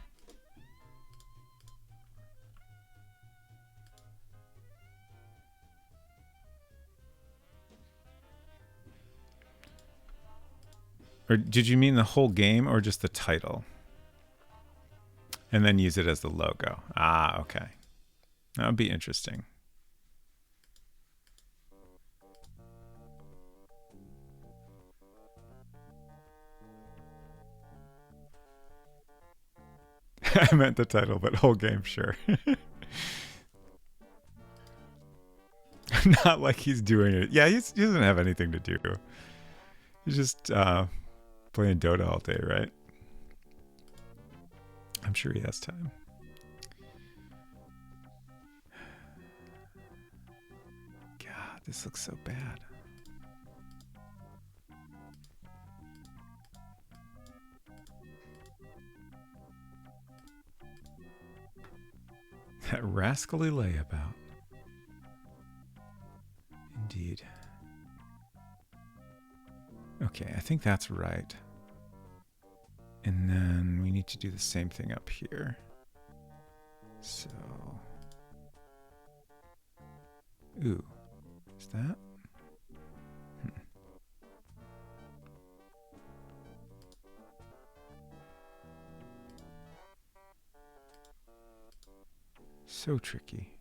Or did you mean the whole game or just the title? And then use it as the logo. Ah, okay. That would be interesting. I meant the title, but whole game, sure. Not like he's doing it. Yeah, he doesn't have anything to do. He's just playing Dota all day, right? I'm sure he has time. God, this looks so bad. That rascally layabout. Indeed. Okay, I think that's right. And then we need to do the same thing up here. So... Ooh. Is that? So tricky.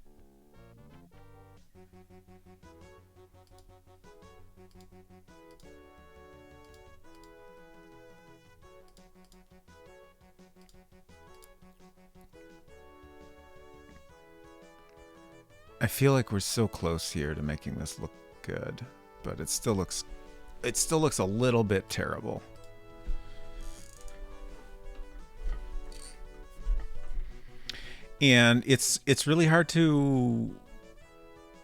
I feel like we're so close here to making this look good, but it still looks a little bit terrible. And it's really hard to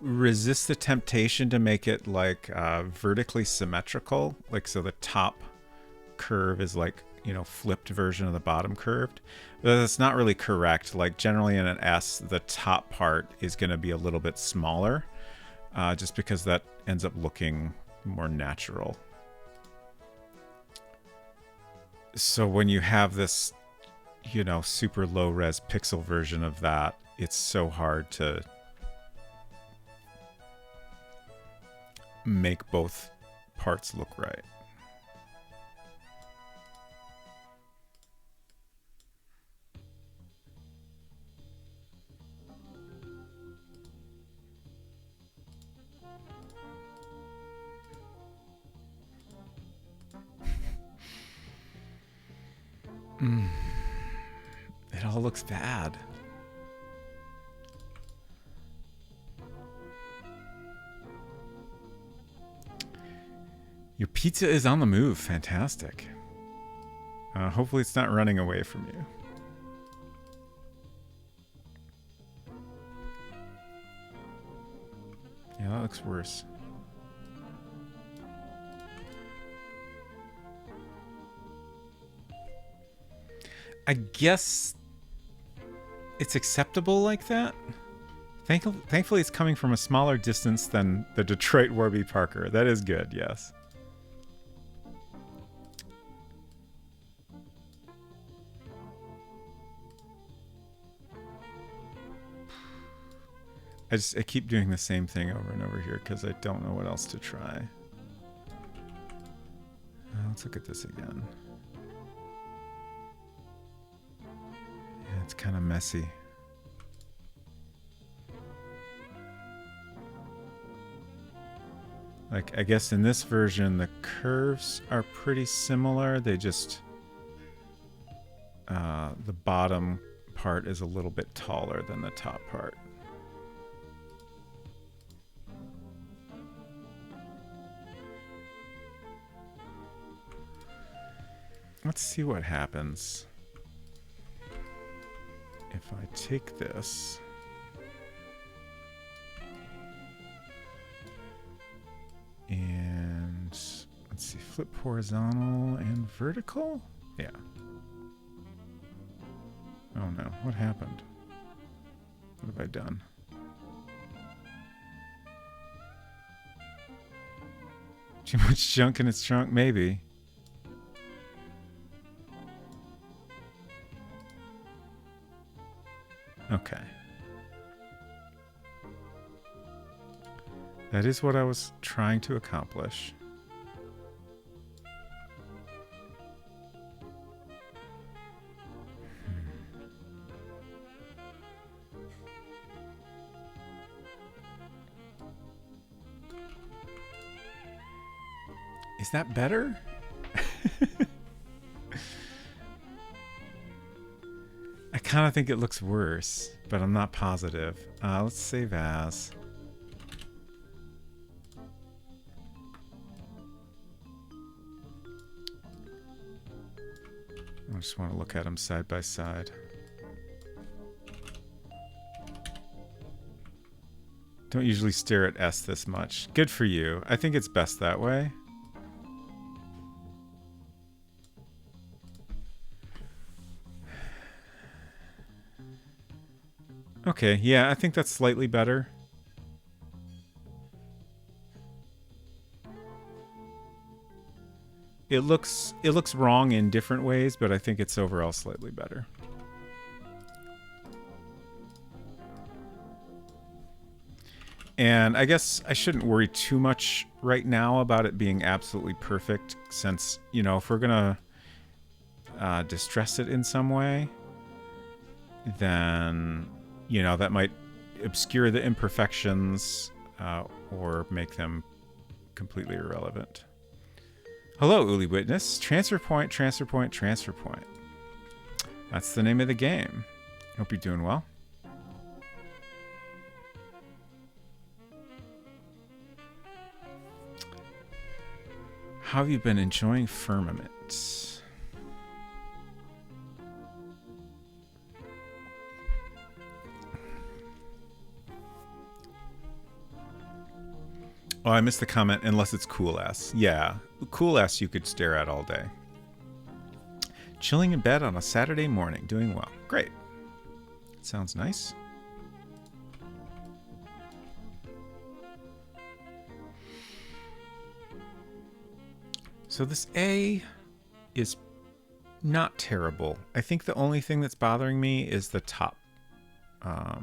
resist the temptation to make it like vertically symmetrical, like so the top curve is like, you know, flipped version of the bottom curved. But that's not really correct. Like generally in an S, the top part is going to be a little bit smaller, just because that ends up looking more natural. So when you have this, you know, super low res pixel version of that, it's so hard to make both parts look right. It all looks bad. Your pizza is on the move. Fantastic. Hopefully it's not running away from you. Yeah, that looks worse. I guess it's acceptable like that. Thankfully, it's coming from a smaller distance than the Detroit Warby Parker. That is good, yes. I keep doing the same thing over and over here because I don't know what else to try. Let's look at this again. Yeah, it's kind of messy. Like, I guess in this version, the curves are pretty similar. They just... the bottom part is a little bit taller than the top part. Let's see what happens if I take this and let's see, flip horizontal and vertical? Yeah. Oh no, what happened? What have I done? Too much junk in its trunk? Maybe. Okay. That is what I was trying to accomplish. Is that better? I kind of think it looks worse, but I'm not positive. Let's save as. I just want to look at them side by side. Don't usually stare at S this much. Good for you. I think it's best that way. Okay, yeah, I think that's slightly better. It looks wrong in different ways, but I think it's overall slightly better. And I guess I shouldn't worry too much right now about it being absolutely perfect, since, you know, if we're gonna distress it in some way, then, you know, that might obscure the imperfections or make them completely irrelevant. Hello, Uli Witness. Transfer point, transfer point, transfer point. That's the name of the game. Hope you're doing well. How have you been enjoying Firmament? Oh, I missed the comment, unless it's Cool Ass. Yeah, Cool Ass you could stare at all day. Chilling in bed on a Saturday morning, doing well. Great. Sounds nice. So this A is not terrible. I think the only thing that's bothering me is the top. I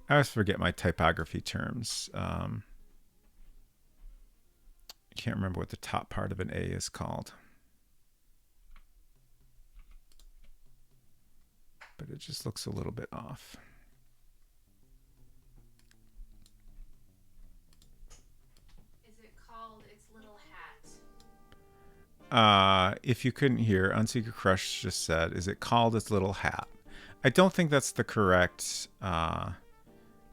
always forget my typography terms. Can't remember what the top part of an A is called. But it just looks a little bit off. Is it called its little hat? If you couldn't hear, Unsecret Crush just said, is it called its little hat? I don't think that's the correct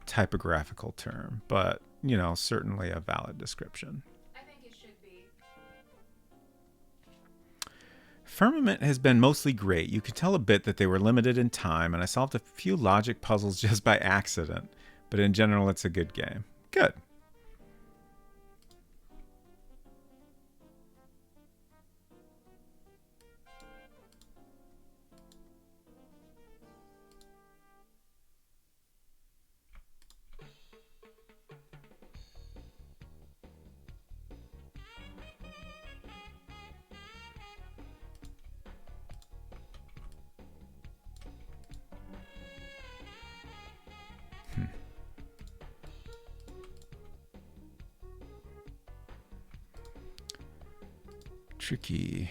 typographical term, but, you know, certainly a valid description. Firmament has been mostly great. You could tell a bit that they were limited in time, and I solved a few logic puzzles just by accident. But in general, it's a good game. Good. Tricky.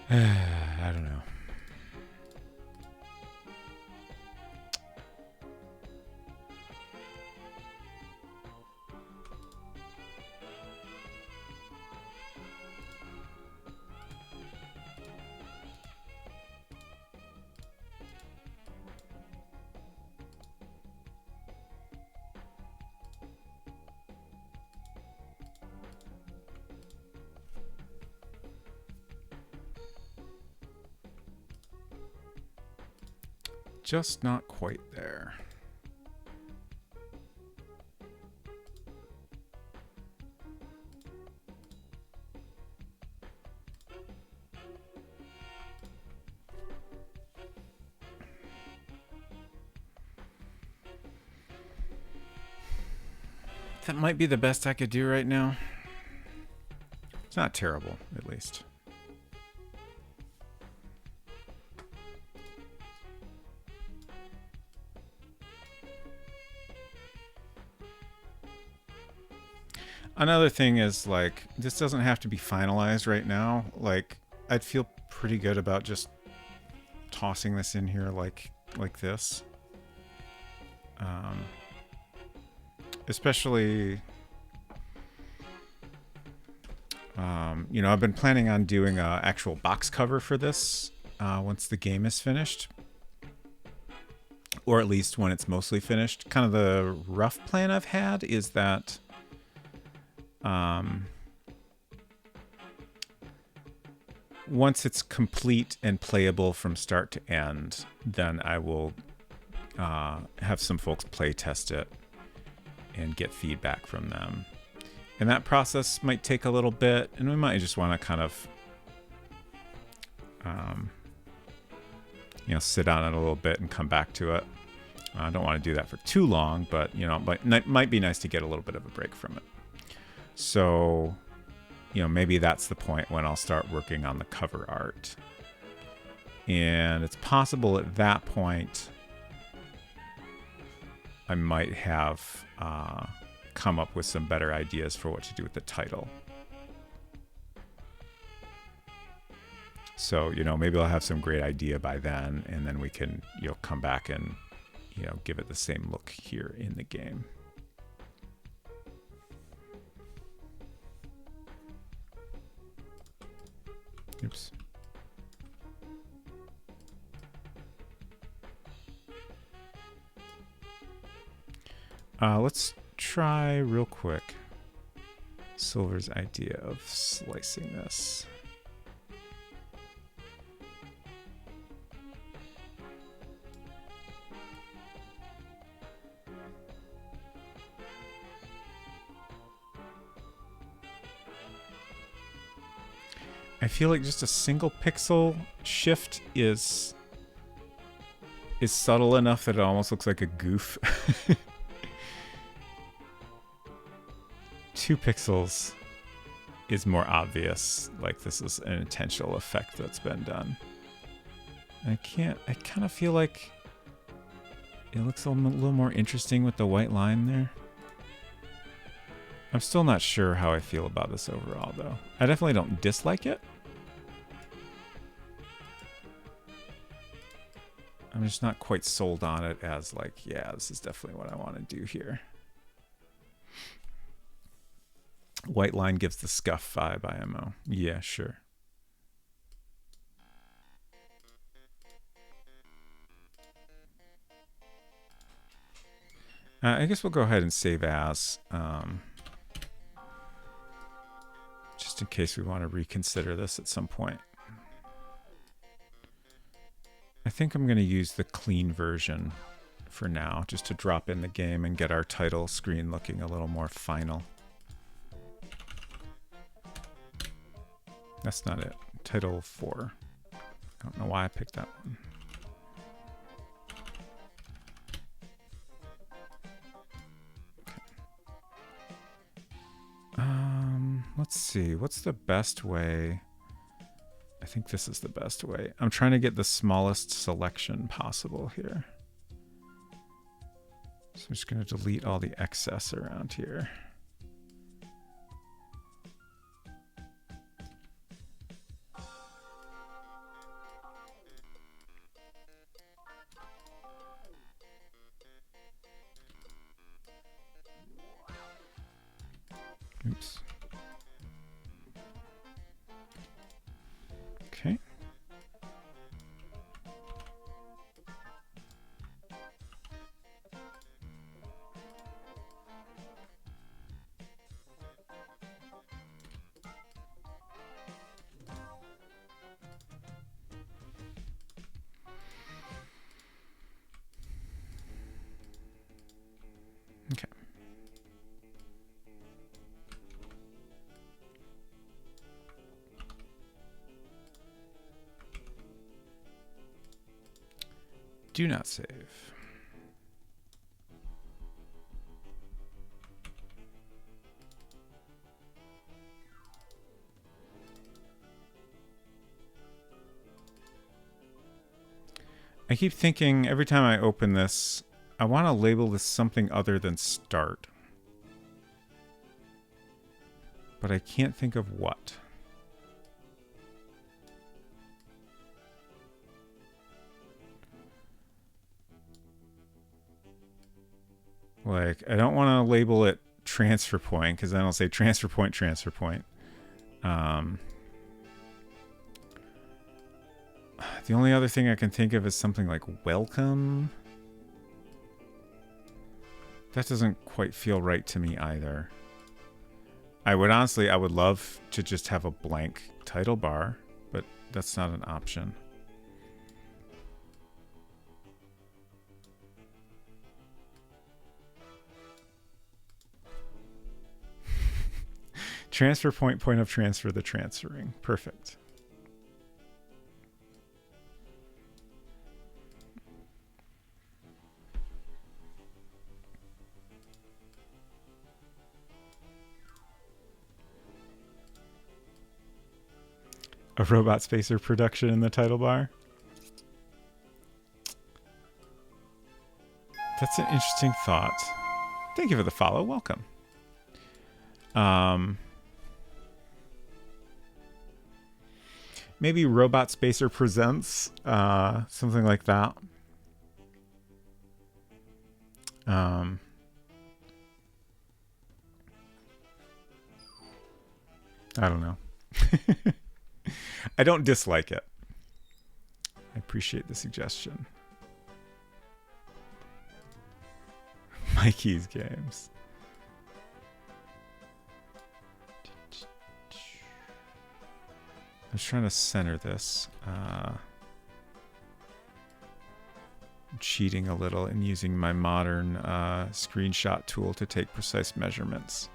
I don't know. Just not quite there. That might be the best I could do right now. It's not terrible, at least. Another thing is, like, this doesn't have to be finalized right now. Like, I'd feel pretty good about just tossing this in here like this. Especially, you know, I've been planning on doing an actual box cover for this once the game is finished. Or at least when it's mostly finished. Kind of the rough plan I've had is that once it's complete and playable from start to end, then I will have some folks play test it and get feedback from them. And that process might take a little bit, and we might just want to kind of you know, sit on it a little bit and come back to it. I don't want to do that for too long, but, you know, might be nice to get a little bit of a break from it. So, maybe that's the point when I'll start working on the cover art. And it's possible at that point I might have come up with some better ideas for what to do with the title. So, maybe I'll have some great idea by then, and then we can, come back and, give it the same look here in the game. Oops. Let's try real quick Silver's idea of slicing this. I feel like just a single pixel shift is subtle enough that it almost looks like a goof. 2 pixels is more obvious, like this is an intentional effect that's been done. I kind of feel like it looks a little more interesting with the white line there. I'm still not sure how I feel about this overall, though. I definitely don't dislike it. I'm just not quite sold on it as like, yeah, this is definitely what I want to do here. White line gives the scuff vibe, IMO. Yeah, sure. I guess we'll go ahead and save as, just in case we want to reconsider this at some point. I think I'm going to use the clean version for now, just to drop in the game and get our title screen looking a little more final. That's not it. Title 4. I don't know why I picked that one. Okay. Let's see. What's the best way? I think this is the best way. I'm trying to get the smallest selection possible here. So I'm just going to delete all the excess around here. Oops. Okay. Okay. Do not save. I keep thinking every time I open this, I want to label this something other than start. But I can't think of what. Like, I don't want to label it transfer point, because then I'll say transfer point, transfer point. The only other thing I can think of is something like welcome. That doesn't quite feel right to me either. I would love to just have a blank title bar, but that's not an option. Transfer point, point of transfer, the transferring. Perfect. A Robot Spacer production in the title bar. That's an interesting thought. Thank you for the follow. Welcome. Maybe Robot Spacer Presents, something like that. I don't know. I don't dislike it. I appreciate the suggestion. Mikey's games. I'm trying to center this. I'm cheating a little and using my modern screenshot tool to take precise measurements.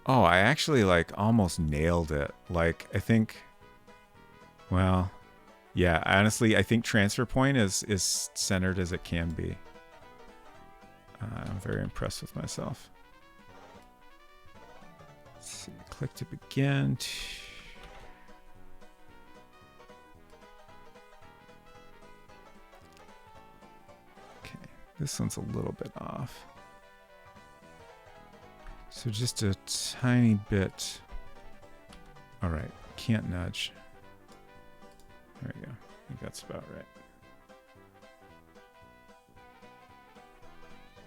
Oh, I actually like almost nailed it. Like, I think, well, yeah, honestly, I think transfer point is centered as it can be. I'm very impressed with myself. Let's see, click to begin. Okay, this one's a little bit off. So just a tiny bit. All right, can't nudge. There we go. I think that's about right.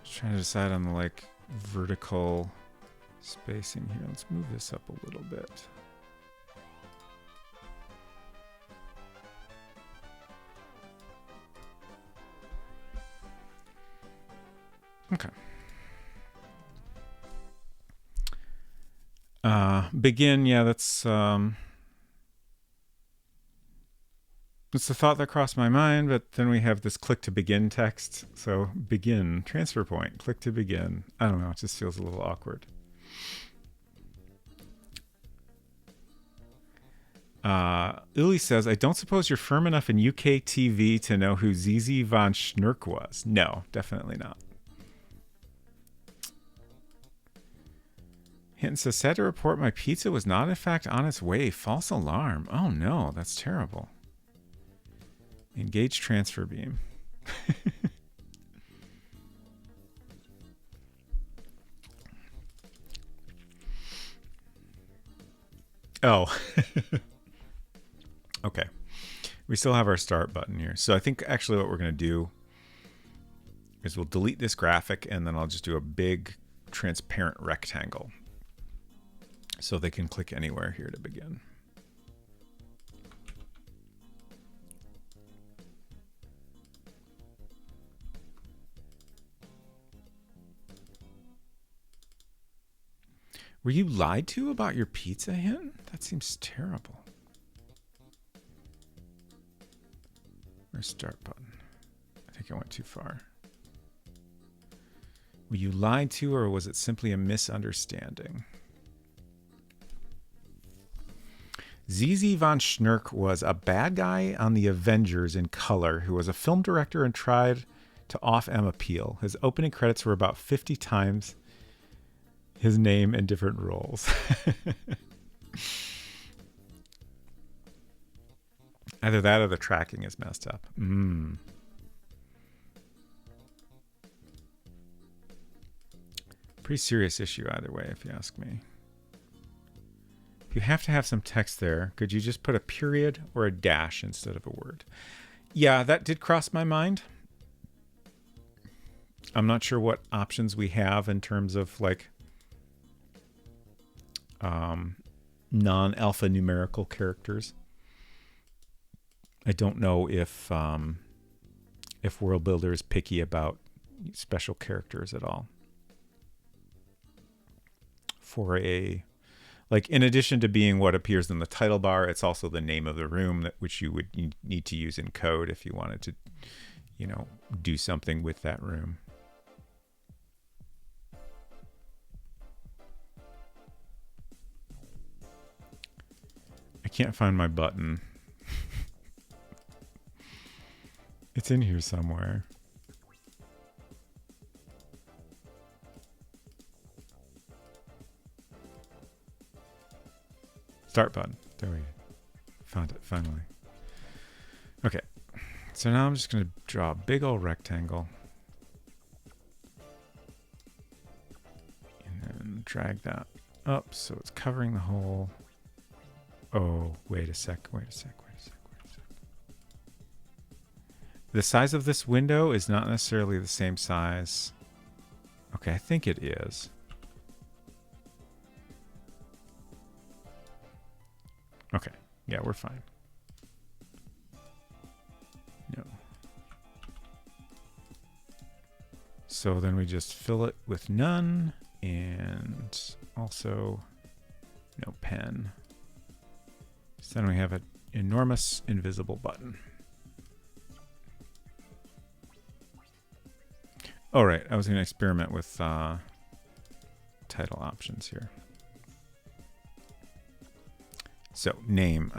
Just trying to decide on the like vertical spacing here. Let's move this up a little bit. Okay. Begin, yeah, that's the thought that crossed my mind, but then we have this click to begin text. So begin, transfer point, click to begin. I don't know, it just feels a little awkward. Illy says, I don't suppose you're firm enough in UK TV to know who Zizi von Schnurk was. No, definitely not. Hinton says, sad to report my pizza was not in fact on its way. False alarm. Oh no, that's terrible. Engage transfer beam. Oh. Okay. We still have our start button here. So I think actually what we're going to do is we'll delete this graphic and then I'll just do a big transparent rectangle. So they can click anywhere here to begin. Were you lied to about your pizza, Hinton? That seems terrible. Where's start button? I think I went too far. Were you lied to, or was it simply a misunderstanding? Zizi von Schnurk was a bad guy on the Avengers in color who was a film director and tried to off-M appeal. His opening credits were about 50 times his name in different roles. Either that or the tracking is messed up. Pretty serious issue either way, if you ask me. If you have to have some text there, could you just put a period or a dash instead of a word? Yeah, that did cross my mind. I'm not sure what options we have in terms of like non-alphanumerical characters. I don't know if World Builder is picky about special characters at all. For a, like, in addition to being what appears in the title bar, it's also the name of the room which you would need to use in code if you wanted to, you know, do something with that room. I can't find my button. It's in here somewhere. Start button. There we go. Found it, finally. Okay. So now I'm just going to draw a big old rectangle. And then drag that up so it's covering the whole... Oh, wait a sec. The size of this window is not necessarily the same size. Okay, I think it is. Okay, yeah, we're fine. No. So then we just fill it with none and also no pen. So then we have an enormous invisible button. All right, I was going to experiment with title options here. So name,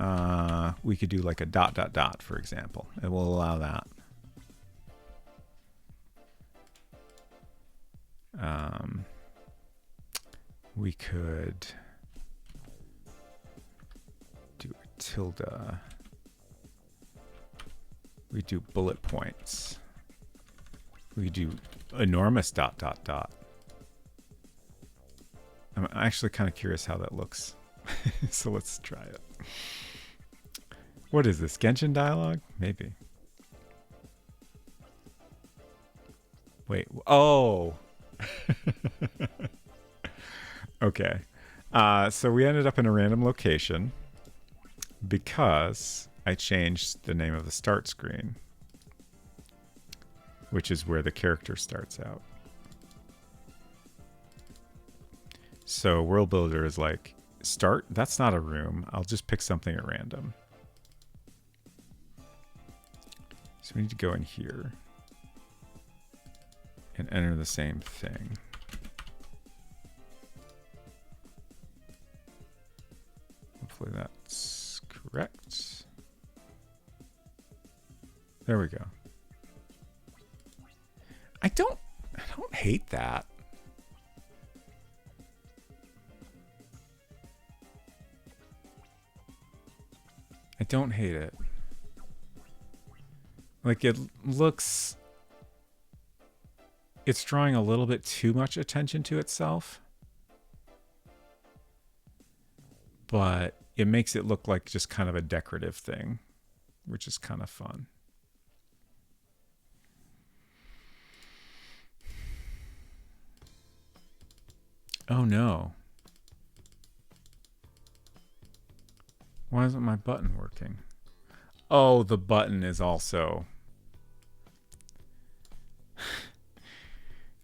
we could do like a ... for example. It will allow that. We could do a tilde. We do bullet points. We do enormous ... I'm actually kind of curious how that looks. So let's try it. What is this? Genshin dialogue? Maybe. Wait. Oh. Okay. So we ended up in a random location because I changed the name of the start screen, which is where the character starts out. So World Builder is like, start? That's not a room. I'll just pick something at random. So we need to go in here and enter the same thing. Hopefully that's correct. There we go. I don't hate that. I don't hate it. Like, it looks... It's drawing a little bit too much attention to itself. But it makes it look like just kind of a decorative thing, which is kind of fun. Oh no. Why isn't my button working? Oh, the button is also...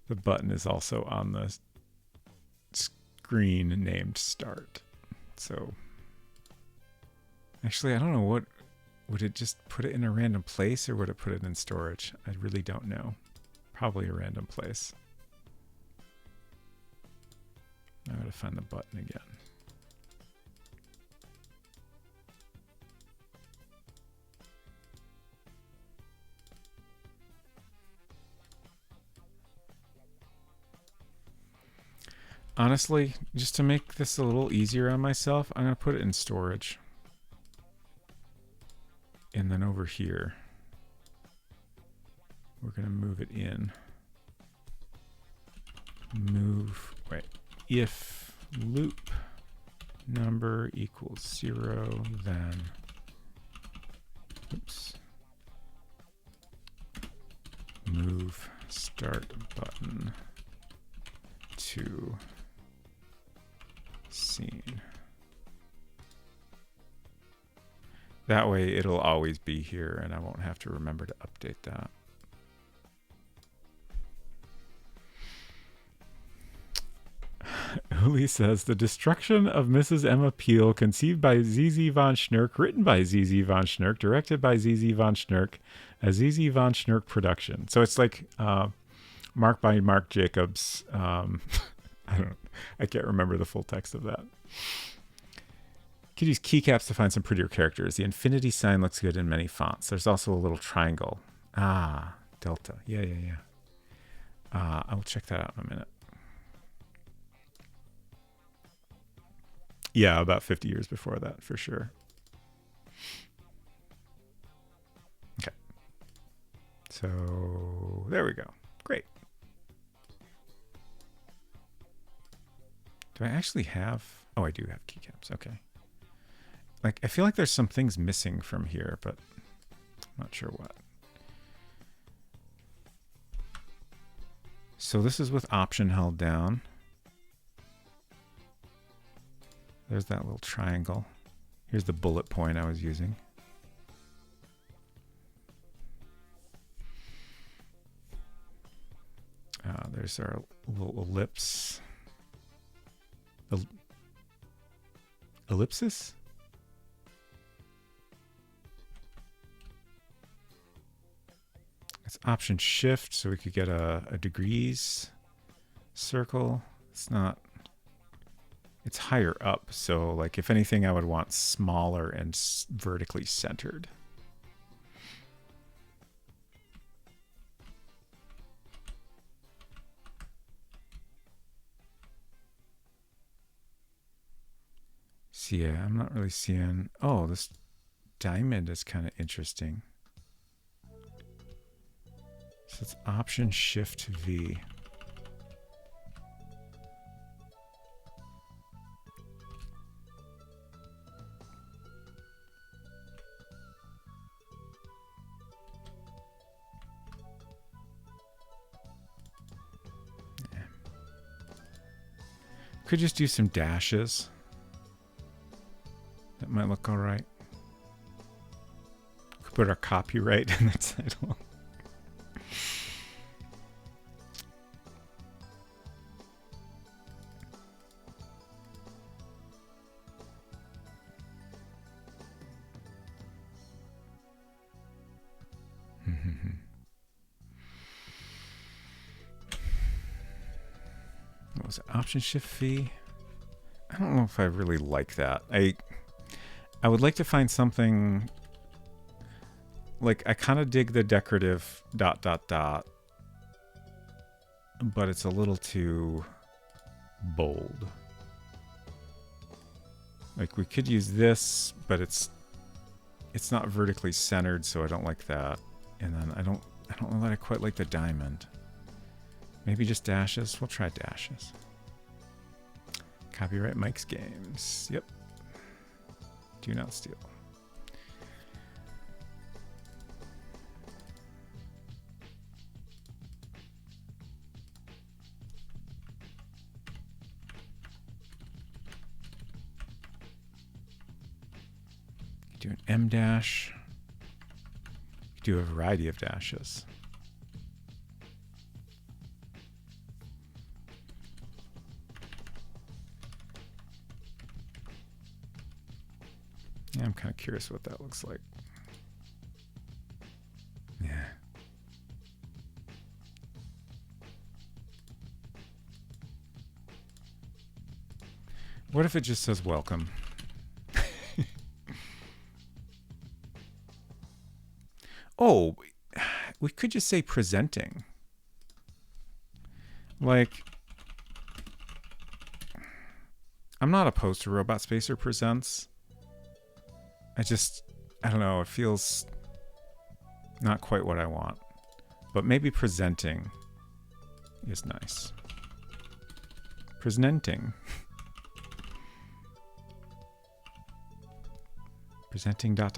The button is also on the screen named start. So... Actually, I don't know what... Would it just put it in a random place or would it put it in storage? I really don't know. Probably a random place. I gotta find the button again. Honestly, just to make this a little easier on myself, I'm going to put it in storage. And then over here, we're going to move it in. If loop number equals 0, then, move start button to scene. That way it'll always be here and I won't have to remember to update that. Uli says, the destruction of Mrs. Emma Peel, conceived by ZZ von Schnurk, written by ZZ von Schnurk, directed by ZZ von Schnurk, a ZZ von Schnurk production. So it's like Mark by Mark Jacobs. I can't remember the full text of that. Could use keycaps to find some prettier characters. The infinity sign looks good in many fonts. There's also a little triangle. Ah, delta. Yeah. I will check that out in a minute. Yeah, about 50 years before that, for sure. Okay. So there we go. Great. Do I actually have... Oh, I do have keycaps. Okay. Like, I feel like there's some things missing from here, but I'm not sure what. So this is with Option held down. There's that little triangle. Here's the bullet point I was using. There's our little ellipse. Ellipsis? It's Option Shift, so we could get a degrees circle. It's not... It's higher up, so like if anything, I would want smaller and vertically centered. So yeah, I'm not really seeing... Oh, this diamond is kind of interesting. So it's Option Shift V. Could just do some dashes. That might look all right. Could put our copyright in the title. What was it? Option Shift V? I don't know if I really like that. I would like to find something like I kind of dig the decorative ... but it's a little too bold. Like we could use this, but it's not vertically centered, so I don't like that. And then I don't know that I quite like the diamond. Maybe just dashes. We'll try dashes. Copyright Mike's Games. Yep. Do not steal. Do an M dash. Do a variety of dashes. Yeah, I'm kind of curious what that looks like. Yeah. What if it just says welcome? Oh, we could just say presenting. Like, I'm not opposed to Robot Spacer Presents. I don't know, it feels not quite what I want. But maybe presenting is nice. Presenting. Presenting ... Can't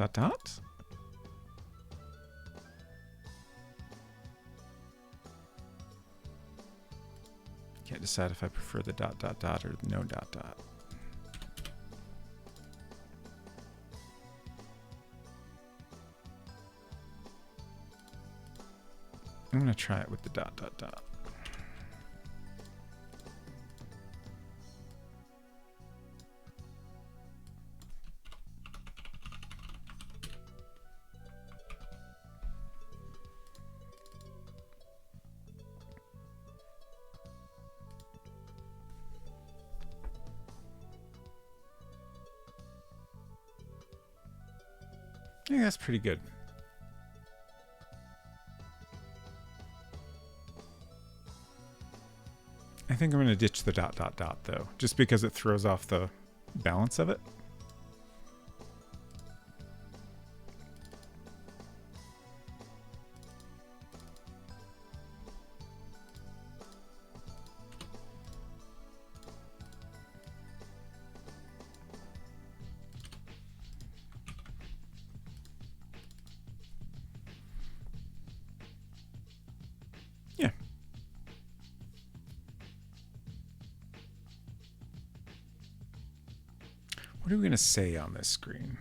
decide if I prefer the ... or no ... I'm going to try it with the ... I think that's pretty good. I think I'm going to ditch the ... though, just because it throws off the balance of it. Yeah. What are we going to say on this screen?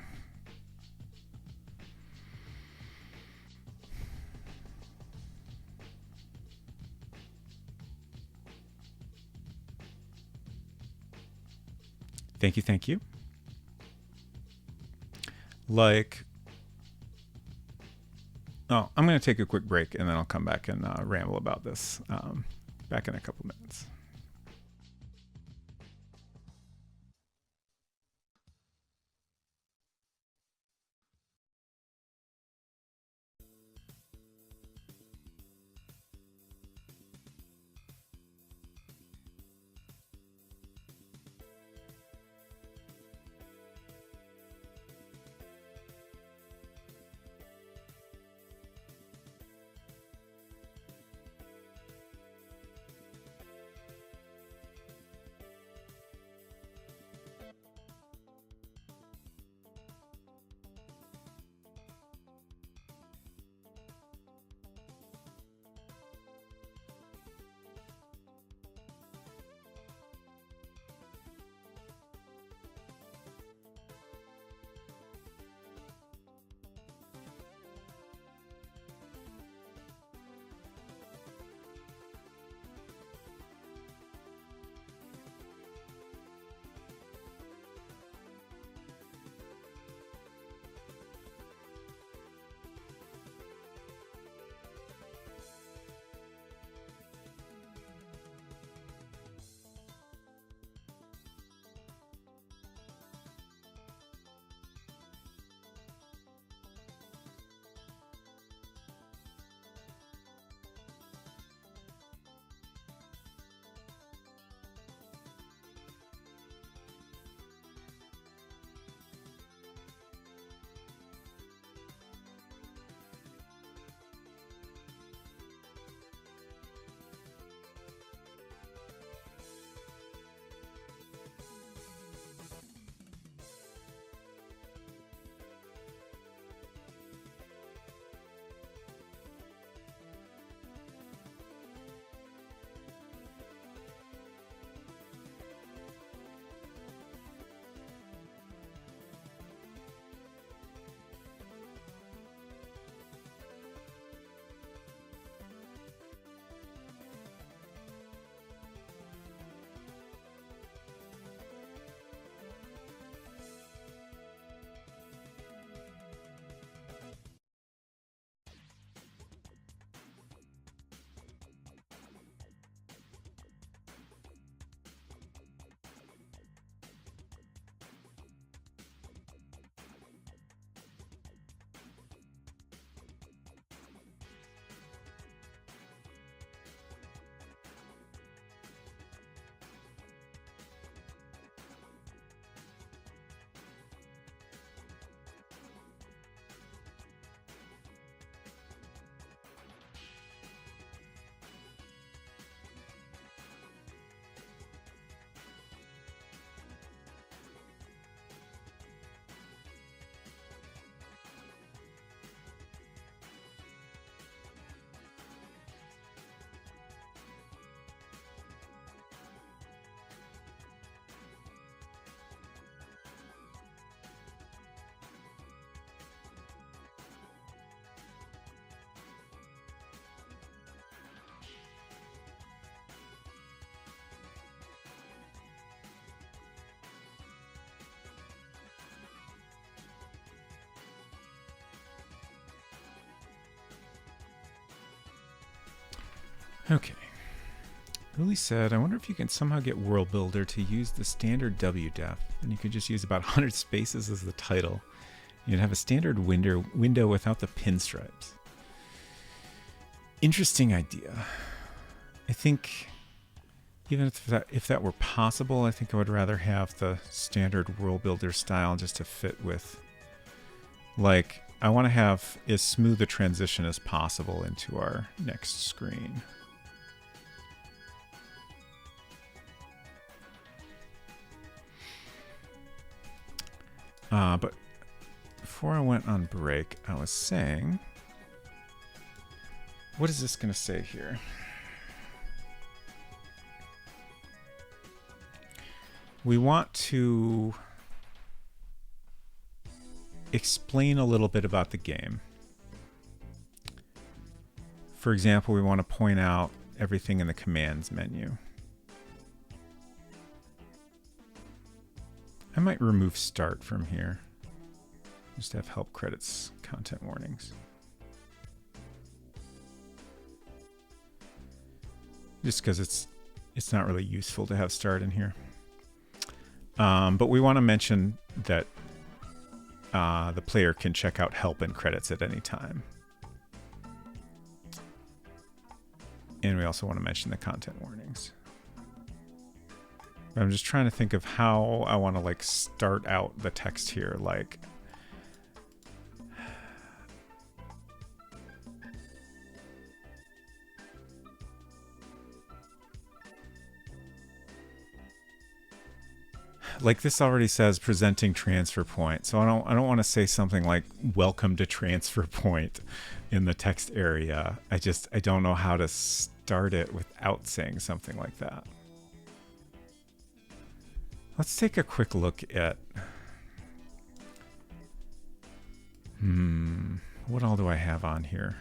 Thank you, thank you. Like, oh, I'm going to take a quick break and then I'll come back and ramble about this back in a couple minutes. Okay. Lily said, I wonder if you can somehow get World Builder to use the standard WDEF, and you could just use about 100 spaces as the title. You'd have a standard window without the pinstripes. Interesting idea. I think Even if that were possible, I think I would rather have the standard world builder style just to fit with, like, I want to have as smooth a transition as possible into our next screen. But before I went on break, I was saying, what is this going to say here? We want to explain a little bit about the game. For example, we want to point out everything in the commands menu. I might remove start from here. Just have help credits, content warnings. Just because it's not really useful to have start in here. But we want to mention that the player can check out help and credits at any time. And we also want to mention the content warnings. I'm just trying to think of how I want to like start out the text here. Like, this already says presenting transfer point. So I don't want to say something like welcome to transfer point in the text area. I don't know how to start it without saying something like that. Let's take a quick look at what all do I have on here?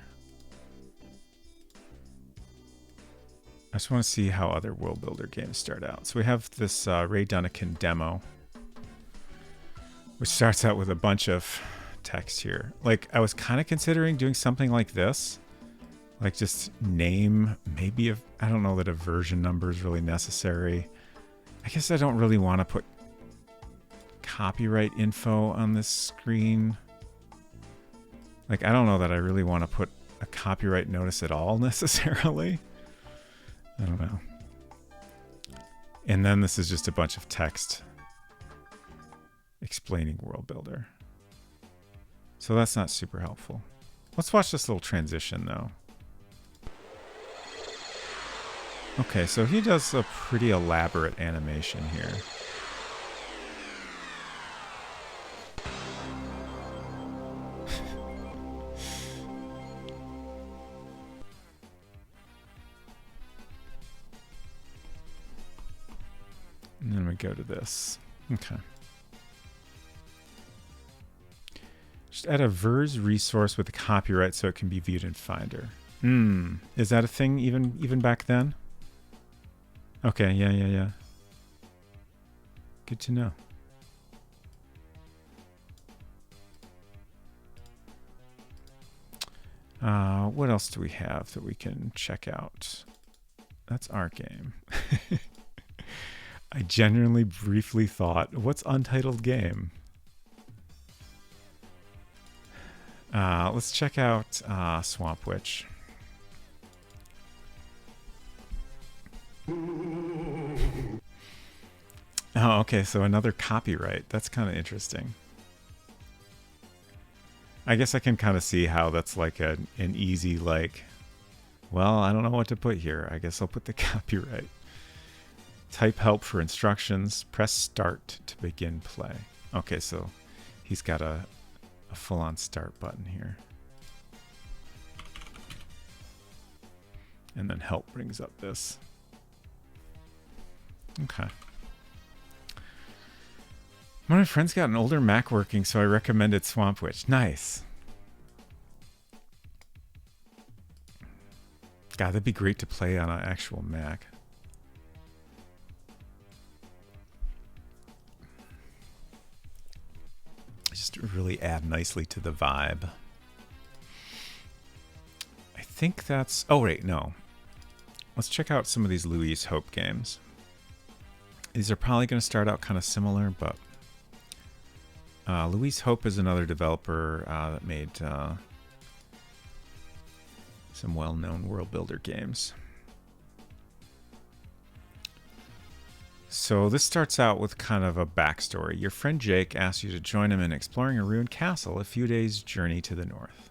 I just want to see how other world builder games start out. So we have this Ray Dunnican demo, which starts out with a bunch of text here. Like, I was kind of considering doing something like this, like just name, maybe I don't know that a version number is really necessary. I guess I don't really want to put copyright info on this screen. Like, I don't know that I really want to put a copyright notice at all necessarily. I don't know. And then this is just a bunch of text explaining world builder. So that's not super helpful. Let's watch this little transition though. Okay, so he does a pretty elaborate animation here. And then we go to this. Okay. Just add a VERS resource with a copyright so it can be viewed in Finder. Is that a thing even back then? Okay, yeah. Good to know. What else do we have that we can check out? That's our game. I genuinely briefly thought, what's Untitled Game? Let's check out Swamp Witch. Oh, okay, so another copyright. That's kind of interesting. I guess I can kind of see how that's like an easy, like, well, I don't know what to put here. I guess I'll put the copyright. Type help for instructions. Press start to begin play. Okay, so he's got a full-on start button here. And then help brings up this. Okay. One of my friends got an older Mac working, so I recommended Swamp Witch. Nice. God, that'd be great to play on an actual Mac. Just really add nicely to the vibe. I think that's... Oh, wait, no. Let's check out some of these Louise Hope games. These are probably going to start out kind of similar, but... Louise Hope is another developer that made some well-known world builder games. So this starts out with kind of a backstory. Your friend Jake asks you to join him in exploring a ruined castle a few days' journey to the north.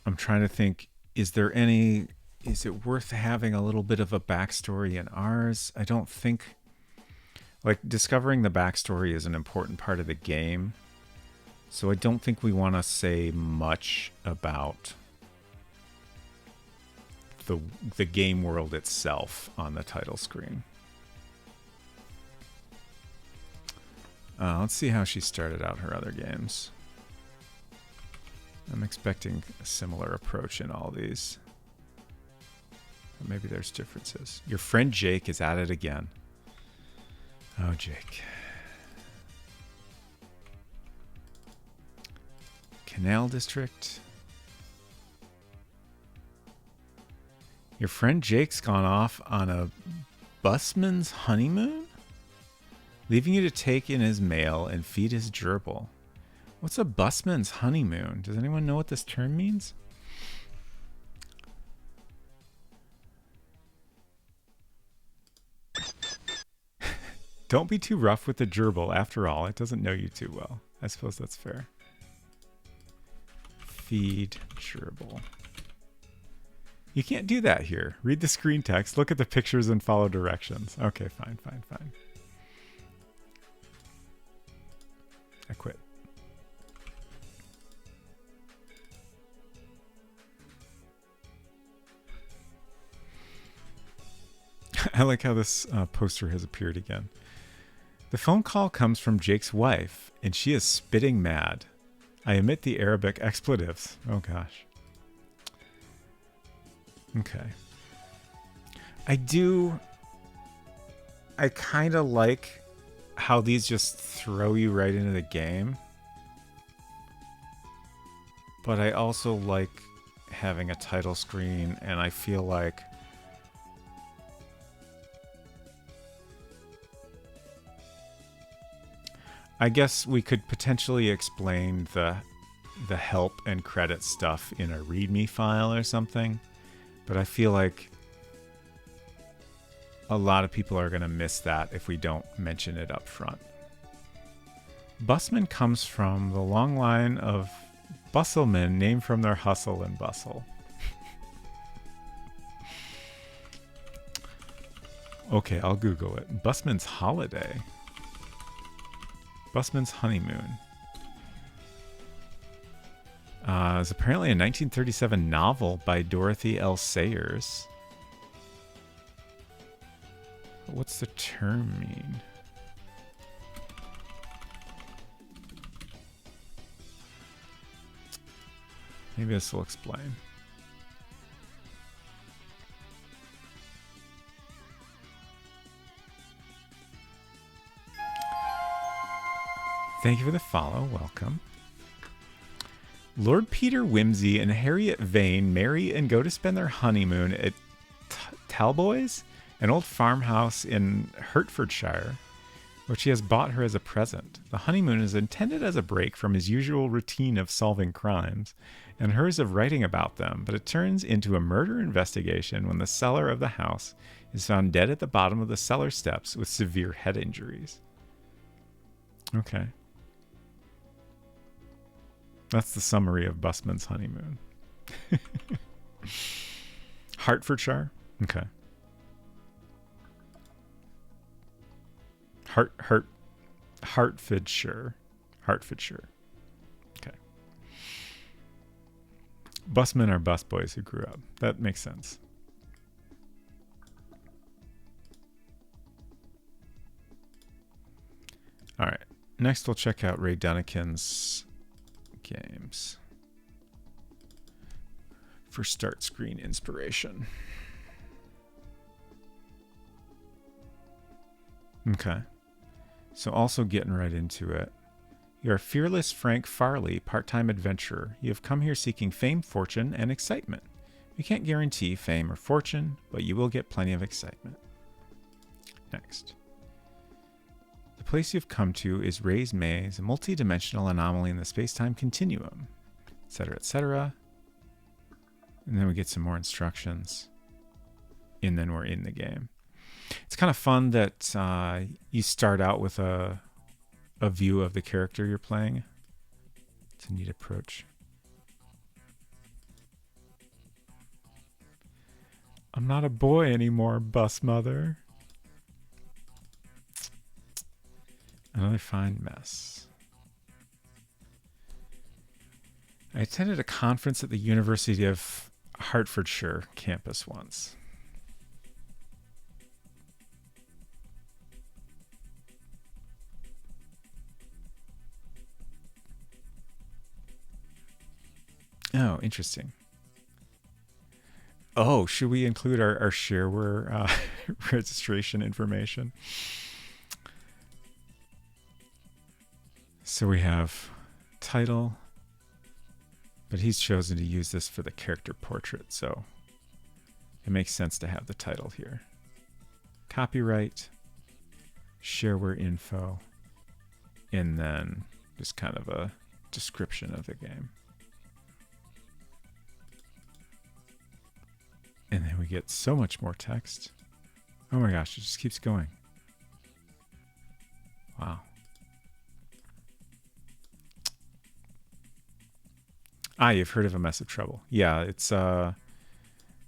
I'm trying to think, is it worth having a little bit of a backstory in ours? I don't think, like, discovering the backstory is an important part of the game. So I don't think we want to say much about the game world itself on the title screen. Let's see how she started out her other games. I'm expecting a similar approach in all these. But maybe there's differences. Your friend Jake is at it again. Oh, Jake. Canal District. Your friend Jake's gone off on a busman's honeymoon, leaving you to take in his mail and feed his gerbil. What's a busman's honeymoon? Does anyone know what this term means? Don't be too rough with the gerbil. After all, it doesn't know you too well. I suppose that's fair. Feed gerbil. You can't do that here. Read the screen text, look at the pictures, and follow directions. Okay, fine. I quit. I like how this poster has appeared again. The phone call comes from Jake's wife, and she is spitting mad. I omit the Arabic expletives. Oh gosh. Okay. I kind of like how these just throw you right into the game. But I also like having a title screen, and I feel like I guess we could potentially explain the help and credit stuff in a README file or something. But I feel like a lot of people are going to miss that if we don't mention it up front. Busman comes from the long line of bustlemen named from their hustle and bustle. Okay, I'll Google it. Busman's holiday. Busman's honeymoon. It's apparently a 1937 novel by Dorothy L. Sayers. What's the term mean? Maybe this will explain. Thank you for the follow. Welcome. Lord Peter Wimsey and Harriet Vane marry and go to spend their honeymoon at Talboys, an old farmhouse in Hertfordshire, which he has bought her as a present. The honeymoon is intended as a break from his usual routine of solving crimes and hers of writing about them, but it turns into a murder investigation when the seller of the house is found dead at the bottom of the cellar steps with severe head injuries. Okay. That's the summary of Busman's honeymoon. Hertfordshire? Okay. Hertfordshire. Okay. Busmen are busboys who grew up. That makes sense. All right. Next, we'll check out Ray Dunnican's games for start screen inspiration. Okay. So also getting right into it. You're a fearless Frank Farley, part-time adventurer. You have come here seeking fame, fortune, and excitement. You can't guarantee fame or fortune, but you will get plenty of excitement. Next. The place you've come to is Ray's Maze, a multi-dimensional anomaly in the space-time continuum, etc., etc. And then we get some more instructions. And then we're in the game. It's kind of fun that you start out with a view of the character you're playing. It's a neat approach. I'm not a boy anymore, bus mother. Another fine mess. I attended a conference at the University of Hertfordshire campus once. Oh, interesting. Oh, should we include our shareware registration information? So we have title, but he's chosen to use this for the character portrait, so it makes sense to have the title here. Copyright, shareware info, and then just kind of a description of the game. And then we get so much more text. Oh my gosh, it just keeps going. Wow. Ah, you've heard of A Mess of Trouble. Yeah, it's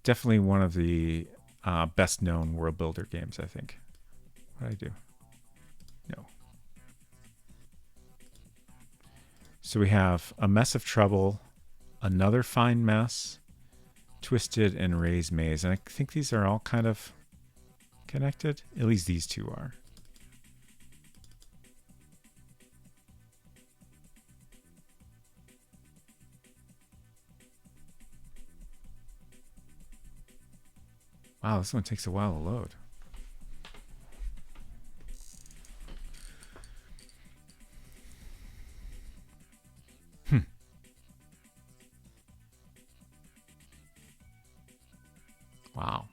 definitely one of the best known world builder games, I think. What did I do? No. So we have A Mess of Trouble, Another Fine Mess, Twisted, and Ray's Maze. And I think these are all kind of connected. At least these two are. Wow, this one takes a while to load. Wow.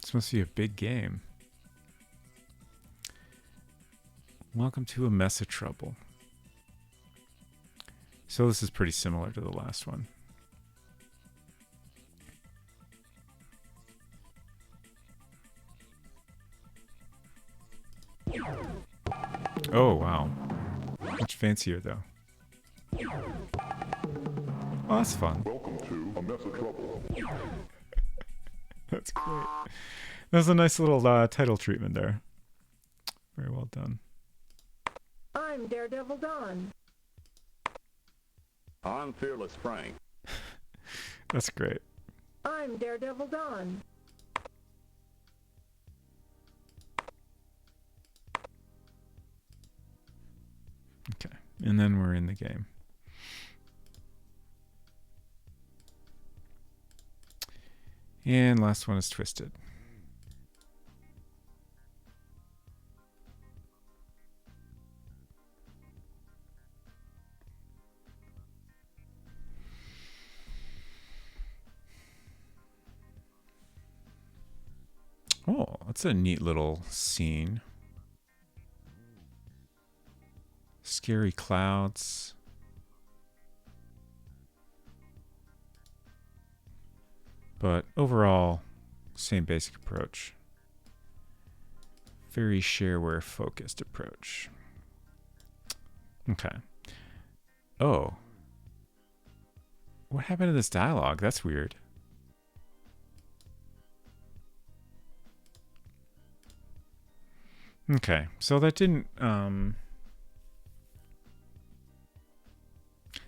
This must be a big game. Welcome to A Mess of Trouble. So this is pretty similar to the last one. Oh, wow. Much fancier, though. Oh, that's fun. Welcome to A Mess of Trouble. That's great. That's a nice little title treatment there. Very well done. I'm Daredevil Dawn. I'm Fearless Frank. That's great. I'm Daredevil Dawn. Okay. And then we're in the game. And last one is Twisted. Oh, that's a neat little scene. Scary clouds. But overall, same basic approach. Very shareware focused approach. Okay. Oh. What happened to this dialogue? That's weird. Okay, so that didn't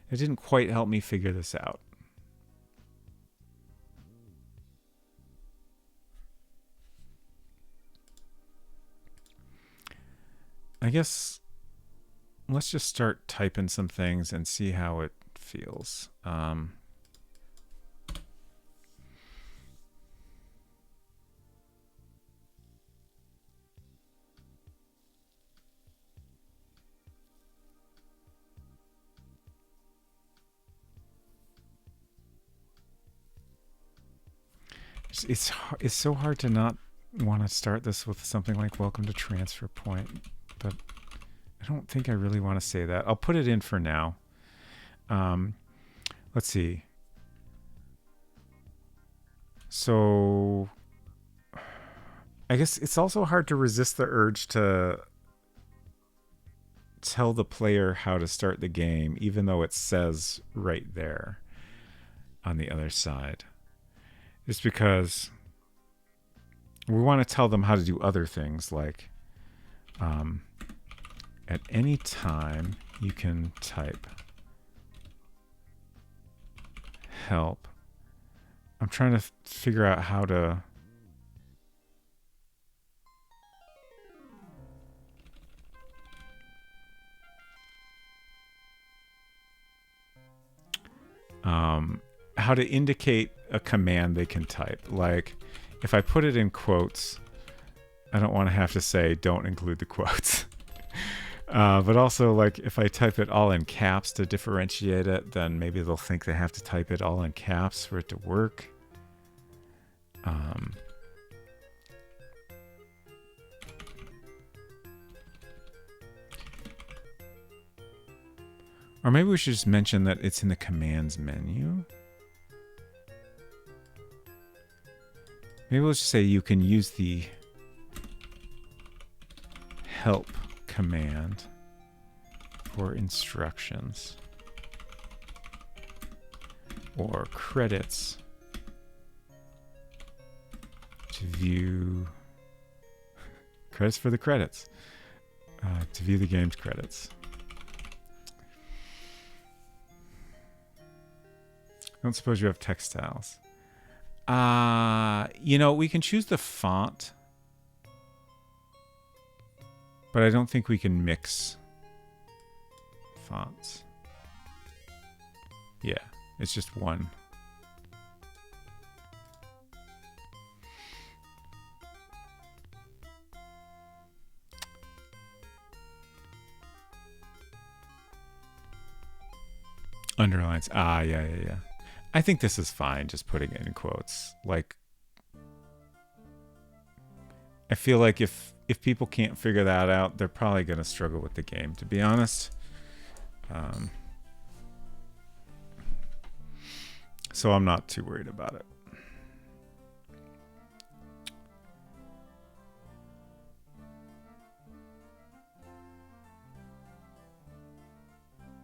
it didn't quite help me figure this out. I guess let's just start typing some things and see how it feels. It's so hard to not want to start this with something like "Welcome to Transfer Point," but I don't think I really want to say that. I'll put it in for now. Let's see. So I guess it's also hard to resist the urge to tell the player how to start the game, even though it says right there on the other side. Just because we want to tell them how to do other things, like at any time you can type help. I'm trying to figure out how to how to indicate a command they can type. Like if I put it in quotes, I don't want to have to say don't include the quotes. But also, like, if I type it all in caps to differentiate it, then maybe they'll think they have to type it all in caps for it to work. Or maybe we should just mention that it's in the commands menu. Maybe we'll just say you can use the help command for instructions or credits to view credits for the credits to view the game's credits. I don't suppose you have textiles. You know, we can choose the font, but I don't think we can mix fonts. Yeah, it's just one. Underlines. Yeah. I think this is fine, just putting it in quotes. Like, I feel like if people can't figure that out, they're probably going to struggle with the game, to be honest. So I'm not too worried about it.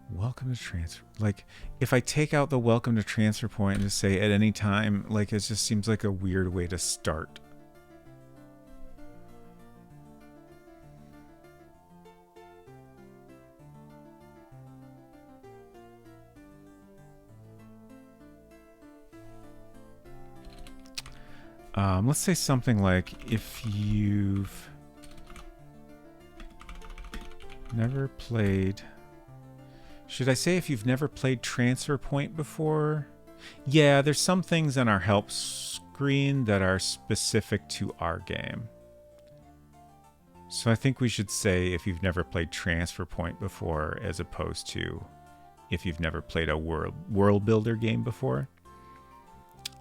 Welcome to transfer. Like, if I take out the welcome to transfer point and just say at any time, like, it just seems like a weird way to start. Let's say something like, if you've never played... Should I say if you've never played Transfer Point before? Yeah, there's some things on our help screen that are specific to our game. So I think we should say if you've never played Transfer Point before, as opposed to if you've never played a world builder game before.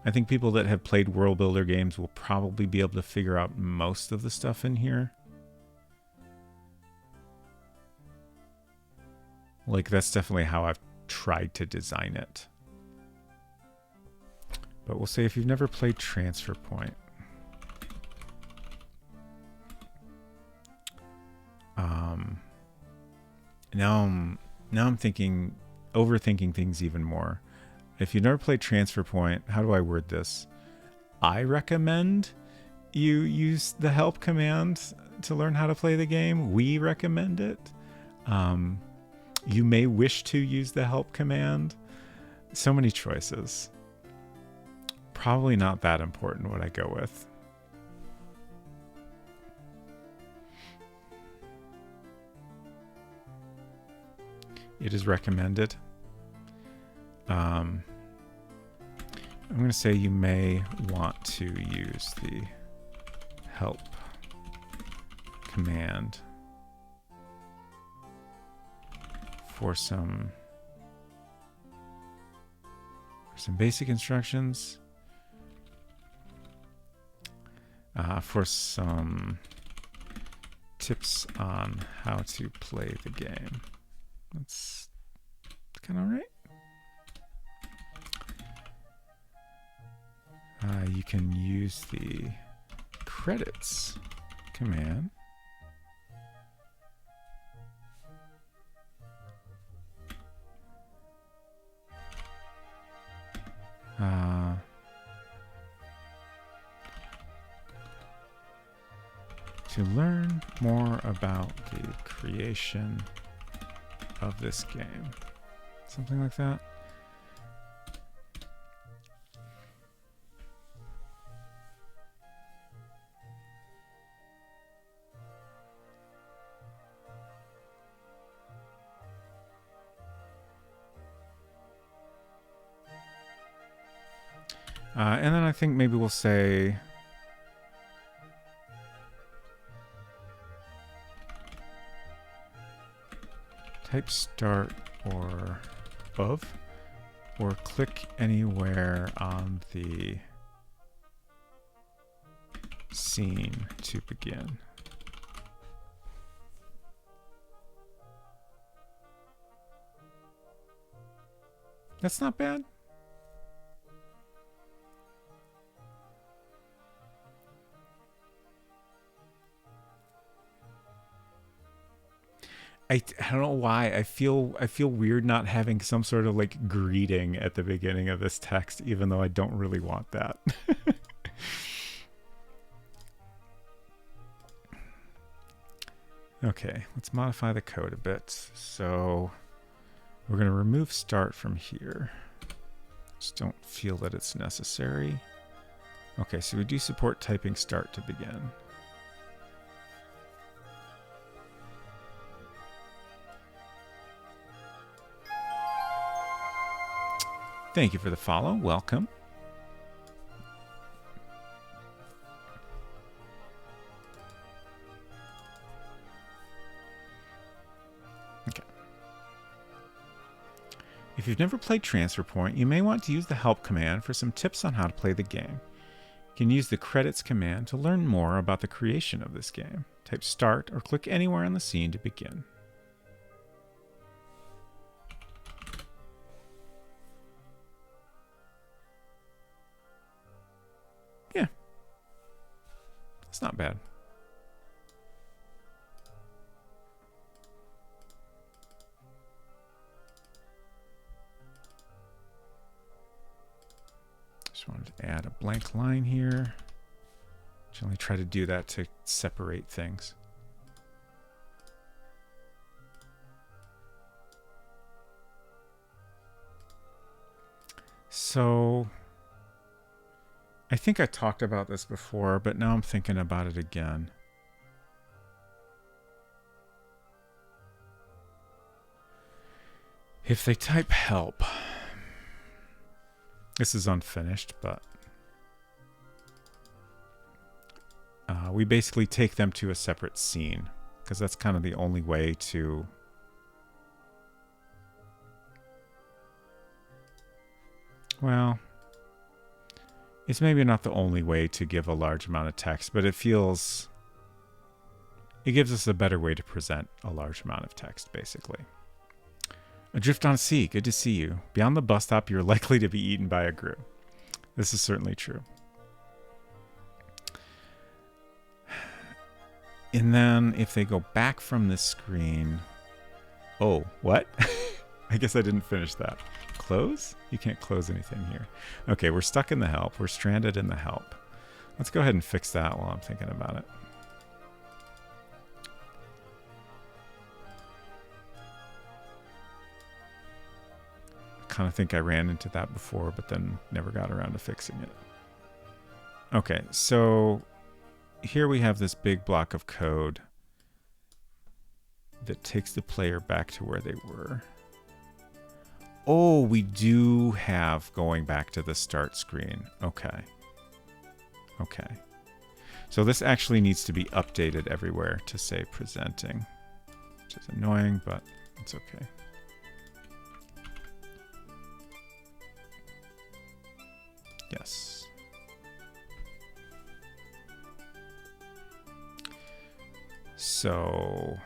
I think people that have played world builder games will probably be able to figure out most of the stuff in here. Like, that's definitely how I've tried to design it. But we'll say if you've never played Transfer Point. Now I'm thinking, overthinking things even more. If you've never played Transfer Point, how do I word this? I recommend you use the help command to learn how to play the game. We recommend it. You may wish to use the help command. So many choices. Probably not that important what I go with. It is recommended. I'm going to say you may want to use the help command for some basic instructions, for some tips on how to play the game. That's kind of right. you can use the credits command. To learn more about the creation of this game. Something like that. And then I think maybe we'll say type start or of, or click anywhere on the scene to begin. That's not bad. I don't know why I feel weird not having some sort of like greeting at the beginning of this text, even though I don't really want that. Okay, let's modify the code a bit. So we're going to remove start from here. Just don't feel that it's necessary. Okay, so we do support typing start to begin. Thank you for the follow. Welcome. Okay. If you've never played Transfer Point, you may want to use the help command for some tips on how to play the game. You can use the credits command to learn more about the creation of this game. Type start or click anywhere on the scene to begin. Yeah. It's not bad. Just wanted to add a blank line here. Generally try to do that to separate things. So I think I talked about this before, but now I'm thinking about it again. If they type help, this is unfinished, but we basically take them to a separate scene because that's kind of the only way to well, it's maybe not the only way to give a large amount of text, but it gives us a better way to present a large amount of text, basically. Adrift on Sea, good to see you. Beyond the bus stop, you're likely to be eaten by a grue. This is certainly true. And then if they go back from this screen... Oh, what? I guess I didn't finish that. Close? You can't close anything here. Okay, we're stuck in the help. We're stranded in the help. Let's go ahead and fix that while I'm thinking about it. I kind of think I ran into that before, but then never got around to fixing it. Okay, so here we have this big block of code that takes the player back to where they were. Oh, we do have going back to the start screen. Okay. Okay. So this actually needs to be updated everywhere to say presenting, which is annoying, but it's okay. Yes. So...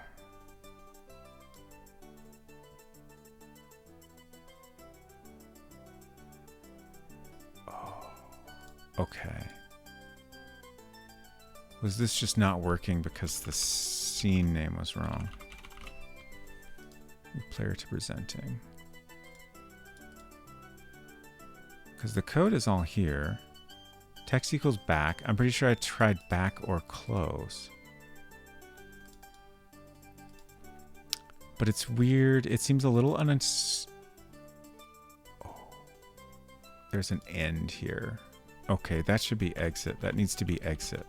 Okay. Was this just not working because the scene name was wrong? Player to presenting. Because the code is all here. Text equals back. I'm pretty sure I tried back or close. But it's weird. It seems a little there's an end here. Okay, that should be exit. That needs to be exit.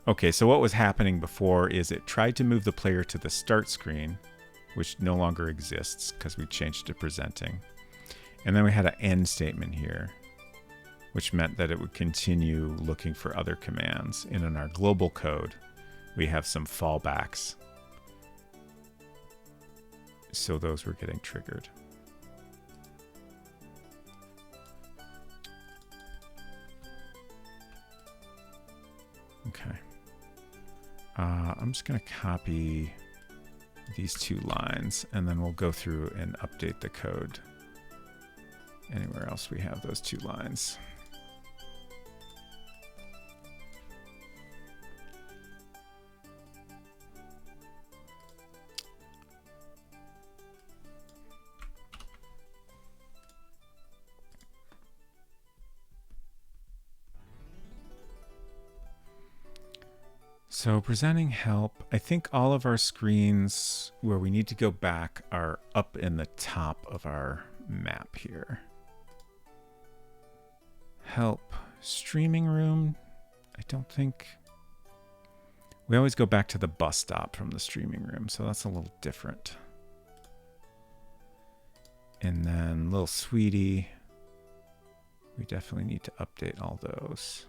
Okay, so what was happening before is it tried to move the player to the start screen, which no longer exists because we changed to presenting. And then we had an end statement here, which meant that it would continue looking for other commands. And in our global code, we have some fallbacks. So those were getting triggered. Okay. I'm just going to copy these two lines, and then we'll go through and update the code anywhere else we have those two lines. So presenting help, I think all of our screens where we need to go back are up in the top of our map here. Help, streaming room, I don't think. We always go back to the bus stop from the streaming room, so that's a little different. And then little sweetie, we definitely need to update all those.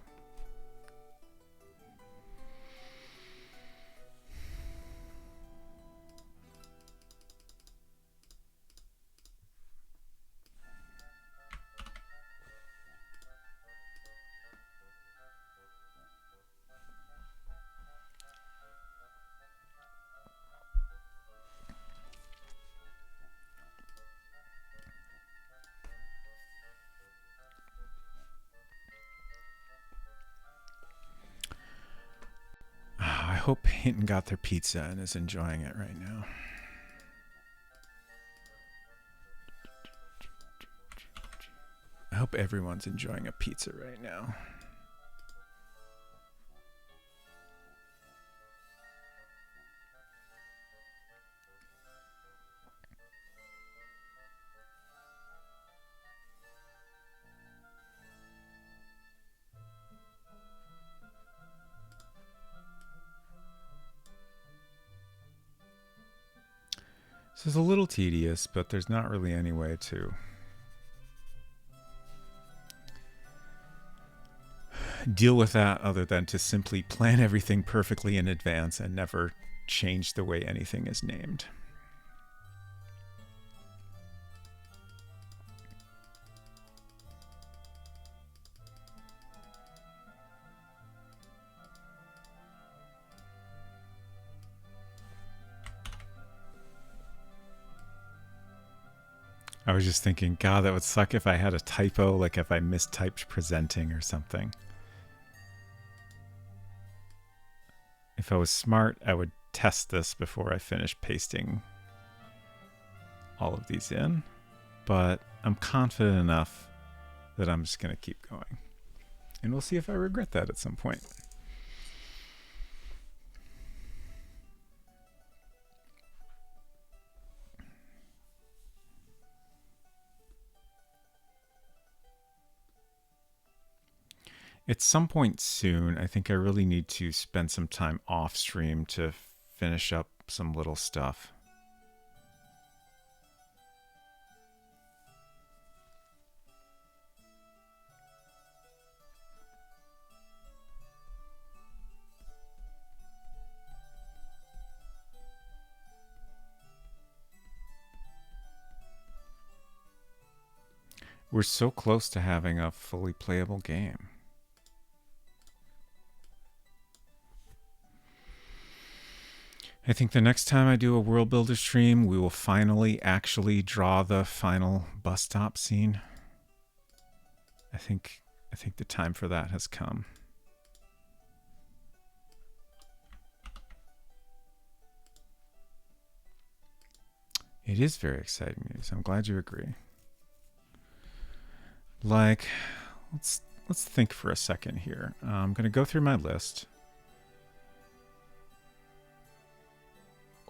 I hope Hinton got their pizza and is enjoying it right now. I hope everyone's enjoying a pizza right now. This is a little tedious, but there's not really any way to deal with that other than to simply plan everything perfectly in advance and never change the way anything is named. I was just thinking, God, that would suck if I had a typo, like if I mistyped presenting or something. If I was smart, I would test this before I finish pasting all of these in. But I'm confident enough that I'm just going to keep going. And we'll see if I regret that at some point. At some point soon, I think I really need to spend some time off stream to finish up some little stuff. We're so close to having a fully playable game. I think the next time I do a World Builder stream, we will finally actually draw the final bus stop scene. I think I think the time for that has come. It is very exciting news. I'm glad you agree. Like, let's think for a second here. I'm going to go through my list.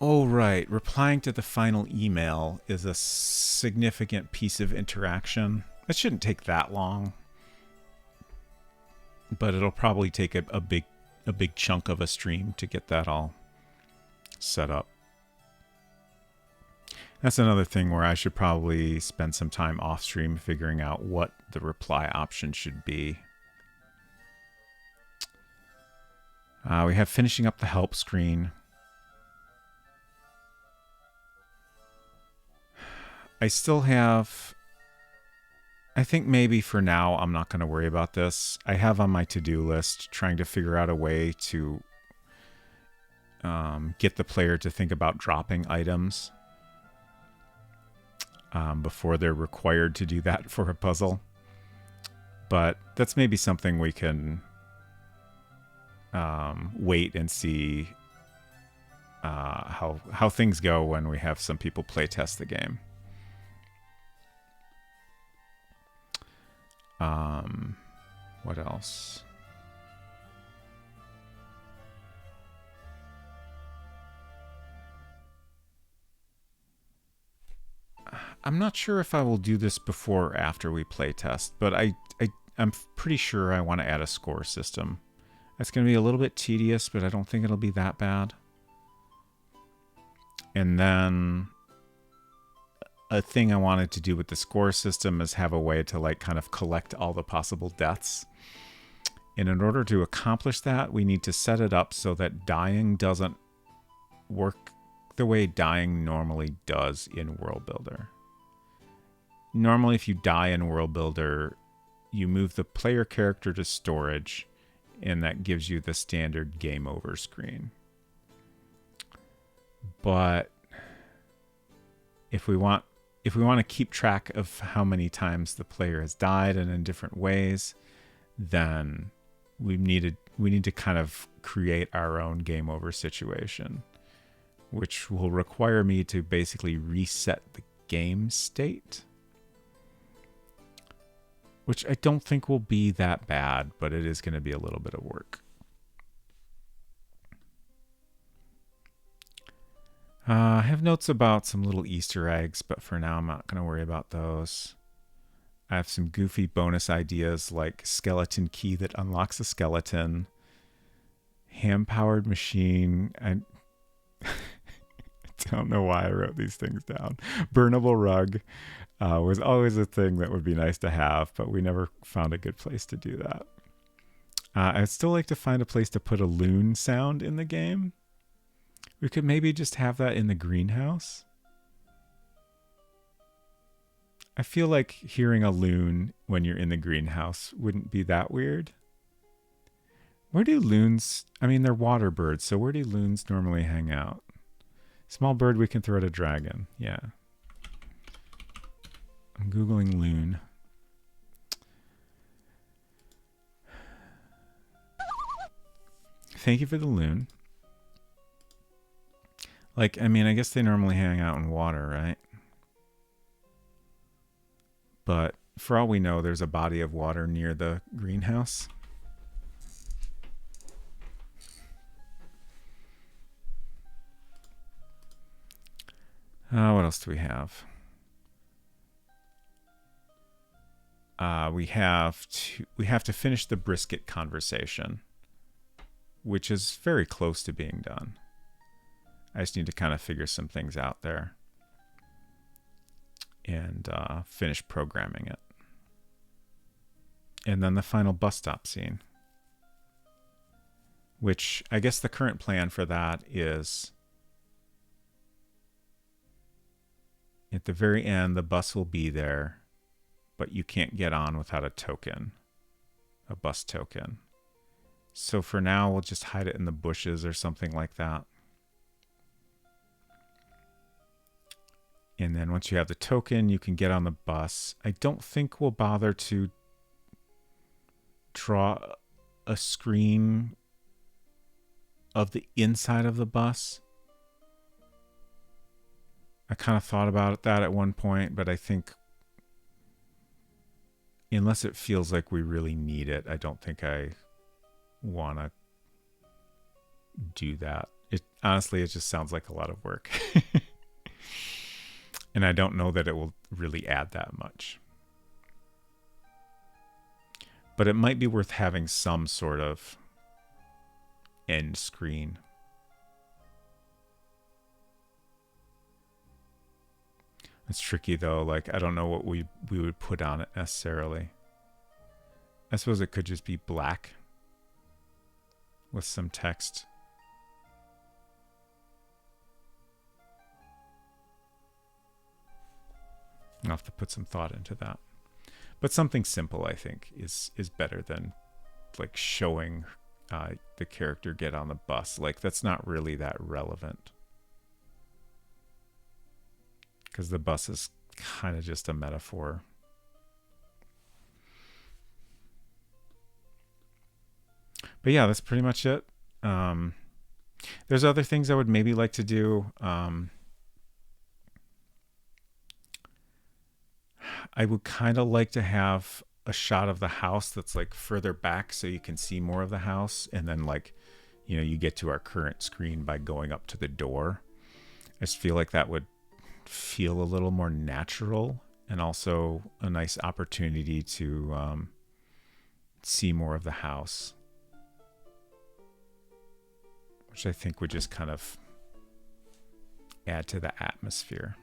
Oh, right. Replying to the final email is a significant piece of interaction. It shouldn't take that long, but it'll probably take a big chunk of a stream to get that all set up. That's another thing where I should probably spend some time off stream figuring out what the reply option should be. We have finishing up the help screen. I still have, I think maybe for now I'm not going to worry about this. I have on my to-do list trying to figure out a way to get the player to think about dropping items before they're required to do that for a puzzle. But that's maybe something we can wait and see how things go when we have some people play test the game. What else? I'm not sure if I will do this before or after we play test, but I'm pretty sure I want to add a score system. That's going to be a little bit tedious, but I don't think it'll be that bad. And then a thing I wanted to do with the score system is have a way to like kind of collect all the possible deaths. And in order to accomplish that, we need to set it up so that dying doesn't work the way dying normally does in World Builder. Normally, if you die in World Builder, you move the player character to storage, and that gives you the standard game over screen. But if we want to keep track of how many times the player has died and in different ways, then we need to kind of create our own game over situation, which will require me to basically reset the game state, which I don't think will be that bad, but it is going to be a little bit of work. I have notes about some little Easter eggs, but for now I'm not going to worry about those. I have some goofy bonus ideas like skeleton key that unlocks a skeleton, ham-powered machine, and I don't know why I wrote these things down. Burnable rug was always a thing that would be nice to have, but we never found a good place to do that. I'd still like to find a place to put a loon sound in the game. We could maybe just have that in the greenhouse. I feel like hearing a loon when you're in the greenhouse wouldn't be that weird. Where do loons, I mean, they're water birds, so where do loons normally hang out? Small bird we can throw at a dragon. Yeah. I'm Googling loon. Thank you for the loon. Like, I mean, I guess they normally hang out in water, right? But for all we know, there's a body of water near the greenhouse. What else do we have? We have to finish the brisket conversation, which is very close to being done. I just need to kind of figure some things out there and finish programming it. And then the final bus stop scene, which I guess the current plan for that is at the very end, the bus will be there, but you can't get on without a token, a bus token. So for now, we'll just hide it in the bushes or something like that. And then once you have the token, you can get on the bus. I don't think we'll bother to draw a screen of the inside of the bus. I kind of thought about that at one point, but I think unless it feels like we really need it, I don't think I want to do that. Honestly, it just sounds like a lot of work. And I don't know that it will really add that much. But it might be worth having some sort of end screen. It's tricky though. Like, I don't know what we would put on it necessarily. I suppose it could just be black with some text. I'll have to put some thought into that. But something simple, I think, is better than like showing the character get on the bus. Like, that's not really that relevant. Because the bus is kind of just a metaphor. But yeah, that's pretty much it. There's other things I would maybe like to do. I would kind of like to have a shot of the house that's like further back so you can see more of the house. And then like, you know, you get to our current screen by going up to the door. I just feel like that would feel a little more natural and also a nice opportunity to see more of the house, which I think would just kind of add to the atmosphere.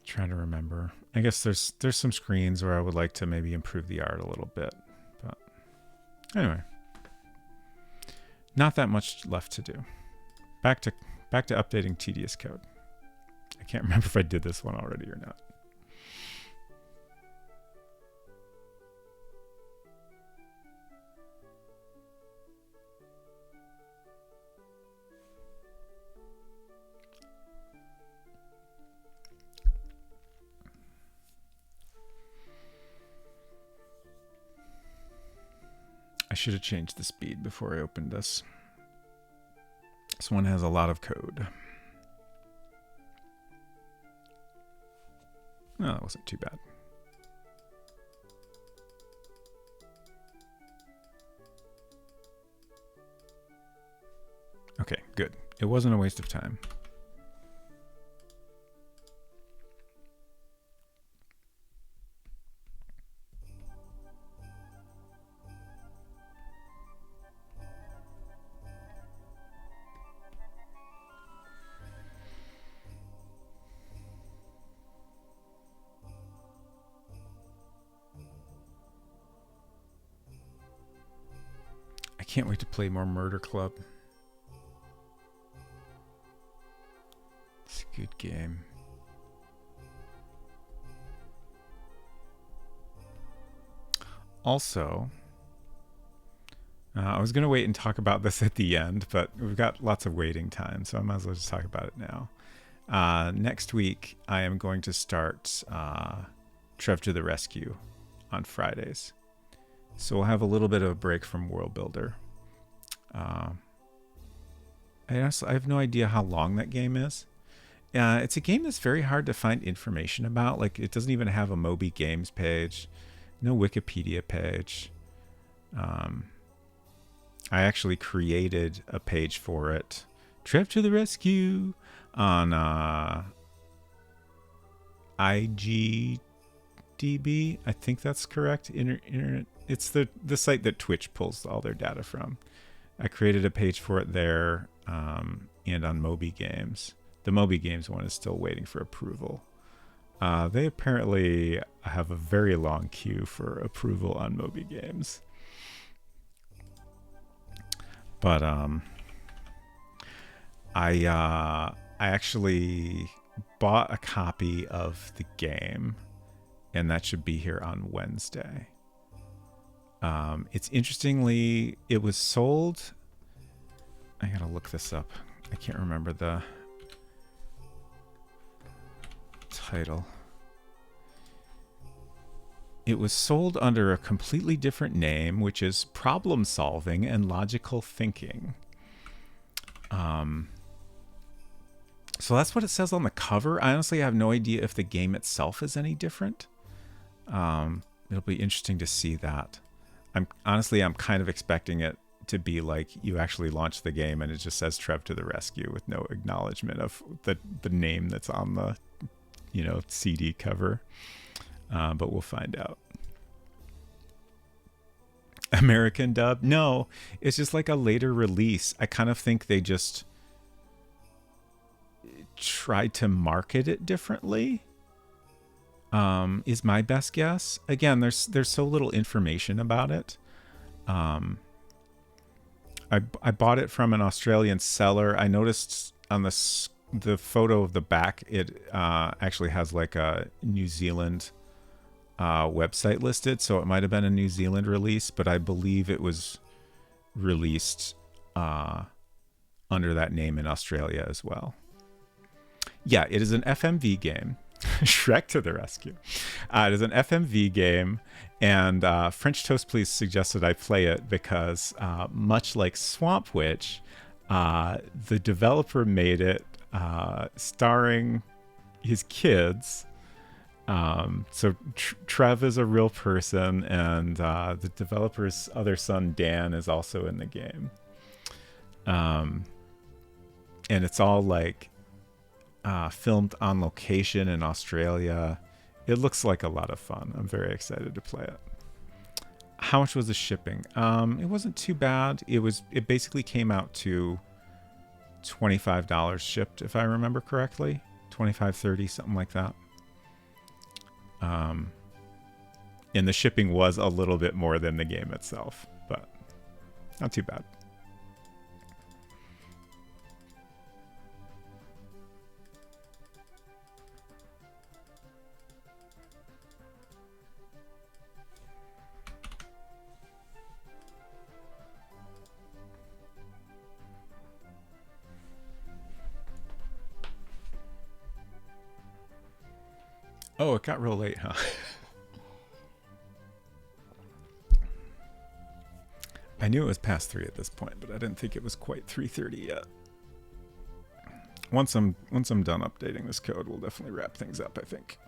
Trying to remember. I guess there's some screens where I would like to maybe improve the art a little bit. But anyway, not that much left to do. Back to updating tedious code. I can't remember if I did this one already or not. I should have changed the speed before I opened this. This one has a lot of code. No, that wasn't too bad. Okay, good. It wasn't a waste of time. I can't wait to play more Murder Club. It's a good game. Also, I was going to wait and talk about this at the end, but we've got lots of waiting time, so I might as well just talk about it now. Next week, I am going to start Trev to the Rescue on Fridays. So we'll have a little bit of a break from World Builder. I have no idea how long that game is. It's a game that's very hard to find information about. Like, it doesn't even have a Moby Games page, no Wikipedia page. I actually created a page for it, Trev to the Rescue, on IGDB. I think that's correct. Internet. It's the site that Twitch pulls all their data from. I created a page for it there, and on Moby Games. The Moby Games one is still waiting for approval. They apparently have a very long queue for approval on Moby Games. But I actually bought a copy of the game, and that should be here on Wednesday. It's interestingly, it was sold. I gotta look this up. I can't remember the title. it was sold under a completely different name, which is Problem Solving and Logical Thinking. So that's what it says on the cover. I honestly have no idea if the game itself is any different. It'll be interesting to see that. I'm kind of expecting it to be like you actually launch the game and it just says Trev to the rescue with no acknowledgement of the name that's on the, CD cover. But we'll find out. American dub? No, it's just like a later release. I kind of think they just tried to market it differently. Is my best guess. Again, there's so little information about it. I bought it from an Australian seller. I noticed on the photo of the back, it actually has like a New Zealand website listed, so it might have been a New Zealand release, but I believe it was released under that name in Australia as well. Yeah, it is an FMV game. Shrek to the rescue. It is an FMV game, and French Toast Please suggested I play it because, much like Swamp Witch, the developer made it starring his kids. So Trev is a real person, and the developer's other son, Dan, is also in the game. And it's all like filmed on location in Australia. It looks like a lot of fun. I'm very excited to play it. How much was the shipping? It wasn't too bad. It basically came out to $25 shipped, if I remember correctly. 25, 30, something like that. And the shipping was a little bit more than the game itself, but not too bad. Oh, it got real late, huh? I knew it was past 3 at this point, but I didn't think it was quite 3:30 yet. Once I'm done updating this code, we'll definitely wrap things up, I think.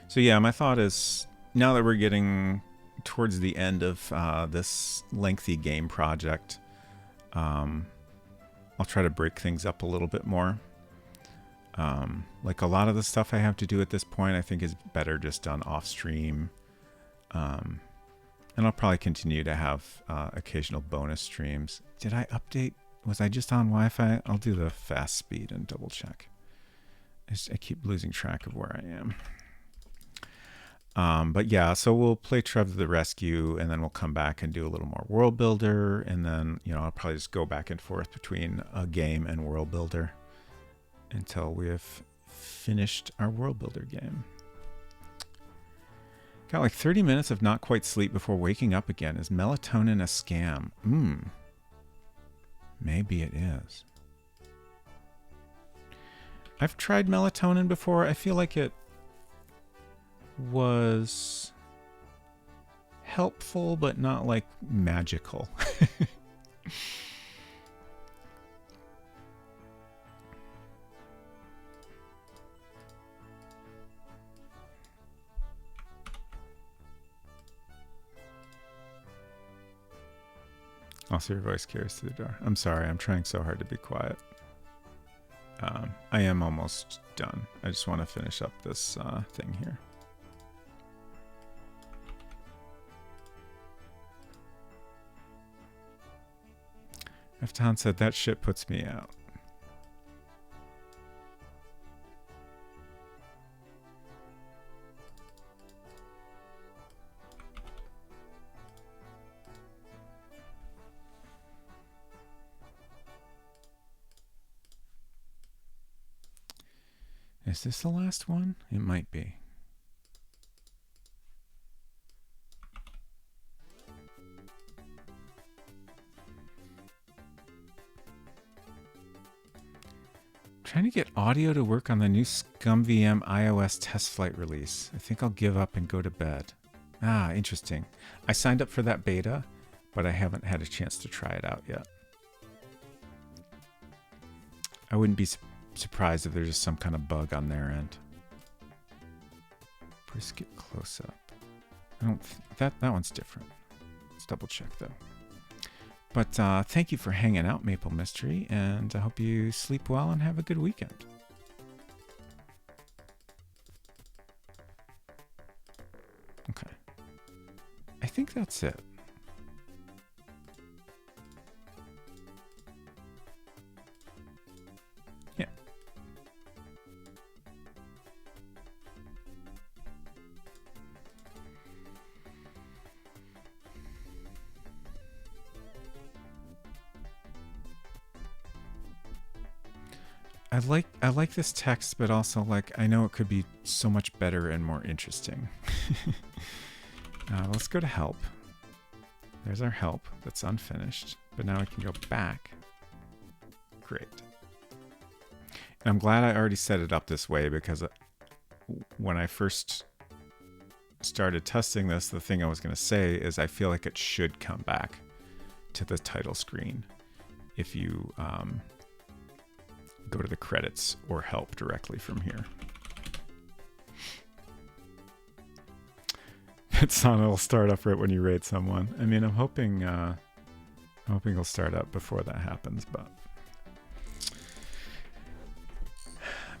So yeah, my thought is, now that we're getting towards the end of this lengthy game project, I'll try to break things up a little bit more. Like a lot of the stuff I have to do at this point, I think is better just done off stream. And I'll probably continue to have occasional bonus streams. Did I update? Was I just on Wi-Fi? I'll do the fast speed and double check. I keep losing track of where I am. But yeah, so we'll play Trev to the Rescue, and then we'll come back and do a little more World Builder, and then, I'll probably just go back and forth between a game and World Builder until we have finished our World Builder game. Got like 30 minutes of not quite sleep before waking up again. Is melatonin a scam? Maybe it is. I've tried melatonin before. I feel like it was helpful, but not like magical. Also, your voice carries through the door. I'm sorry, I'm trying so hard to be quiet. I am almost done. I just want to finish up this thing here. Eftan said, that shit puts me out. Is this the last one? It might be. Trying to get audio to work on the new ScumVM iOS test flight release. I think I'll give up and go to bed. Ah, interesting. I signed up for that beta, but I haven't had a chance to try it out yet. I wouldn't be surprised if there's just some kind of bug on their end. Brisket close up. I don't that one's different. Let's double check though. But thank you for hanging out, Maple Mystery, and I hope you sleep well and have a good weekend. Okay. I think that's it. Yeah. I like this text, but also like I know it could be so much better and more interesting. Let's go to help. There's our help that's unfinished, but now I can go back. Great. And I'm glad I already set it up this way because when I first started testing this, the thing I was going to say is I feel like it should come back to the title screen if you go to the credits or help directly from here. Pitsana will start up right when you raid someone. I mean, I'm hoping it'll start up before that happens, but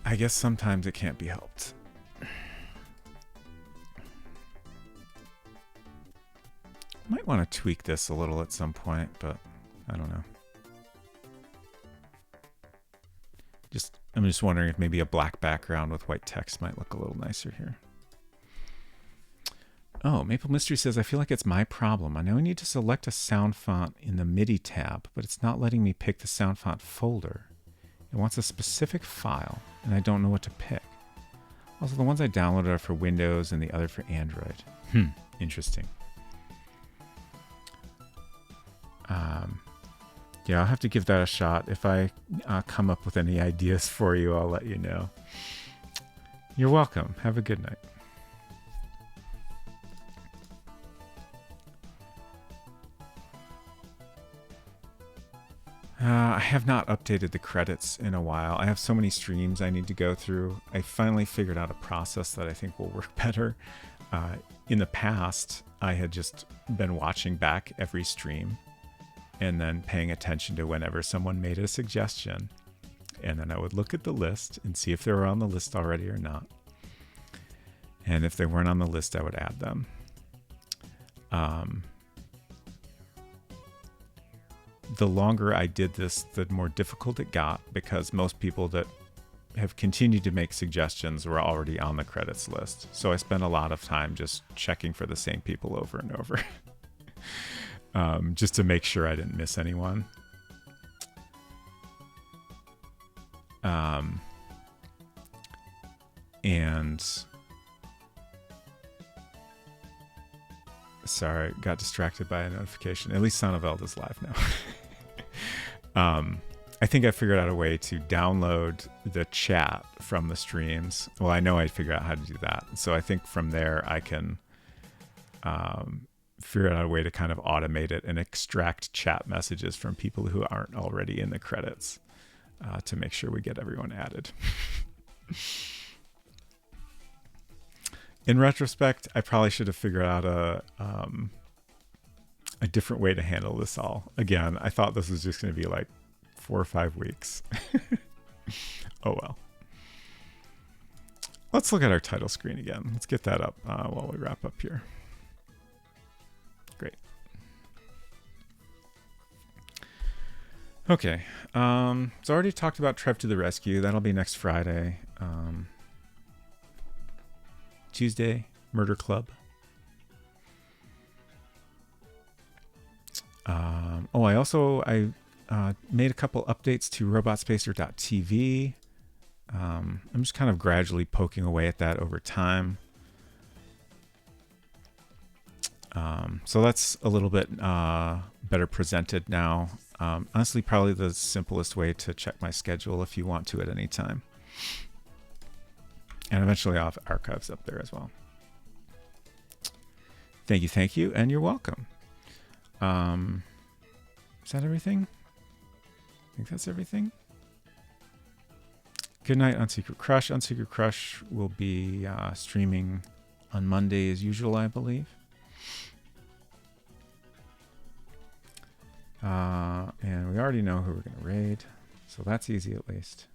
I guess sometimes it can't be helped. Might want to tweak this a little at some point, but I don't know. I'm just wondering if maybe a black background with white text might look a little nicer here. Oh, Maple Mystery says, I feel like it's my problem. I know I need to select a sound font in the MIDI tab, but it's not letting me pick the sound font folder. It wants a specific file, and I don't know what to pick. Also, the ones I downloaded are for Windows and the other for Android. Interesting. Yeah, I'll have to give that a shot. If I come up with any ideas for you, I'll let you know. You're welcome. Have a good night. I have not updated the credits in a while. I have so many streams I need to go through. I finally figured out a process that I think will work better. In the past, I had just been watching back every stream and then paying attention to whenever someone made a suggestion. And then I would look at the list and see if they were on the list already or not. And if they weren't on the list, I would add them. The longer I did this, the more difficult it got because most people that have continued to make suggestions were already on the credits list. So I spent a lot of time just checking for the same people over and over. Just to make sure I didn't miss anyone. And sorry, got distracted by a notification. At least Son of Eld is live now. I think I figured out a way to download the chat from the streams. Well, I know I figured out how to do that. So I think from there I can figure out a way to kind of automate it and extract chat messages from people who aren't already in the credits to make sure we get everyone added. In retrospect, I probably should have figured out a different way to handle this all. Again, I thought this was just going to be like 4 or 5 weeks. Oh well. Let's look at our title screen again. Let's get that up while we wrap up here. Great. Okay. So I already talked about Trev to the Rescue. That'll be next Friday. Tuesday, Murder Club. I made a couple updates to robotspacer.tv. I'm just kind of gradually poking away at that over time. So that's a little bit better presented now. Honestly, probably the simplest way to check my schedule if you want to at any time. And eventually I'll have archives up there as well. Thank you, and you're welcome. Is that everything? I think that's everything. Good night, Unsecret Crush. Unsecret Crush will be streaming on Monday as usual, I believe. And we already know who we're going to raid, so that's easy at least.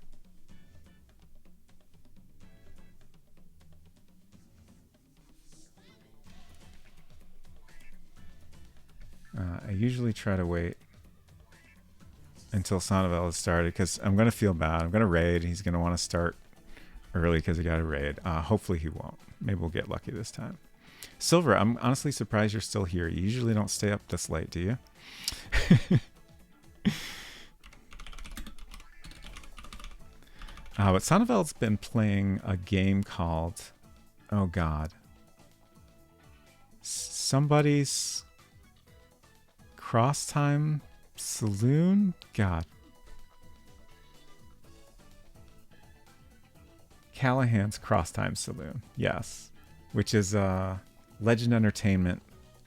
I usually try to wait until Sonovel has started because I'm going to feel bad. I'm going to raid. He's going to want to start early because he got a raid. Hopefully he won't. Maybe we'll get lucky this time. Silver, I'm honestly surprised you're still here. You usually don't stay up this late, do you? But Sonovel's been playing a game called, oh God, somebody's Cross Time Saloon? God. Callahan's Cross Time Saloon. Yes. Which is a Legend Entertainment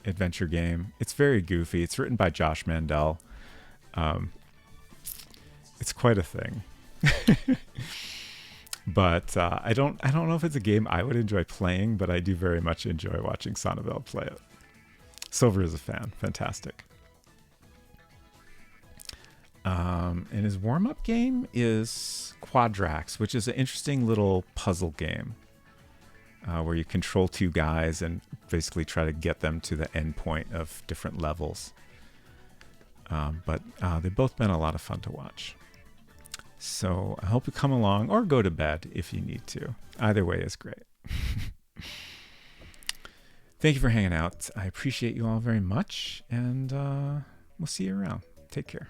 adventure game. It's very goofy. It's written by Josh Mandel. It's quite a thing. But I don't know if it's a game I would enjoy playing, but I do very much enjoy watching Sonovel play it. Silver is a fan. Fantastic. And his warm-up game is Quadrax, which is an interesting little puzzle game where you control two guys and basically try to get them to the end point of different levels. But they've both been a lot of fun to watch. So I hope you come along or go to bed if you need to. Either way is great. Thank you for hanging out. I appreciate you all very much, and we'll see you around. Take care.